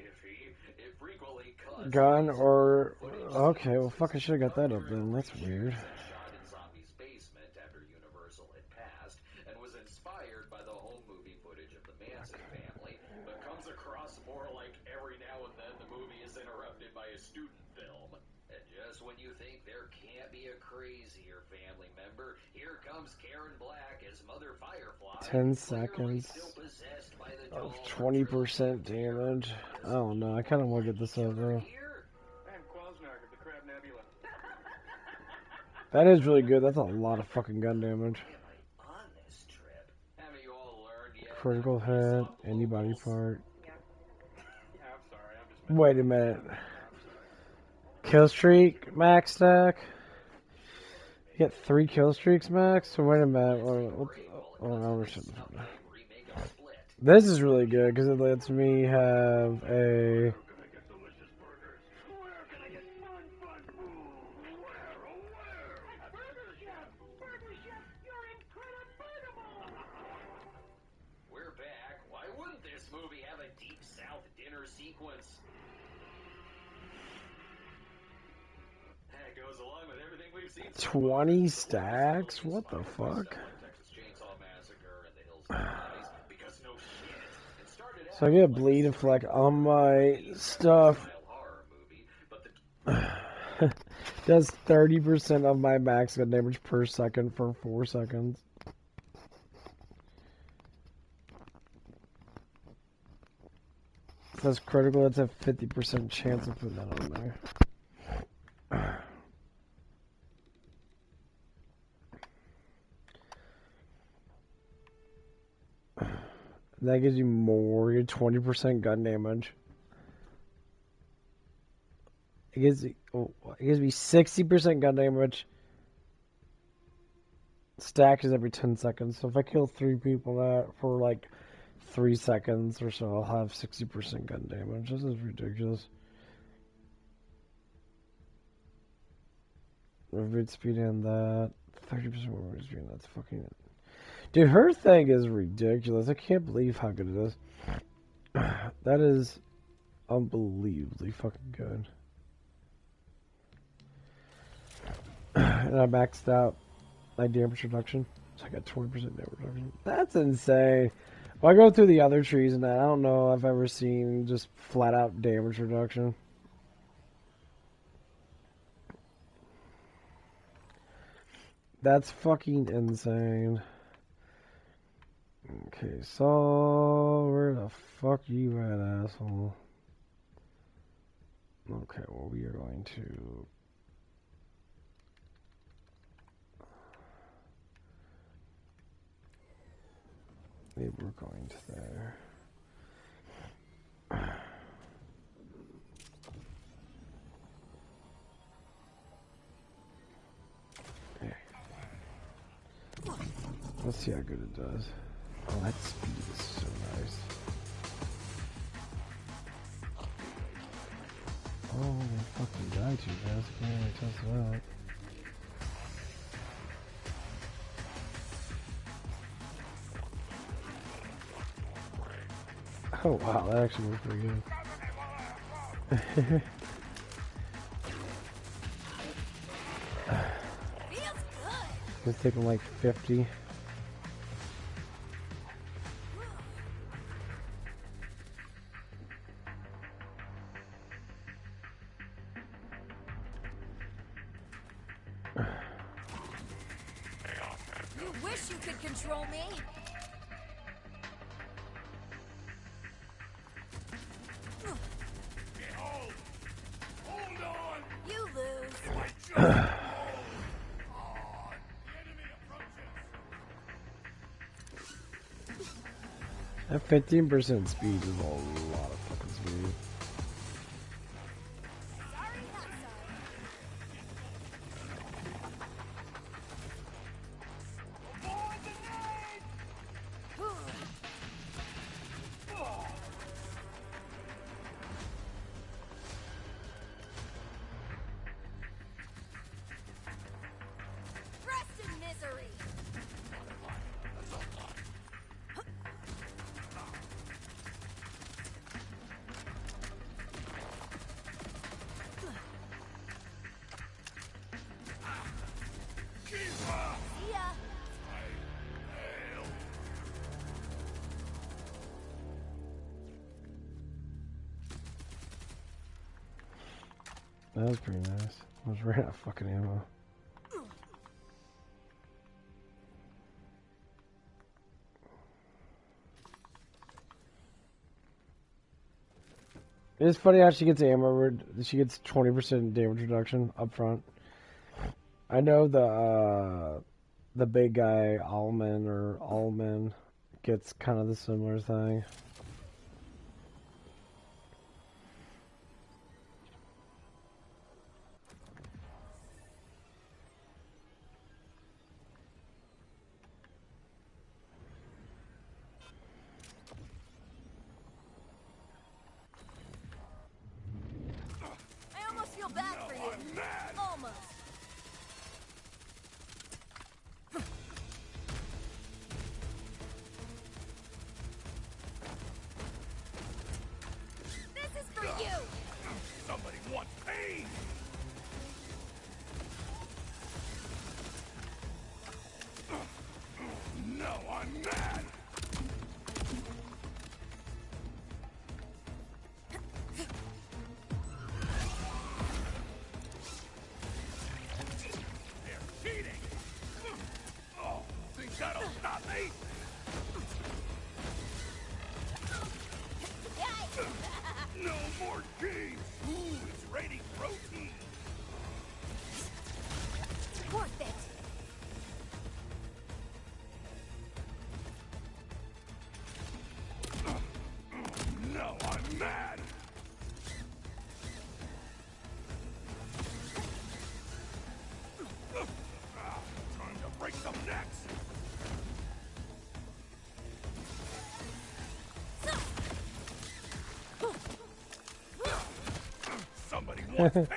Gun or okay? Well, fucking should have got that up then. That's weird. Shot in Zombie's basement after Universal had passed, and was inspired by the home movie footage of the Manson family, but comes across more like every now and then the movie is interrupted by a student film. And just when you you think there can't be a crazier family member? Here comes Karen Black as Mother Firefly. 10 seconds of 20% damage. I don't know. I kind of want to get this over. That is really good. That's a lot of fucking gun damage. Critical hit, any body part. Wait a minute. Kill streak, max stack. You get 3 kill streaks max? So wait a minute. This is really good because it lets me have a... We're back. Why wouldn't this movie have a Deep South dinner sequence? That goes along with everything we've seen. 20 stacks? What the fuck? So I get bleed deflect on my stuff. Does 30% of my max gun damage per second for 4 seconds. That's critical. That's a 50% chance of putting that on there. That gives you more. You 20% gun damage. It gives me 60% gun damage. Stack is every 10 seconds. So if I kill 3 people that for like 3 seconds or so, I'll have 60% gun damage. This is ridiculous. Movement speed and that. 30% more movement speed. That's fucking... Dude, her thing is ridiculous. I can't believe how good it is. That is unbelievably fucking good. And I maxed out my damage reduction. So I got 20% damage reduction. That's insane. Well, I go through the other trees and I don't know if I've ever seen just flat out damage reduction. That's fucking insane. Okay, so where the fuck you at, asshole? Okay, well we are going to... Maybe we're going to there. Okay. Let's see how good it does. Oh, that speed is so nice. Oh, they fucking die too fast. I can't really test it out. Oh wow, that actually worked pretty good. It's taking like 50. You wish you could control me. Hold on! You lose. That 15% speed is a lot of fucking speed. Rest in misery. That was pretty nice. I was ran out of fucking ammo. It's funny how she gets ammo. She gets 20% damage reduction up front. I know the big guy Allman gets kind of the similar thing. I almost feel bad for you. Almost. This is for you. Somebody wants pain! No, I'm mad! They're cheating! Oh, think that'll stop me? No more games! Who's raiding protein? Worth it. No, I'm mad! Time to break some necks! Somebody wants pain!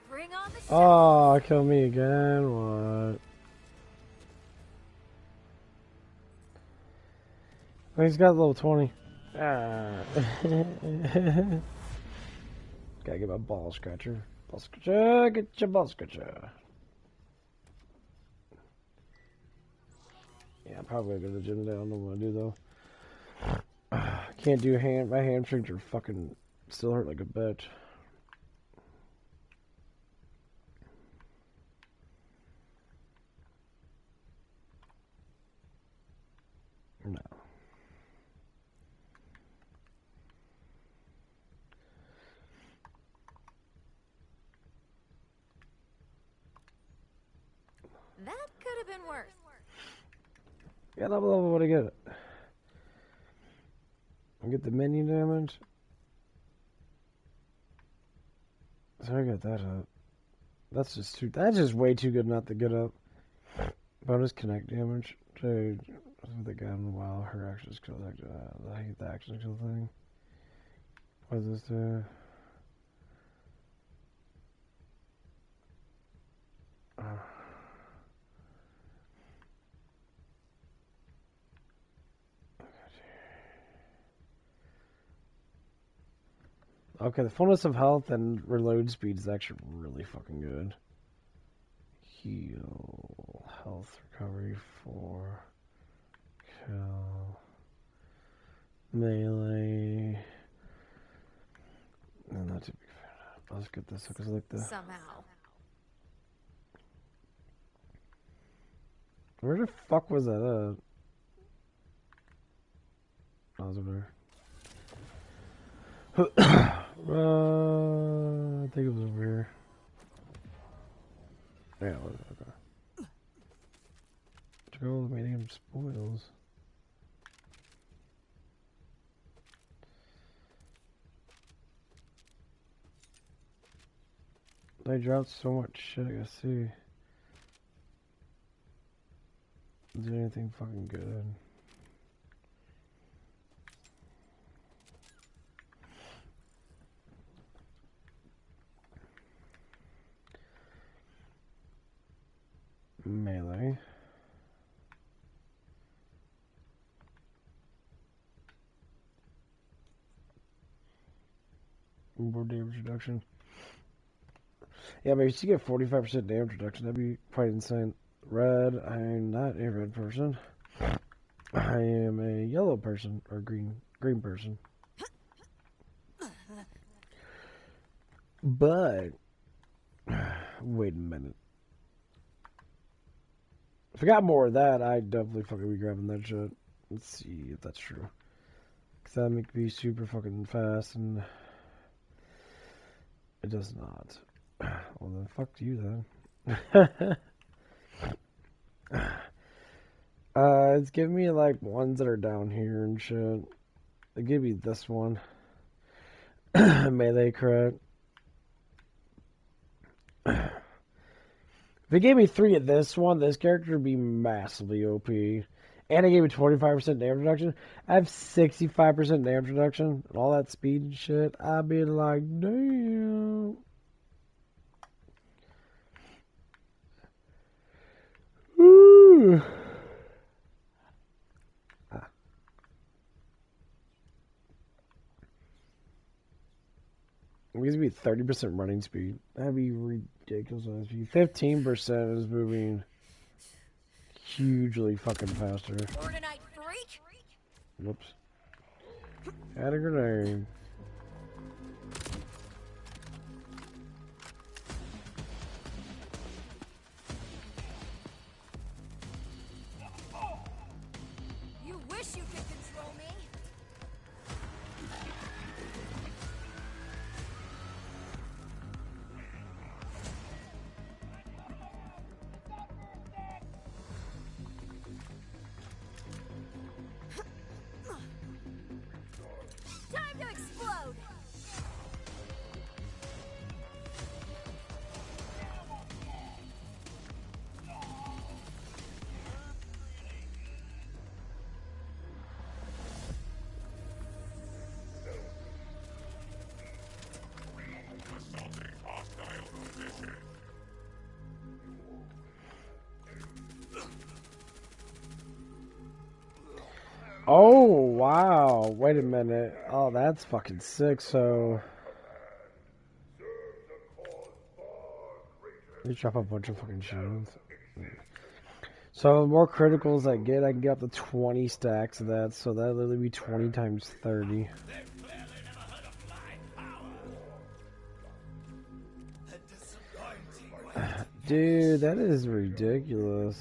Bring on the Oh, kill me again. What? Oh, he's got level 20. Ah. Gotta get my ball scratcher. Ball scratcher, get your ball scratcher. Yeah, I'm probably gonna go to the gym today. I don't know what I do though. Can't do my hamstrings are fucking still hurt like a bitch. No. That could have been worse. Yeah, level what I get it. I get the minion damage. So I got that up. That's just way too good not to get up. Bonus connect damage. Dude, the guy in the wild, her actions kill that. I hate the action kill thing. What does this do? Okay, the fullness of health and reload speed is actually really fucking good. Heal, health recovery 4, kill, melee. No, not too big fan. Let's get this because I like the. Somehow. Where the fuck was that? I was over there. I think it was over here. Yeah, it was okay. To go with medium spoils. They dropped so much shit, I gotta see. Is there anything fucking good? Melee. More damage reduction. Yeah, but if you get 45% damage reduction, that'd be quite insane. Red, I'm not a red person. I am a yellow person or green person. But wait a minute. If I got more of that, I'd definitely fucking be grabbing that shit. Let's see if that's true. Because that'd make me super fucking fast, and it does not. Well, then fuck you, then. It's giving me, like, ones that are down here and shit. It gave me this one. Melee crit. If it gave me 3 at this one, this character would be massively OP. And it gave me 25% damage reduction. I have 65% damage reduction. And all that speed and shit. I'd be like, damn. Ooh. It gives me 30% running speed. That'd be ridiculous. 15% is moving hugely fucking faster. Fortnite freak. Whoops. Had a grenade. You wish you could control me. Time to explode. Oh, wow. Wait a minute. Oh, that's fucking sick. So, you drop a bunch of fucking shields. So, the more criticals I can get up to 20 stacks of that. So, that'll literally be 20 times 30. Dude, that is ridiculous.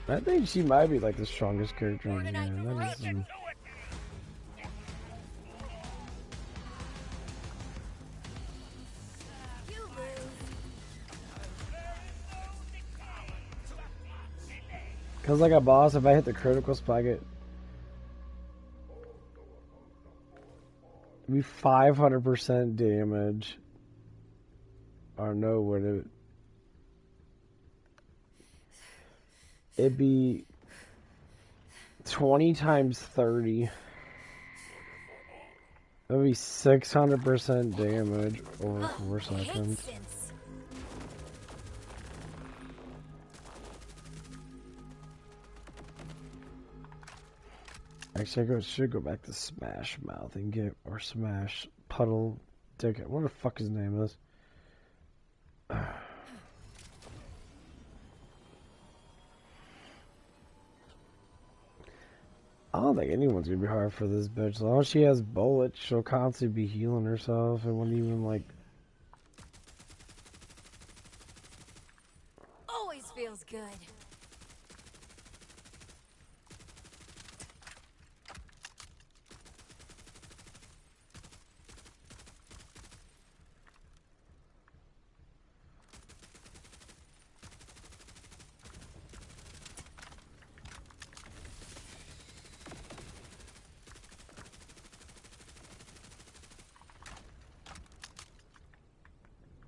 I think she might be like the strongest character in the game. That is Cause like a boss, if I hit the critical spot, I get be 500% damage. Or no, would it? It'd be 20 times 30. That'd be 600% damage over 4 seconds. Actually, I should go back to Smash Mouth and get, or Smash Puddle Dick. What the fuck his name is? I don't think anyone's gonna be hard for this bitch. As long as she has bullets, she'll constantly be healing herself. It wouldn't even like. Always feels good.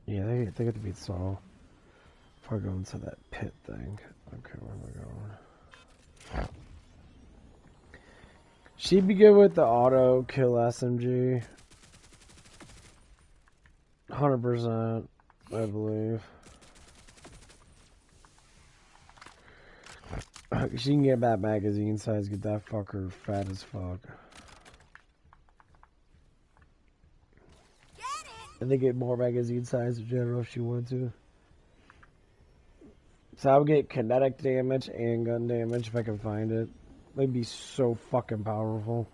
Yeah, they get to beat Saul. Before I go into that pit thing. Okay, where am I going? She'd be good with the auto kill SMG. 100%, I believe. She can get that magazine size, get that fucker fat as fuck. And they get more magazine size in general if she wanted to. So I would get kinetic damage and gun damage if I can find it. They'd be so fucking powerful.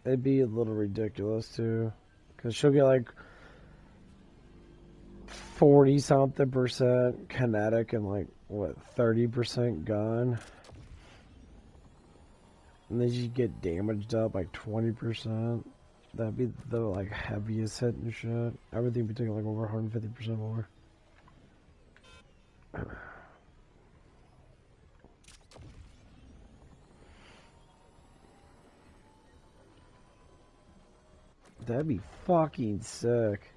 It'd be a little ridiculous too. Because she'll get like 40-something% kinetic and like, what, 30% gun. And then you get damaged up like 20%. That'd be the like heaviest hit and shit. Everything would be taking like over 150% more. That'd be fucking sick.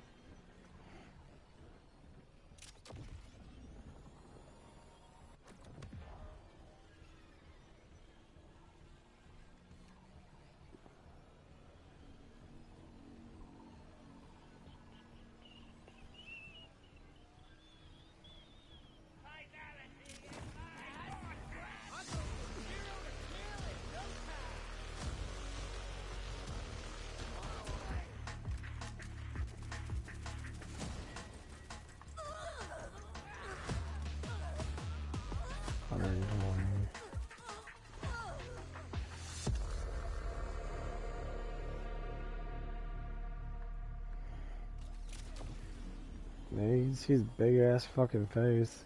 Man, you can see his big ass fucking face.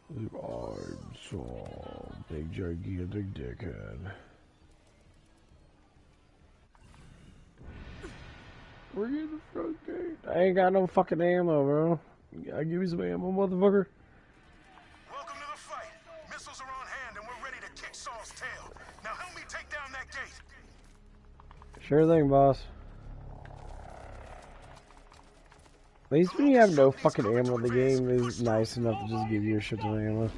I'm so big gigantic dickhead. We're in the front gate. I ain't got no fucking ammo, bro. I give you some ammo, motherfucker. Welcome to the fight. Missiles are on hand and we're ready to kick Saul's tail. Now help me take down that gate. Sure thing, boss. At least when you have no fucking ammo, the game is nice enough to just give you a shit ton of ammo.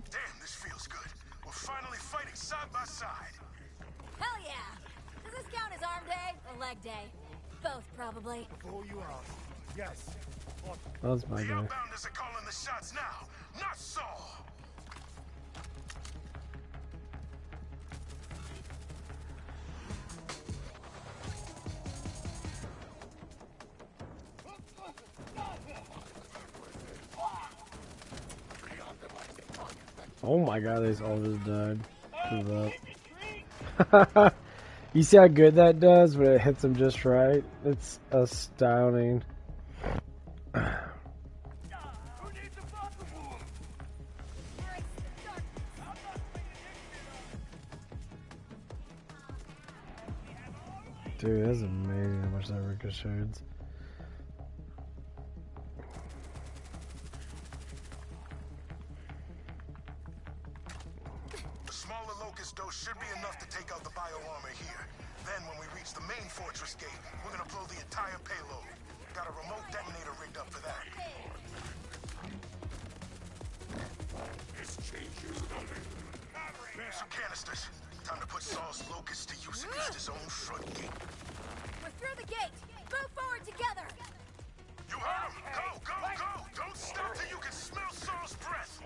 Damn, this feels good. We're finally fighting side by side. Hell yeah! Does this count as arm day or leg day? Both, probably. Pull you out. Yes. That's my The guy. outbounders are calling the shots now, not Saul. Oh my god, they all just died. That. You see how good that does when it hits them just right? It's astounding. Dude, that's amazing how much that ricochets. The smaller locust dose should be enough to take out the bioarmor here. Then when we reach the main fortress gate, we're gonna blow the entire payload. Got a remote detonator rigged up for that. Some canisters. Time to put Saul's locust to use against his own front gate. We're through the gate! Move forward together! You heard him! Go, go, go! Don't stop till you can smell Saul's breath!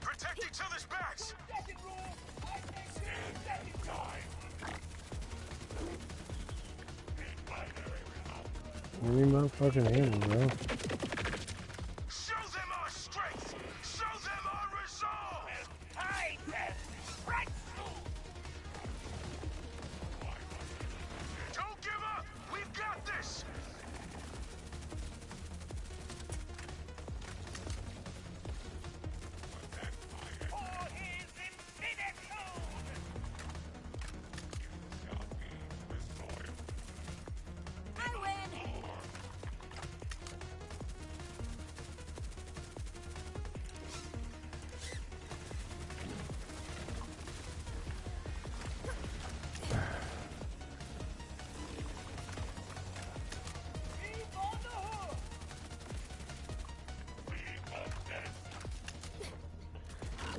Protect each other's backs! I need my fucking ammo, bro. Show them our strength! Show them our resolve! Hide them! Right! Don't give up! We've got this! For his infinitude! I win!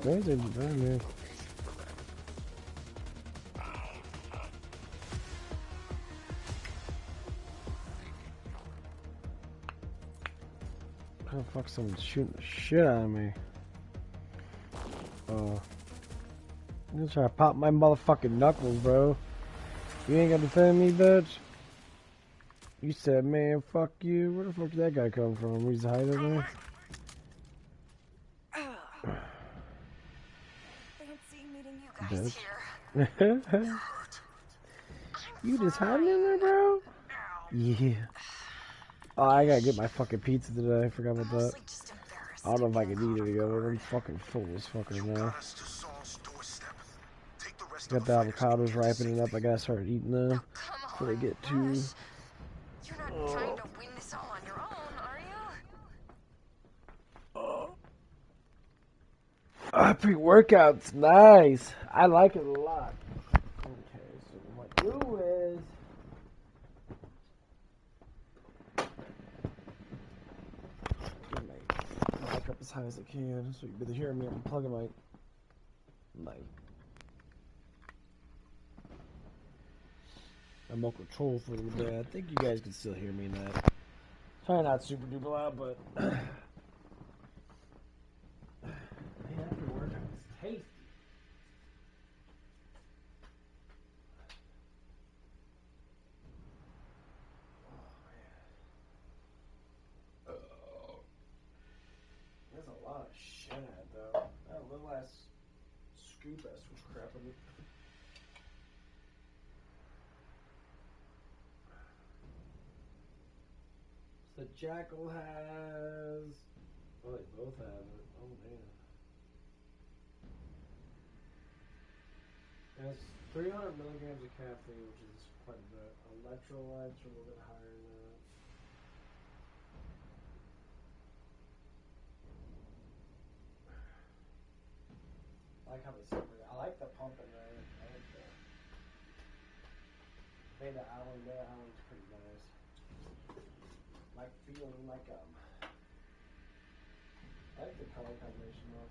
Guys ain't behind me. How the fuck someone's shooting the shit out of me? Oh. I'm gonna try to pop my motherfucking knuckles, bro. You ain't gonna defend me, bitch? You said, man, fuck you. Where the fuck did that guy come from? He's hiding there? Fancy meeting you guys Bitch. here. You just hiding in there, bro? Yeah. Oh, I gotta get my fucking pizza today. I forgot about that. I don't know if I can eat it again. I'm fucking full as fucking now. Got the avocados ripening up. I gotta start eating them before they get too. You're not trying to win this all on your own, are you? Pre-workout's nice. I like it a lot. Okay, so what I do is get my mic up as high as I can, so you better hear me. I'm plugging my mic. I'm on control for a little bit. I think you guys can still hear me in that. Probably not super duper loud, but man, that pre-workout is tasty. There's a lot of shit in it, though. That little ass scoop has so much crap in it. The Jackal has. Oh, they both have it. Oh, man. It has 300 milligrams of caffeine, which is quite a bit. Electrolytes are a little bit higher than that. I like how they separate. I like the pump in there. I like the beta alan. Beta alan's pretty nice. Like feeling like I like the color combination though.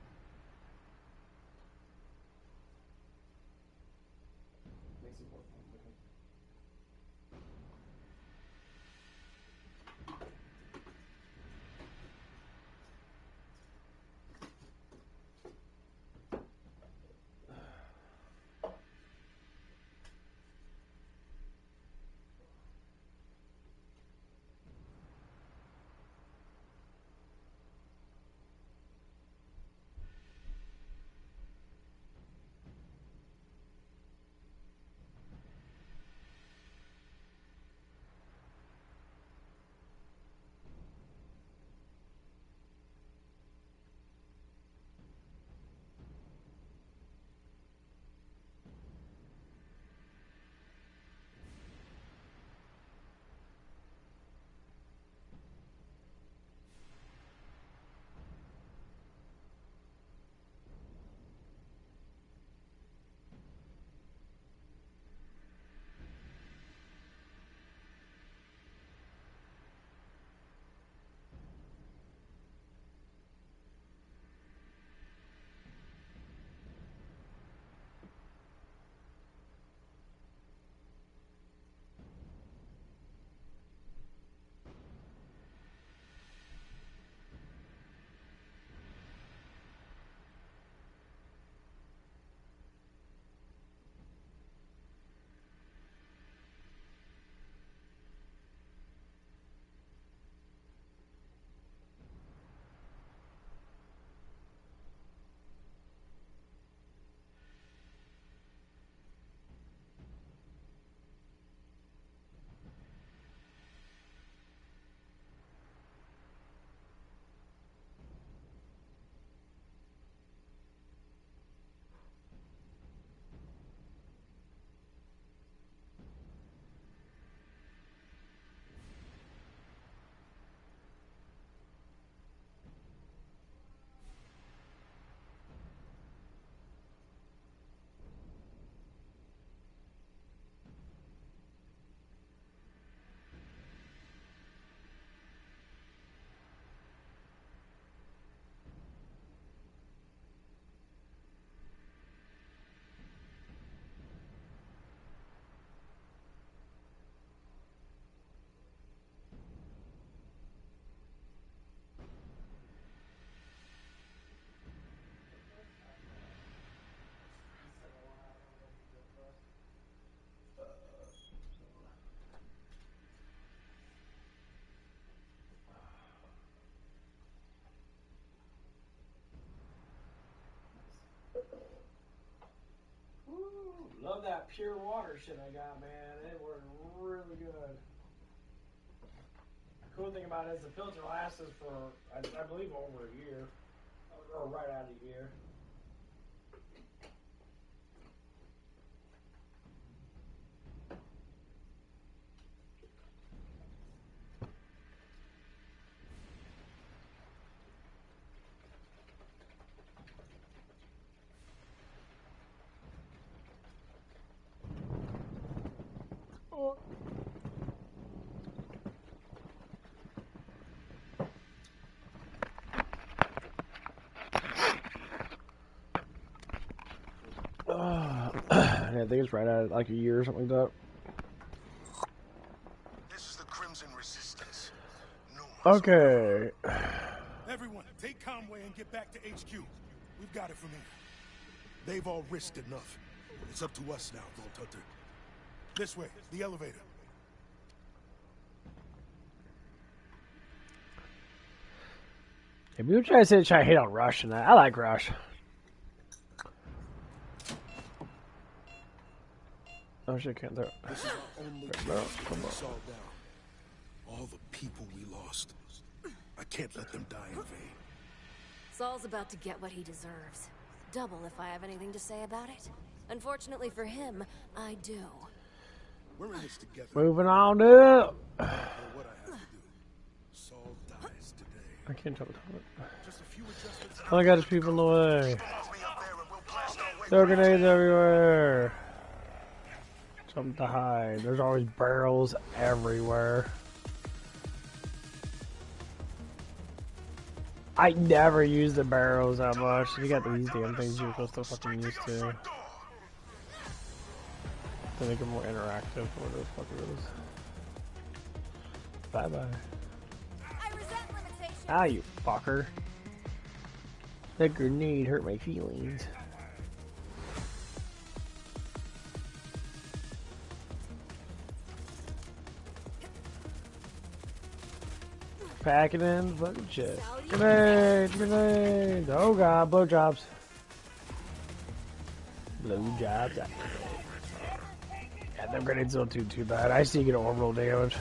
Makes it more fun looking. pure water shit I got, man. It worked really good. Cool thing about it is the filter lasts us for, I believe, over a year. Or right out of a year. I think it's right at like a year or something like that. This is the Crimson Resistance. Okay. Everyone, take Conway and get back to HQ. We've got it from here. They've all risked enough. It's up to us now, Vault Hunter. This way, the elevator. If you try to hate on Rush and that, I like Rush. Oh shit, can't do it. This is our only chance to bring this all down. All the people we lost. I can't let them die in vain. Saul's about to get what he deserves. Double if I have anything to say about it. Unfortunately for him, I do. We're in this together. Moving on up. What I have to do. Saul dies today. I can't tell it. Just a few adjustments. All I got is people in the way. There are grenades everywhere. Something to hide. There's always barrels everywhere. I never use the barrels that much. You got these damn things you're supposed to fucking use to. To make it more interactive, or whatever the fuck it is. Bye bye. Ah, you fucker. That grenade hurt my feelings. Pack it in, fucking shit. Grenades, grenades. Oh god, blowjobs. Blowjobs. Yeah, them grenades don't do too bad. I see you get orbital damage.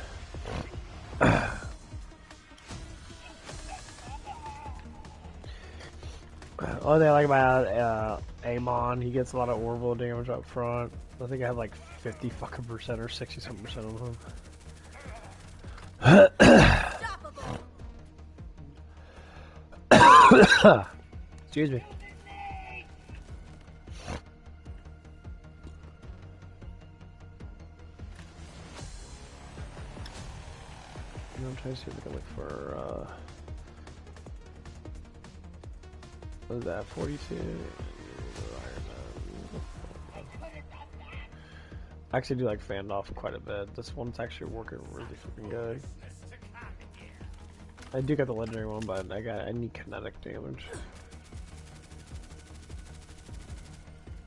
Only thing I like about Amon, he gets a lot of orbital damage up front. I think I have like 50 fucking percent or 60 something percent on him. Excuse me. I'm trying to see if we can look for what is that, 42? I actually do like fanned off quite a bit. This one's actually working really fucking good. I do got the legendary one, but I need kinetic damage.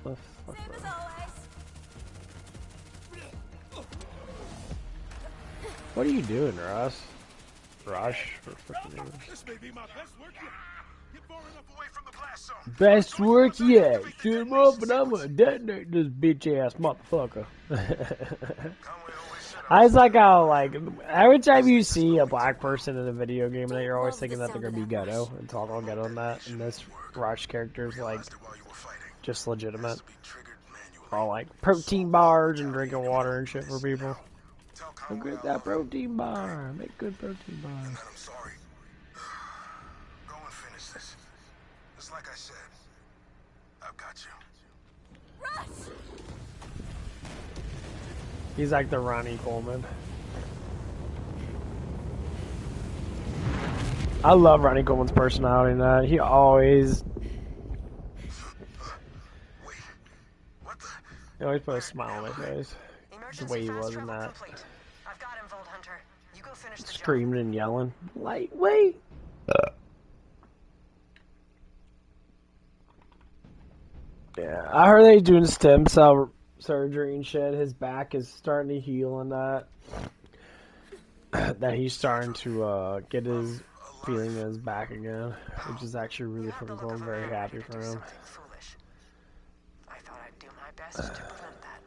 The fuck, bro? What are you doing, Russ? Rush? This may be my best work yet. Get far enough away from the blast zone. Best work yet. Shoot him up and I'm gonna detonate this bitch ass motherfucker. I was like how, like, every time you see a black person in a video game, that you're always thinking that they're gonna be ghetto. It's all ghetto in that. And this Rush character is like just legitimate. All like protein bars and drinking water and shit for people. Look at that protein bar. Make good protein bars. I'm sorry. Go and finish this. Just like I said, I've got you. Rush! He's like the Ronnie Coleman. I love Ronnie Coleman's personality in that. He always... He always put a smile on my face. The way he was in that. I've got him, Vault Hunter. You go finish the Screaming and yelling. Lightweight! Yeah, I heard they're doing stem cell surgery and shit. His back is starting to heal and that. That he's starting to get his feeling in his back again. Which is actually really fucking cool. I'm very happy for him. I thought I'd do my best to prevent that.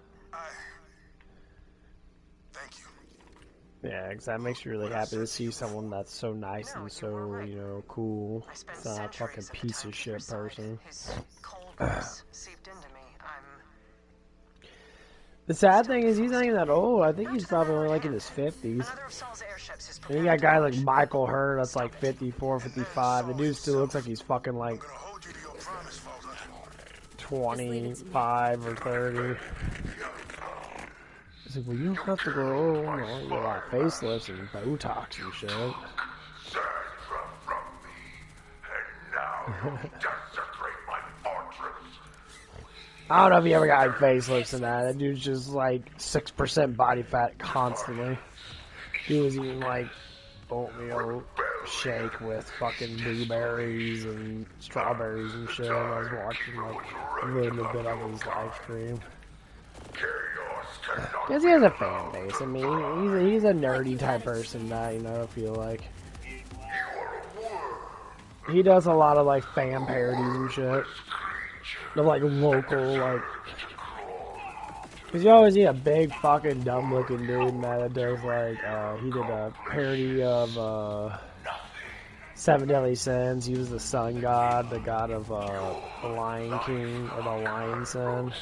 Thank you. Yeah, because that makes you really happy to see someone that's so nice and so, you know, cool. It's not a fucking piece of shit person. The sad thing is he's not even that old. I think he's probably only like in his 50s. And you got a guy like Michael Hurd that's like 54, 55. The dude still looks like he's fucking like 25 or 30. He's like, well, you don't have to go, oh, no, you got a lot of facelifts and Botox and shit. I don't know if you ever got facelifts and that. That dude's just like 6% body fat constantly. He was eating like oatmeal shake with fucking blueberries and strawberries and shit. I was watching like a little bit of his live stream. Because he has a fan base. I mean, he's a nerdy type person that, you know, I feel like. He does a lot of like fan parodies and shit. The like local, like. Because you always see a big fucking dumb looking dude, man, that does like, he did a parody of, Seven Deadly Sins. He was the sun god, the god of, the Lion King, or the Lion Son.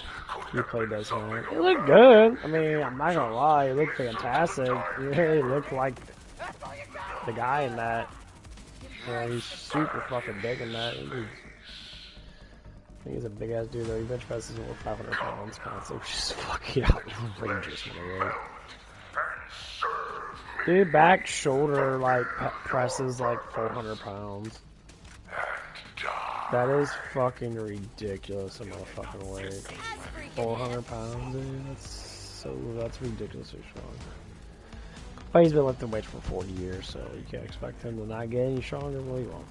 He played as him. He looked good. I mean, I'm not gonna lie, he looked fantastic. He really looked like the guy in that. You know, he's super fucking big in that. I think he's a big ass dude though. He bench presses over 500 pounds constantly, which is fucking outrageous, man. Dude, back shoulder like presses like 400 pounds. That is fucking ridiculous amount of fucking weight. 400 pounds, dude. That's ridiculously strong. But he's been lifting weights for 40 years, so you can't expect him to not get any stronger. Well, he won't.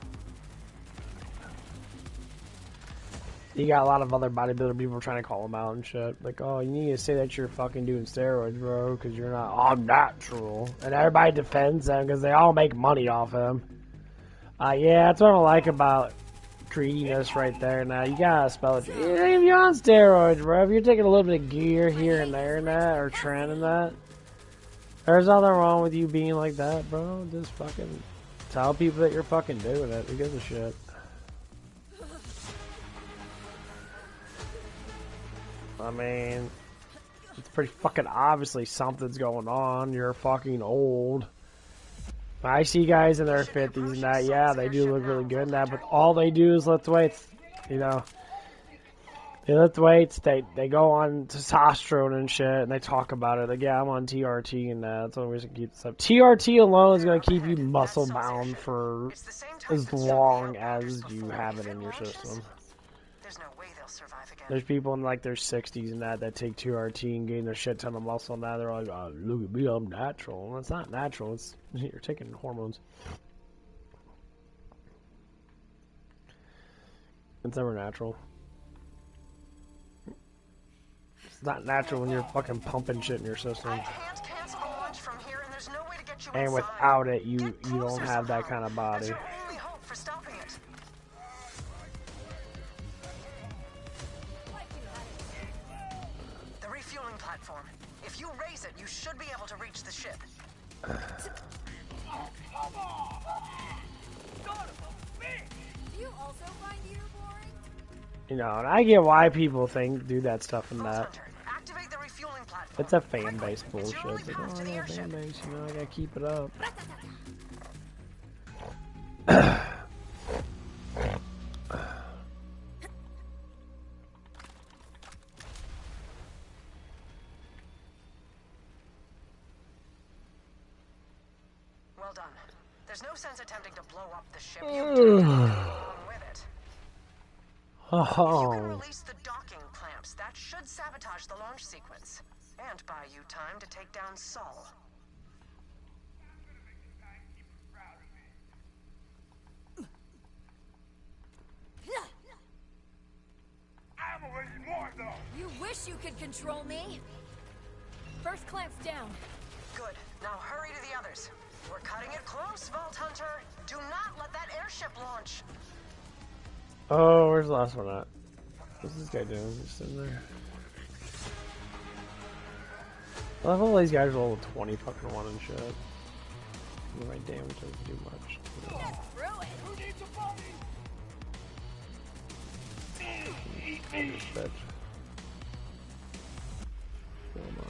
You got a lot of other bodybuilder people trying to call him out and shit. Like, oh, you need to say that you're fucking doing steroids, bro, because you're not all natural. And everybody defends them because they all make money off him. Yeah, that's what I like about greediness right there. Now, you gotta spell it. If you're on steroids, bro, if you're taking a little bit of gear here and there and that, or trend and that, there's nothing wrong with you being like that, bro. Just fucking tell people that you're fucking doing it. Who gives a shit? I mean, it's pretty fucking obviously something's going on. You're fucking old. I see guys in their 50s and that, yeah, they do look really good in that, but all they do is lift weights, you know. They lift weights, they go on testosterone and shit, and they talk about it. Like, yeah, I'm on TRT and that. That's the only reason to keep this up. TRT alone is going to keep you muscle bound for as long as you have it in your system. There's people in like their 60s and that take 2RT and gain their shit ton of muscle and that. They're like, oh, look at me, I'm natural. Well, it's not natural. It's you're taking hormones. It's never natural. It's not natural when you're fucking pumping shit in your system. And without it, you don't have that kind of body. If you raise it, you should be able to reach the ship. Do you also find eater boring? You know, and I get why people do that stuff and that. Activate the refueling platform. It's a fan base bullshit. It's like, oh, I got a fan base, you know, I gotta keep it up. Well done. There's no sense attempting to blow up the ship. You did along with it. If you can release the docking clamps, that should sabotage the launch sequence and buy you time to take down Saul. You wish you could control me. First clamp's down. Good. Now hurry to the others. We're cutting it close, Vault Hunter. Do not let that airship launch. Oh, where's the last one at? What's this guy doing? He's sitting there. I love all these guys are level 20 fucking one and shit. My damage doesn't do much. Who needs a body? This bitch. Come on.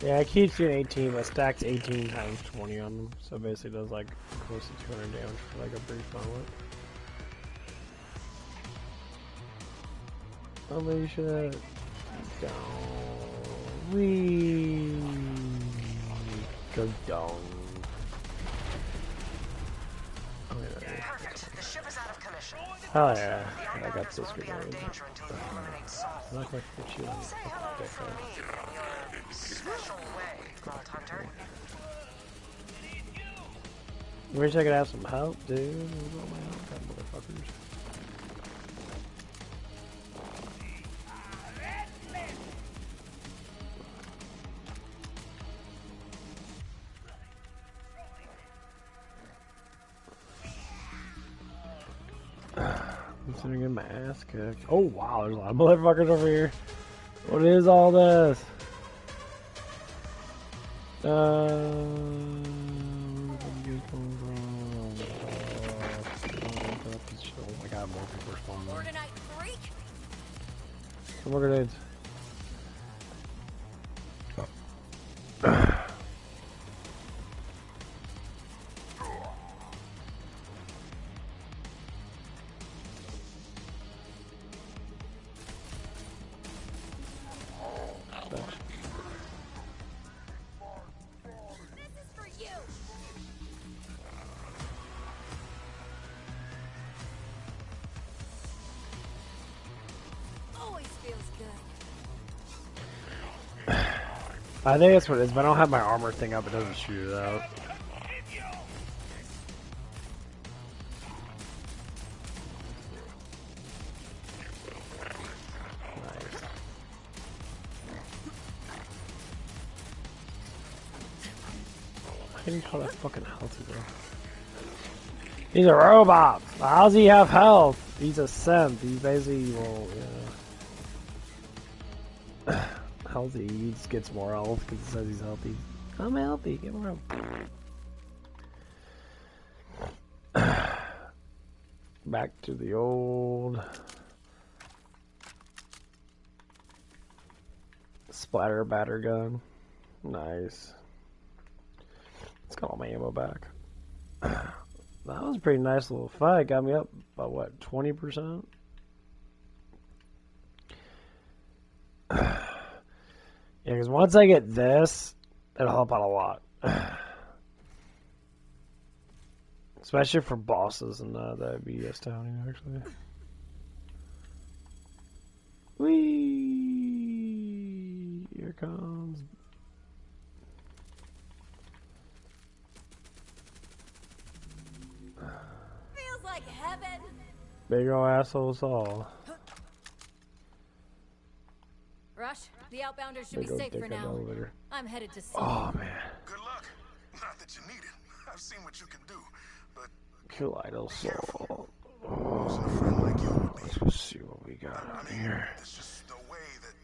Yeah, it keeps doing 18, but stacks 18 times 20 on them, so basically does like close to 200 damage for like a brief moment. Alicia, down. We go down. Perfect. The ship is out of commission. Oh yeah, I got this Won't be out of grenade. danger until you eliminate Saul. I'm not gonna put you on the Say hello fucking from me in your special way, Vault Hunter. Wish I could have some help, dude. Where's all my help at, motherfuckers? I'm sitting in my ass kicked. Oh wow, there's a lot of motherfuckers over here. What is all this? Oh my god, more people are spawning. Some more grenades. I think that's what it is, but I don't have my armor thing up, it doesn't shoot it out. Nice. I didn't call that fucking healthy, bro. He's a robot! How does he have health? He's a synth. He's basically, well, yeah. Healthy. He just gets more health because it says he's healthy. I'm healthy. Get around. Back to the old splatter batter gun. Nice. Let's got all my ammo back. That was a pretty nice little fight. Got me up by what, 20%? Yeah, because once I get this, it'll help out a lot. Especially for bosses and that BS towning, actually. Whee! Here comes. Feels like heaven. Big ol' asshole Saul. Rush, the outbounders should Big be ol' safe dick for on now. elevator. I'm headed to sea. Oh man. Good luck. Not that you need it. I've seen what you can do, but Collider Saul. losing a friend like you would be. Let's see what we got on here. There's just no way that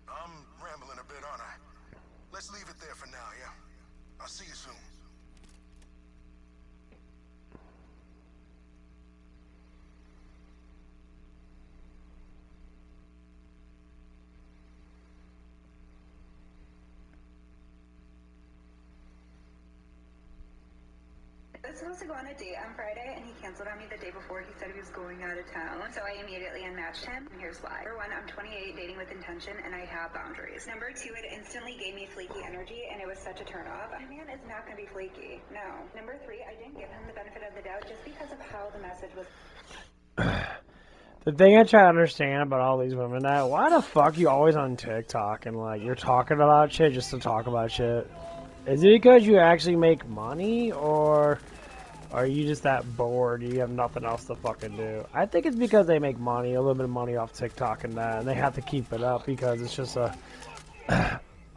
I'm rambling a bit, aren't I? Let's leave it there for now, yeah? I'll see you soon. I was supposed to go on a date on Friday, and he canceled on me the day before. He said he was going out of town, so I immediately unmatched him. And here's why. Number one, I'm 28, dating with intention, and I have boundaries. Number two, it instantly gave me flaky energy, and it was such a turnoff. A man is not going to be flaky. No. Number three, I didn't give him the benefit of the doubt just because of how the message was. The thing I try to understand about all these women now, why the fuck you always on TikTok and like you're talking about shit just to talk about shit? Is it because you actually make money, or are you just that bored you have nothing else to fucking do? I think it's because they make money, a little bit of money off TikTok and that, and they have to keep it up because it's just a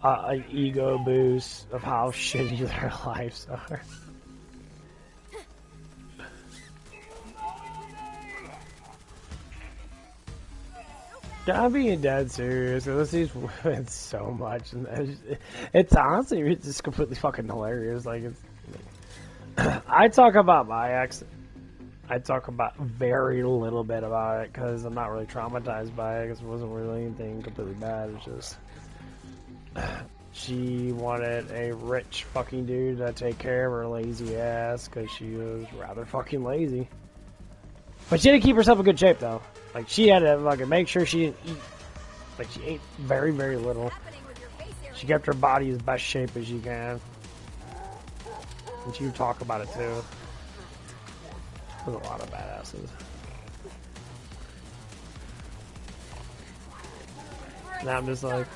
an ego boost of how shitty their lives are. I'm being dead serious. This is women so much, and it's honestly it's just completely fucking hilarious. Like it's, I talk about my ex. I talk about very little bit about it because I'm not really traumatized by it. Because it wasn't really anything completely bad. It's just she wanted a rich fucking dude to take care of her lazy ass because she was rather fucking lazy. But she had to keep herself in good shape though. Like she had to fucking make sure she didn't eat. Like she ate very, very little. She kept her body as best shape as she can. And she would talk about it too. There's a lot of badasses. Now I'm just like,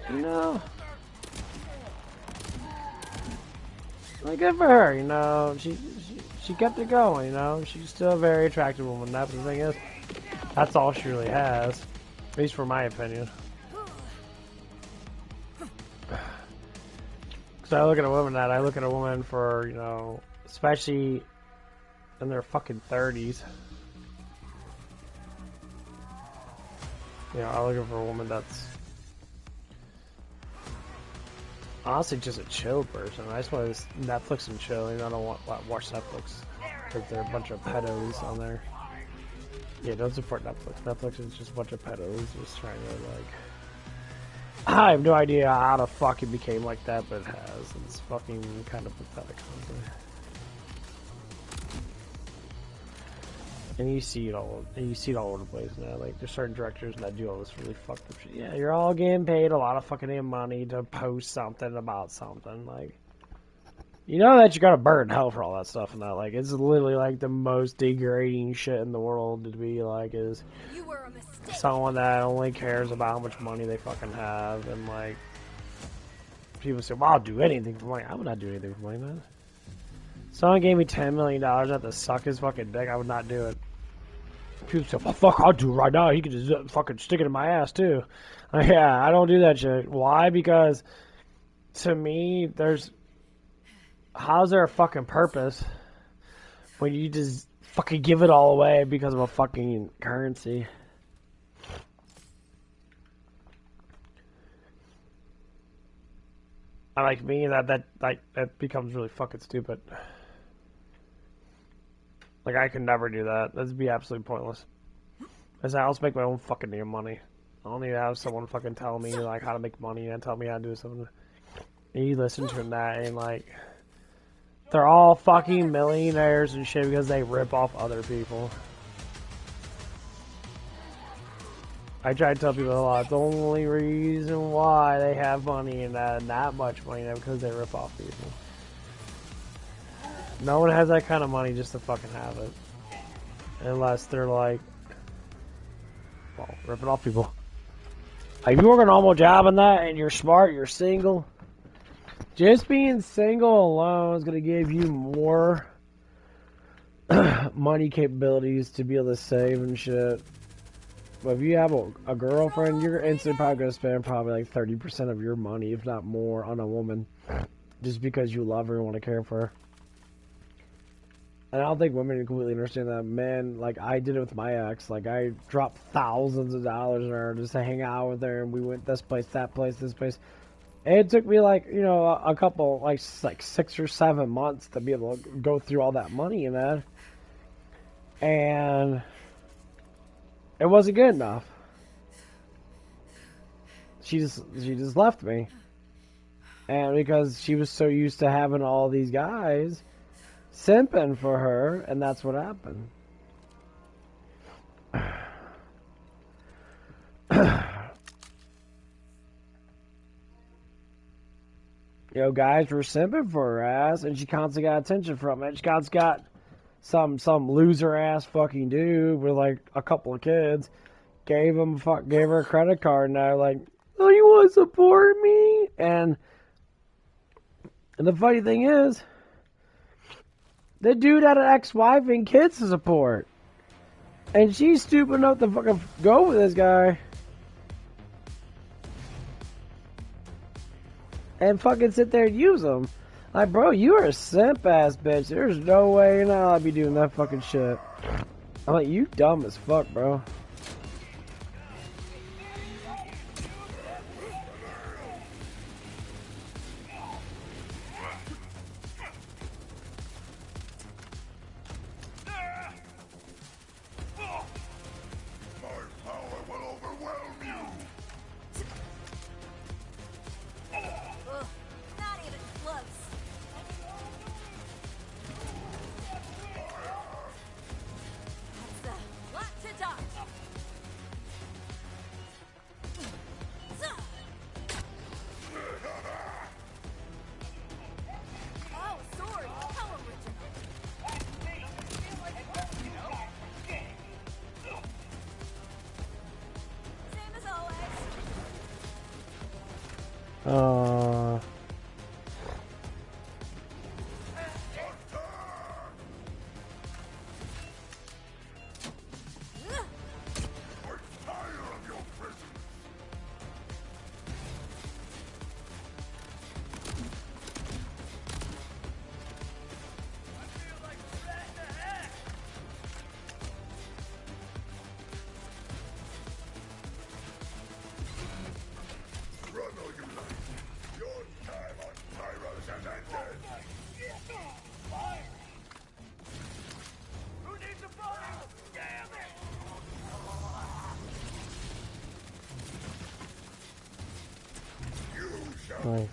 you know, like good for her, you know. She kept it going, you know. She's still a very attractive woman. That's the thing is, that's all she really has, at least for my opinion. So I look at a woman I look at a woman for, you know, especially in their fucking 30s. You know, I'm looking for a woman that's honestly just a chill person. I just want to Netflix and chill. And I don't want to watch Netflix because there are a bunch of pedos on there. Yeah, don't support Netflix. Netflix is just a bunch of pedos just trying to like. I have no idea how the fuck it became like that, but it has. It's fucking kind of pathetic, honestly. And you see it all. And you see it all over the place now. Like there's certain directors that do all this really fucked up shit. Yeah, you're all getting paid a lot of fucking money to post something about something. Like, you know that you gotta burn hell for all that stuff and that. Like, it's literally like the most degrading shit in the world to be like is someone that only cares about how much money they fucking have and like people say, well, I'll do anything for money. I would not do anything for money, man. Someone gave me $10 million I have to suck his fucking dick, I would not do it. People say, well, fuck, I'll do it right now. He could just fucking stick it in my ass, too. Like, yeah, I don't do that shit. Why? Because, to me, how's there a fucking purpose when you just fucking give it all away because of a fucking currency? I like me, that becomes really fucking stupid. Like, I could never do that. That'd be absolutely pointless. Because I'll just make my own fucking damn money. I don't need to have someone fucking tell me, like, how to make money and tell me how to do something. And you listen to that and, like, they're all fucking millionaires and shit because they rip off other people. I try to tell people a lot. The only reason why they have money and that much money is because they rip off people. No one has that kind of money just to fucking have it. Unless they're like, well, ripping off people. Like, if you work a normal job in that and you're smart, you're single, just being single alone is going to give you more money capabilities to be able to save and shit. But if you have a girlfriend, you're instantly probably going to spend probably like 30% of your money, if not more, on a woman. Just because you love her and want to care for her. And I don't think women completely understand that. Men, like, I did it with my ex. Like, I dropped thousands of dollars on her just to hang out with her. And we went this place, that place, this place. And it took me, like, you know, a couple, like 6 or 7 months to be able to go through all that money, man. And it wasn't good enough. She just left me. And because she was so used to having all these guys simping for her, and that's what happened. You know, guys were simping for her ass, and she constantly got attention from it. She got some loser ass fucking dude with like a couple of kids, gave her a credit card, and they're like, "Oh, you want to support me?" And the funny thing is, the dude had an ex-wife and kids to support. And she's stupid enough to fucking go with this guy. and fucking sit there and use them. Like, bro, you are a simp ass bitch. There's no way you're not allowed to be doing that fucking shit. I'm like, you dumb as fuck, bro. Right.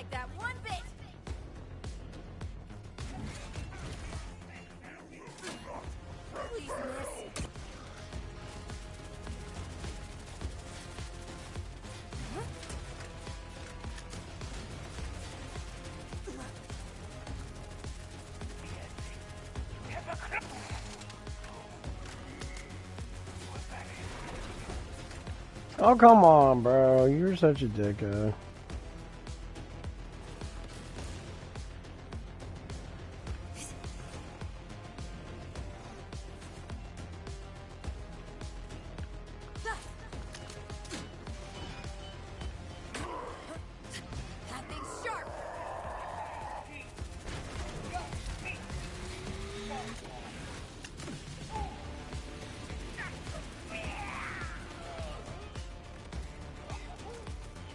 That one bit. Please miss. Oh, come on, bro. You're such a dickhead.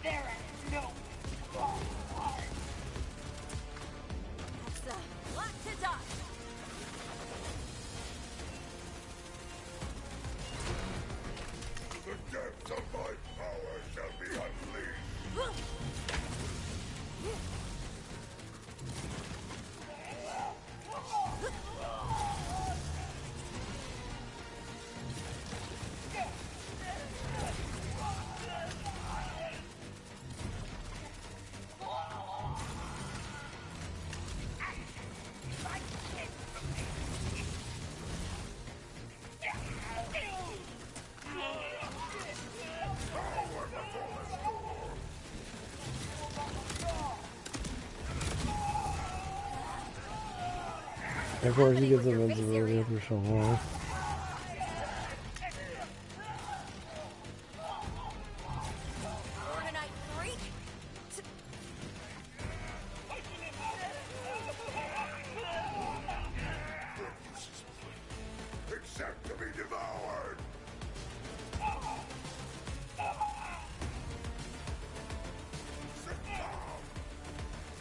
There is Of course, he gets invincibility for so long. Except to be devoured!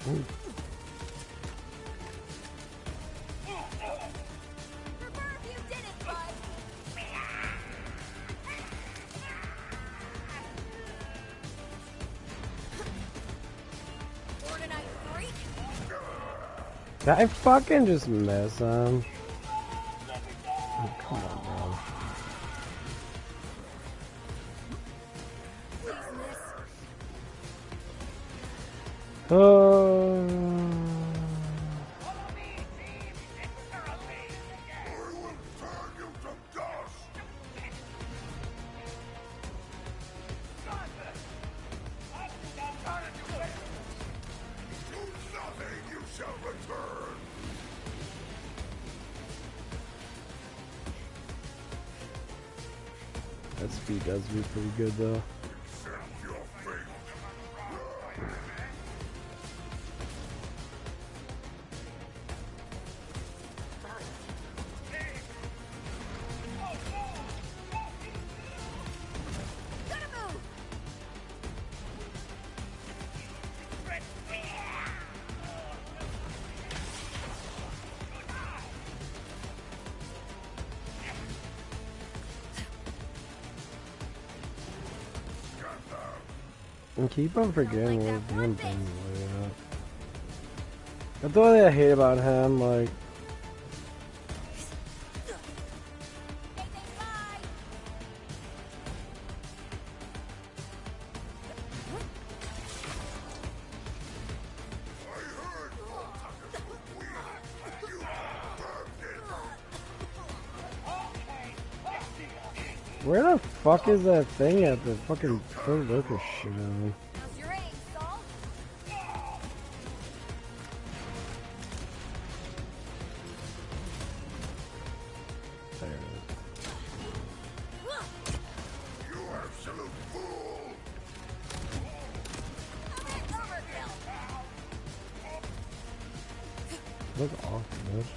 Ooh. I fucking just miss him. Oh, come on, bro. Oh. That speed does be pretty good though. And keep on forgetting what we're doing things like that. That's the only thing I hate about him, like... Where the fuck is that thing at the fucking third worker shit on? There it is. You absolute fool! Look off, bitch.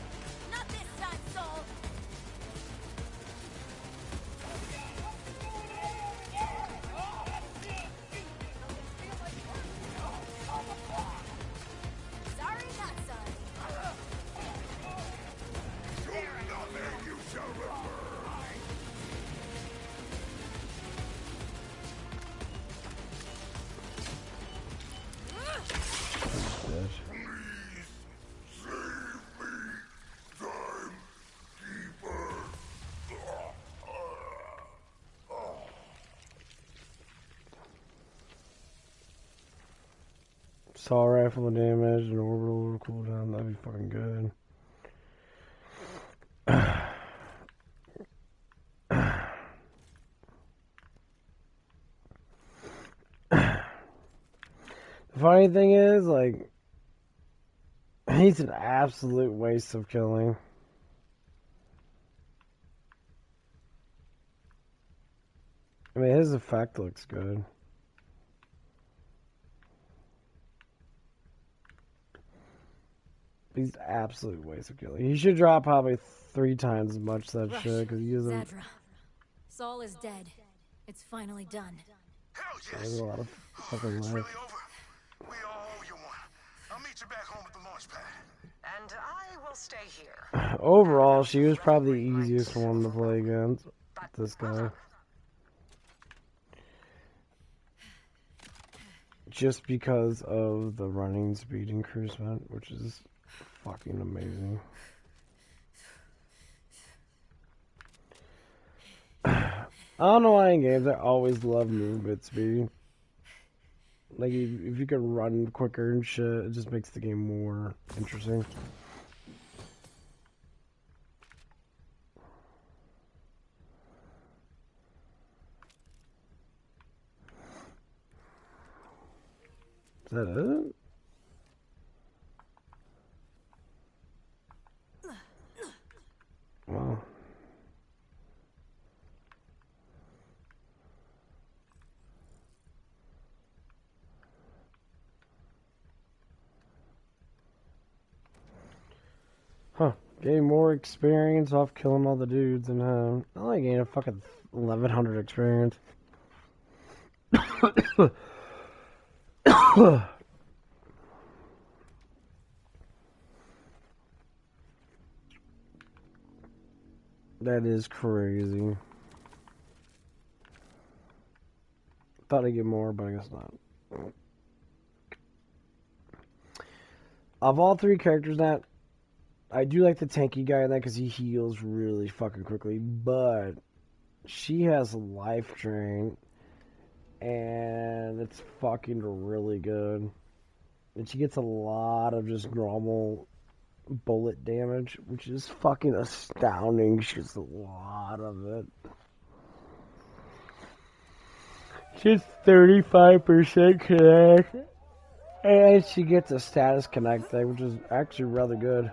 Saw rifle damage and orbital cooldown, that'd be fucking good. The funny thing is, like, he's an absolute waste of killing. I mean, his effect looks good. He's absolute waste of killing. He should drop probably 3 times as much that shit because he isn't. Zadra. Saul is dead. It's finally done. There's a lot of fucking life. We all owe you one. I'll meet you back home at the launch pad. And I will stay here. Overall, she was probably the easiest one to play against. This guy. Just because of the running speed increasement, which is fucking amazing. I don't know why in games I always love movement speed. Like, if you can run quicker and shit, it just makes the game more interesting. Is that it? Getting more experience off killing all the dudes, and I only gained a fucking 1100 experience. That is crazy. Thought I'd get more, but I guess not. Of all three characters, that I do like the tanky guy in that because he heals really fucking quickly, but she has life drain, and it's fucking really good. And she gets a lot of just normal bullet damage, which is fucking astounding. She gets a lot of it. She's 35% connect, and she gets a status connect thing, which is actually rather good.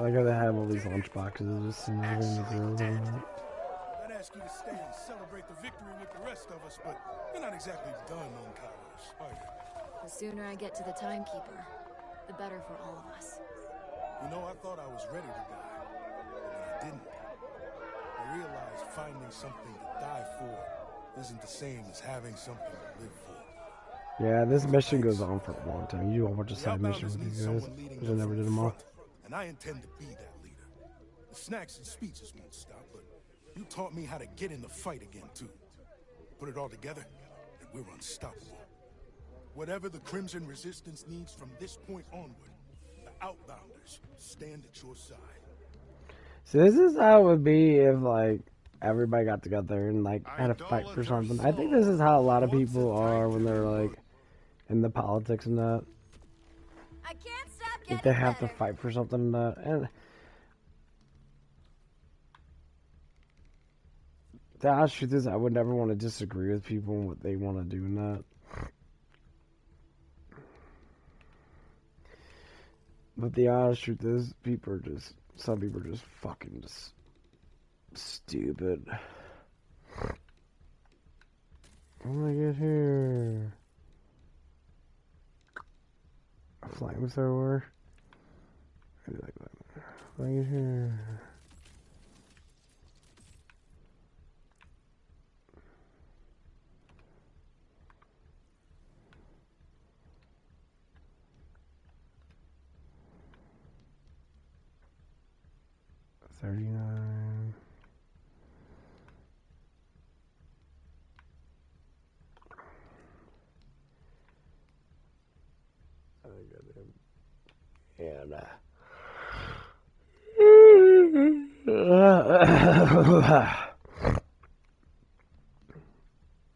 I gotta have all these lunch boxes just sitting there in the girls. I'd ask you to stay and celebrate the victory with the rest of us, but you're not exactly done on Kairos, are you? The sooner I get to the timekeeper, the better for all of us. You know, I thought I was ready to die, but when I didn't, I realized finding something to die for isn't the same as having something to live for. Yeah, this mission goes on for a long time. You do a bunch of side missions with these guys. I never did them all. And I intend to be that leader. The snacks and speeches won't stop, but you taught me how to get in the fight again, too. Put it all together, and we're unstoppable. Whatever the Crimson Resistance needs from this point onward, the Outbounders stand at your side. So this is how it would be if, like, everybody got together and, like, had a fight for something. I think this is how a lot of people are when they're, like, in the politics and that. I can't stop If they have to fight for something and that. And the honest truth is, I would never want to disagree with people and what they want to do in that. But the honest truth is, some people are just fucking just stupid. How do I get here? A flamethrower? I do like that. How do I get here? $39. And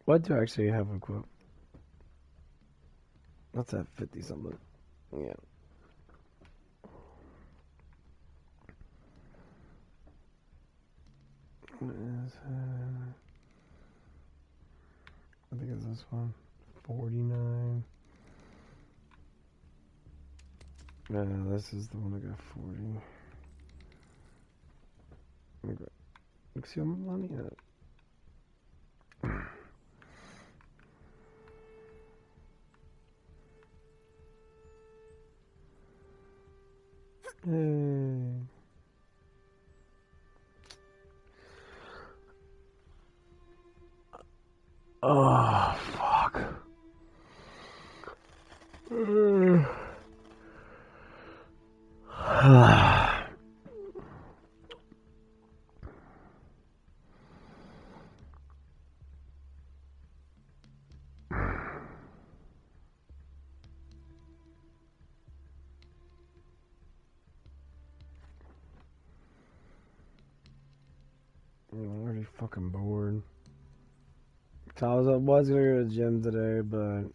what do I actually have equipped? What's that, 50 something? Yeah. What is I think it's this one. 49. No, this is the one that got 40. Okay. Let's see how much money I have. Hey. Oh, fuck. I'm already fucking bored. So I was gonna go to the gym today, but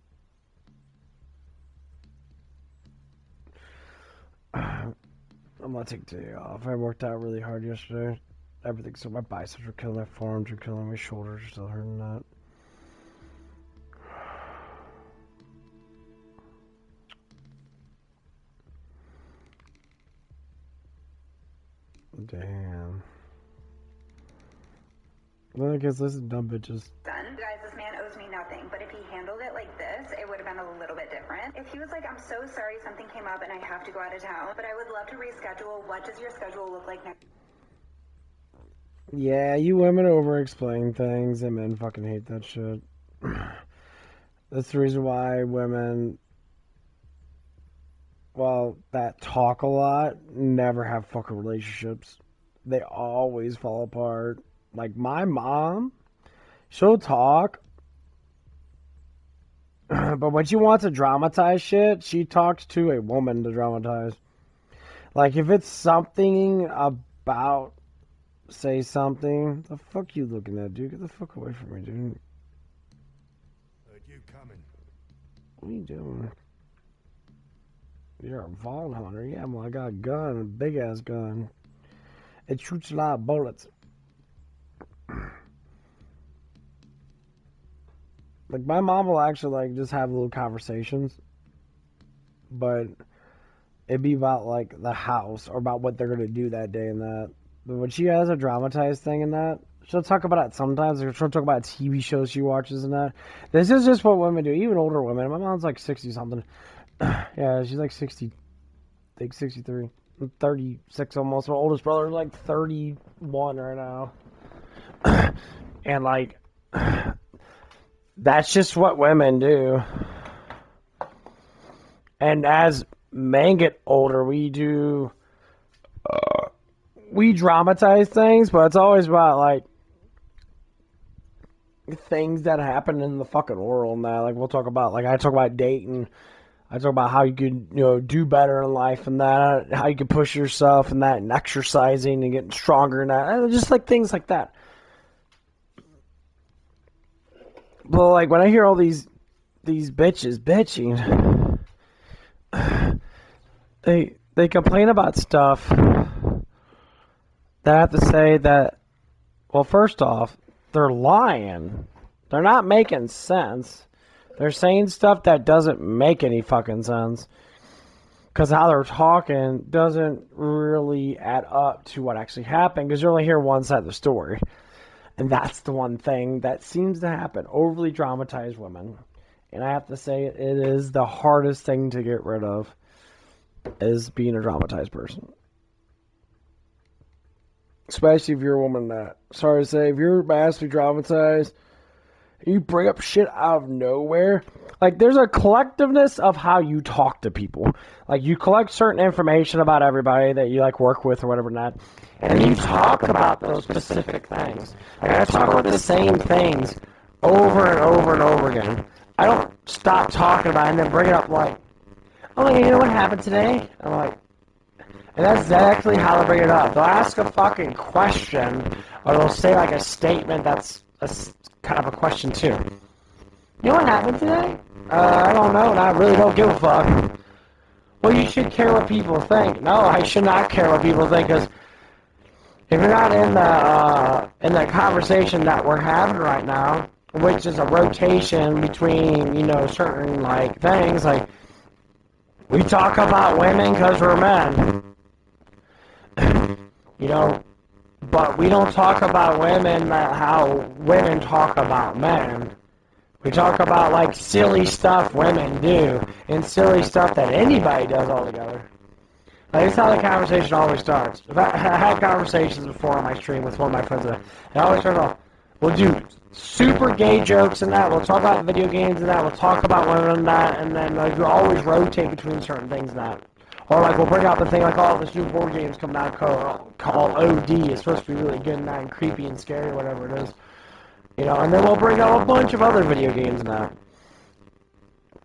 I'm gonna take today off. I worked out really hard yesterday. Everything, so my biceps were killing, my forearms were killing, my shoulders are still hurting that. Damn. Well, I guess this is dumb bitches. Done. Guys, this man owes me nothing, but if he handled it like this, it would have been a little bit different. If he was like, I'm so sorry something came up and I have to go out of town, but I would love to reschedule. What does your schedule look like next? Yeah, you women over-explain things, and men fucking hate that shit. That's the reason why women, well, that talk a lot, never have fucking relationships. They always fall apart. Like, my mom, she'll talk, but when she wants to dramatize shit, she talks to a woman to dramatize. Like, if it's something about, say something, the fuck you looking at, dude? Get the fuck away from me, dude. Heard you coming. What are you doing? You're a Vaughn hunter. Yeah, well, I got a gun, a big-ass gun. It shoots a lot of bullets. Like, my mom will actually, like, just have little conversations. But it'd be about, like, the house or about what they're going to do that day and that. But when she has a dramatized thing in that, she'll talk about it sometimes. Or she'll talk about TV shows she watches and that. This is just what women do, even older women. My mom's, like, 60-something. Yeah, she's, like, 60, I think 63. I'm 36 almost. My oldest brother's, like, 31 right now. And, like, that's just what women do. And as men get older, we dramatize things, but it's always about, like, things that happen in the fucking world and that. Like, we'll talk about, like, I talk about dating. I talk about how you could, do better in life and that, how you could push yourself and that, and exercising and getting stronger and that. Just, like, things like that. But, like, when I hear all these bitches bitching, they complain about stuff that I have to say that, well, first off, they're lying. They're not making sense. They're saying stuff that doesn't make any fucking sense. Because how they're talking doesn't really add up to what actually happened. Because you only hear one side of the story. And that's the one thing that seems to happen. Overly dramatized women. And I have to say, it is the hardest thing to get rid of. Is being a dramatized person. Especially if you're a woman that, sorry to say, if you're massively dramatized, you bring up shit out of nowhere. Like, there's a collectiveness of how you talk to people. Like, you collect certain information about everybody that you, like, work with or whatever not. And you talk about those specific things. Like, I talk about the same things over and over and over again. I don't stop talking about it and then bring it up like, oh, you know what happened today? I'm like, and that's exactly how they bring it up. They'll ask a fucking question, or they'll say, like, a statement that's kind of a question, too. You know what happened today? I don't know, and I really don't give a fuck. Well, you should care what people think. No, I should not care what people think, because if you're not in the conversation that we're having right now, which is a rotation between, certain, like, things, like, we talk about women because we're men. But we don't talk about women how women talk about men. We talk about, like, silly stuff women do and silly stuff that anybody does altogether. Like, that's how the conversation always starts. I had conversations before on my stream with one of my friends. It always starts off, we'll do super gay jokes and that. We'll talk about video games and that. We'll talk about women and that. And then, like, we'll always rotate between certain things and that. Or, like, we'll bring out the thing, like, oh, this new board game's coming out called OD. It's supposed to be really good and that and creepy and scary, whatever it is. And then we'll bring out a bunch of other video games and that.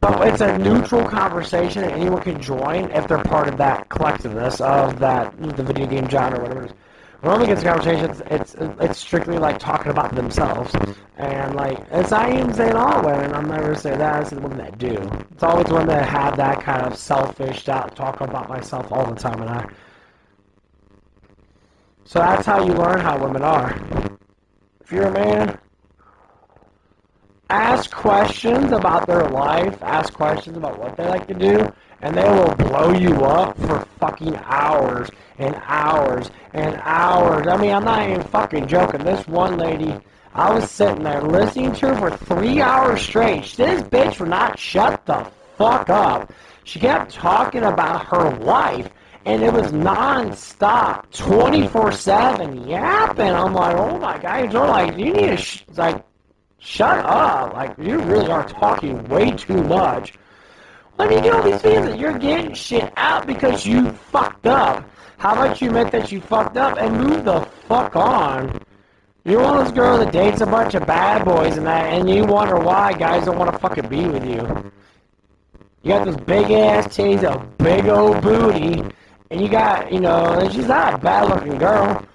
But it's a neutral conversation and anyone can join if they're part of that collectiveness of that, the video game genre or whatever it is. When we get to conversations, it's strictly, like, talking about themselves. And, like, it's not even saying all women. I'm never saying that. It's the women that do. It's always women that have that kind of selfish talk about myself all the time. And so that's how you learn how women are. If you're a man, ask questions about their life. Ask questions about what they like to do. And they will blow you up for fucking hours and hours and hours. I mean, I'm not even fucking joking. This one lady, I was sitting there listening to her for 3 hours straight. This bitch would not shut the fuck up. She kept talking about her life, and it was non-stop, 24/7 yapping. I'm like, oh my God, you're like, you need to, shut up. Like, you really are talking way too much. I mean, you know these things that you're getting shit out because you fucked up. How about you admit that you fucked up and move the fuck on? You're one of those girls that dates a bunch of bad boys and that, and you wonder why guys don't want to fucking be with you. You got those big ass titties, a big old booty, and you got, you know, and she's not a bad looking girl.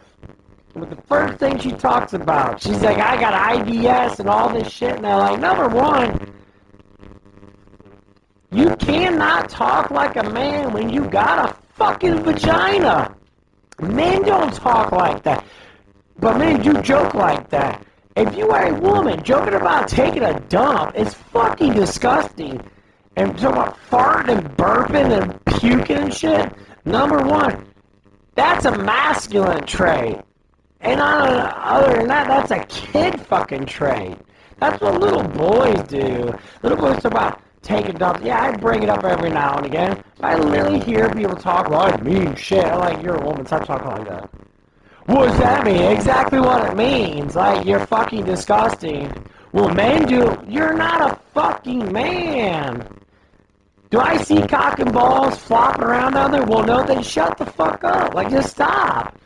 But the first thing she talks about, she's like, I got IBS and all this shit, and they're like, number one, you cannot talk like a man when you got a fucking vagina. Men don't talk like that. But men do joke like that. If you are a woman joking about taking a dump, it's fucking disgusting. And talking about farting and burping and puking and shit, number one, that's a masculine trait. And other than that, that's a kid fucking trait. That's what little boys do. Little boys talk about taking dumps. Yeah, I bring it up every now and again. I literally hear people talk like mean shit. I'm like, you're a woman, stop talking like that. What does that mean? Exactly what it means. Like, you're fucking disgusting. Well, men do. You're not a fucking man. Do I see cock and balls flopping around down there? Well, no, then shut the fuck up. Like, just stop.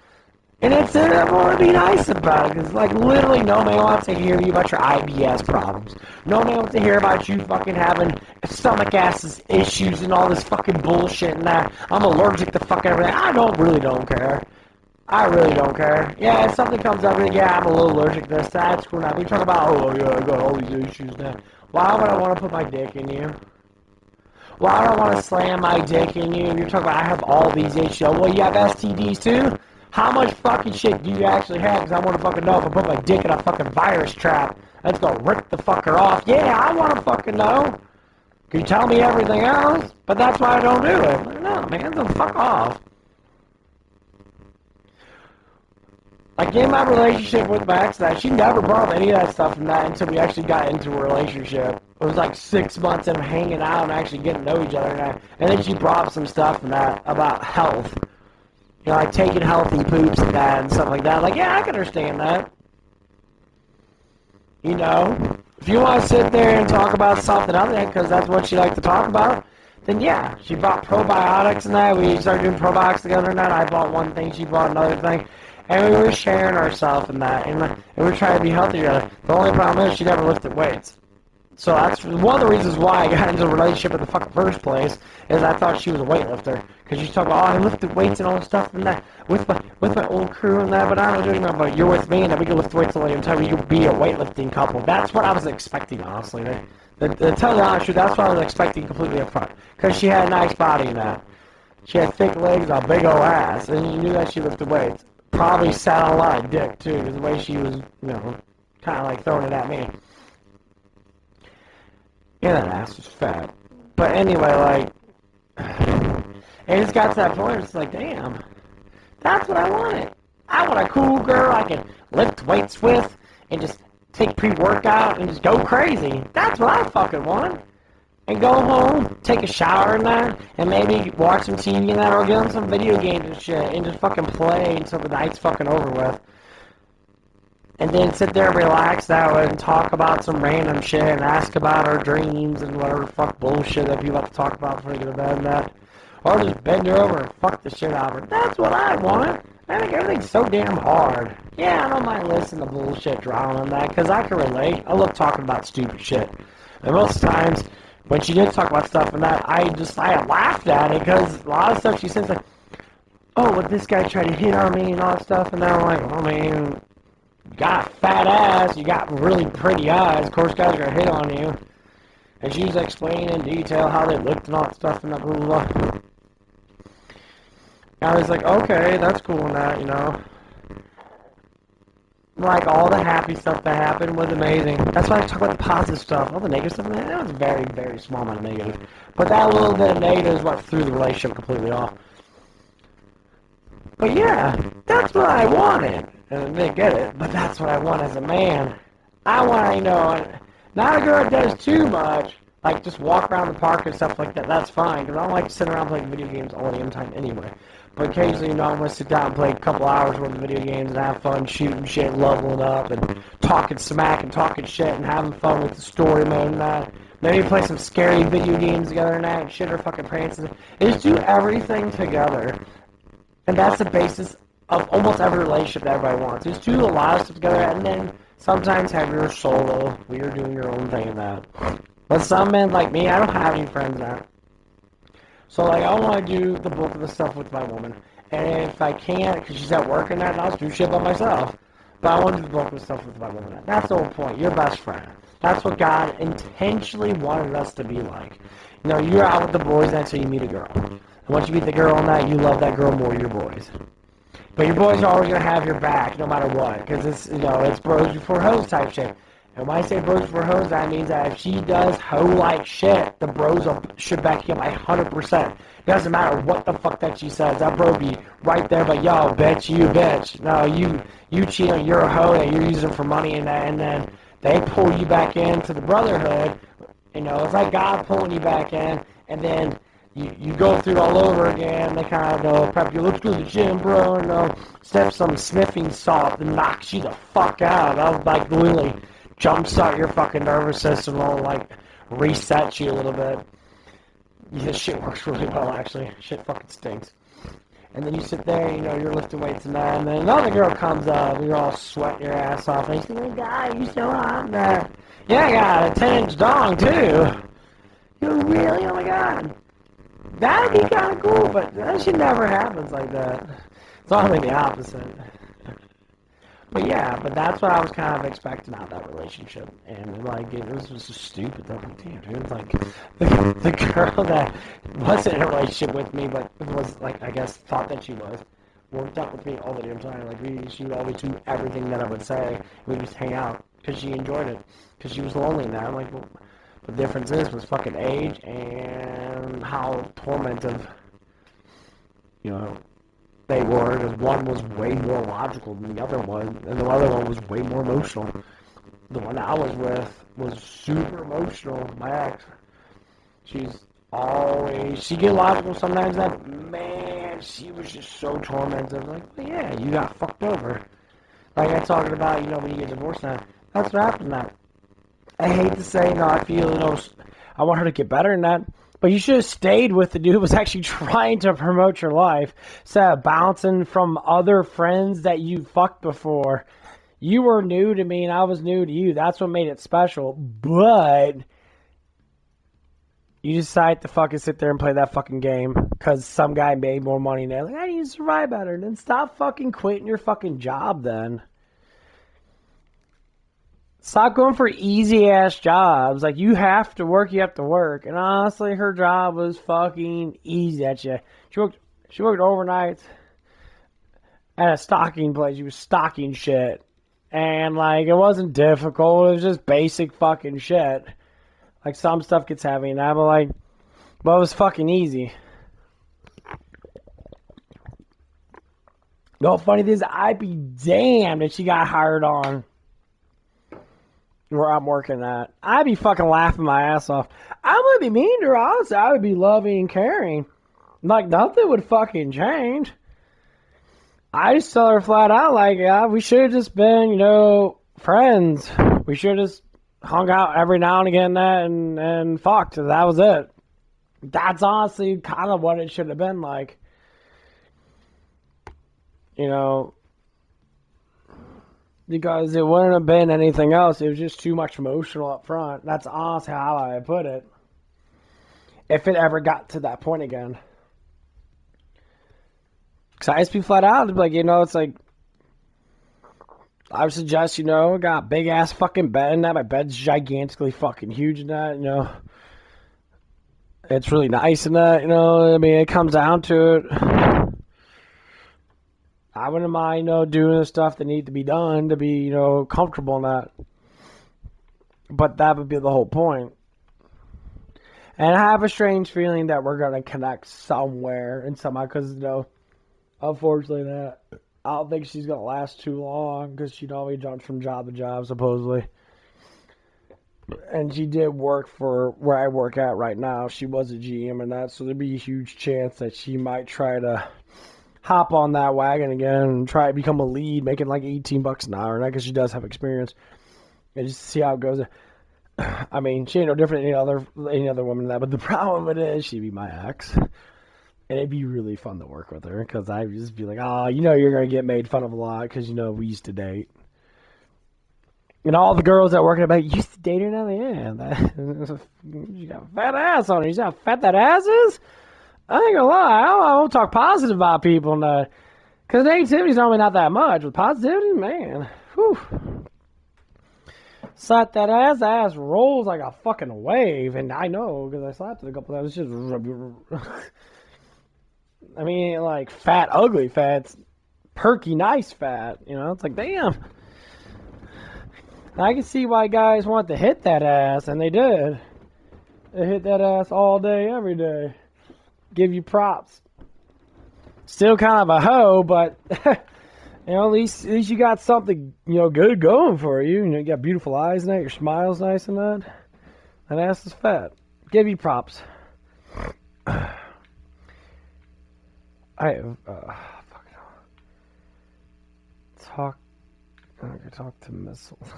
And it's I want to be nice about it, because, like, literally no man wants to hear you about your IBS problems. No man wants to hear about you fucking having stomach acid issues and all this fucking bullshit and that. I'm allergic to fucking everything. I really don't care. I really don't care. Yeah, if something comes up, yeah, I'm a little allergic to this, that's cool now. We talk about, oh, yeah, I got all these issues now. Why would I want to put my dick in you? Why would I want to slam my dick in you? You're talking about I have all these issues. Well, you have STDs too? How much fucking shit do you actually have? Because I want to fucking know if I put my dick in a fucking virus trap, that's going to rip the fucker off. Yeah, I want to fucking know. Can you tell me everything else? But that's why I don't do it. Like, no, man, don't fuck off. Like, in my relationship with Max, that she never brought up any of that stuff from that until we actually got into a relationship. It was like 6 months of hanging out and actually getting to know each other. And then she brought up some stuff from that about health. You know, like taking healthy poops and that and stuff like that. Like, yeah, I can understand that. You know, if you want to sit there and talk about something other than because that's what she likes to talk about, then yeah, she bought probiotics and that. We started doing probiotics together and that. I bought one thing, she bought another thing. And we were sharing ourselves in that. And we were trying to be healthy together. The only problem is she never lifted weights. So that's one of the reasons why I got into a relationship in the fucking first place, is I thought she was a weightlifter. Because she's talking about, oh, I lifted weights and all this stuff and that with my old crew and that, but I don't know about you're with me and then we can lift weights all the time. We can be a weightlifting couple. That's what I was expecting, honestly. To tell you the honest truth, that's what I was expecting completely up front. Because she had a nice body and that. She had thick legs, a big old ass, and you knew that she lifted weights. Probably sat on a lot of dick, too, because the way she was, you know, kind of like throwing it at me. Yeah, that ass was fat. But anyway, like, it just got to that point where it's like, damn, that's what I wanted. I want a cool girl I can lift weights with and just take pre-workout and just go crazy. That's what I fucking want. And go home, take a shower and that, and maybe watch some TV and that, or get on some video games and shit, and just fucking play until the night's fucking over with. And then sit there and relax that way and talk about some random shit and ask about our dreams and whatever fuck bullshit that people have to talk about before they go to bed and that. Or just bend her over and fuck the shit out of her. That's what I want. I think everything's so damn hard. Yeah, I don't mind listening to bullshit drama and that, because I can relate. I love talking about stupid shit. And most times, when she did talk about stuff and that, I laughed at it, because a lot of stuff she says, like, oh, well, this guy tried to hit on me and all that stuff, and now I'm like, oh, man, you got a fat ass, you got really pretty eyes, of course guys are going to hit on you. And she's explaining in detail how they looked and all that stuff and that blah, blah, blah. And I was like, okay, that's cool and that, you know. Like, all the happy stuff that happened was amazing. That's why I talk about the positive stuff. All the negative stuff, that was a very, very small amount of negative. But that little bit of negative is what threw the relationship completely off. But yeah, that's what I wanted. And they get it, but that's what I want as a man. I want, you know, not a girl that does too much, like just walk around the park and stuff like that. That's fine, because I don't like to sit around playing video games all the damn time anyway. But occasionally, you know, I'm going to sit down and play a couple hours worth of video games and have fun shooting shit, leveling up, and talking smack and talking shit and having fun with the story mode and that. Maybe play some scary video games together and that, and shit or fucking prances. And just do everything together. And that's the basis of almost every relationship that everybody wants. Just do a lot of stuff together, and then sometimes have your solo, where you're doing your own thing and that. But some men like me, I don't have any friends now. So, like, I want to do the bulk of the stuff with my woman. And if I can't, because she's at work and that, I'll do shit by myself. But I want to do the bulk of the stuff with my woman. That's the whole point. Your best friend. That's what God intentionally wanted us to be like. You know, you're out with the boys until you meet a girl. And once you meet the girl on that, you love that girl more than your boys. But your boys are always going to have your back, no matter what. Because it's, you know, it's bros before hoes type shit. And when I say bros before hoes, that means that if she does hoe-like shit, the bros should back you up 100%. It doesn't matter what the fuck that she says. That bro be right there, but yo, bitch, you bitch. No, you cheat on your hoe and you're using for money and that, and then they pull you back into the brotherhood. You know, it's like God pulling you back in, and then you go through it all over again. They kind of prep you. Let's go to the gym, bro, and step some sniffing salt that knocks you the fuck out. I'll like literally jumpstart your fucking nervous system, will like reset you a little bit. Yeah, this shit works really well, actually. Shit fucking stinks. And then you sit there, you know, you're lifting weights and that, and then another girl comes up, and you're all sweating your ass off, and you think, oh God, you so hot in there. Yeah, I got a 10-inch dong, too. You're really? Oh my God. That'd be kind of cool, but that shit never happens like that. It's only the opposite. But yeah, but that's what I was kind of expecting out of that relationship. And like, it was just stupid. I was like, damn, dude, like, the girl that wasn't in a relationship with me, but was, like, I guess, thought that she was, worked out with me all the damn time. Like, she would always do everything that I would say. We'd just hang out, because she enjoyed it. Because she was lonely now. I'm like, well, the difference was fucking age and how tormentive, you know, they were, because one was way more logical than the other one, and the other one was way more emotional. The one I was with was super emotional, my ex. She get logical sometimes, that, man, she was just so tormented. Like, well, yeah, you got fucked over. Like I'm talking about, you know, when you get divorced now, that's what happened now. I hate to say, no, I feel, you know, I want her to get better than that. But you should have stayed with the dude who was actually trying to promote your life. Instead of bouncing from other friends that you fucked before. You were new to me and I was new to you. That's what made it special. But you decided to fucking sit there and play that fucking game because some guy made more money than that. Like, I need to survive better. Then stop fucking quitting your fucking job then. Stop going for easy-ass jobs. Like, you have to work, And honestly, her job was fucking easy at you. She worked overnight at a stocking place. She was stocking shit. And, like, it wasn't difficult. It was just basic fucking shit. Like, some stuff gets heavy and that, but it was fucking easy. The funny thing is, I'd be damned if she got hired on where I'm working at. I'd be fucking laughing my ass off. I wouldn't be mean to her, honestly. I would be loving and caring. Like, nothing would fucking change. I just tell her flat out, like, yeah, we should have just been, you know, friends. We should have just hung out every now and again and fucked. That was it. That's honestly kind of what it should have been like. You know, because it wouldn't have been anything else. It was just too much emotional up front. That's honestly how I put it. If it ever got to that point again. Because I just be flat out. Be like, you know, it's like, I would suggest, you know, got a big ass fucking bed in that. My bed's gigantically fucking huge in that, you know. It's really nice in that, you know. I mean, it comes down to it. I wouldn't mind, you know, doing the stuff that need to be done to be, you know, comfortable in that. But that would be the whole point. And I have a strange feeling that we're going to connect somewhere and somehow, because, you know, unfortunately I don't think she's gonna last too long because she'd always jumped from job to job supposedly. And she did work for where I work at right now. She was a GM and that, so there'd be a huge chance that she might try to hop on that wagon again and try to become a lead, making like $18 an hour, because she does have experience. And just see how it goes. I mean, she ain't no different than any other woman than that. But the problem with it is she'd be my ex. And it'd be really fun to work with her because I'd just be like, oh, you're going to get made fun of a lot because, we used to date. And all the girls that work at you used to date her now? Yeah. You got a fat ass on her. You see how fat that ass is? I ain't gonna lie. I won't talk positive about people. Because negativity's normally not that much. With positivity, man. Whew. Slap that ass. The ass rolls like a fucking wave. And I know because I slapped it a couple times. It's just... I mean, like, fat, ugly fat. It's perky, nice fat. It's like, damn. I can see why guys want to hit that ass, and they did. They hit that ass all day, every day. Give you props. Still kind of a hoe, but, at least you got something, good going for you. You got beautiful eyes and that. Your smile's nice and that. That ass is fat. Give you props. I talk to missiles.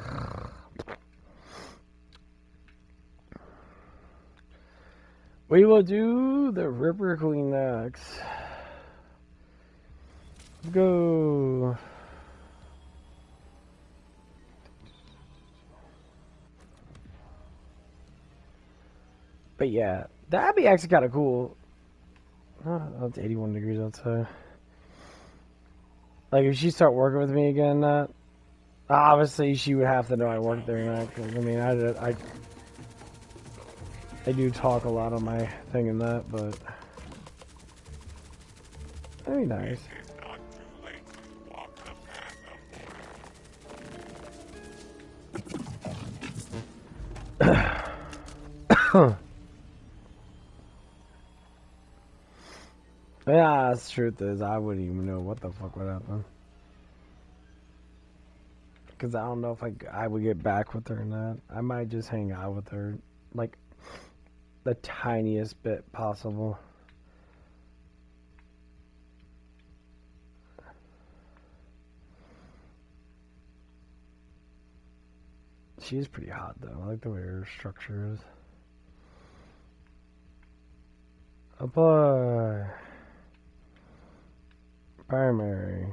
We will do the Ripper Queen next. Go. But yeah, that'd be actually kind of cool. Oh, it's 81 degrees outside. Like, if she start working with me again, obviously she would have to know I work there now. Cause, I mean, I do talk a lot on my thing and that, but that'd be nice. Yeah, the truth is, I wouldn't even know what the fuck would happen. Because I don't know if I would get back with her or not. I might just hang out with her, like, the tiniest bit possible. She is pretty hot, though. I like the way her structure is. Apply. Primary.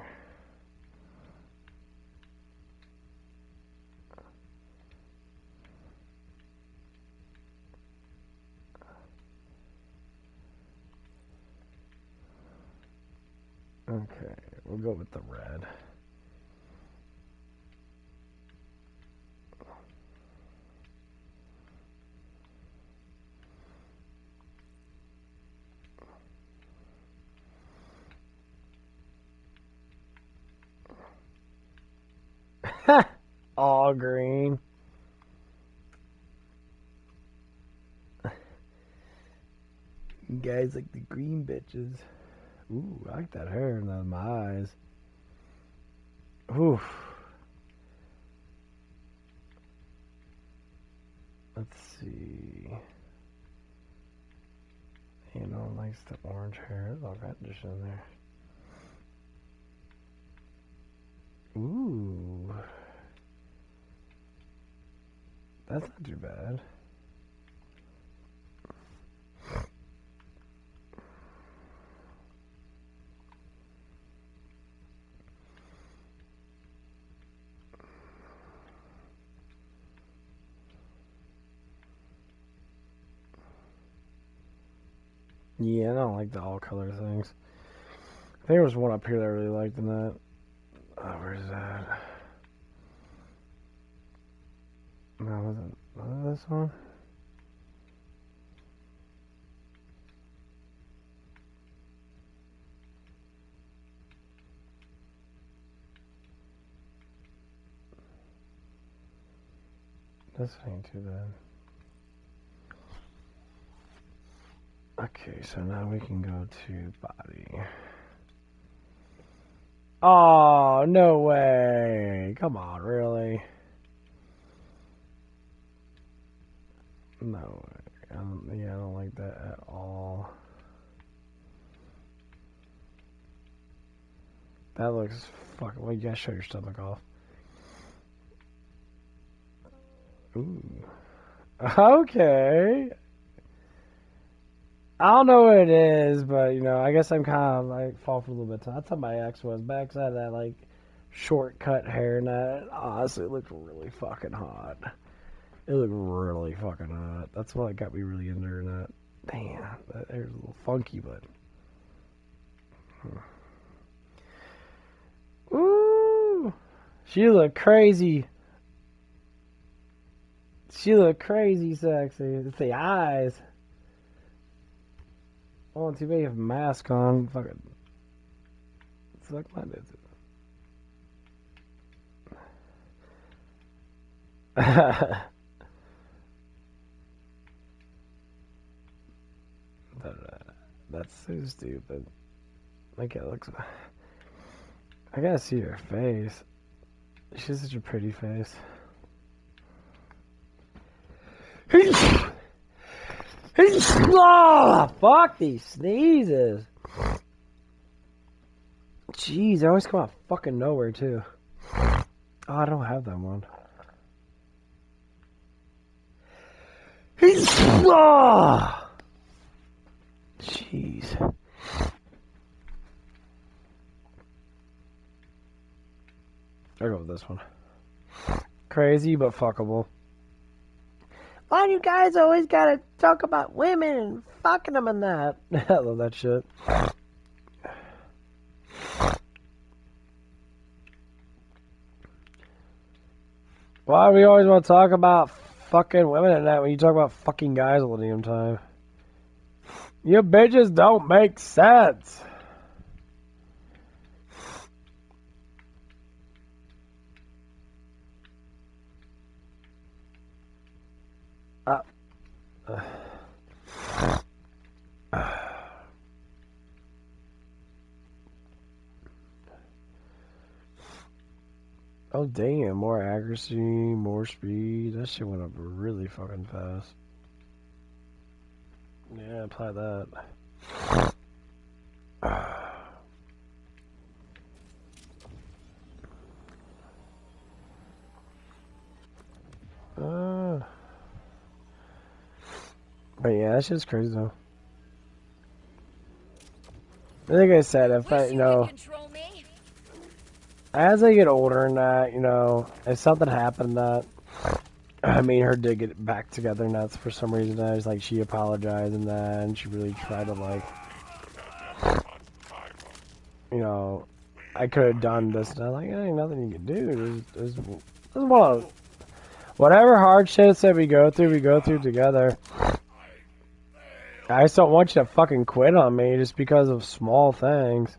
Okay, we'll go with the red. All green. You guys like the green bitches. Ooh, I like that hair and my eyes. Oof. Let's see. Likes the orange hair. There's all reddish in there. Ooh. That's not too bad. Yeah, I don't like the all color things. I think there was one up here that I really liked in that. Oh, where's that? No, was this one? This ain't too bad. Okay, so now we can go to body. Oh, no way. Come on, really? No way. I don't like that at all. That looks fucking... Well, you gotta show your stomach off. Ooh. Okay. I don't know what it is, but, you know, I guess I'm kind of, like, fall for a little bit. That's how my ex was. My ex had that, like, short-cut hair, and that, honestly, it looked really fucking hot. It looked really fucking hot. That's what got me really into her, and that. Damn, that hair's a little funky, but... Ooh! She looked crazy. She looked crazy sexy. It's the eyes. Oh, too bad you have a mask on. Fucking. Suck my dick. That's so stupid. Like it looks. I gotta see her face. She has such a pretty face. Oh, fuck these sneezes. Jeez, they always come out fucking nowhere too. Oh, I don't have that one. Oh, jeez. I'll go with this one. Crazy but fuckable. Why do you guys always gotta talk about women and fucking them and that? I love that shit. Why do we always want to talk about fucking women and that when you talk about fucking guys all the damn time? You bitches don't make sense. Oh damn, more accuracy, more speed. That shit went up really fucking fast. Yeah, apply that. But yeah, that shit's crazy though. Like I said, if I, you know, as I get older and that, you know, if something happened that, I mean, her did get back together and that's for some reason, I was like, she apologized and that, and she really tried to like, you know, I could have done this and that, like, ain't nothing you can do. There's one of, whatever hardships that we go through together. I just don't want you to fucking quit on me just because of small things.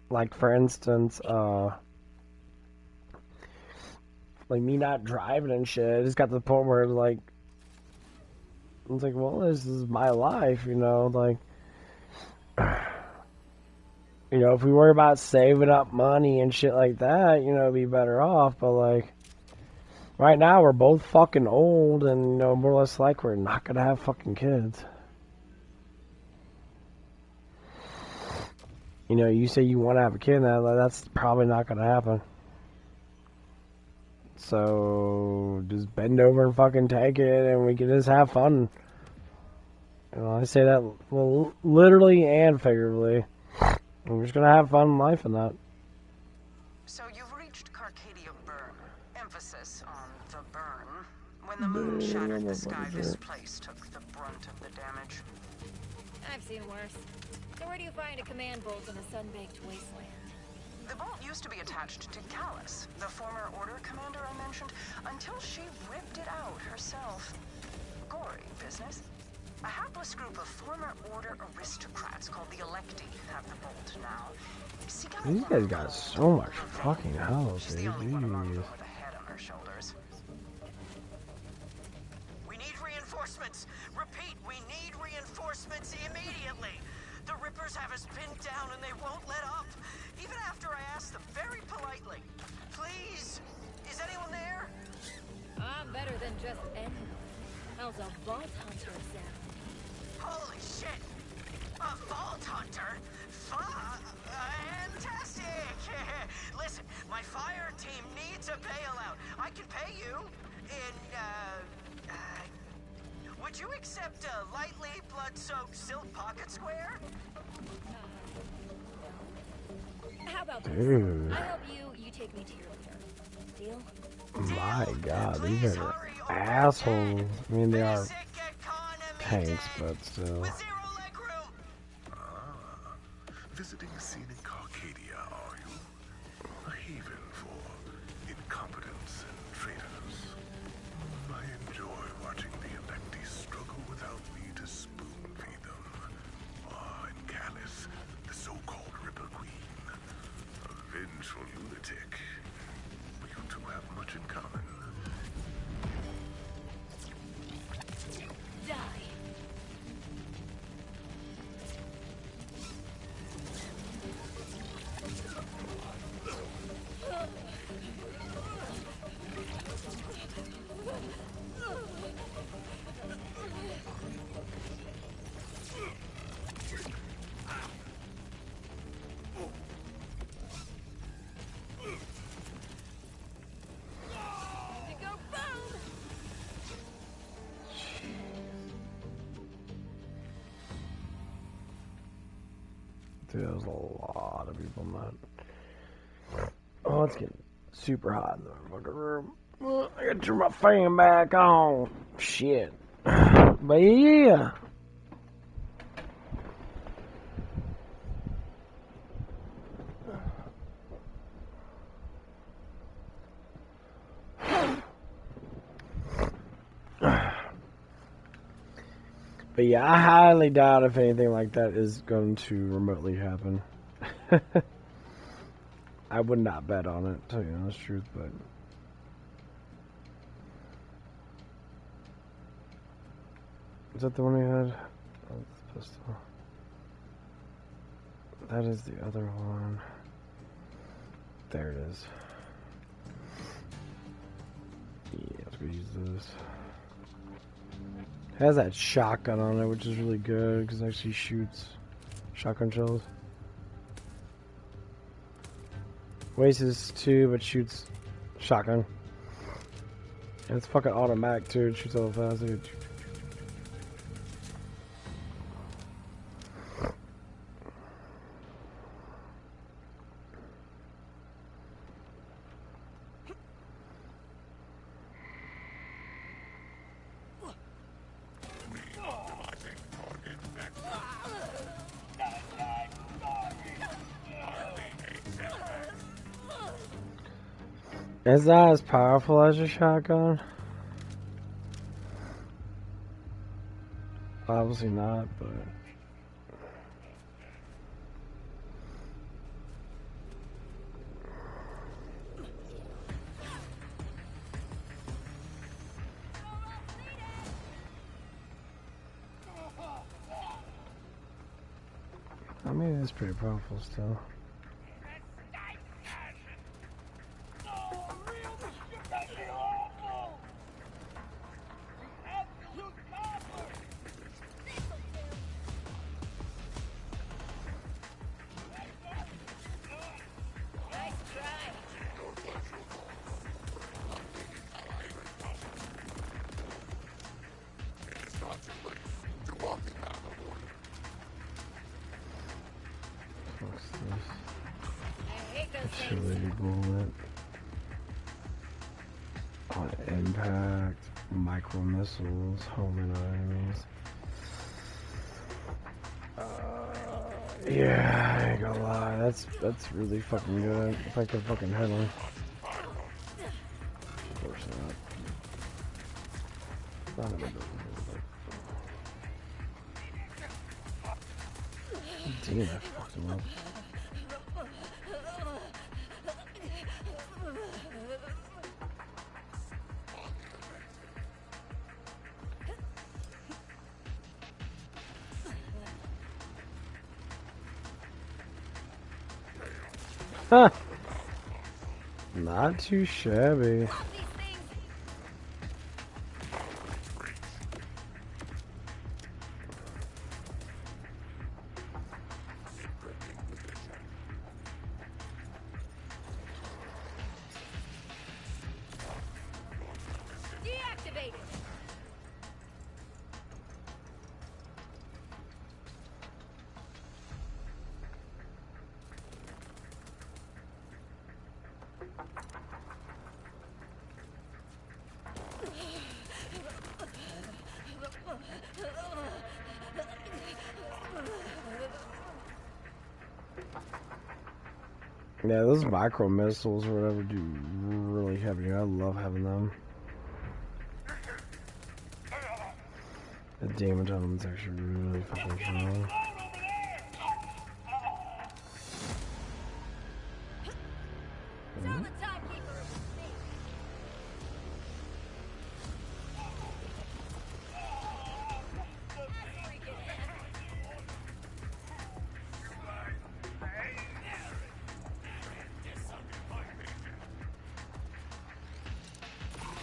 Like, for instance, like me not driving and shit. It just got to the point where, like, it's like, well, this is my life, you know, like, you know, if we worry about saving up money and shit like that, you know, it'd be better off, but, like, right now we're both fucking old and, you know, more or less like we're not gonna have fucking kids. You know, you say you want to have a kid now, that's probably not going to happen. So, just bend over and fucking take it, and we can just have fun. You know, I say that well, literally and figuratively. We're just going to have fun in life and that. So you've reached Carcadia Burn. Emphasis on the burn. When the moon shattered the sky, this place took the brunt of the damage. I've seen worse. So where do you find a command bolt in a sun-baked wasteland? The bolt used to be attached to Callus, the former Order commander I mentioned, until she ripped it out herself. Gory business. A hapless group of former Order aristocrats called the Electi have the bolt now. These guys got so much fucking health, She's the only one of our crew with a head on her shoulders. We need reinforcements. Repeat, we need reinforcements immediately. The Rippers have us pinned down and they won't let up. Even after I asked them very politely. Please, is anyone there? I'm better than just anyone. How's a vault hunter sound? Holy shit! A vault hunter? Fantastic! Listen, my fire team needs a bailout. I can pay you in, would you accept a lightly blood-soaked silk pocket square? How about this? Dude. I hope you take me to your lair. Deal? My God, these guys are assholes. I mean, they are tanks, but still. Visiting a scene in Arcadia, are you? A haven for incompetence and traitors. I enjoy watching the electees struggle without me to spoon-feed them. And Callus, the so-called Ripper Queen, a vengeful lunatic. You two have much in common. Die. Dude, there's a lot of people in that. Oh, it's getting super hot in the fucking room. I gotta turn my fan back on. Shit. But yeah. But yeah, I highly doubt if anything like that is going to remotely happen. I would not bet on it, to tell you the honest truth, but... Is that the one we had? Oh, that's the pistol. That is the other one. There it is. Yeah, let's go use this. It has that shotgun on it, which is really good because it actually shoots shotgun shells. Wastes 2, but shoots shotgun. And it's fucking automatic too. It shoots all fast. It's not as powerful as a shotgun. Obviously not, but... I mean, it's pretty powerful still. Chilly bullet. On impact. Micro missiles. Homing enemies. Yeah, I ain't gonna lie. That's really fucking good. If I could fucking hit him. Of course not. Not a big deal. Damn, I fucked him up. Huh. Not too shabby. Deactivated. Yeah, those micro missiles or whatever do really heavy. I love having them. The damage on them is actually really fucking strong.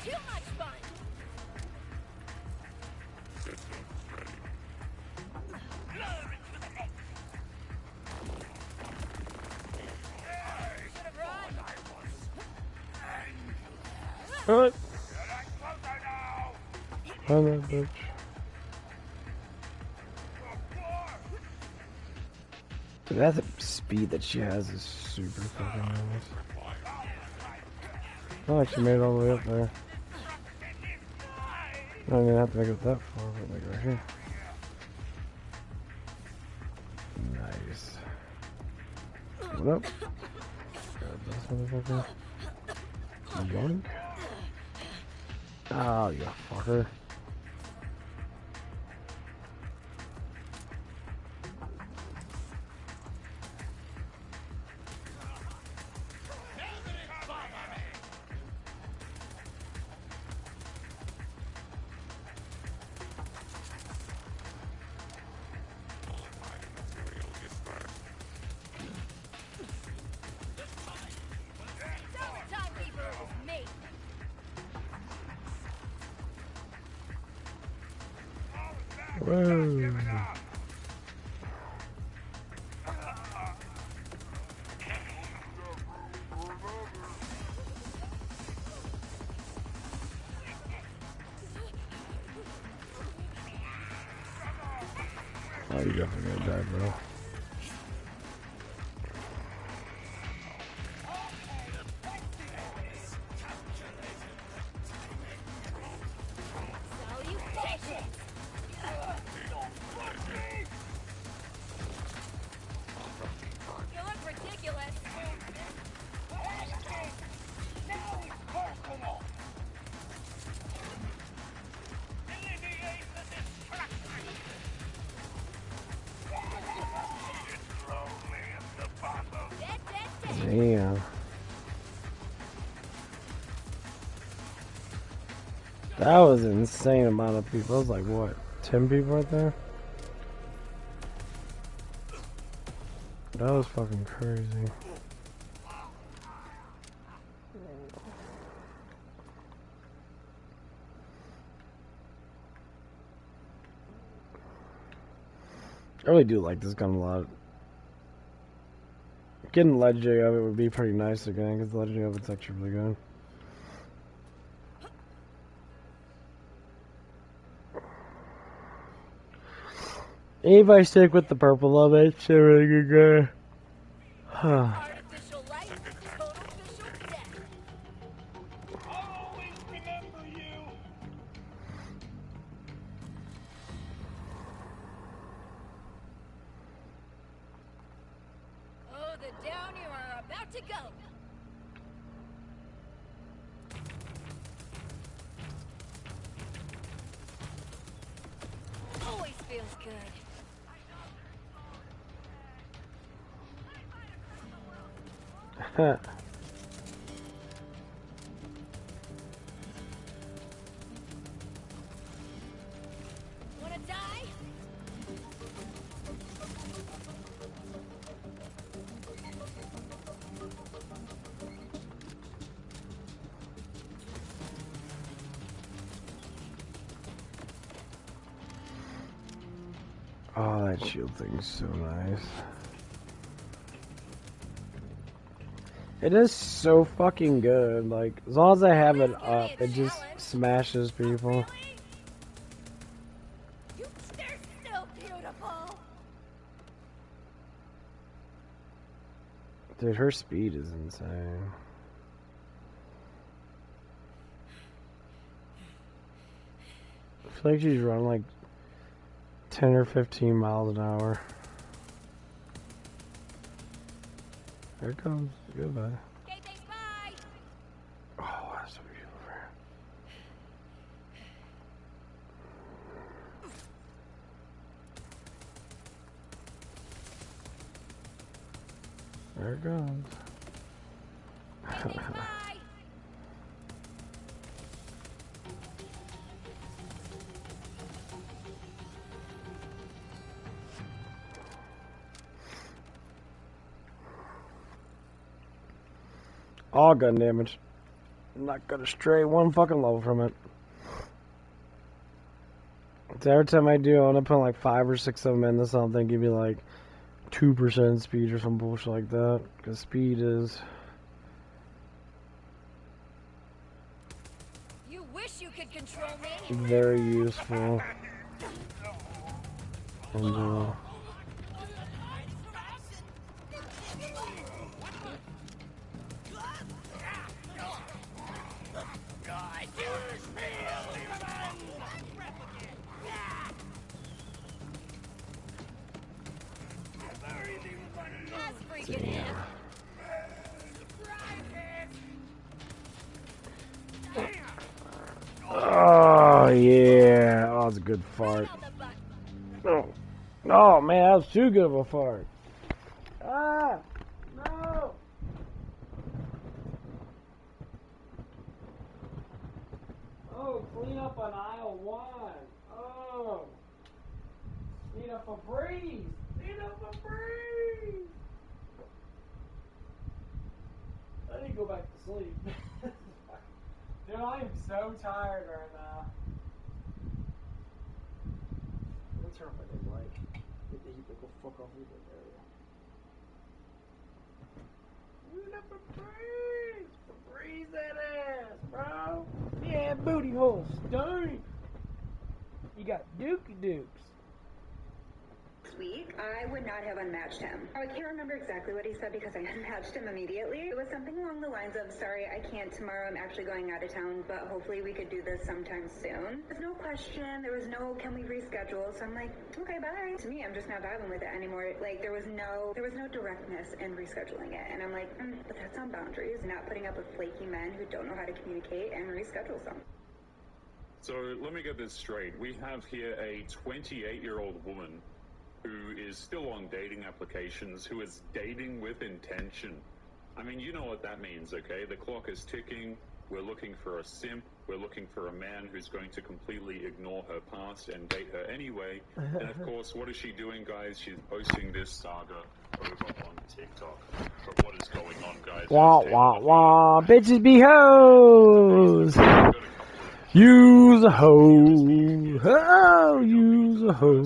Too much fun. What? Oh, that bitch. Dude, that speed that she has is super fucking nice. Oh, I actually made it all the way up there. I don't even have to make it that far, but like right here. Nice. What up? Grab this motherfucker. Yoink. Oh, you fucker. Whoa. Oh, you're definitely gonna die, bro. Damn. That was an insane amount of people. That was like, what, 10 people right there? That was fucking crazy. I really do like this gun a lot. Getting legendary of it would be pretty nice again, because the legendary of it's actually really good. If I stick with the purple of it, it's a really good gun. Huh. Oh, the down you are about to go. Always feels good. Huh. Wanna die? Oh, that shield thing's so nice. It is so fucking good. Like, as long as I have it up, it just smashes people. They're so beautiful. Dude, her speed is insane. I feel like she's running like 10 or 15 miles an hour. There it comes. Goodbye. Okay, thanks, bye. Oh, that's so beautiful. There it goes. Okay, thanks, bye. All gun damage. I'm not gonna stray one fucking level from it. So every time I do, I end up putting like 5 or 6 of them in this. I don't think give me like 2% speed or some bullshit like that. Because speed is. You wish you could control me. Very useful. And, oh, yeah. Oh, that's a good fart. Oh. Oh, man, that was too good of a fart. Ah! No! Oh, clean up on aisle 1. Oh! Need up a breeze! Need up a breeze! I need to go back to sleep. Dude, I am so tired right now. Let's turn off my dim light. Get the heat to go fuck off with it area. Need up a breeze! Breeze that ass, bro! Yeah, booty hole stink! You got dookie dukes. This week, I would not have unmatched him. I can't remember exactly what he said because I unmatched him immediately. It was something along the lines of, sorry, I can't tomorrow, I'm actually going out of town, but hopefully we could do this sometime soon. There's no question, there was no, can we reschedule? So I'm like, okay, bye. To me, I'm just not vibing with it anymore. Like, there was no directness in rescheduling it. And I'm like, but that's on boundaries, not putting up with flaky men who don't know how to communicate and reschedule some. So let me get this straight. We have here a 28-year-old woman who is still on dating applications, who is dating with intention. I mean, you know what that means, okay? The clock is ticking. We're looking for a simp. We're looking for a man who's going to completely ignore her past and date her anyway. And of course, what is she doing, guys? She's posting this saga over on TikTok. But what is going on, guys? Wah, wah, wah. Bitches be hoes. Use a hoe. Oh, use a hoe.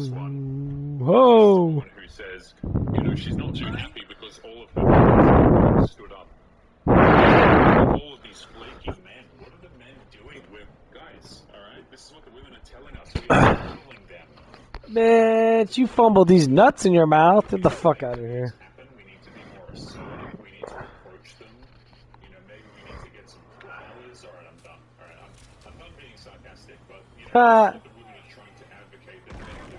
Ho. Who says, you know, she's not too happy because all of her friends stood up. All of these flaky men. What are the men doing with guys? Alright? This is what the women are telling us. We are killing them. Bitch, you fumbled these nuts in your mouth. Get the fuck out of here. We need to be more assertive. We need to approach them. You know, maybe we need to get some flowers. Alright, I'm done. Alright, I'm done being sarcastic, but, you know, that's what the women are trying to advocate that men do.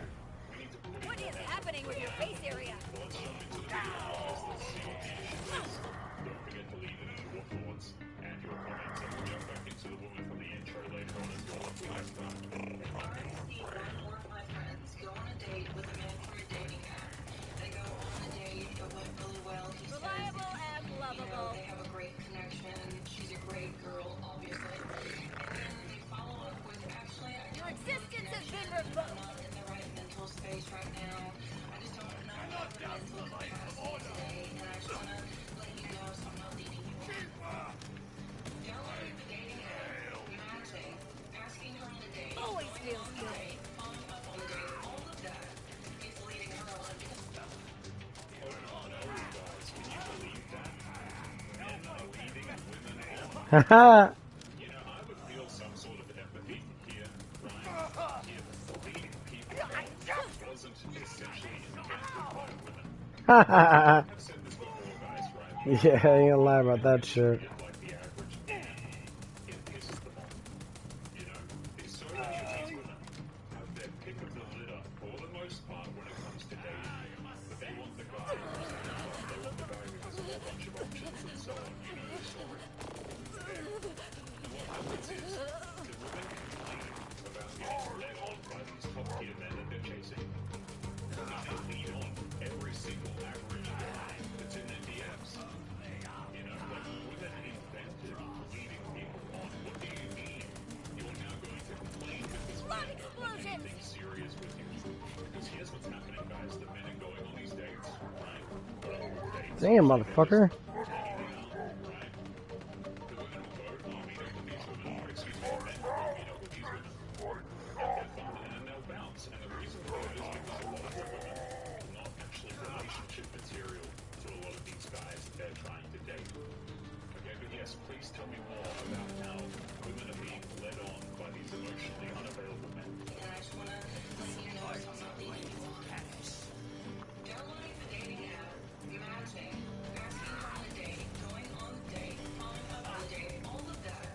What is happening with your face area? Let's jump into the video, guys. Let's see what the issue is. Don't forget to leave in your thoughts and your comments, and we'll jump back into the woman from the intro later on as well if we have time. I see one more of my friends go on a date with a man from a dating app. They go on a date, it went really well. He Reliable and lovable. You know, they have a great connection. She's a great girl, obviously. And then they follow up with, actually, I don't Haha. You know, I would feel some sort of empathy here, right? If leading people on wasn't essentially invented by women. I've said this before, guys, right? Yeah, I ain't gonna lie about that shit. Like the average man, it pisses them off. You know, there's so many of these women have their pick of the litter for the most part when it comes to dating, but they want the guy who's the alpha. They want the guy who has a whole bunch of options and so on. You know the story. Okay. And what happens is the women complain about getting led on by these top tier men that they're chasing. And they lead on every single average guy that's in their DMs. You know, like women invented leading people on. What do you mean you're now going to complain because men don't want anything serious with you? Because here's what's happening, guys. The men are going on these dates, right? Dates. Damn, motherfucker. Please tell me more about how women are being led on by these emotionally unavailable men. And I just want to let you know I'm not leaving you on. Downloading the dating app, matching, asking her on a date, going on the date, following up on the date, all of that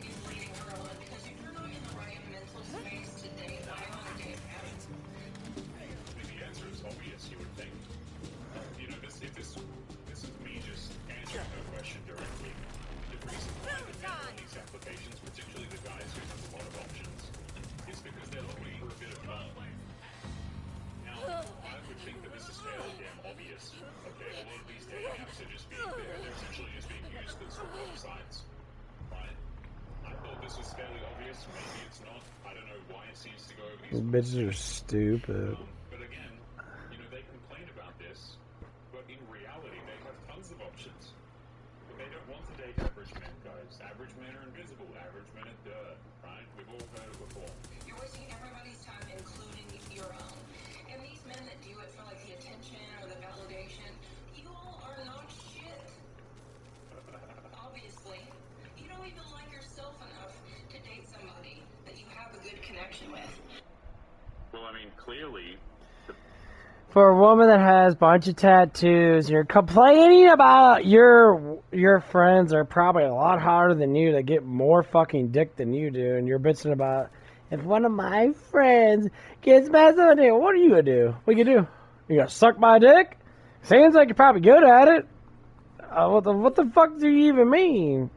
is leading her on because if you're not in the right mental space to date, why on a date app? The answer is obvious, you would think. You know, this is me just answering her question directly. The reason why the men on these applications, particularly the guys who have a lot of options, is because they're looking for a bit of fun. Now, I would think that this is fairly damn obvious. Okay, a lot of these dating apps are just they're essentially just being used as for websites, right? I thought this was fairly obvious. Maybe it's not. I don't know why it seems to go over these. These bitches are stupid. But again, you know, they complain about this, but in reality, they have tons of options. But they don't want to date average men, guys. Average men are invisible. Average men are dirt, right? We've all heard it before. You're wasting everybody's time, including your own. And these men that do it for like the attention or the validation, you all are not shit. Obviously, you don't even like yourself enough to date somebody that you have a good connection with. Well, I mean, clearly. For a woman that has a bunch of tattoos, you're complaining about your friends are probably a lot harder than you to get more fucking dick than you do, and you're bitching about if one of my friends gets messed with it, what are you gonna do? What you gonna do? You gonna suck my dick? Seems like you're probably good at it. What the fuck do you even mean?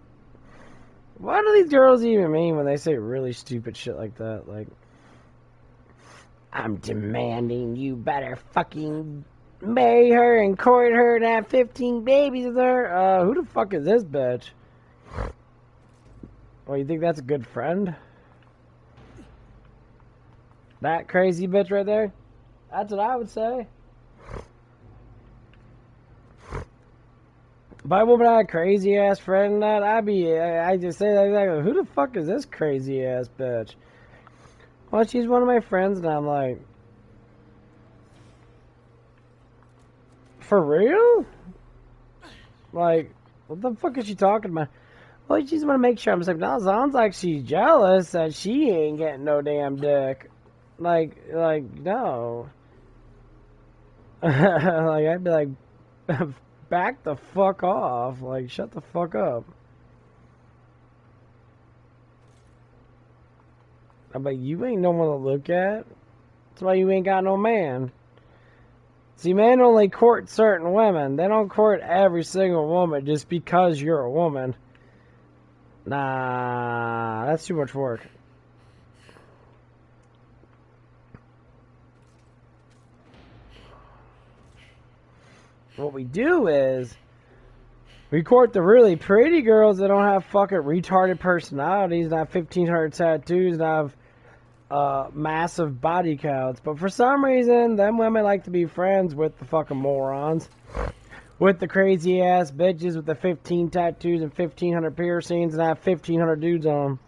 What do these girls even mean when they say really stupid shit like that? Like, I'm demanding you better fucking marry her and court her and have 15 babies with her. Who the fuck is this bitch? Well, you think that's a good friend? That crazy bitch right there? That's what I would say. If I woman had a crazy ass friend that, I just say that exactly. Who the fuck is this crazy ass bitch? Well, she's one of my friends, and I'm like, for real? Like, what the fuck is she talking about? Well, she just want to make sure. I'm just like, no, sounds like she's jealous that she ain't getting no damn dick. Like, no. Like, I'd be like, back the fuck off. Like, shut the fuck up. I'm like, you ain't no one to look at. That's why you ain't got no man. See, men only court certain women. They don't court every single woman just because you're a woman. Nah, that's too much work. What we do is we court the really pretty girls that don't have fucking retarded personalities, and have 1,500 tattoos, and have massive body counts. But for some reason, them women like to be friends with the fucking morons. With the crazy ass bitches with the 15 tattoos and 1,500 piercings and have 1,500 dudes on them.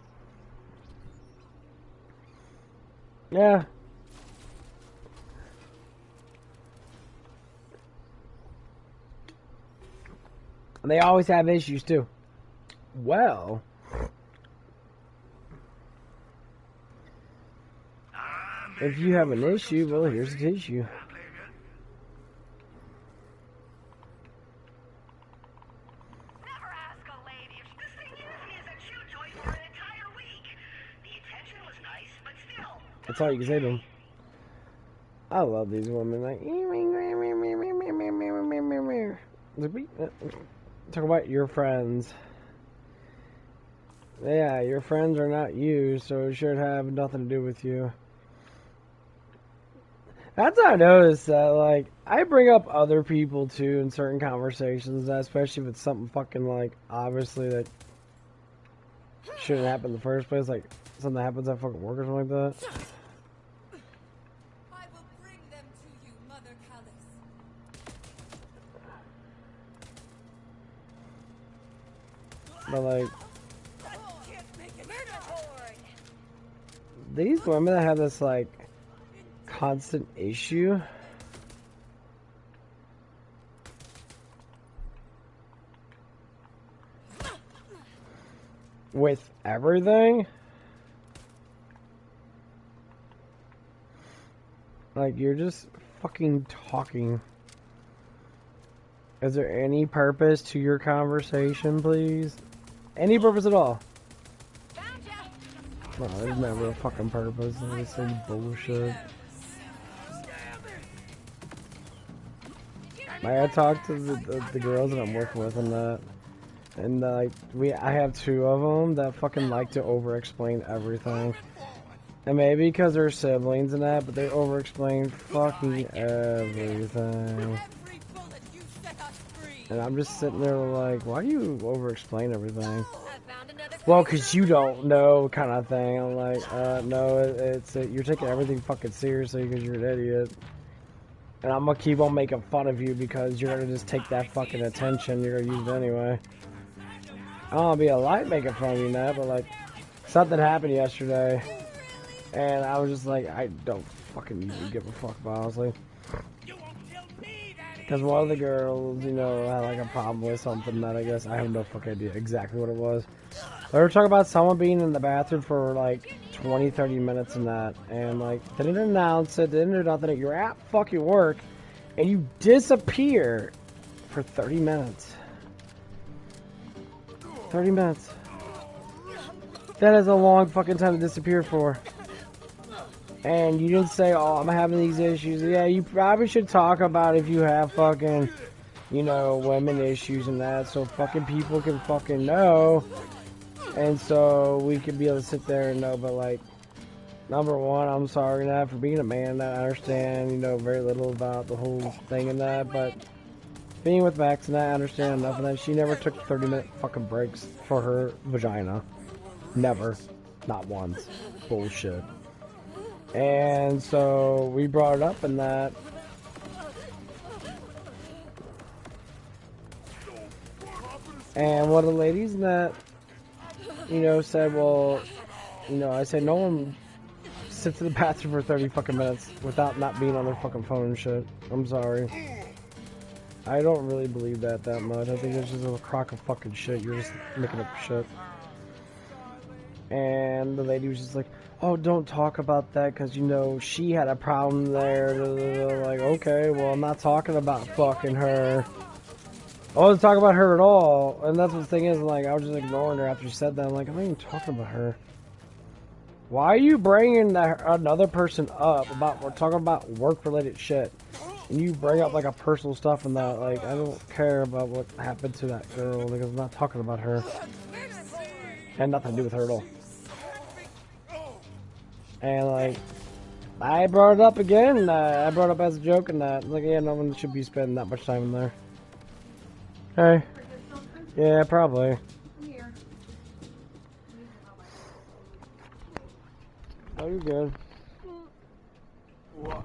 Yeah. And they always have issues too. Well, if you have an issue, well, here's the tissue. That's all you can say to them. I love these women. Like, talk about your friends. Yeah, your friends are not you, so it should have nothing to do with you. That's how I noticed that, like, I bring up other people, too, in certain conversations, especially if it's something fucking, like, obviously that shouldn't happen in the first place, like, something that happens at fucking work or something like that. I will bring them to you, Mother Callis. But, like, these women that have this, like, constant issue with everything, like, you're just fucking talking. Is there any purpose to your conversation, please? Any purpose at all? No, there's never a fucking purpose. It's some bullshit. I talked to the girls that I'm working with and that, and like I have two of them that fucking like to over-explain everything, and maybe because they're siblings and that, but they over-explain fucking everything. And I'm just sitting there like, why do you over-explain everything? Well, because you don't know, kind of thing. I'm like, no, it's you're taking everything fucking seriously because you're an idiot. And I'm going to keep on making fun of you because you're going to just take that fucking attention. You're going to use it anyway. I don't want to be a light making fun of you now, but like, something happened yesterday. And I was just like, I don't fucking even give a fuck, honestly. Because one of the girls, you know, had like a problem with something that I guess, I have no fucking idea exactly what it was. They were talking about someone being in the bathroom for like 20, 30 minutes and that. And like, they didn't announce it, didn't do nothing. You're at fucking work and you disappear for 30 minutes. 30 minutes. That is a long fucking time to disappear for. And you didn't say, oh, I'm having these issues. Yeah, you probably should talk about if you have fucking, you know, women issues and that, so fucking people can fucking know. And so we could be able to sit there and know, but like, number one, I'm sorry now for being a man. I understand, you know, very little about the whole thing and that, but being with Max and I understand enough of that. She never took 30-minute fucking breaks for her vagina. Never. Not once. Bullshit. And so we brought it up in that. And one of the ladies in that, you know, said, well, you know, I said no one sits in the bathroom for 30 fucking minutes without not being on their fucking phone and shit. I'm sorry. I don't really believe that much. I think it's just a crock of fucking shit. You're just making up shit. And the lady was just like, oh, don't talk about that because, you know, she had a problem there. Like, okay, well, I'm not talking about fucking her. I wasn't talking about her at all. And that's what the thing is, like, I was just ignoring her after she said that. I'm like, I'm not even talking about her. Why are you bringing another person up about, we're talking about work-related shit? And you bring up, like, a personal stuff and that, like, I don't care about what happened to that girl because I'm not talking about her. Had nothing to do with her at all. And like, I brought it up again. I brought it up as a joke, and that like, yeah, no one should be spending that much time in there. Hey, yeah, probably. Oh, you're good. What?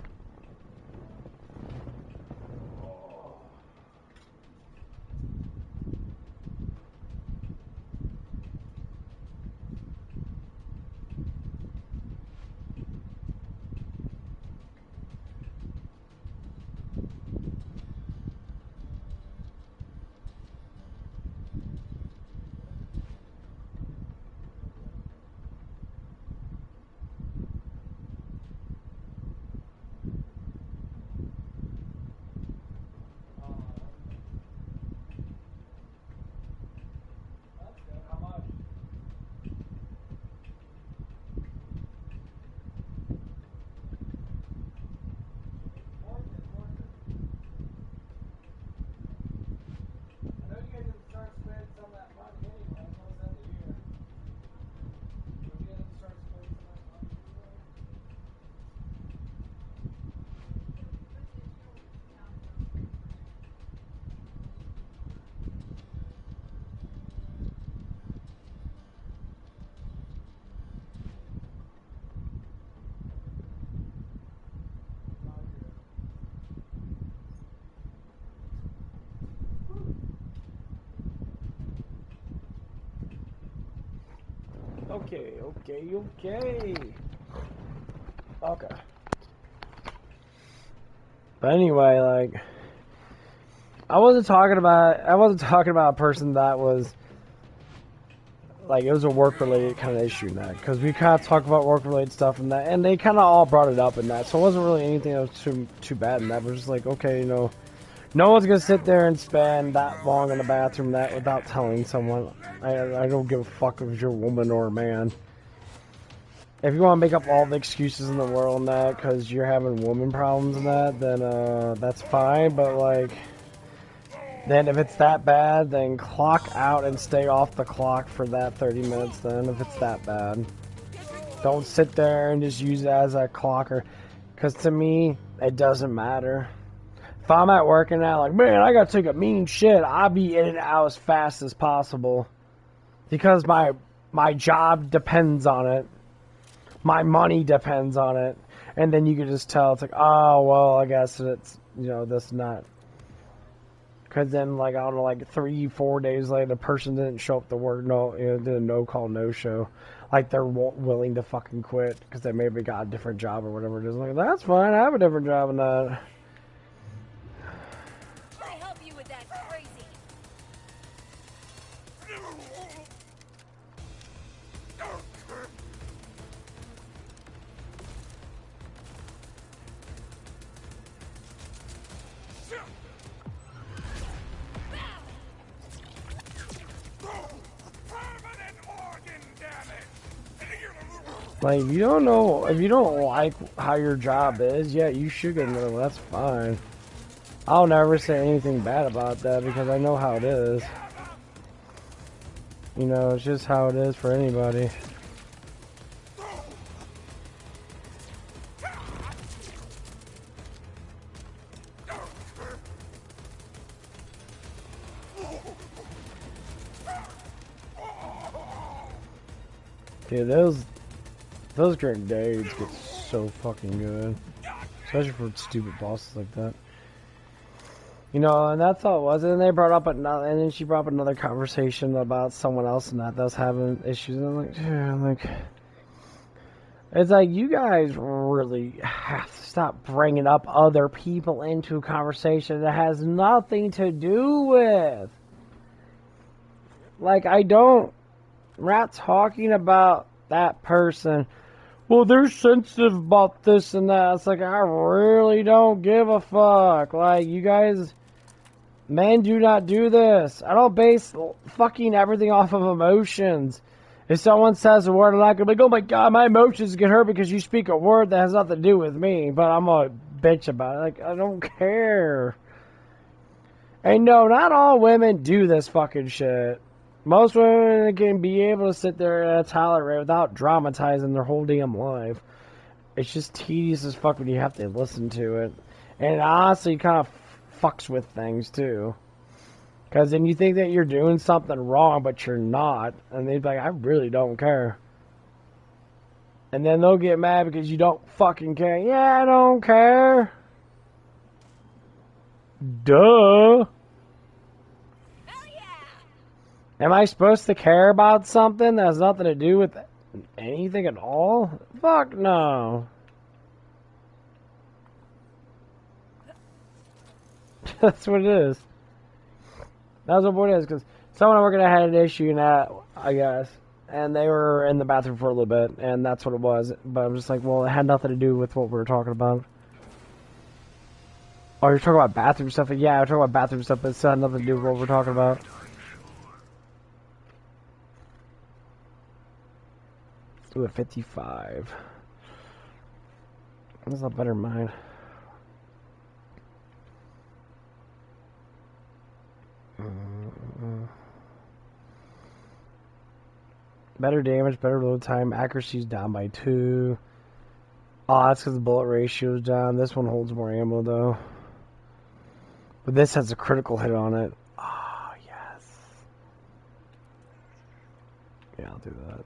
Okay. Okay. But anyway, like, I wasn't talking about a person that was like, it was a work-related kind of issue in that, because we kind of talk about work-related stuff in that, and they kind of all brought it up in that, so it wasn't really anything that was too bad in that. It was just like, okay, you know, no one's gonna sit there and spend that long in the bathroom that without telling someone. I don't give a fuck if you're a woman or a man. If you want to make up all the excuses in the world in that because you're having woman problems in that, then that's fine, but like, then if it's that bad, then clock out and stay off the clock for that 30 minutes then, if it's that bad. Don't sit there and just use it as a clocker, because to me, it doesn't matter. If I'm at work and now, like, man, I gotta take a mean shit, I'll be in and out as fast as possible. Because my job depends on it. My money depends on it. And then you can just tell, it's like, oh, well, I guess it's, you know, this and that. Because then, like, I don't know, like 3-4 days later, the person didn't show up to work, did a no-call, no-show. Like, they're willing to fucking quit because they maybe got a different job or whatever it is. Like, that's fine, I have a different job than that. Like, if you don't like how your job is, yeah, you should get another one, that's fine. I'll never say anything bad about that because I know how it is. You know, it's just how it is for anybody. Dude, those grenades get so fucking good. Especially for stupid bosses like that. You know, and that's all it was. And they brought up another, and then she brought up another conversation about someone else and that was having issues. And I'm like, dude, like, it's like, you guys really have to stop bringing up other people into a conversation that has nothing to do with. Like, I'm not talking about that person. Well, they're sensitive about this and that. It's like, I really don't give a fuck. Like, you guys, men do not do this. I don't base fucking everything off of emotions. If someone says a word, I'm not gonna be like, oh my god, my emotions get hurt because you speak a word that has nothing to do with me. But I'm gonna bitch about it. Like, I don't care. And no, not all women do this fucking shit. Most women can be able to sit there and tolerate without dramatizing their whole damn life. It's just tedious as fuck when you have to listen to it. And it honestly kind of fucks with things, too. Because then you think that you're doing something wrong, but you're not. And they'd be like, I really don't care. And then they'll get mad because you don't fucking care. Yeah, I don't care. Duh. Am I supposed to care about something that has nothing to do with anything at all? Fuck no. That's what it is. That's what it is, because someone at work had an issue in that, I guess, and they were in the bathroom for a little bit, and that's what it was. But I'm just like, well, it had nothing to do with what we were talking about. Oh, you're talking about bathroom stuff? Yeah, I'm talking about bathroom stuff, but it still had nothing to do with what we're talking about. Let's do a 55. That's a better mine. Better damage, better load time, accuracy's down by 2. Oh, that's because the bullet ratio is down. This one holds more ammo, though. But this has a critical hit on it. Oh, yes. Yeah, I'll do that.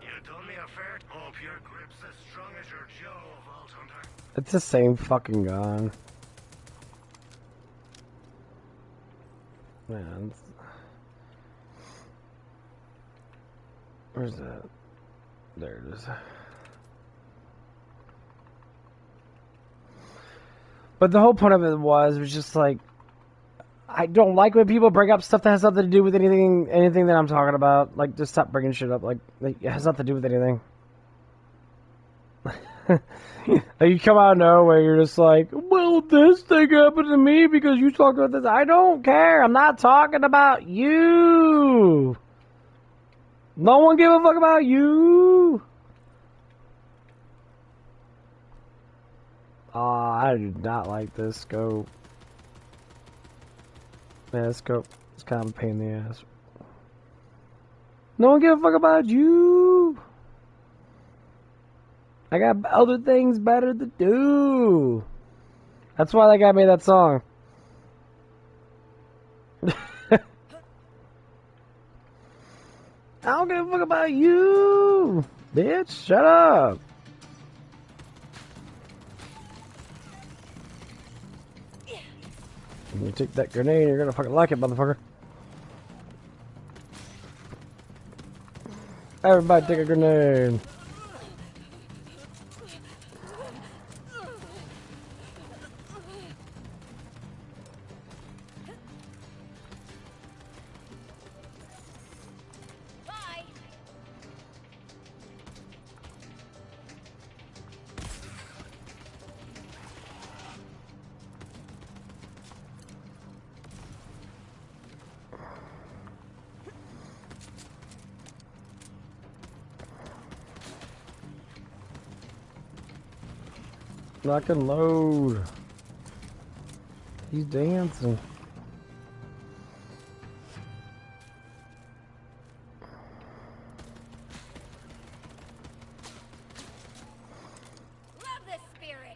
You done me a fair. Hope your grip's as strong as your jaw, Vault Hunter. It's the same fucking gun. Man. Where's that? There it is. But the whole point of it was just like, I don't like when people bring up stuff that has nothing to do with anything that I'm talking about. Like, just stop bringing shit up. Like it has nothing to do with anything. Like, you come out of nowhere, you're just like, well, this thing happened to me because you talked about this. I don't care. I'm not talking about you. No one give a fuck about you. I do not like this scope. Yeah, this scope is kind of a pain in the ass. No one give a fuck about you. I got other things better to do. That's why that guy made that song. I don't give a fuck about you, bitch. Shut up. When you take that grenade, you're gonna fucking like it, motherfucker. Everybody take a grenade. Lock and load. He's dancing.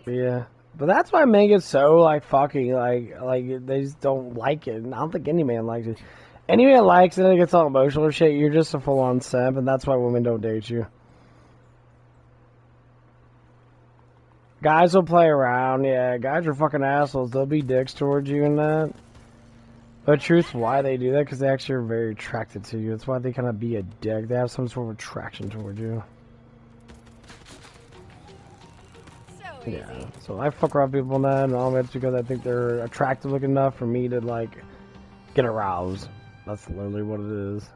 Yeah, but that's why men get so like fucking like they just don't like it. And I don't think any man likes it. Any man likes it and it gets all emotional or shit. You're just a full-on simp, and that's why women don't date you. Guys will play around, yeah. Guys are fucking assholes. They'll be dicks towards you and that. But the truth, why they do that, because they actually are very attracted to you. That's why they kind of be a dick. They have some sort of attraction towards you. Yeah, so I fuck around people and that, and all that's because I think they're attractive looking enough for me to, like, get aroused. That's literally what it is.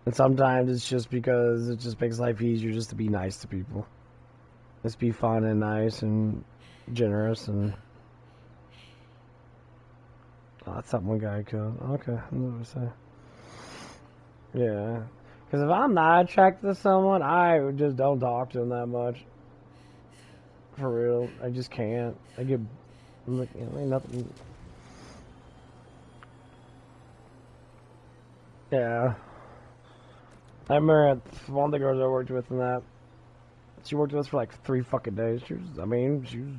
And sometimes it's just because it just makes life easier just to be nice to people. Just be fun and nice and generous and... Oh, that's something one guy killed. Okay, I'm gonna say. Yeah. Because if I'm not attracted to someone, I just don't talk to them that much. For real. I just can't. I get... I'm like, you know, ain't nothing... Yeah. I remember one of the girls I worked with in that, she worked with us for like 3 fucking days. She was, I mean, she was,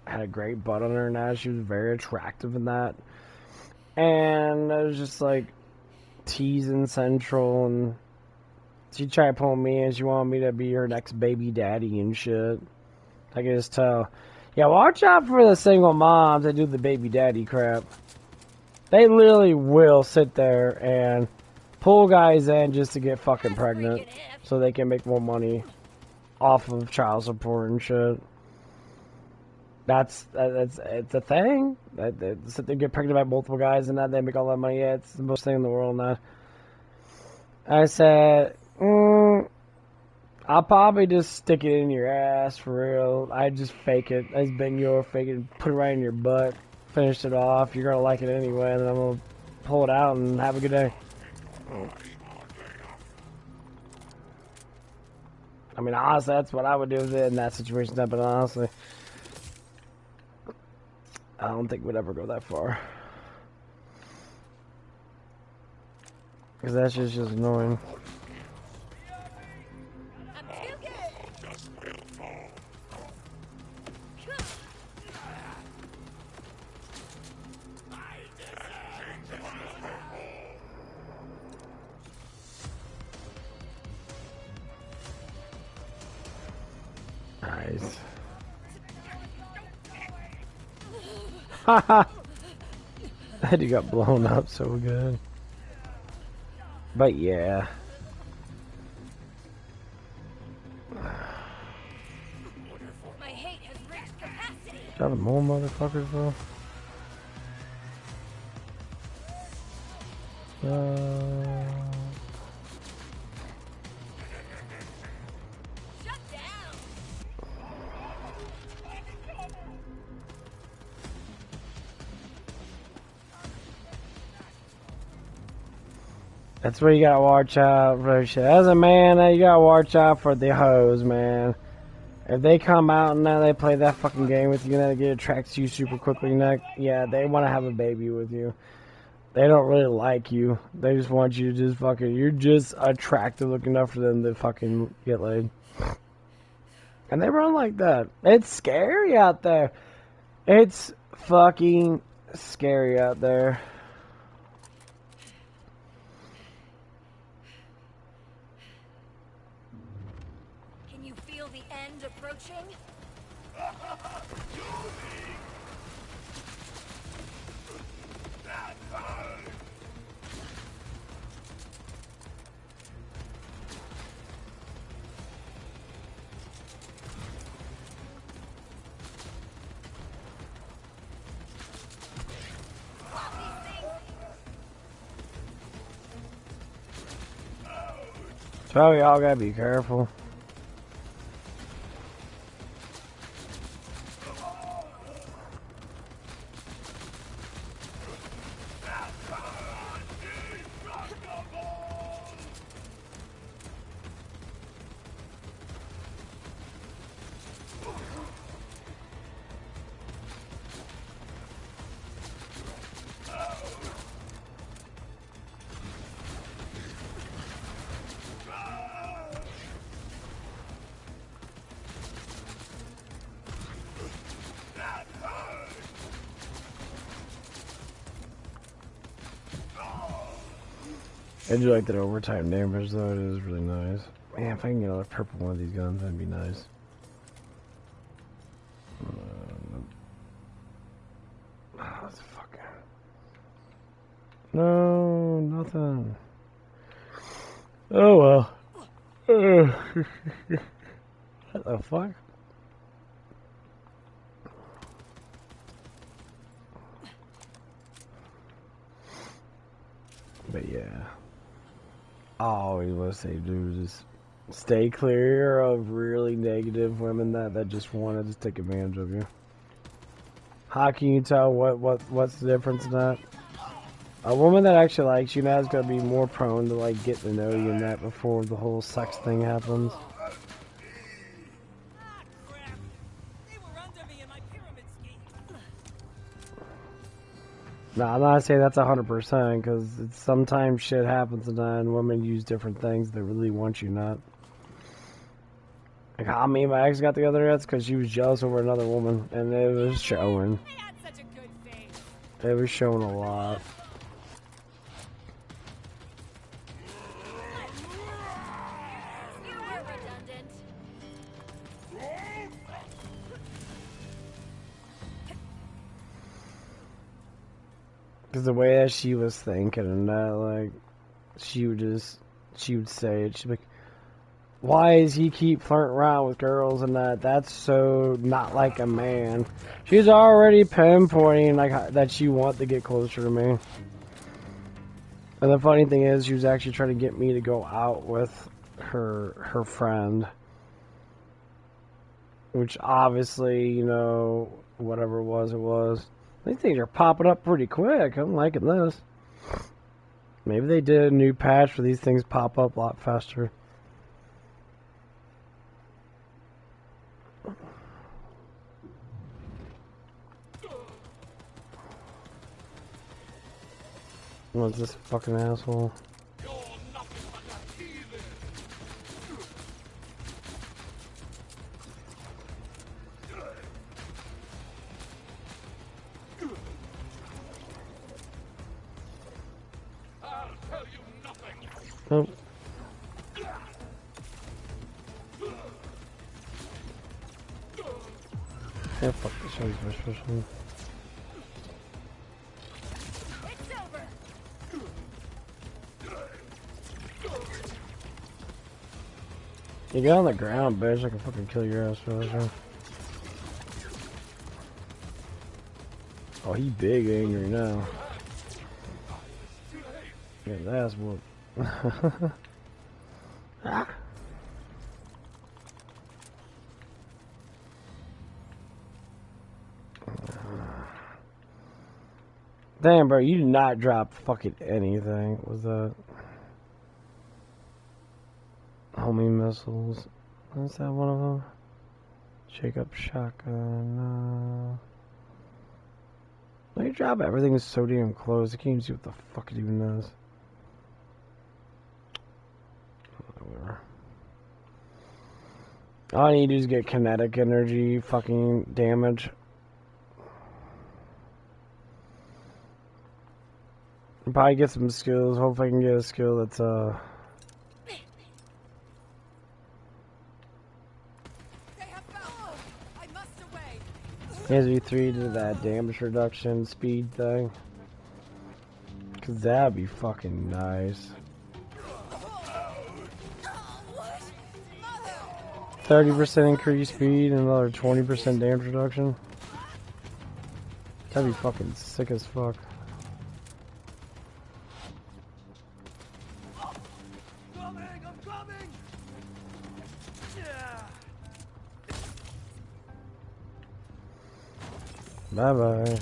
had a great butt on her and that. She was very attractive in that. And it was just like teasing central, and she tried to pull me and she wanted me to be her next baby daddy and shit. I can just tell. Yeah, watch out for the single moms that do the baby daddy crap. They literally will sit there and pull guys in just to get fucking pregnant so they can make more money off of child support and shit. It's a thing. They sit there and get pregnant by multiple guys and that they make all that money. Yeah, it's the most thing in the world now. I said, I'll probably just stick it in your ass for real. I just fake it. I just bang your fake it, put it right in your butt, finish it off. You're gonna like it anyway, and then I'm gonna pull it out and have a good day. I mean, honestly, that's what I would do with it in that situation. But honestly, I don't think we'd ever go that far. Because that shit's just annoying. Nice. Haha! That dude got blown up so good. But yeah. Got more motherfuckers though. That's where you gotta watch out for shit. As a man, you gotta watch out for the hoes, man. If they come out and now they play that fucking game with you and they get attracted to you super quickly, yeah, they want to have a baby with you. They don't really like you. They just want you to just fucking, you're just attractive looking enough for them to fucking get laid. And they run like that. It's scary out there. It's fucking scary out there. Can you feel the end approaching? So y'all gotta be careful. I do like that overtime damage though, it is really nice. Man, if I can get another purple one of these guns, that'd be nice. That's fucking... No, nothing. Oh well. What the fuck? But yeah. I always want to say, dude, just stay clear of really negative women that just want to just take advantage of you. How can you tell what's the difference in that? A woman that actually likes you now is going to be more prone to like get to know you and that before the whole sex thing happens. No, I'm not saying that's 100% because sometimes shit happens and women use different things that really want you not. Like how me and my ex got together, that's because she was jealous over another woman, and it was showing. It was showing a lot. Because the way that she was thinking and that, like, she would say it. She'd be like, why does he keep flirting around with girls and that? That's so not like a man. She's already pinpointing, like, that she wants to get closer to me. And the funny thing is, she was actually trying to get me to go out with her friend. Which obviously, you know, whatever it was. These things are popping up pretty quick. I'm liking this. Maybe they did a new patch where these things pop up a lot faster. What's this fucking asshole? Oh. Yeah, fuck this shit, my special. You get on the ground, bitch, I can fucking kill your ass for this one. Oh, he big angry now. Yeah, that's what. Ah. Damn, bro, you did not drop fucking anything. What was that? Homing missiles. Is that one of them? Shake up shotgun. When you drop everything is so damn close, I can't even see what the fuck it even is. Whatever. All I need to do is get kinetic energy fucking damage. Probably get some skills. Hopefully I can get a skill that's As 3 to that damage reduction speed thing. Cause that'd be fucking nice. 30% increased speed and another 20% damage reduction. That'd be fucking sick as fuck. Bye bye.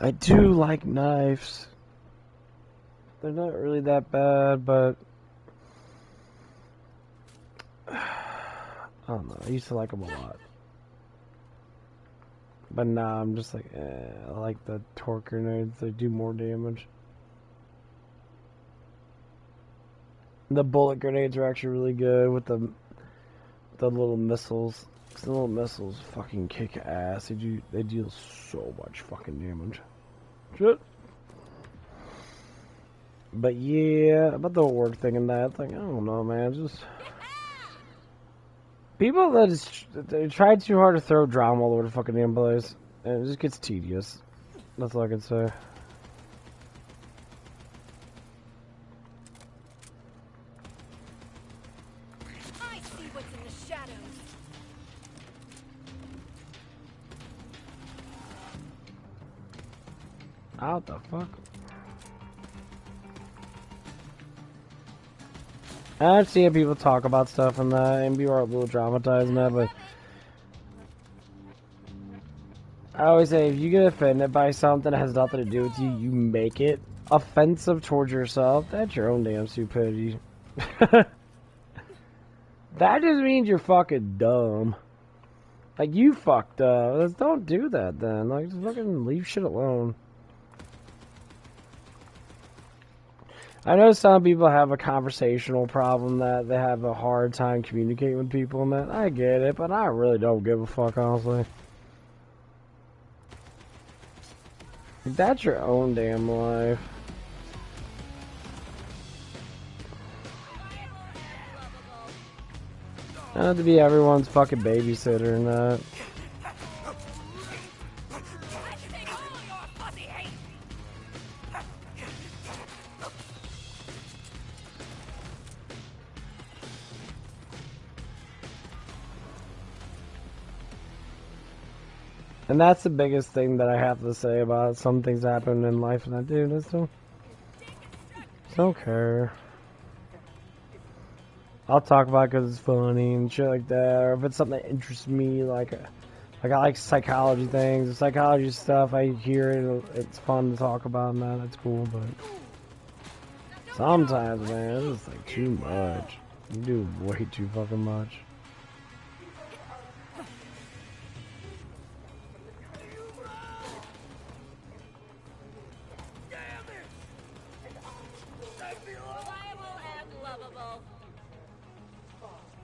I do like knives. They're not really that bad, but I don't know. I used to like them a lot. But now I'm just like, I like the torque grenades. They do more damage. The bullet grenades are actually really good with the little missiles. The little missiles fucking kick ass. They deal so much fucking damage. Shit. But yeah, about the work thing and that, like, I don't know, man. Just people they try too hard to throw drama all over the fucking damn place, and it just gets tedious. That's all I can say. I see what's in the shadows. What the fuck? I see people talk about stuff and that, and people are a little dramatized and that, but I always say, if you get offended by something that has nothing to do with you, you make it offensive towards yourself, that's your own damn stupidity. That just means you're fucking dumb. Like, you fucked up. Just don't do that then. Like, just fucking leave shit alone. I know some people have a conversational problem that they have a hard time communicating with people and that. I get it, but I really don't give a fuck, honestly. That's your own damn life. I don't have to be everyone's fucking babysitter and that. And that's the biggest thing that I have to say about some things happen in life, and I do. Just don't care. I'll talk about it because it's funny and shit like that, or if it's something that interests me, like I like psychology things, the psychology stuff. I hear it; it's fun to talk about, and that's cool. But sometimes, man, it's just like too much. You do way too fucking much.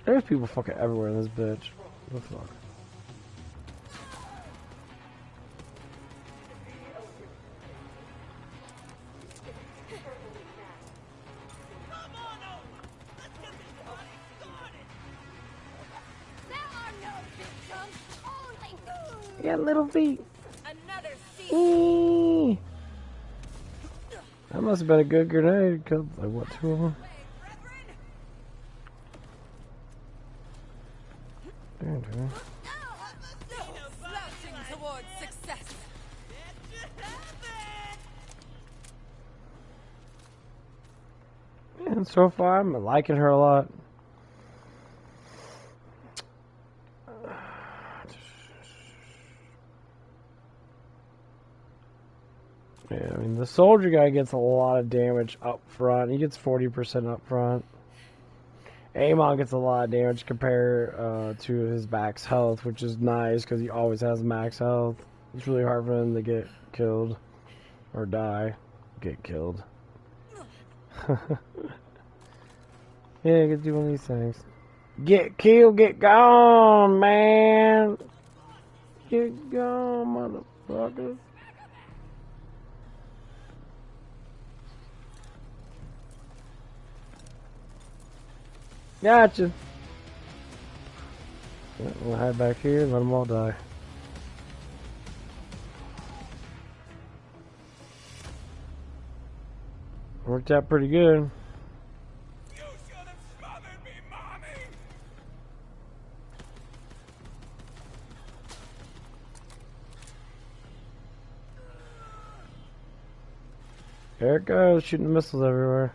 There's people fucking everywhere in this bitch. What the fuck? You got little feet. Another seed. That must have been a good grenade. Killed, like, what, 2 of them? Damn, dude. Slouching towards success. And so far, I'm liking her a lot. Yeah, I mean, the soldier guy gets a lot of damage up front. He gets 40% up front. Amon gets a lot of damage compared to his max health, which is nice because he always has max health. It's really hard for him to get killed or die. Get killed. Yeah, get do one of these things. Get killed, get gone, man. Get gone, motherfucker. Gotcha. Yeah, we'll hide back here and let them all die. Worked out pretty good. There it goes, shooting missiles everywhere.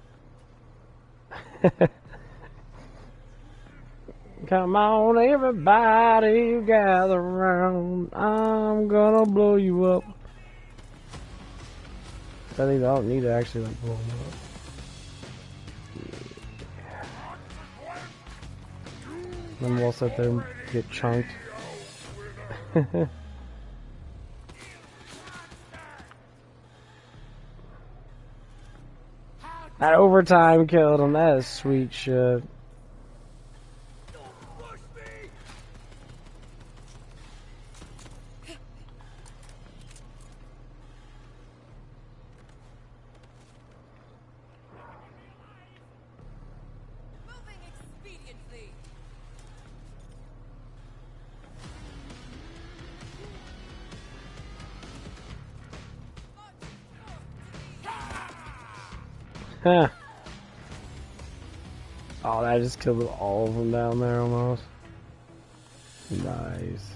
Come on, everybody, gather around. I'm gonna blow you up. I think I don't need to actually like blow them up. Then we'll sit there and get chunked. That overtime killed him. That is sweet shit. Huh. Oh, that just killed all of them down there almost. Nice.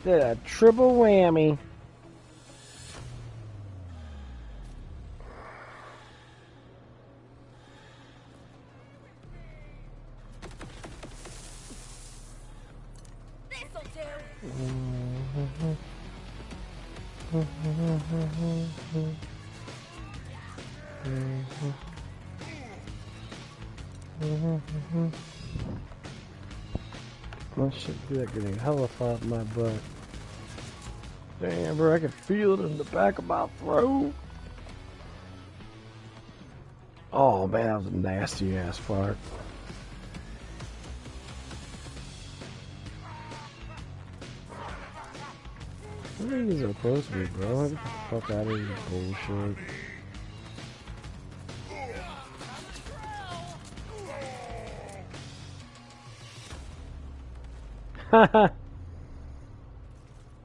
Did a triple whammy. This'll do. That shit do that grenade hella far up my butt. Damn, bro, I can feel it in the back of my throat. Oh man, that was a nasty ass fart. I think these are supposed to be, bro. Get the fuck out of here, bullshit.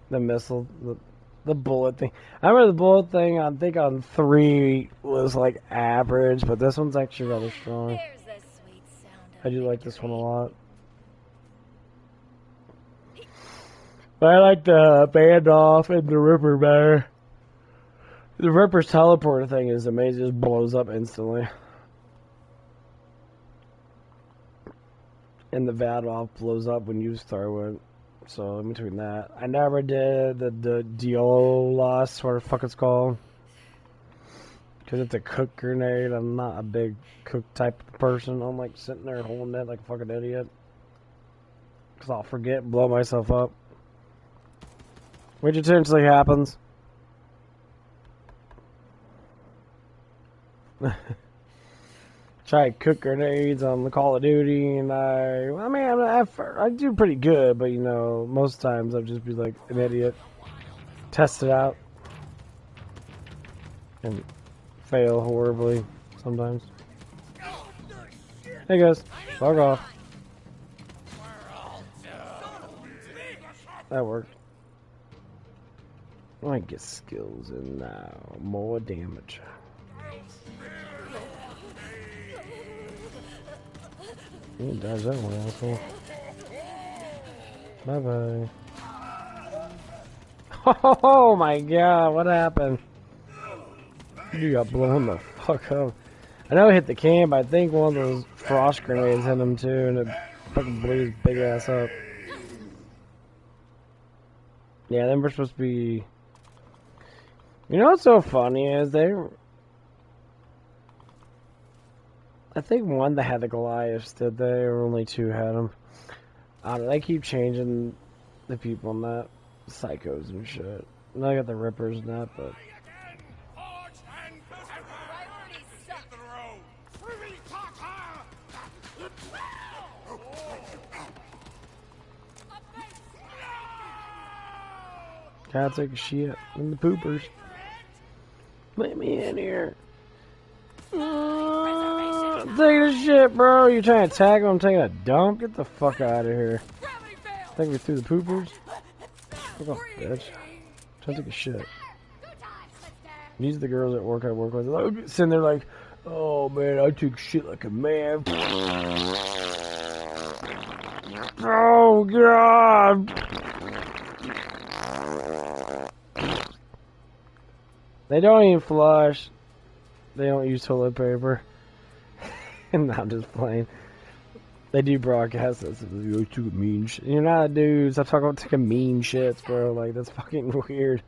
The missile, the bullet thing. I remember the bullet thing, I think on 3 was like average, but this one's actually rather strong. I do like this one a lot. But I like the band off and the Ripper better. The Ripper's teleporter thing is amazing, it just blows up instantly. And the Vadolf blows up when you throw it. So in between that, I never did the Diolas, whatever the fuck it's called, because it's a cook grenade. I'm not a big cook type of person. I'm like sitting there holding it like a fucking idiot, because I'll forget and blow myself up, which essentially happens. try to cook grenades on the Call of Duty, and I do pretty good, but you know, most times I'll just be like an idiot, test it out, and fail horribly sometimes. Hey guys, fuck off. That worked. I might get skills in now. More damage. You can dodge that one, asshole. Bye bye. Oh my god, what happened? You got blown the fuck up. I know I hit the can, but I think one of those frost grenades hit him too, and it fucking blew his big ass up. Yeah, them were supposed to be. You know what's so funny is I think one that had the Goliaths, did they? Or only two had them. I don't know, they keep changing the people in that. Psychos and shit. And I got the Rippers and that, but. Gotta take a shit in the poopers. Let me in here. Taking a shit, bro. You're trying to tag him? I'm taking a dump? Get the fuck out of here. Take me through the poopers? Fuck off, bitch. Trying to take a shit. These are the girls at work I work with. They're sitting there like, oh man, I took shit like a man. Oh god. They don't even flush. They don't use toilet paper. No, I'm just playing. They do broadcast this. You took mean shit. You're not a dude. Stop talking about taking mean shits, bro. Like, that's fucking weird.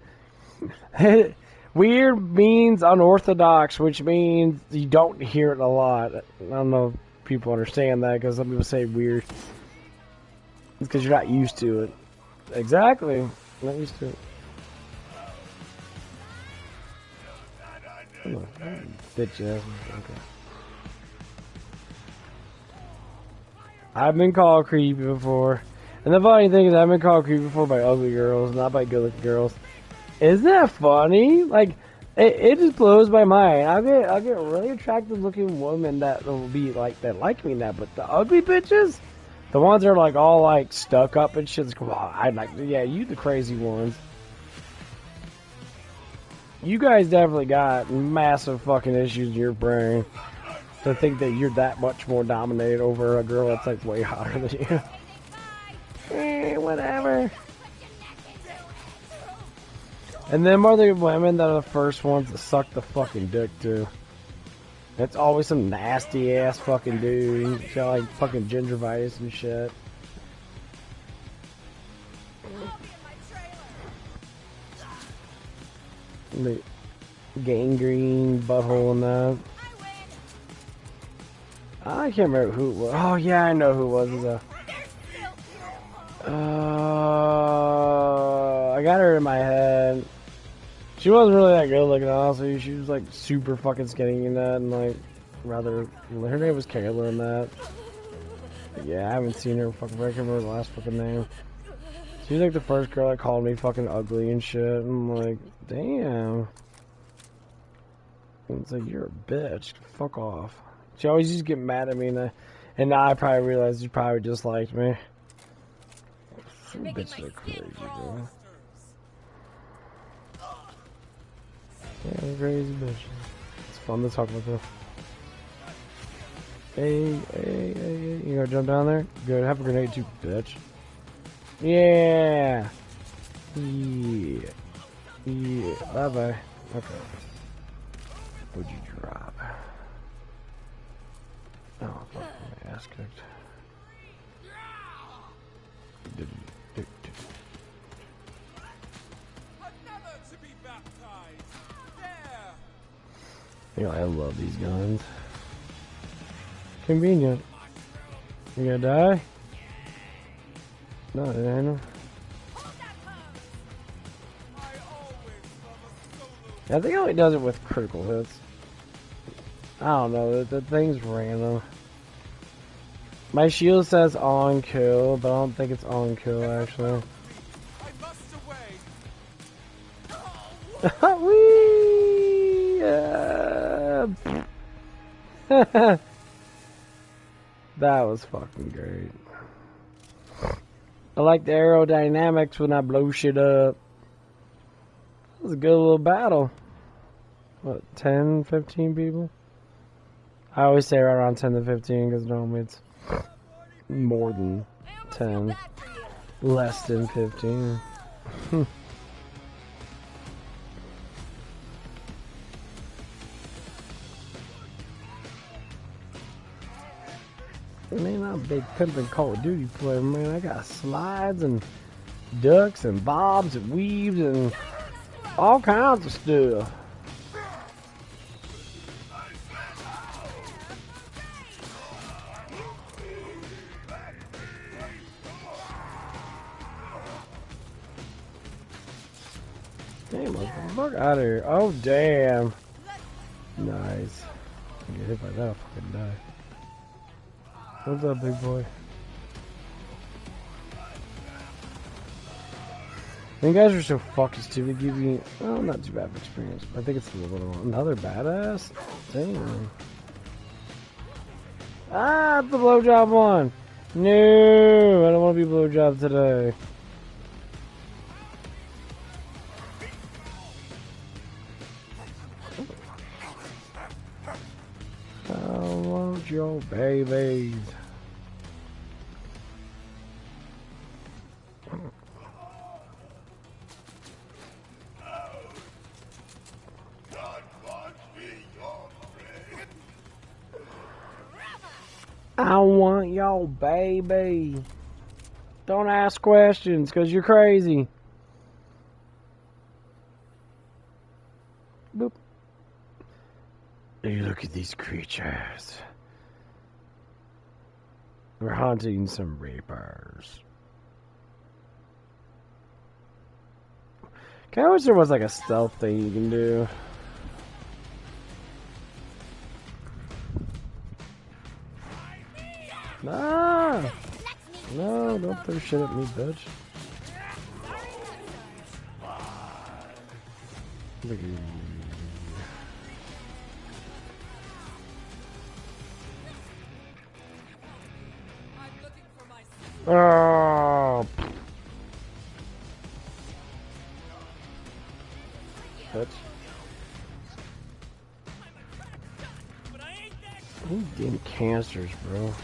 Weird means unorthodox, which means you don't hear it a lot. I don't know if people understand that, because some people say weird. It's because you're not used to it. Exactly. Not used to it. Bitch ass. Okay. I've been called creepy before. And the funny thing is I've been called creepy before by ugly girls, not by good looking girls. Isn't that funny? Like, it just blows my mind. I'll get really attractive looking women that will be like, that like me now, but the ugly bitches, the ones that are like all like stuck up and shit, come on, I'd like, yeah, you the crazy ones. You guys definitely got massive fucking issues in your brain to think that you're that much more dominated over a girl that's like way hotter than you. Whatever. And them are the women that are the first ones to suck the fucking dick too. It's always some nasty ass fucking dude. He's got like fucking gingivitis and shit. The gangrene butthole and that. I can't remember who it was. Oh yeah, I know who it was. I got her in my head. She wasn't really that good looking, honestly. She was like super fucking skinny and that, and like rather. Her name was Kayla and that. But yeah, I haven't seen her fucking. I can't remember the last fucking name. She was like the first girl that called me fucking ugly and shit. And I'm like, damn. And it's like, you're a bitch. Fuck off. She always used to get mad at me, and now I probably realize she probably just liked me. Some bitches are crazy, bro. Yeah, they're crazy bitches. It's fun to talk about them. Hey, you gonna jump down there? Good, have a grenade too, bitch. Yeah. Yeah. Yeah. Bye-bye. Okay. What'd you drop? Oh, fuck, my ass kicked. You know, I love these guns. Convenient. You gonna die? No, it ain't. I think it only does it with critical hits. I don't know. The thing's random. My shield says on kill, but I don't think it's on kill actually. Whee! That was fucking great. I like the aerodynamics when I blow shit up. That was a good little battle. What, 10, 15 people? I always say right around 10 to 15 because normally it's more than 10. Less than 15. Man, I'm a big pimpin' Call of Duty player, man. I got slides and ducks and bobs and weaves and all kinds of stuff. Damn, fuck out of here. Oh, damn. Nice. I get hit by that, I'll fucking die. What's up, big boy? You guys are so fucking stupid. Give me, well, not too bad of experience, but I think it's a little another badass. Damn. Ah, it's the blowjob one. No, I don't want to be blowjob today. I want your babies. I want your baby. Don't ask questions, because you're crazy. Boop. You look at these creatures. We're hunting some reapers. I wish there was like a stealth thing you can do. Ah! No, don't throw shit at me, bitch. Oh! Bitch. These damn canisters, bro.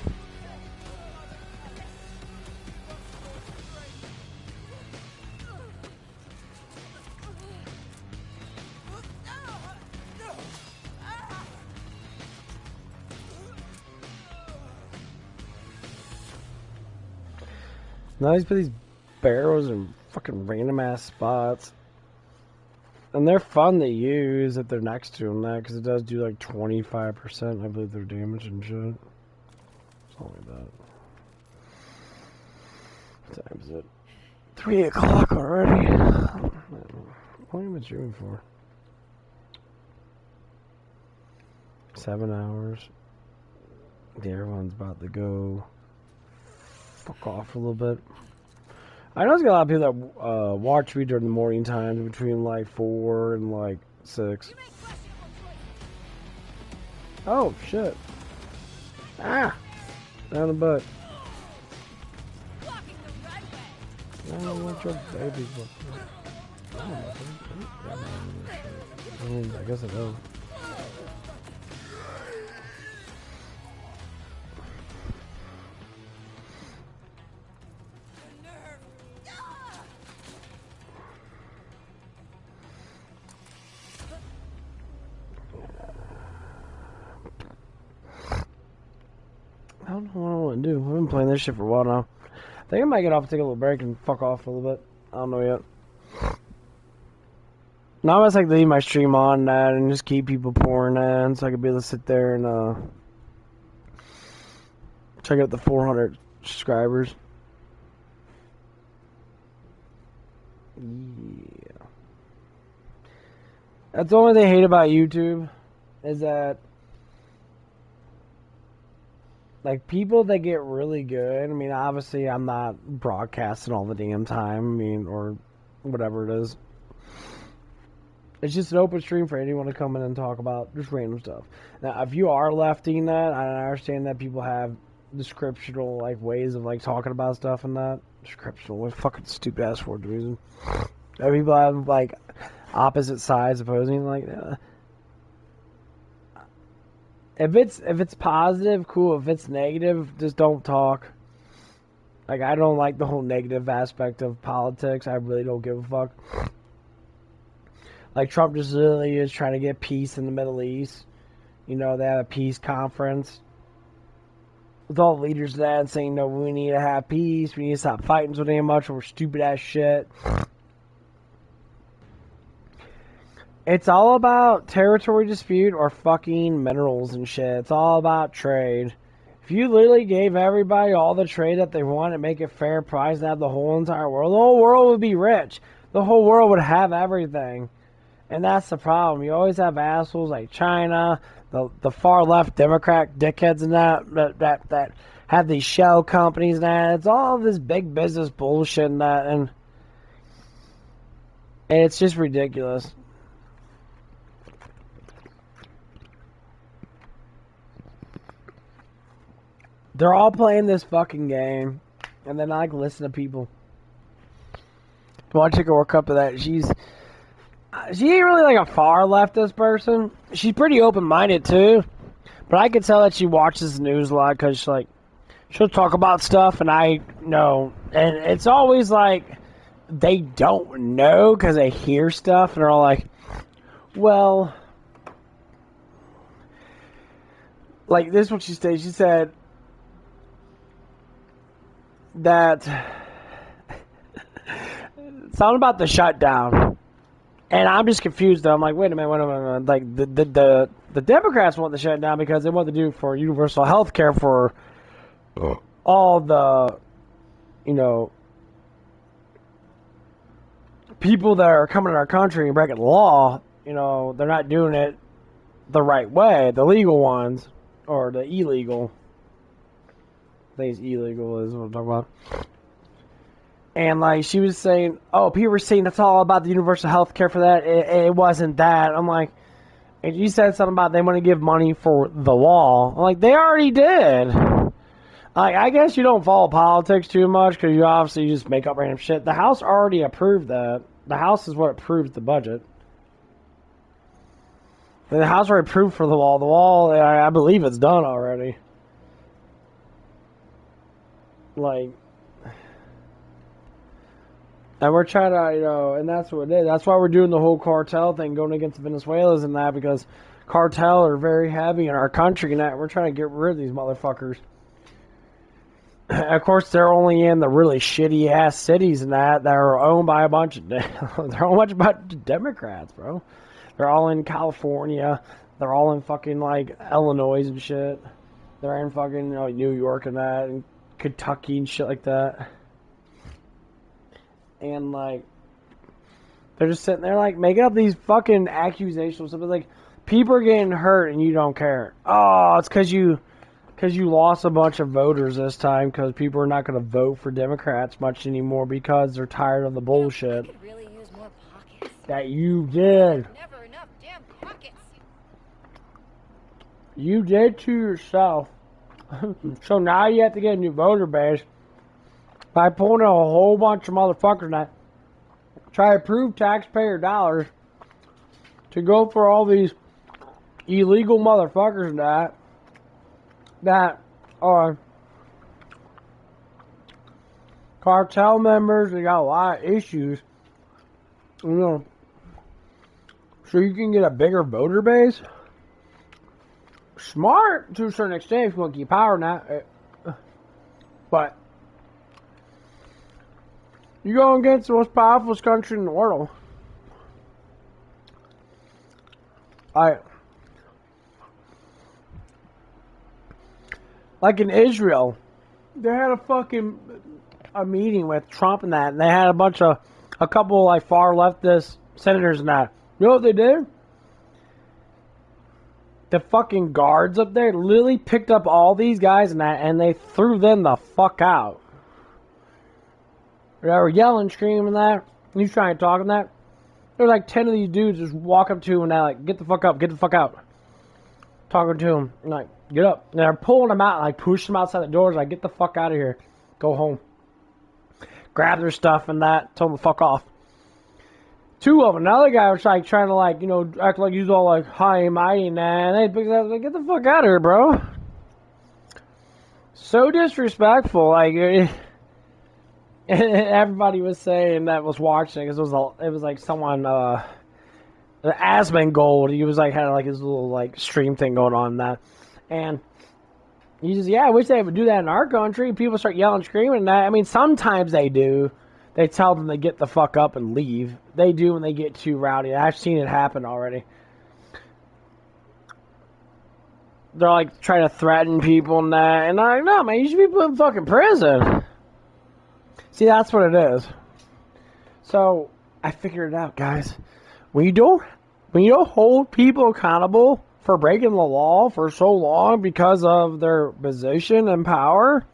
Now he's put these barrels in fucking random ass spots. And they're fun to use if they're next to them, because it does do like 25%, I believe, their damage and shit. Something like that. What time is it? 3 o'clock already. What am I streaming for? 7 hours. Yeah, everyone's about to go fuck off a little bit. I know there's got a lot of people that watch me during the morning times between like 4 and like 6. Oh, shit. Ah! Down the butt. I don't want your baby. I guess I don't. I don't know what I want to do. I've been playing this shit for a while now. I think I might get off, take a little break, and fuck off a little bit. I don't know yet. Now I'm just like leave my stream on that and just keep people pouring in so I can be able to sit there and check out the 400 subscribers. Yeah. That's the only thing I hate about YouTube is that Like, people that get really good, I mean, obviously I'm not broadcasting all the damn time, I mean, or whatever it is. It's just an open stream for anyone to come in and talk about just random stuff. Now, if you are lefting that, I understand that people have descriptional, like, ways of, like, talking about stuff and that. Descriptional, what fucking stupid ass word to use. People have, like, opposite sides opposing, like, if it's positive, cool. If it's negative, just don't talk. Like, I don't like the whole negative aspect of politics. I really don't give a fuck. Like, Trump just really is trying to get peace in the Middle East. You know, they have a peace conference with all the leaders of that and saying, no, we need to have peace. We need to stop fighting so damn much over stupid ass shit. It's all about territory dispute or fucking minerals and shit. It's all about trade. If you literally gave everybody all the trade that they want and make it fair price and have the whole entire world, the whole world would be rich. The whole world would have everything. And that's the problem. You always have assholes like China, the far left Democrat dickheads and that have these shell companies and that. It's all this big business bullshit and that, and it's just ridiculous. They're all playing this fucking game, and then I like listen to people. One chick will work up to that. She ain't really like a far leftist person. She's pretty open-minded too, but I can tell that she watches the news a lot because she'll talk about stuff, and I know, and it's always like they don't know because they hear stuff, and they're all like, well, like this is what she said. She said that something about the shutdown. And I'm just confused, though. I'm like, wait a minute. Like, the Democrats want the shutdown because they want to do for universal health care for all the, you know, people that are coming to our country and breaking the law. You know, they're not doing it the right way. The legal ones, or the illegal. I think it's illegal is what I'm talking about. And, like, she was saying, oh, people were saying it's all about the universal health care for that. It wasn't that. I'm like, and you said something about they want to give money for the wall. I'm like, they already did. Like, I guess you don't follow politics too much because you obviously just make up random shit. The House already approved that. The House is what approves the budget. And the House already approved for the wall. The wall, I believe it's done already. Like, and we're trying to, you know, and that's what it is. That's why we're doing the whole cartel thing, going against the Venezuelans and that, because cartel are very heavy in our country and that. We're trying to get rid of these motherfuckers. Of course, they're only in the really shitty ass cities and that are owned by a bunch of they're owned by a bunch of Democrats, bro. They're all in California. They're all in fucking like Illinois and shit. They're in fucking, you know, New York and that, and Kentucky and shit like that. And, like, they're just sitting there, like, making up these fucking accusations. Something like, people are getting hurt and you don't care. Oh, it's because you lost a bunch of voters this time because people are not going to vote for Democrats much anymore because they're tired of the bullshit. Could really use more pockets. That you did. Never enough damn pockets. You did to yourself. So now you have to get a new voter base by pulling a whole bunch of motherfuckers that try to prove taxpayer dollars to go for all these illegal motherfuckers that are cartel members. They got a lot of issues, you know, so you can get a bigger voter base. Smart to a certain extent if you want to keep power now, but you go against the most powerful country in the world. Like in Israel, they had a meeting with Trump and that, and they had a couple like far leftist senators and that. You know what they did? the fucking guards up there literally picked up all these guys and they threw them the fuck out. They were yelling, screaming that. He's trying to talk and that. There were like 10 of these dudes just walk up to him and they're like, get the fuck up, get the fuck out. Talking to him, and like, get up. And they're pulling him out, like pushing him outside the doors, like, get the fuck out of here. Go home. Grab their stuff and that, tell them to fuck off. Two of them. Another guy was like trying to like, you know, act like he's all like high and mighty and that. And they picked up, like, get the fuck out of here, bro. So disrespectful. Like, everybody was saying that was watching, because it was like someone, Asmongold, he was like, had like his little like stream thing going on and that. And he says, yeah, I wish they would do that in our country. People start yelling, screaming and that. I mean, sometimes they do. They tell them to get the fuck up and leave. They do when they get too rowdy. I've seen it happen already. They're like trying to threaten people and that. And I'm like, no, man, you should be put in fucking prison. See, that's what it is. So, I figured it out, guys. When you don't hold people accountable for breaking the law for so long because of their position and power,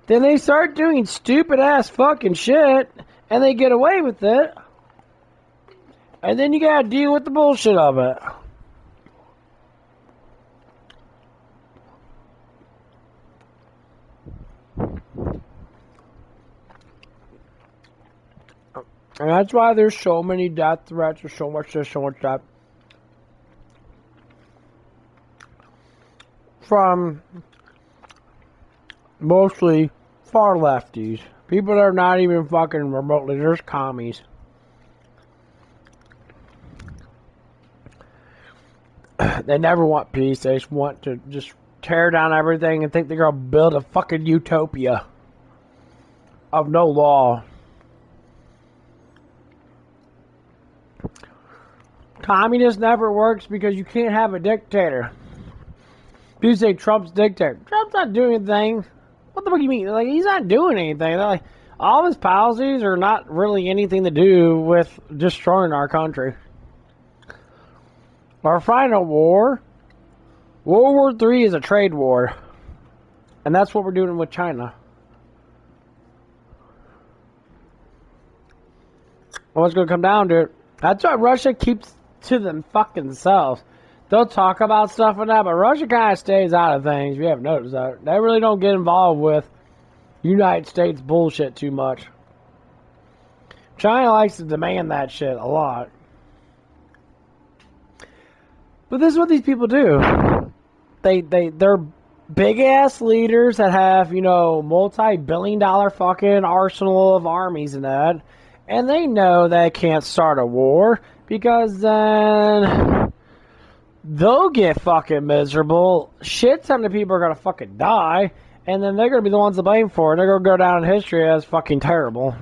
then they start doing stupid ass fucking shit and they get away with it. And then you gotta deal with the bullshit of it. And that's why there's so many death threats, there's so much this, so much that. From mostly far lefties. People that are not even fucking remotely, there's commies. They never want peace, they just want to just tear down everything and think they're gonna build a fucking utopia of no law. Communism never works because you can't have a dictator. People say Trump's dictator. Trump's not doing anything. What the fuck do you mean? Like, he's not doing anything. They're like, all of his policies are not really anything to do with destroying our country. Our final war, World War III, is a trade war. And that's what we're doing with China. What's going to come down to it? That's why Russia keeps to them fucking selves. They'll talk about stuff and that, but Russia kind of stays out of things. If you haven't noticed that. They really don't get involved with United States bullshit too much. China likes to demand that shit a lot. But this is what these people do. They're big-ass leaders that have, you know, multi-billion-dollar fucking arsenal of armies and that. And they know they can't start a war because then they'll get fucking miserable. Shit ton of people are going to fucking die. And then they're going to be the ones to blame for it. They're going to go down in history as fucking terrible.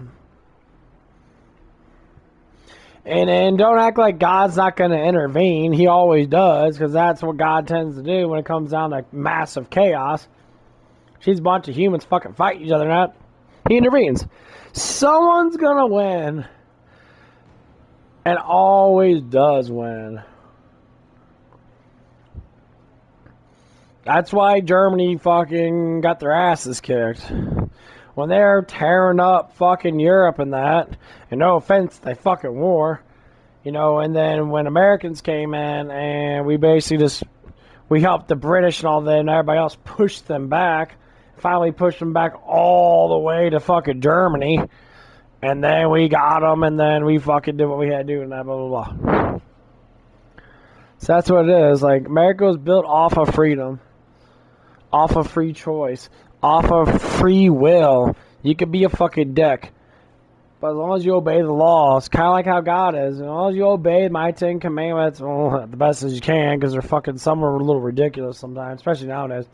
And don't act like God's not going to intervene. He always does, because that's what God tends to do when it comes down to massive chaos. She's a bunch of humans fucking fight each other now. He intervenes. Someone's going to win. And always does win. That's why Germany fucking got their asses kicked. When they're tearing up fucking Europe and that, and no offense, they fucking war, you know, and then when Americans came in and we basically we helped the British and all that, and everybody else pushed them back, finally pushed them back all the way to fucking Germany, and then we got them, and then we fucking did what we had to do, and that, blah, blah, blah. So that's what it is. Like, America was built off of freedom, off of free choice, off of free will. You could be a fucking dick, but as long as you obey the laws, kind of like how God is, as long as you obey my 10 commandments, well, the best as you can, because they're fucking, some are a little ridiculous sometimes, especially nowadays.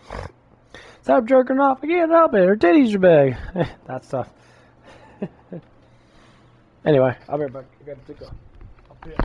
Stop jerking off, I can't help it, her titties are big. That stuff. Anyway, I'll be right back. I gotta go. I'll piss.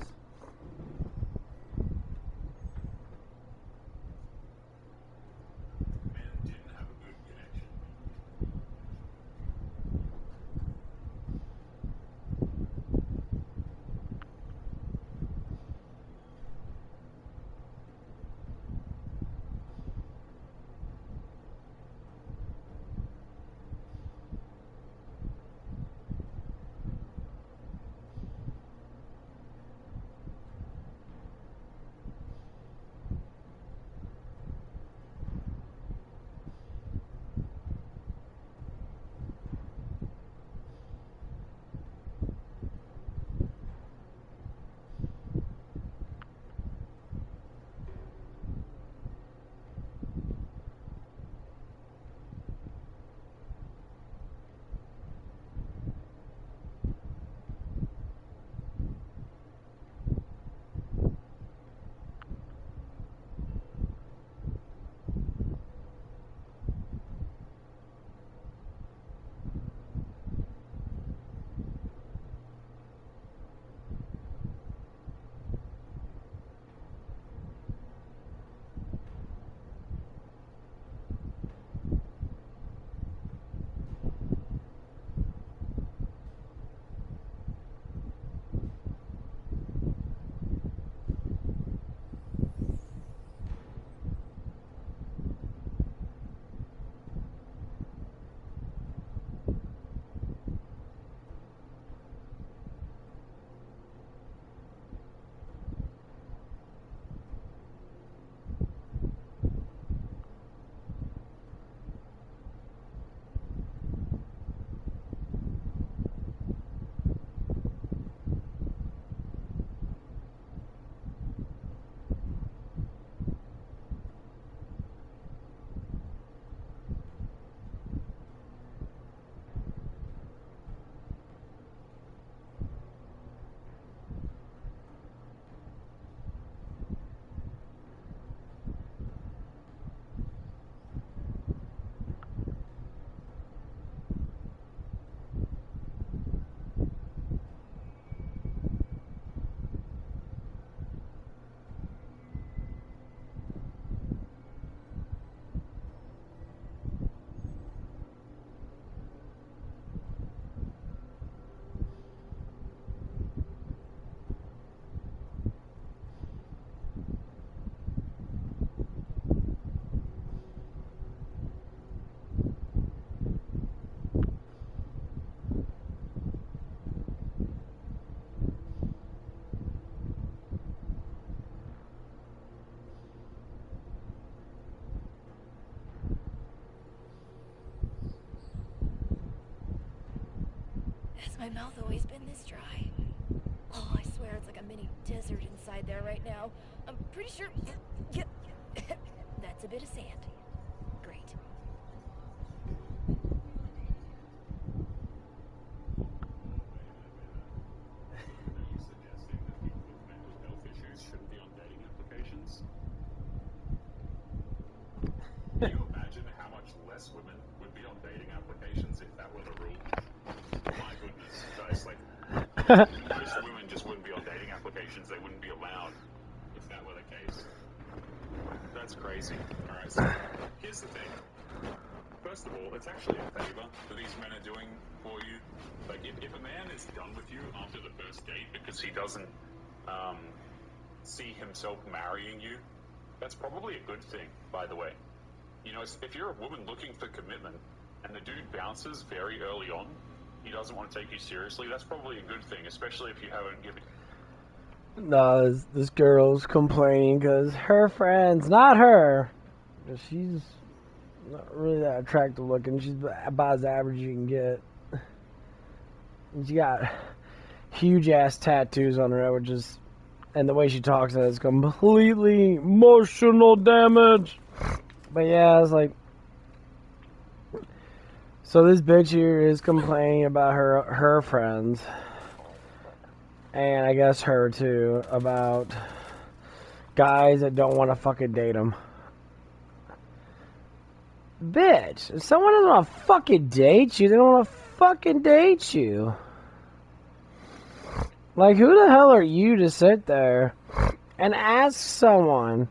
Has my mouth always been this dry? Oh, I swear it's like a mini desert inside there right now. I'm pretty sure... That's a bit of sand. Great. Suggesting that people with mental health issues shouldn't be on dating applications? Can you imagine how much less women would be on dating applications if that were the rule? My goodness, guys, like, most women just wouldn't be on dating applications. They wouldn't be allowed if that were the case. That's crazy. Alright, so here's the thing. First of all, it's actually a favor that these men are doing for you. Like, if a man is done with you after the first date because he doesn't see himself marrying you, that's probably a good thing, by the way. You know, if you're a woman looking for commitment and the dude bounces very early on, he doesn't want to take you seriously, that's probably a good thing, especially if you haven't given... No, this girl's complaining because her friends, not her, she's not really that attractive looking. She's about as average you can get. And she got huge ass tattoos on her, which is, and the way she talks is completely emotional damage. But yeah, it's like, so this bitch here is complaining about her friends, and I guess her too, about guys that don't want to fucking date them. Bitch, if someone doesn't want to fucking date you, they don't want to fucking date you. Like, who the hell are you to sit there and ask someone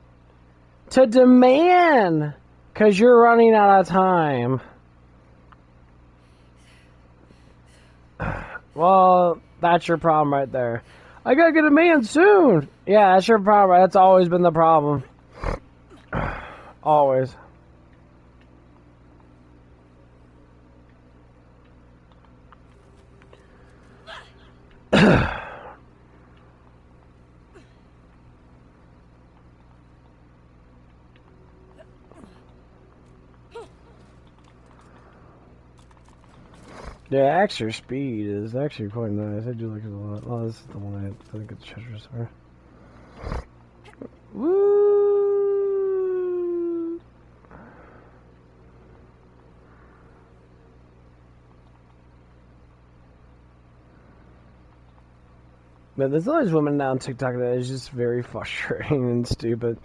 to demand because you're running out of time? Well, that's your problem right there. I gotta get a man soon. Yeah, that's your problem. That's always been the problem. Always. Yeah, extra speed is actually quite nice. I do like it a lot. Oh, this is the one I think it's treasure store. Woo! But there's always women now on TikTok that is just very frustrating and stupid.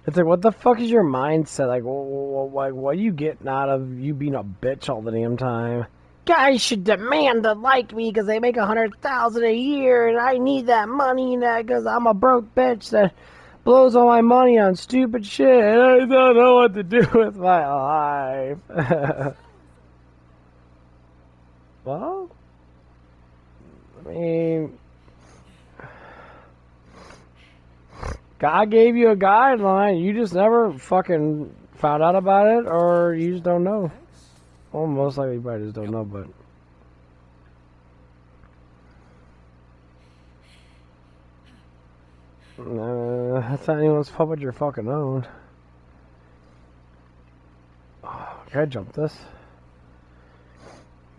It's like, what the fuck is your mindset? Like, what are you getting out of you being a bitch all the damn time? Guys should demand to like me because they make $100,000 a year, and I need that money because I'm a broke bitch that blows all my money on stupid shit, and I don't know what to do with my life. Well, I mean, God gave you a guideline. You just never fucking found out about it, or you just don't know. Well, most likely you probably just don't know, but... that's not anyone's fault but your fucking own. Oh, can I jump this?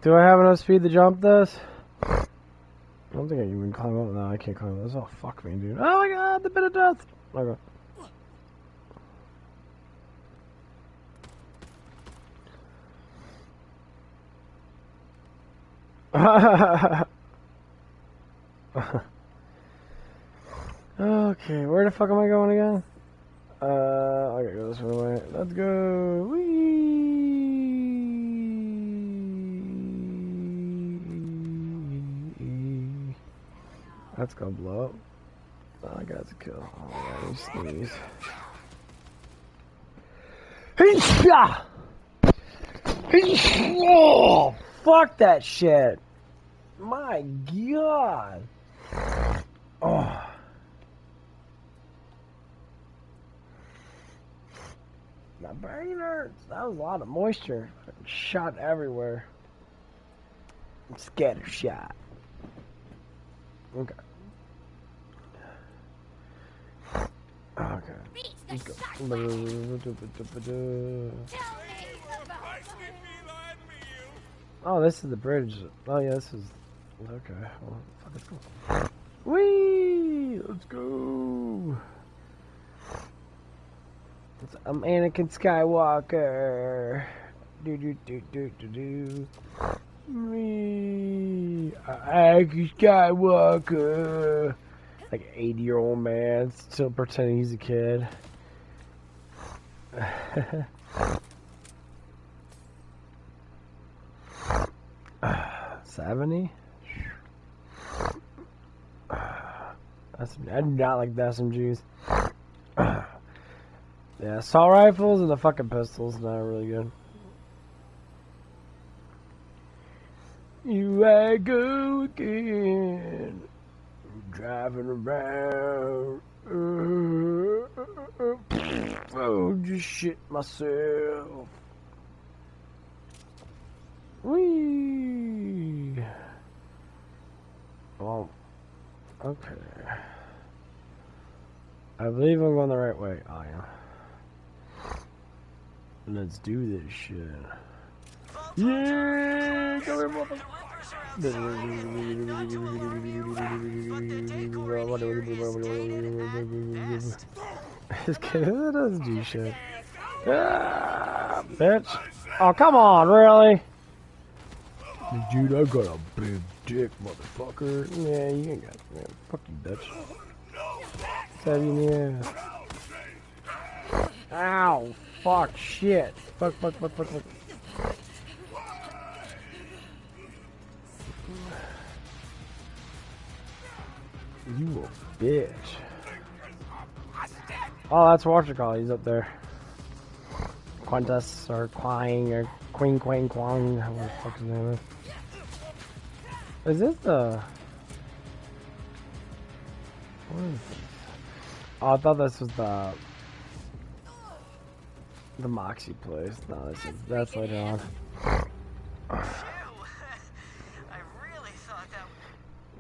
Do I have enough speed to jump this? I don't think I can even climb up. No, I can't climb this. Oh, fuck me, dude. Oh my god, the bit of death! Okay. Okay, where the fuck am I going again? I gotta go this way. Let's go. Whee! That's gonna blow up. Oh, I got to kill. Oh my god, he sneezed. Oh, fuck that shit. My god. Oh. My brain hurts. That was a lot of moisture. Shot everywhere. Scatter shot. Okay. Okay. Let's go. Oh, this is the bridge. Oh, yeah, this is... Okay, well, fuck, let's go. Whee! Let's go! I'm Anakin Skywalker. Do. Me. Anakin Skywalker. Like an 80-year-old man still pretending he's a kid. 70? I do not like the SMGs. Yeah, assault rifles and the fucking pistols not really good. You I go again, driving around. Oh, just shit myself. Whee! Well, okay. I believe I'm going the right way. Oh, yeah. Let's do this shit. Yeah! Come here, motherfucker! This kid doesn't do shit. Ah, bitch. Oh, come on, really? Dude, I got a big dick, motherfucker. Yeah, you ain't got... Man, fuck you, bitch. Stab you in the ass. Ow! Fuck, shit. Fuck. You a bitch. Oh, that's Whatchamacallit. He's up there. Quintus or Quang or Quang, Quang. What the fuck his name is. Is this the... What is this? Oh, I thought this was the Moxie place. No, that's later on.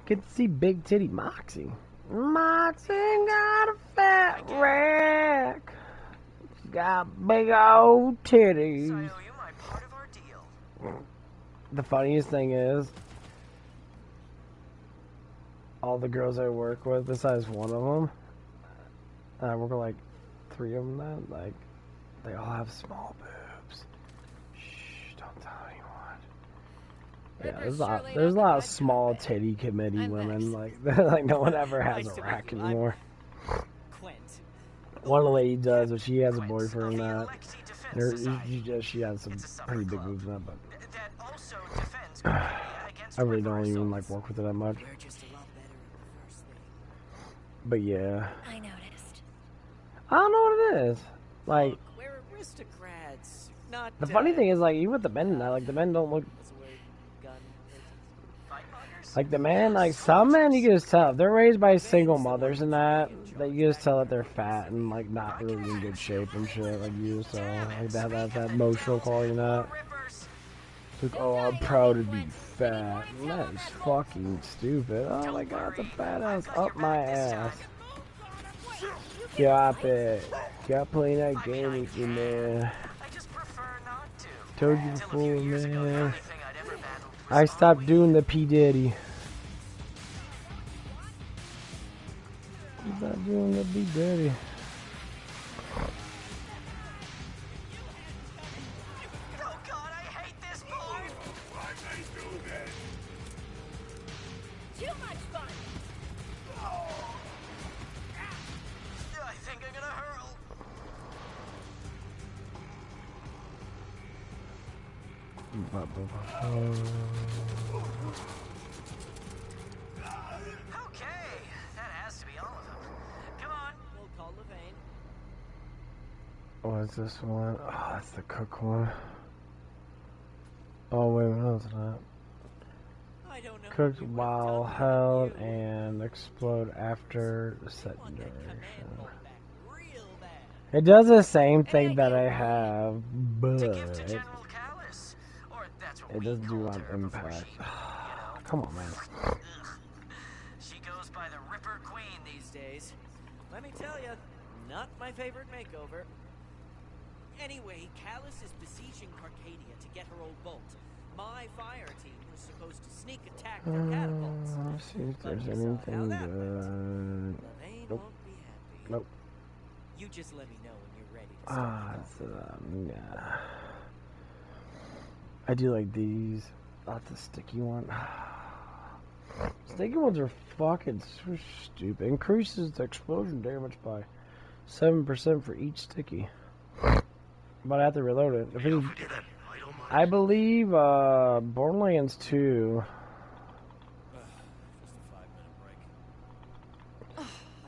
Get to see big titty Moxie. Moxie got a fat rack. She's got big old titties. So you my part of our deal. The funniest thing is, all the girls I work with, besides one of them, and I work with like 3 of them now, like, they all have small boobs. Shh, don't tell anyone. Yeah, there's a lot of small titty committee women, like no one ever has a rack anymore. One lady does, but she has a boyfriend that, and she has some pretty big boobs in that, but I really don't even like work with her that much. But yeah. I noticed. I don't know what it is. Like, look, we're aristocrats, not the funny thing is, like, even with the men and that, like, the men don't look like the man, like some men you can just tell if they're raised by single mothers and that you just tell that they're fat and like not really in good shape and shit, like you just like that emotional quality and that. It's like, oh, I'm proud to be fat. And that is fucking stupid. Oh my god, it's a fat ass up my ass. Stop it. Stop playing that game with you, man. Told you before, man. I stopped doing the P. Diddy. Stop doing the P. Diddy. Okay, that has to be all of them. Come on, we'll call Levane. What is this one? Oh, that's the cook one. Oh, wait, what is that? Cooked while held and explode after set duration. It does the same thing that I have, but it doesn't do on impact. Come on, man. She goes by the Ripper Queen these days. Let me tell you, not my favorite makeover. Anyway, Callus is besieging Carcadia to get her old bolt. My fire team was supposed to sneak attack the catapults. Let's see if there's But you saw how anything that went. good. Levine Nope. won't be happy. Nope. You just let me know when you're ready to start. Yeah. I do like these. That's a sticky one. Sticky ones are fucking so stupid. Increases the explosion damage by 7% for each sticky. But I have to reload it. If it I believe Borderlands 2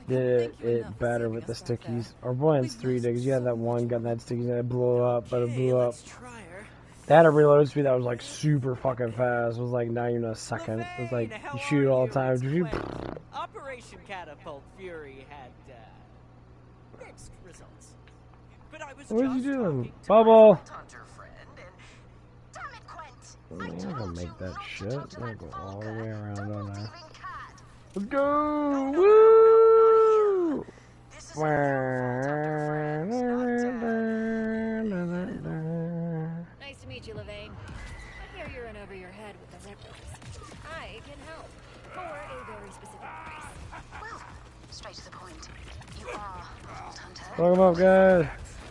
did it better with the stickies. Or Borderlands 3 did, because you had that one gun that stickies and it blew up, but it blew up. They had a reload speed that was like super fucking fast. It was like not even a second. It was like you shoot it all the time. Operation Catapult Fury had mixed results. But I was What are you just doing? Bubble! Hunter friend, and damn it, Quint! I'm not gonna make that shit. I'm gonna go all the way around on there. Let's go! Woo! Nice to meet you, Levine. I hear you're in over your head with the rippers. I can help. For a very specific price. Well, straight to the point. You are Vault Hunter. Talk about guys.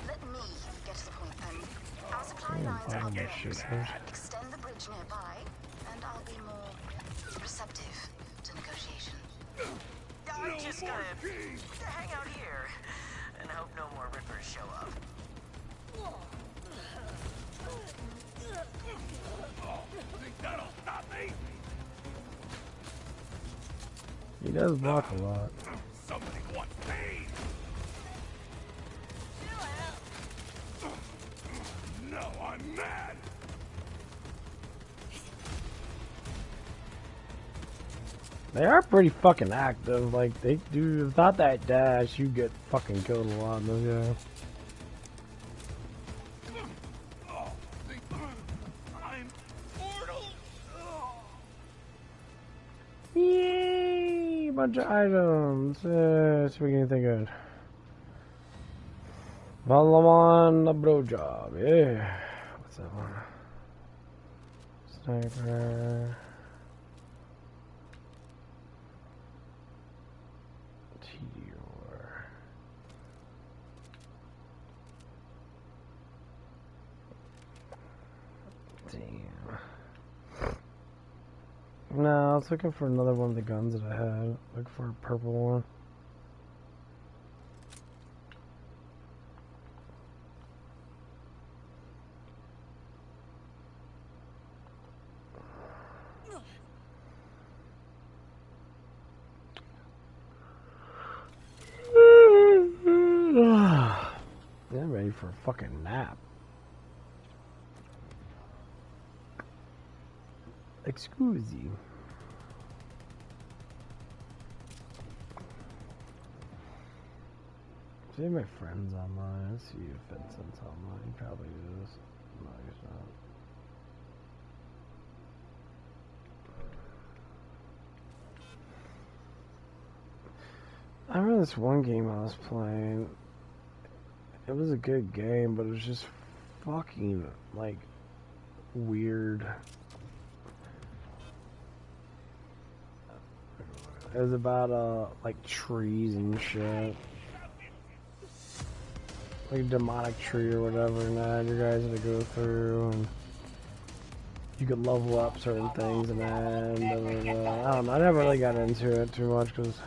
Let me get to the point then. Our supply lines are blocked. Extend the bridge nearby, and I'll be more receptive to negotiation. I'm just gonna hang out here and hope no more rippers show up. Think that'll stop me? He does block a lot. Somebody wants pain. No, I'm mad. They are pretty fucking active. Like, they do. Without that dash, you get fucking killed a lot in those guys. I'm mortal. Yay! Bunch of items. See if we can think good. Valaman the bro job. Yeah. What's that one? Sniper. Damn. No, I was looking for another one of the guns that I had. Look for a purple one. I'm ready for a fucking nap. Excuse you. See my friend's online. Let's see if Vincent's online. He probably is. No, he's not. I remember this one game I was playing. It was a good game, but it was just fucking, like, weird. It was about, like, trees and shit. Like a demonic tree or whatever, and that you guys had to go through, and you could level up certain things, and then, I don't know, I never really got into it too much, because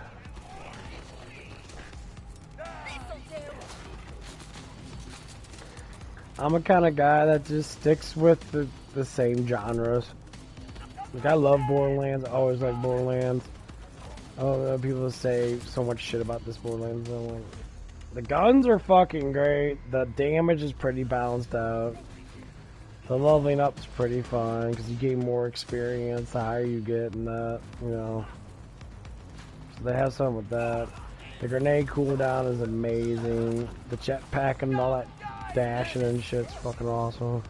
I'm a kind of guy that just sticks with the same genres. Like, I love Borderlands, I always like Borderlands. I don't know, people say so much shit about this Borderlands, and I'm like, the guns are fucking great, the damage is pretty balanced out, the leveling up's pretty fun, because you gain more experience the higher you get, and that, you know. So they have something with that. The grenade cooldown is amazing, the jetpack and all that dashing and shit's fucking awesome.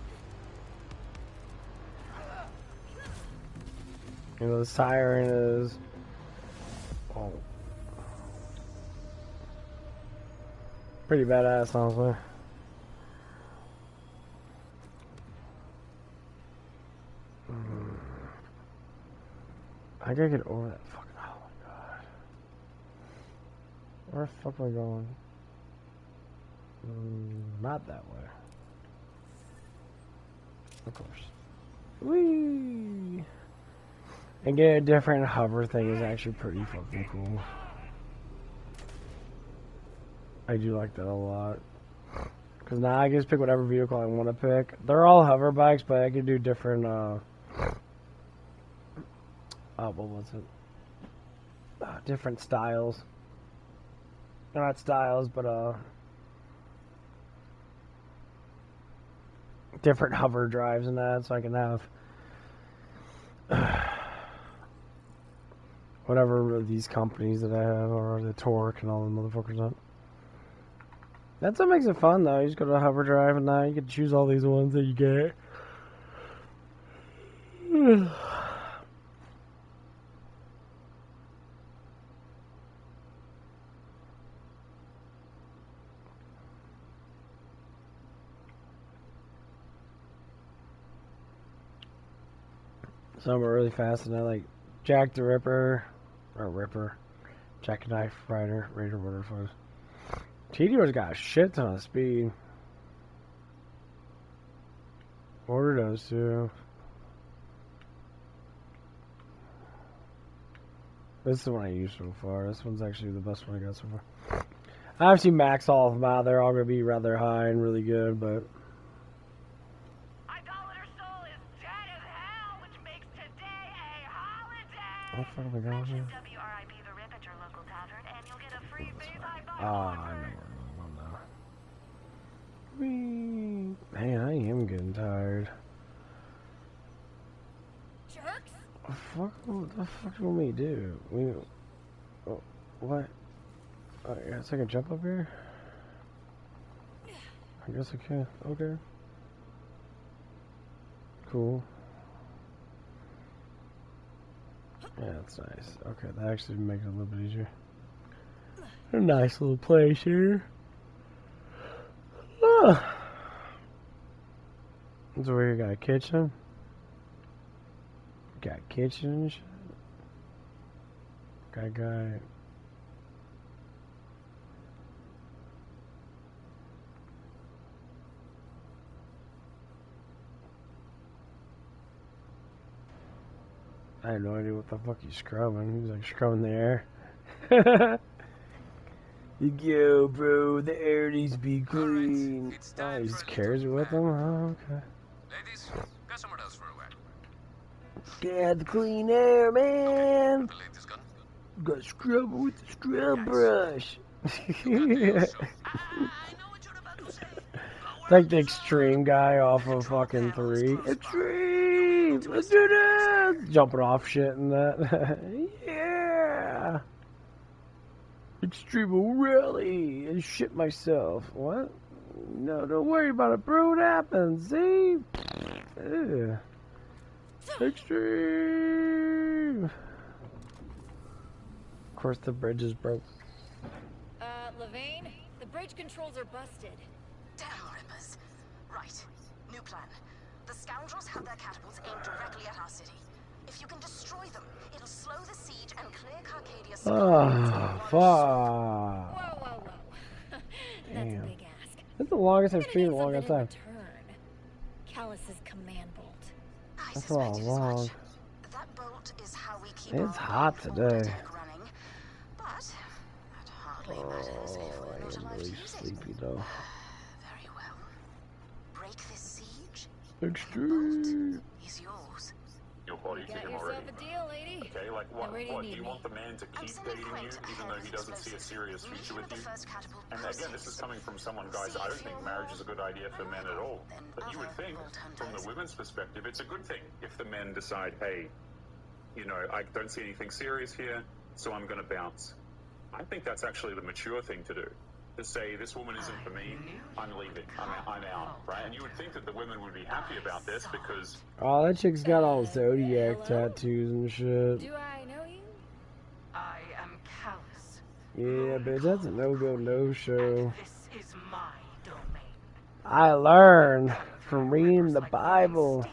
You know, the siren is... Oh. Pretty badass, honestly. I gotta get over that fucking. Oh my god. Where the fuck am I going? Not that way. Of course. Whee! And getting a different hover thing is actually pretty fucking cool. I do like that a lot. Because now I can just pick whatever vehicle I want to pick. They're all hover bikes, but I can do different, what was it? Different styles. Not styles, but, different hover drives and that, so I can have whatever these companies that I have, or the Torque and all the motherfuckers up. That's what makes it fun, though. You just go to a hover drive and now you can choose all these ones that you get. Some are really fast, and I like Jack the Ripper, Jackknife Raider, whatever it was. TDO's got a shit ton of speed. Order does too. This is the one I used so far. This one's actually the best one I got so far. I haven't seen max all of them out. They're all going to be rather high and really good, but... What the fuck am I going here? I know where I'm going now. Whee! Man, I am getting tired. Jerks? What the fuck do you want me to do? What? I guess I can jump up here? I guess I can. Okay. Cool. Yeah, that's nice. Okay, that actually makes it a little bit easier. A nice little place here. Ah. So we got a kitchen. Got a kitchen and shit. Got a guy. I had no idea what the fuck he's scrubbing. He's like scrubbing the air. Yo, bro, the air needs to be clean. Oh, he just carries it with him? Oh, okay. Ladies, go somewhere else for a while. Get the clean air, man. Gotta scrub it with the scrub brush. It's like the extreme guy off of fucking 3. Extreme! Let's do this! Jumping off shit and that. Yeah! Extreme rally and shit myself. What? No, don't worry about it, bro. It happens. See? Ew. Extreme. Of course, the bridge is broke. Levine, the bridge controls are busted. Damn rippers. Right. New plan. The scoundrels have their catapults aimed directly at our city. If you can destroy them, it'll slow the siege and clear Carcadia's Oh, fuck. Whoa. That's Damn. a big ask. That's the longest I've seen in a long time. Callus's command bolt. That's a lot long. That bolt is how we keep It's hot today. running. But that hardly matters if we're not allowed to really use it. sleepy though. Very well. Break this siege. Extreme. Is yours. Your body to Got him yourself already. a deal, lady. Okay, like what? Now, where do What? you Do you need want the man to keep dating you, even though he doesn't see a serious future with you? And again, this is coming from someone, guys. I don't think marriage is a good idea for men at all. But you would think, from the women's perspective, it's a good thing if the men decide, hey, you know, I don't see anything serious here, so I'm going to bounce. I think that's actually the mature thing to do. To say, this woman isn't for me, I'm leaving, I'm out, right? And you would think that the women would be happy about this because... Oh, that chick's got all Zodiac tattoos and shit. Do I know you? I am Callus. Yeah, bitch, that's a no-go, no-show. This is my domain. I learned from reading the Bible.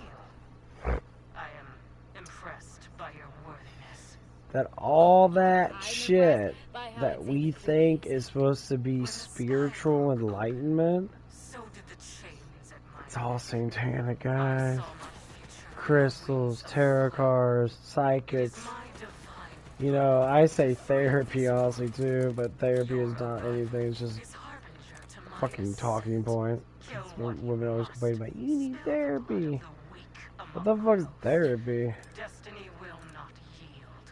I am impressed by your worthiness. that all that shit that we think is supposed to be spiritual enlightenment, it's all satanic, guys. Crystals, tarot cards, psychics. You know, I say therapy honestly too, but therapy is not anything. It's just a fucking talking point. Women always complain about, you need therapy. What the fuck is therapy? Destiny will not yield.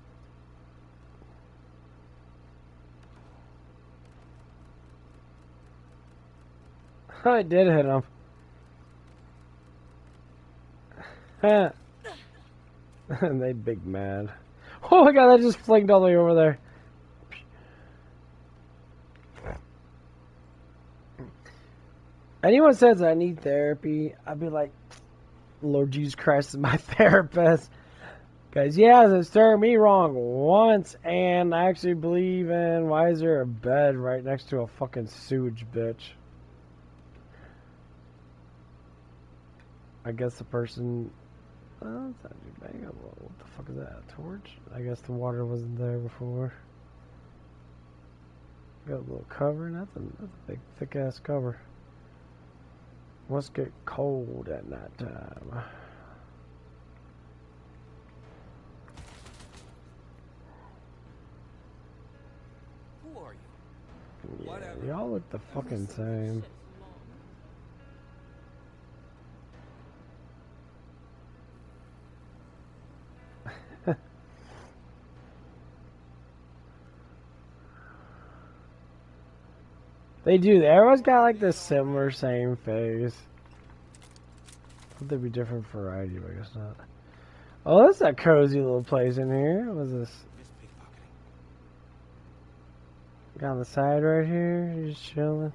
I did hit him. And they big mad. Oh my god, that just flinged all the way over there. Anyone says I need therapy, I'd be like, Lord Jesus Christ is my therapist. Guys, yeah, it started me wrong once, and I actually believe in, why is there a bed right next to a fucking sewage bitch? I guess the person, oh, that's not too bad. What the fuck is that, a torch? I guess the water wasn't there before. Got a little cover, that's a big thick ass cover. Must get cold at night time. Who are you? Yeah, y'all look the fucking same. They do. Everyone's got like this similar same face. Would there be different variety? But I guess not. Oh, that's a cozy little place in here. What is this? Got on the side right here. You're just chilling.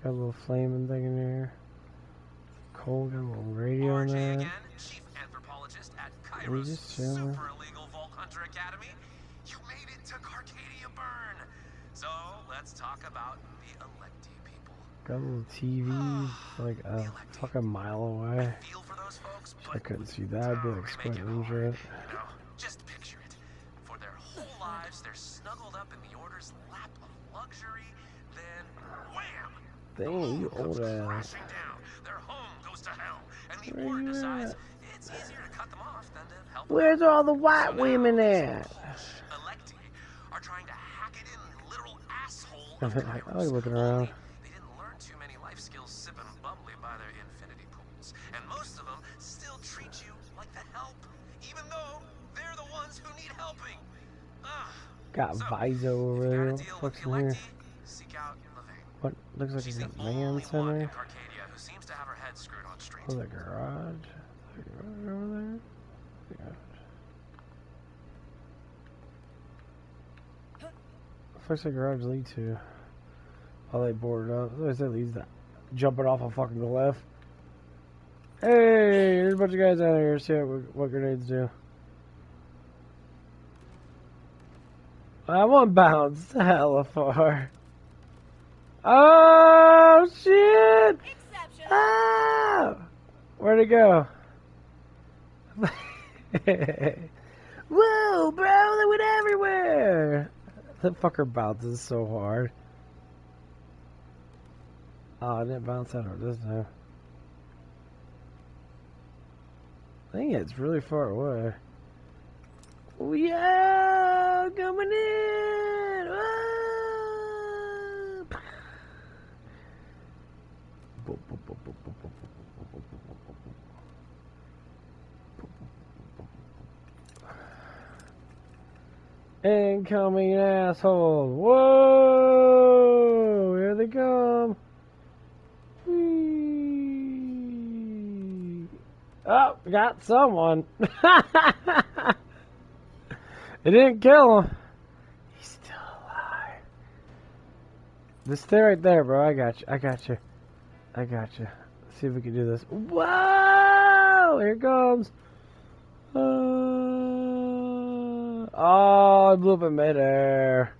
Got a little flaming thing in here. Cold. Got a little radio in there. Again, chief anthropologist at We're Cairo's just chilling. super illegal Vault Hunter Academy. You made it to Carcadia Burn. So let's talk about the Electi people. Got a little TV like a fucking mile away. I couldn't see that. I'd be like squinting and shit. You know, just picture it. For their whole lives, they're snuggled up in the Order's lap of luxury. Then, wham! Dang, you old ass. Down. Their home goes to hell, and the Order decides it's easier to cut them off than to help them. Where's all the white women at? Electi are trying to hack it in literal asshole. I like looking around. They didn't learn too many life skills sipping bubbly by their infinity pools, and most of them still treat you like the help, even though they're the ones who need helping. Got Vizo over there. What the fuck's in here? What looks like a man center? Who seems to have her head screwed on straight. Oh, the garage. The garage over there. Yeah. What's the garage lead to? Oh, they boarded up. I said leads to jumping off a fucking cliff. Hey, there's a bunch of guys out here. See what grenades do. I won't bounce hella far. Oh shit! Ah! Where'd it go? Whoa, bro! They went everywhere. That fucker bounces so hard. Oh, I didn't bounce out of this time. I think it's really far away. Oh, yeah! Coming in! Ah! Incoming asshole! Whoa! Here they come! Whee! Oh, got someone! It didn't kill him. He's still alive. Just stay right there, bro. I got you. I got you. I got you. Let's see if we can do this. Whoa! Here it comes. Oh, I blew up in midair.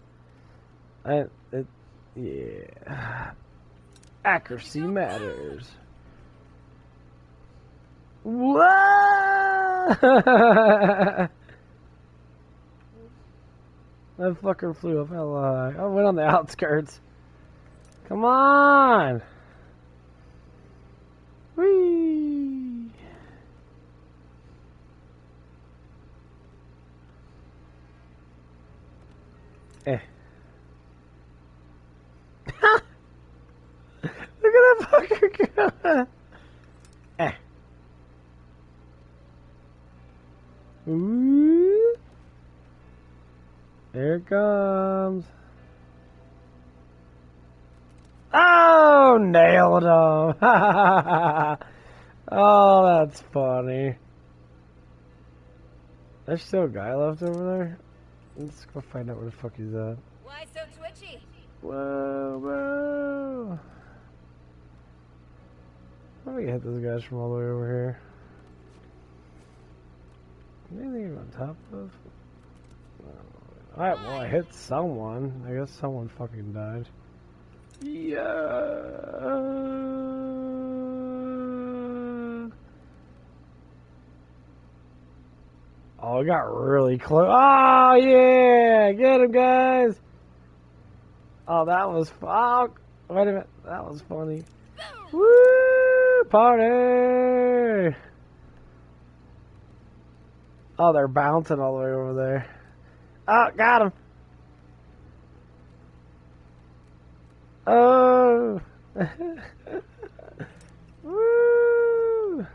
Yeah. Accuracy matters. Whoa! That fucker flew up hella high. I went on the outskirts. Come on! Whee! Eh. Look at that fucker go! Eh. Ooh. There it comes. Oh, nailed him. Oh, that's funny. There's still a guy left over there. Let's go find out where the fuck he's at. Why so twitchy? Whoa, whoa. How do we hit those guys from all the way over here? Anything on top of? Alright, well, I hit someone. I guess someone fucking died. Yeah. Oh, it got really close. Oh, yeah. Get him, guys. Oh, that was... Oh, wait a minute. That was funny. Woo! Party! Oh, they're bouncing all the way over there. Oh, got him. Oh. Woo.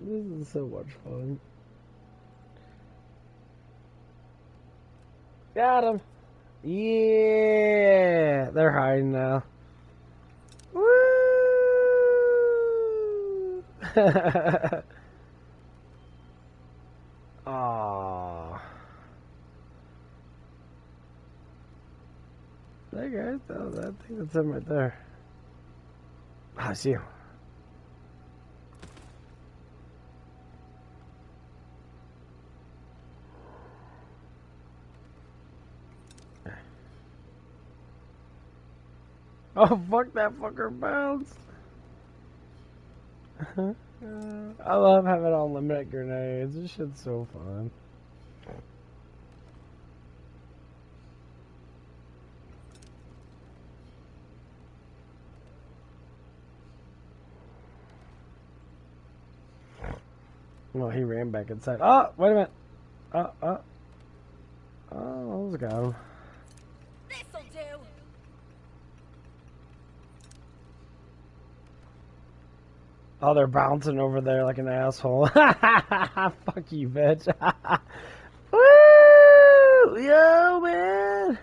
This is so much fun. Got him. Yeah. They're hiding now. Woo. Aww. That guy, that thing that's him right there. Oh, I see him. Oh, fuck, that fucker bounced. I love having unlimited grenades. This shit's so fun. Well, he ran back inside. Oh, wait a minute. Oh, almost got him. This'll do. Oh, they're bouncing over there like an asshole. Fuck you, bitch. Woo! Yo, man.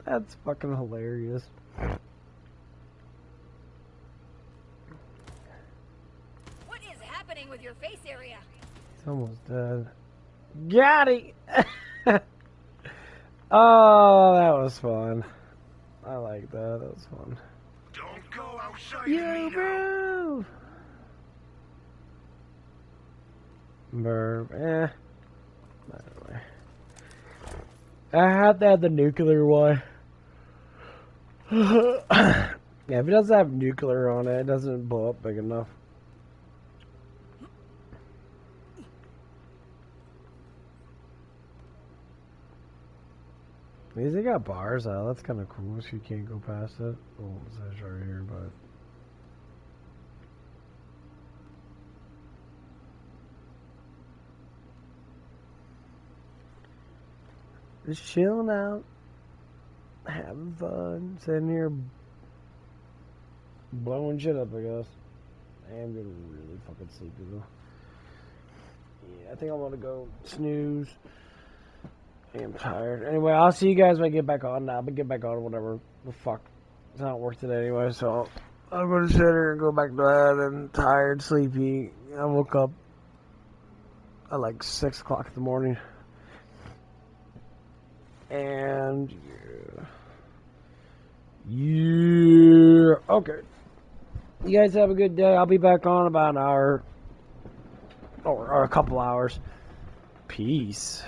That's fucking hilarious. What is happening with your face area? He's almost dead. Got it! Oh, that was fun. I like that. That was fun. Don't go outside Yo, bro! Burp. By the way. I had to have the nuclear one. Yeah, if it doesn't have nuclear on it, it doesn't blow up big enough. At least they got bars out. That's kind of cool. So you can't go past it. Oh, it says right here, but. Just chilling out. Having fun. Sitting here. Blowing shit up, I guess. I am getting really fucking sleepy, though. Yeah, I think I want to go snooze. I am tired. Anyway, I'll see you guys when I get back on now. I'm gonna get back on whatever the fuck. It's not work today anyway, so I'm gonna sit here and go back to bed and tired, sleepy. I woke up at like 6 o'clock in the morning. And yeah. Okay. You guys have a good day. I'll be back on about an hour or a couple hours. Peace.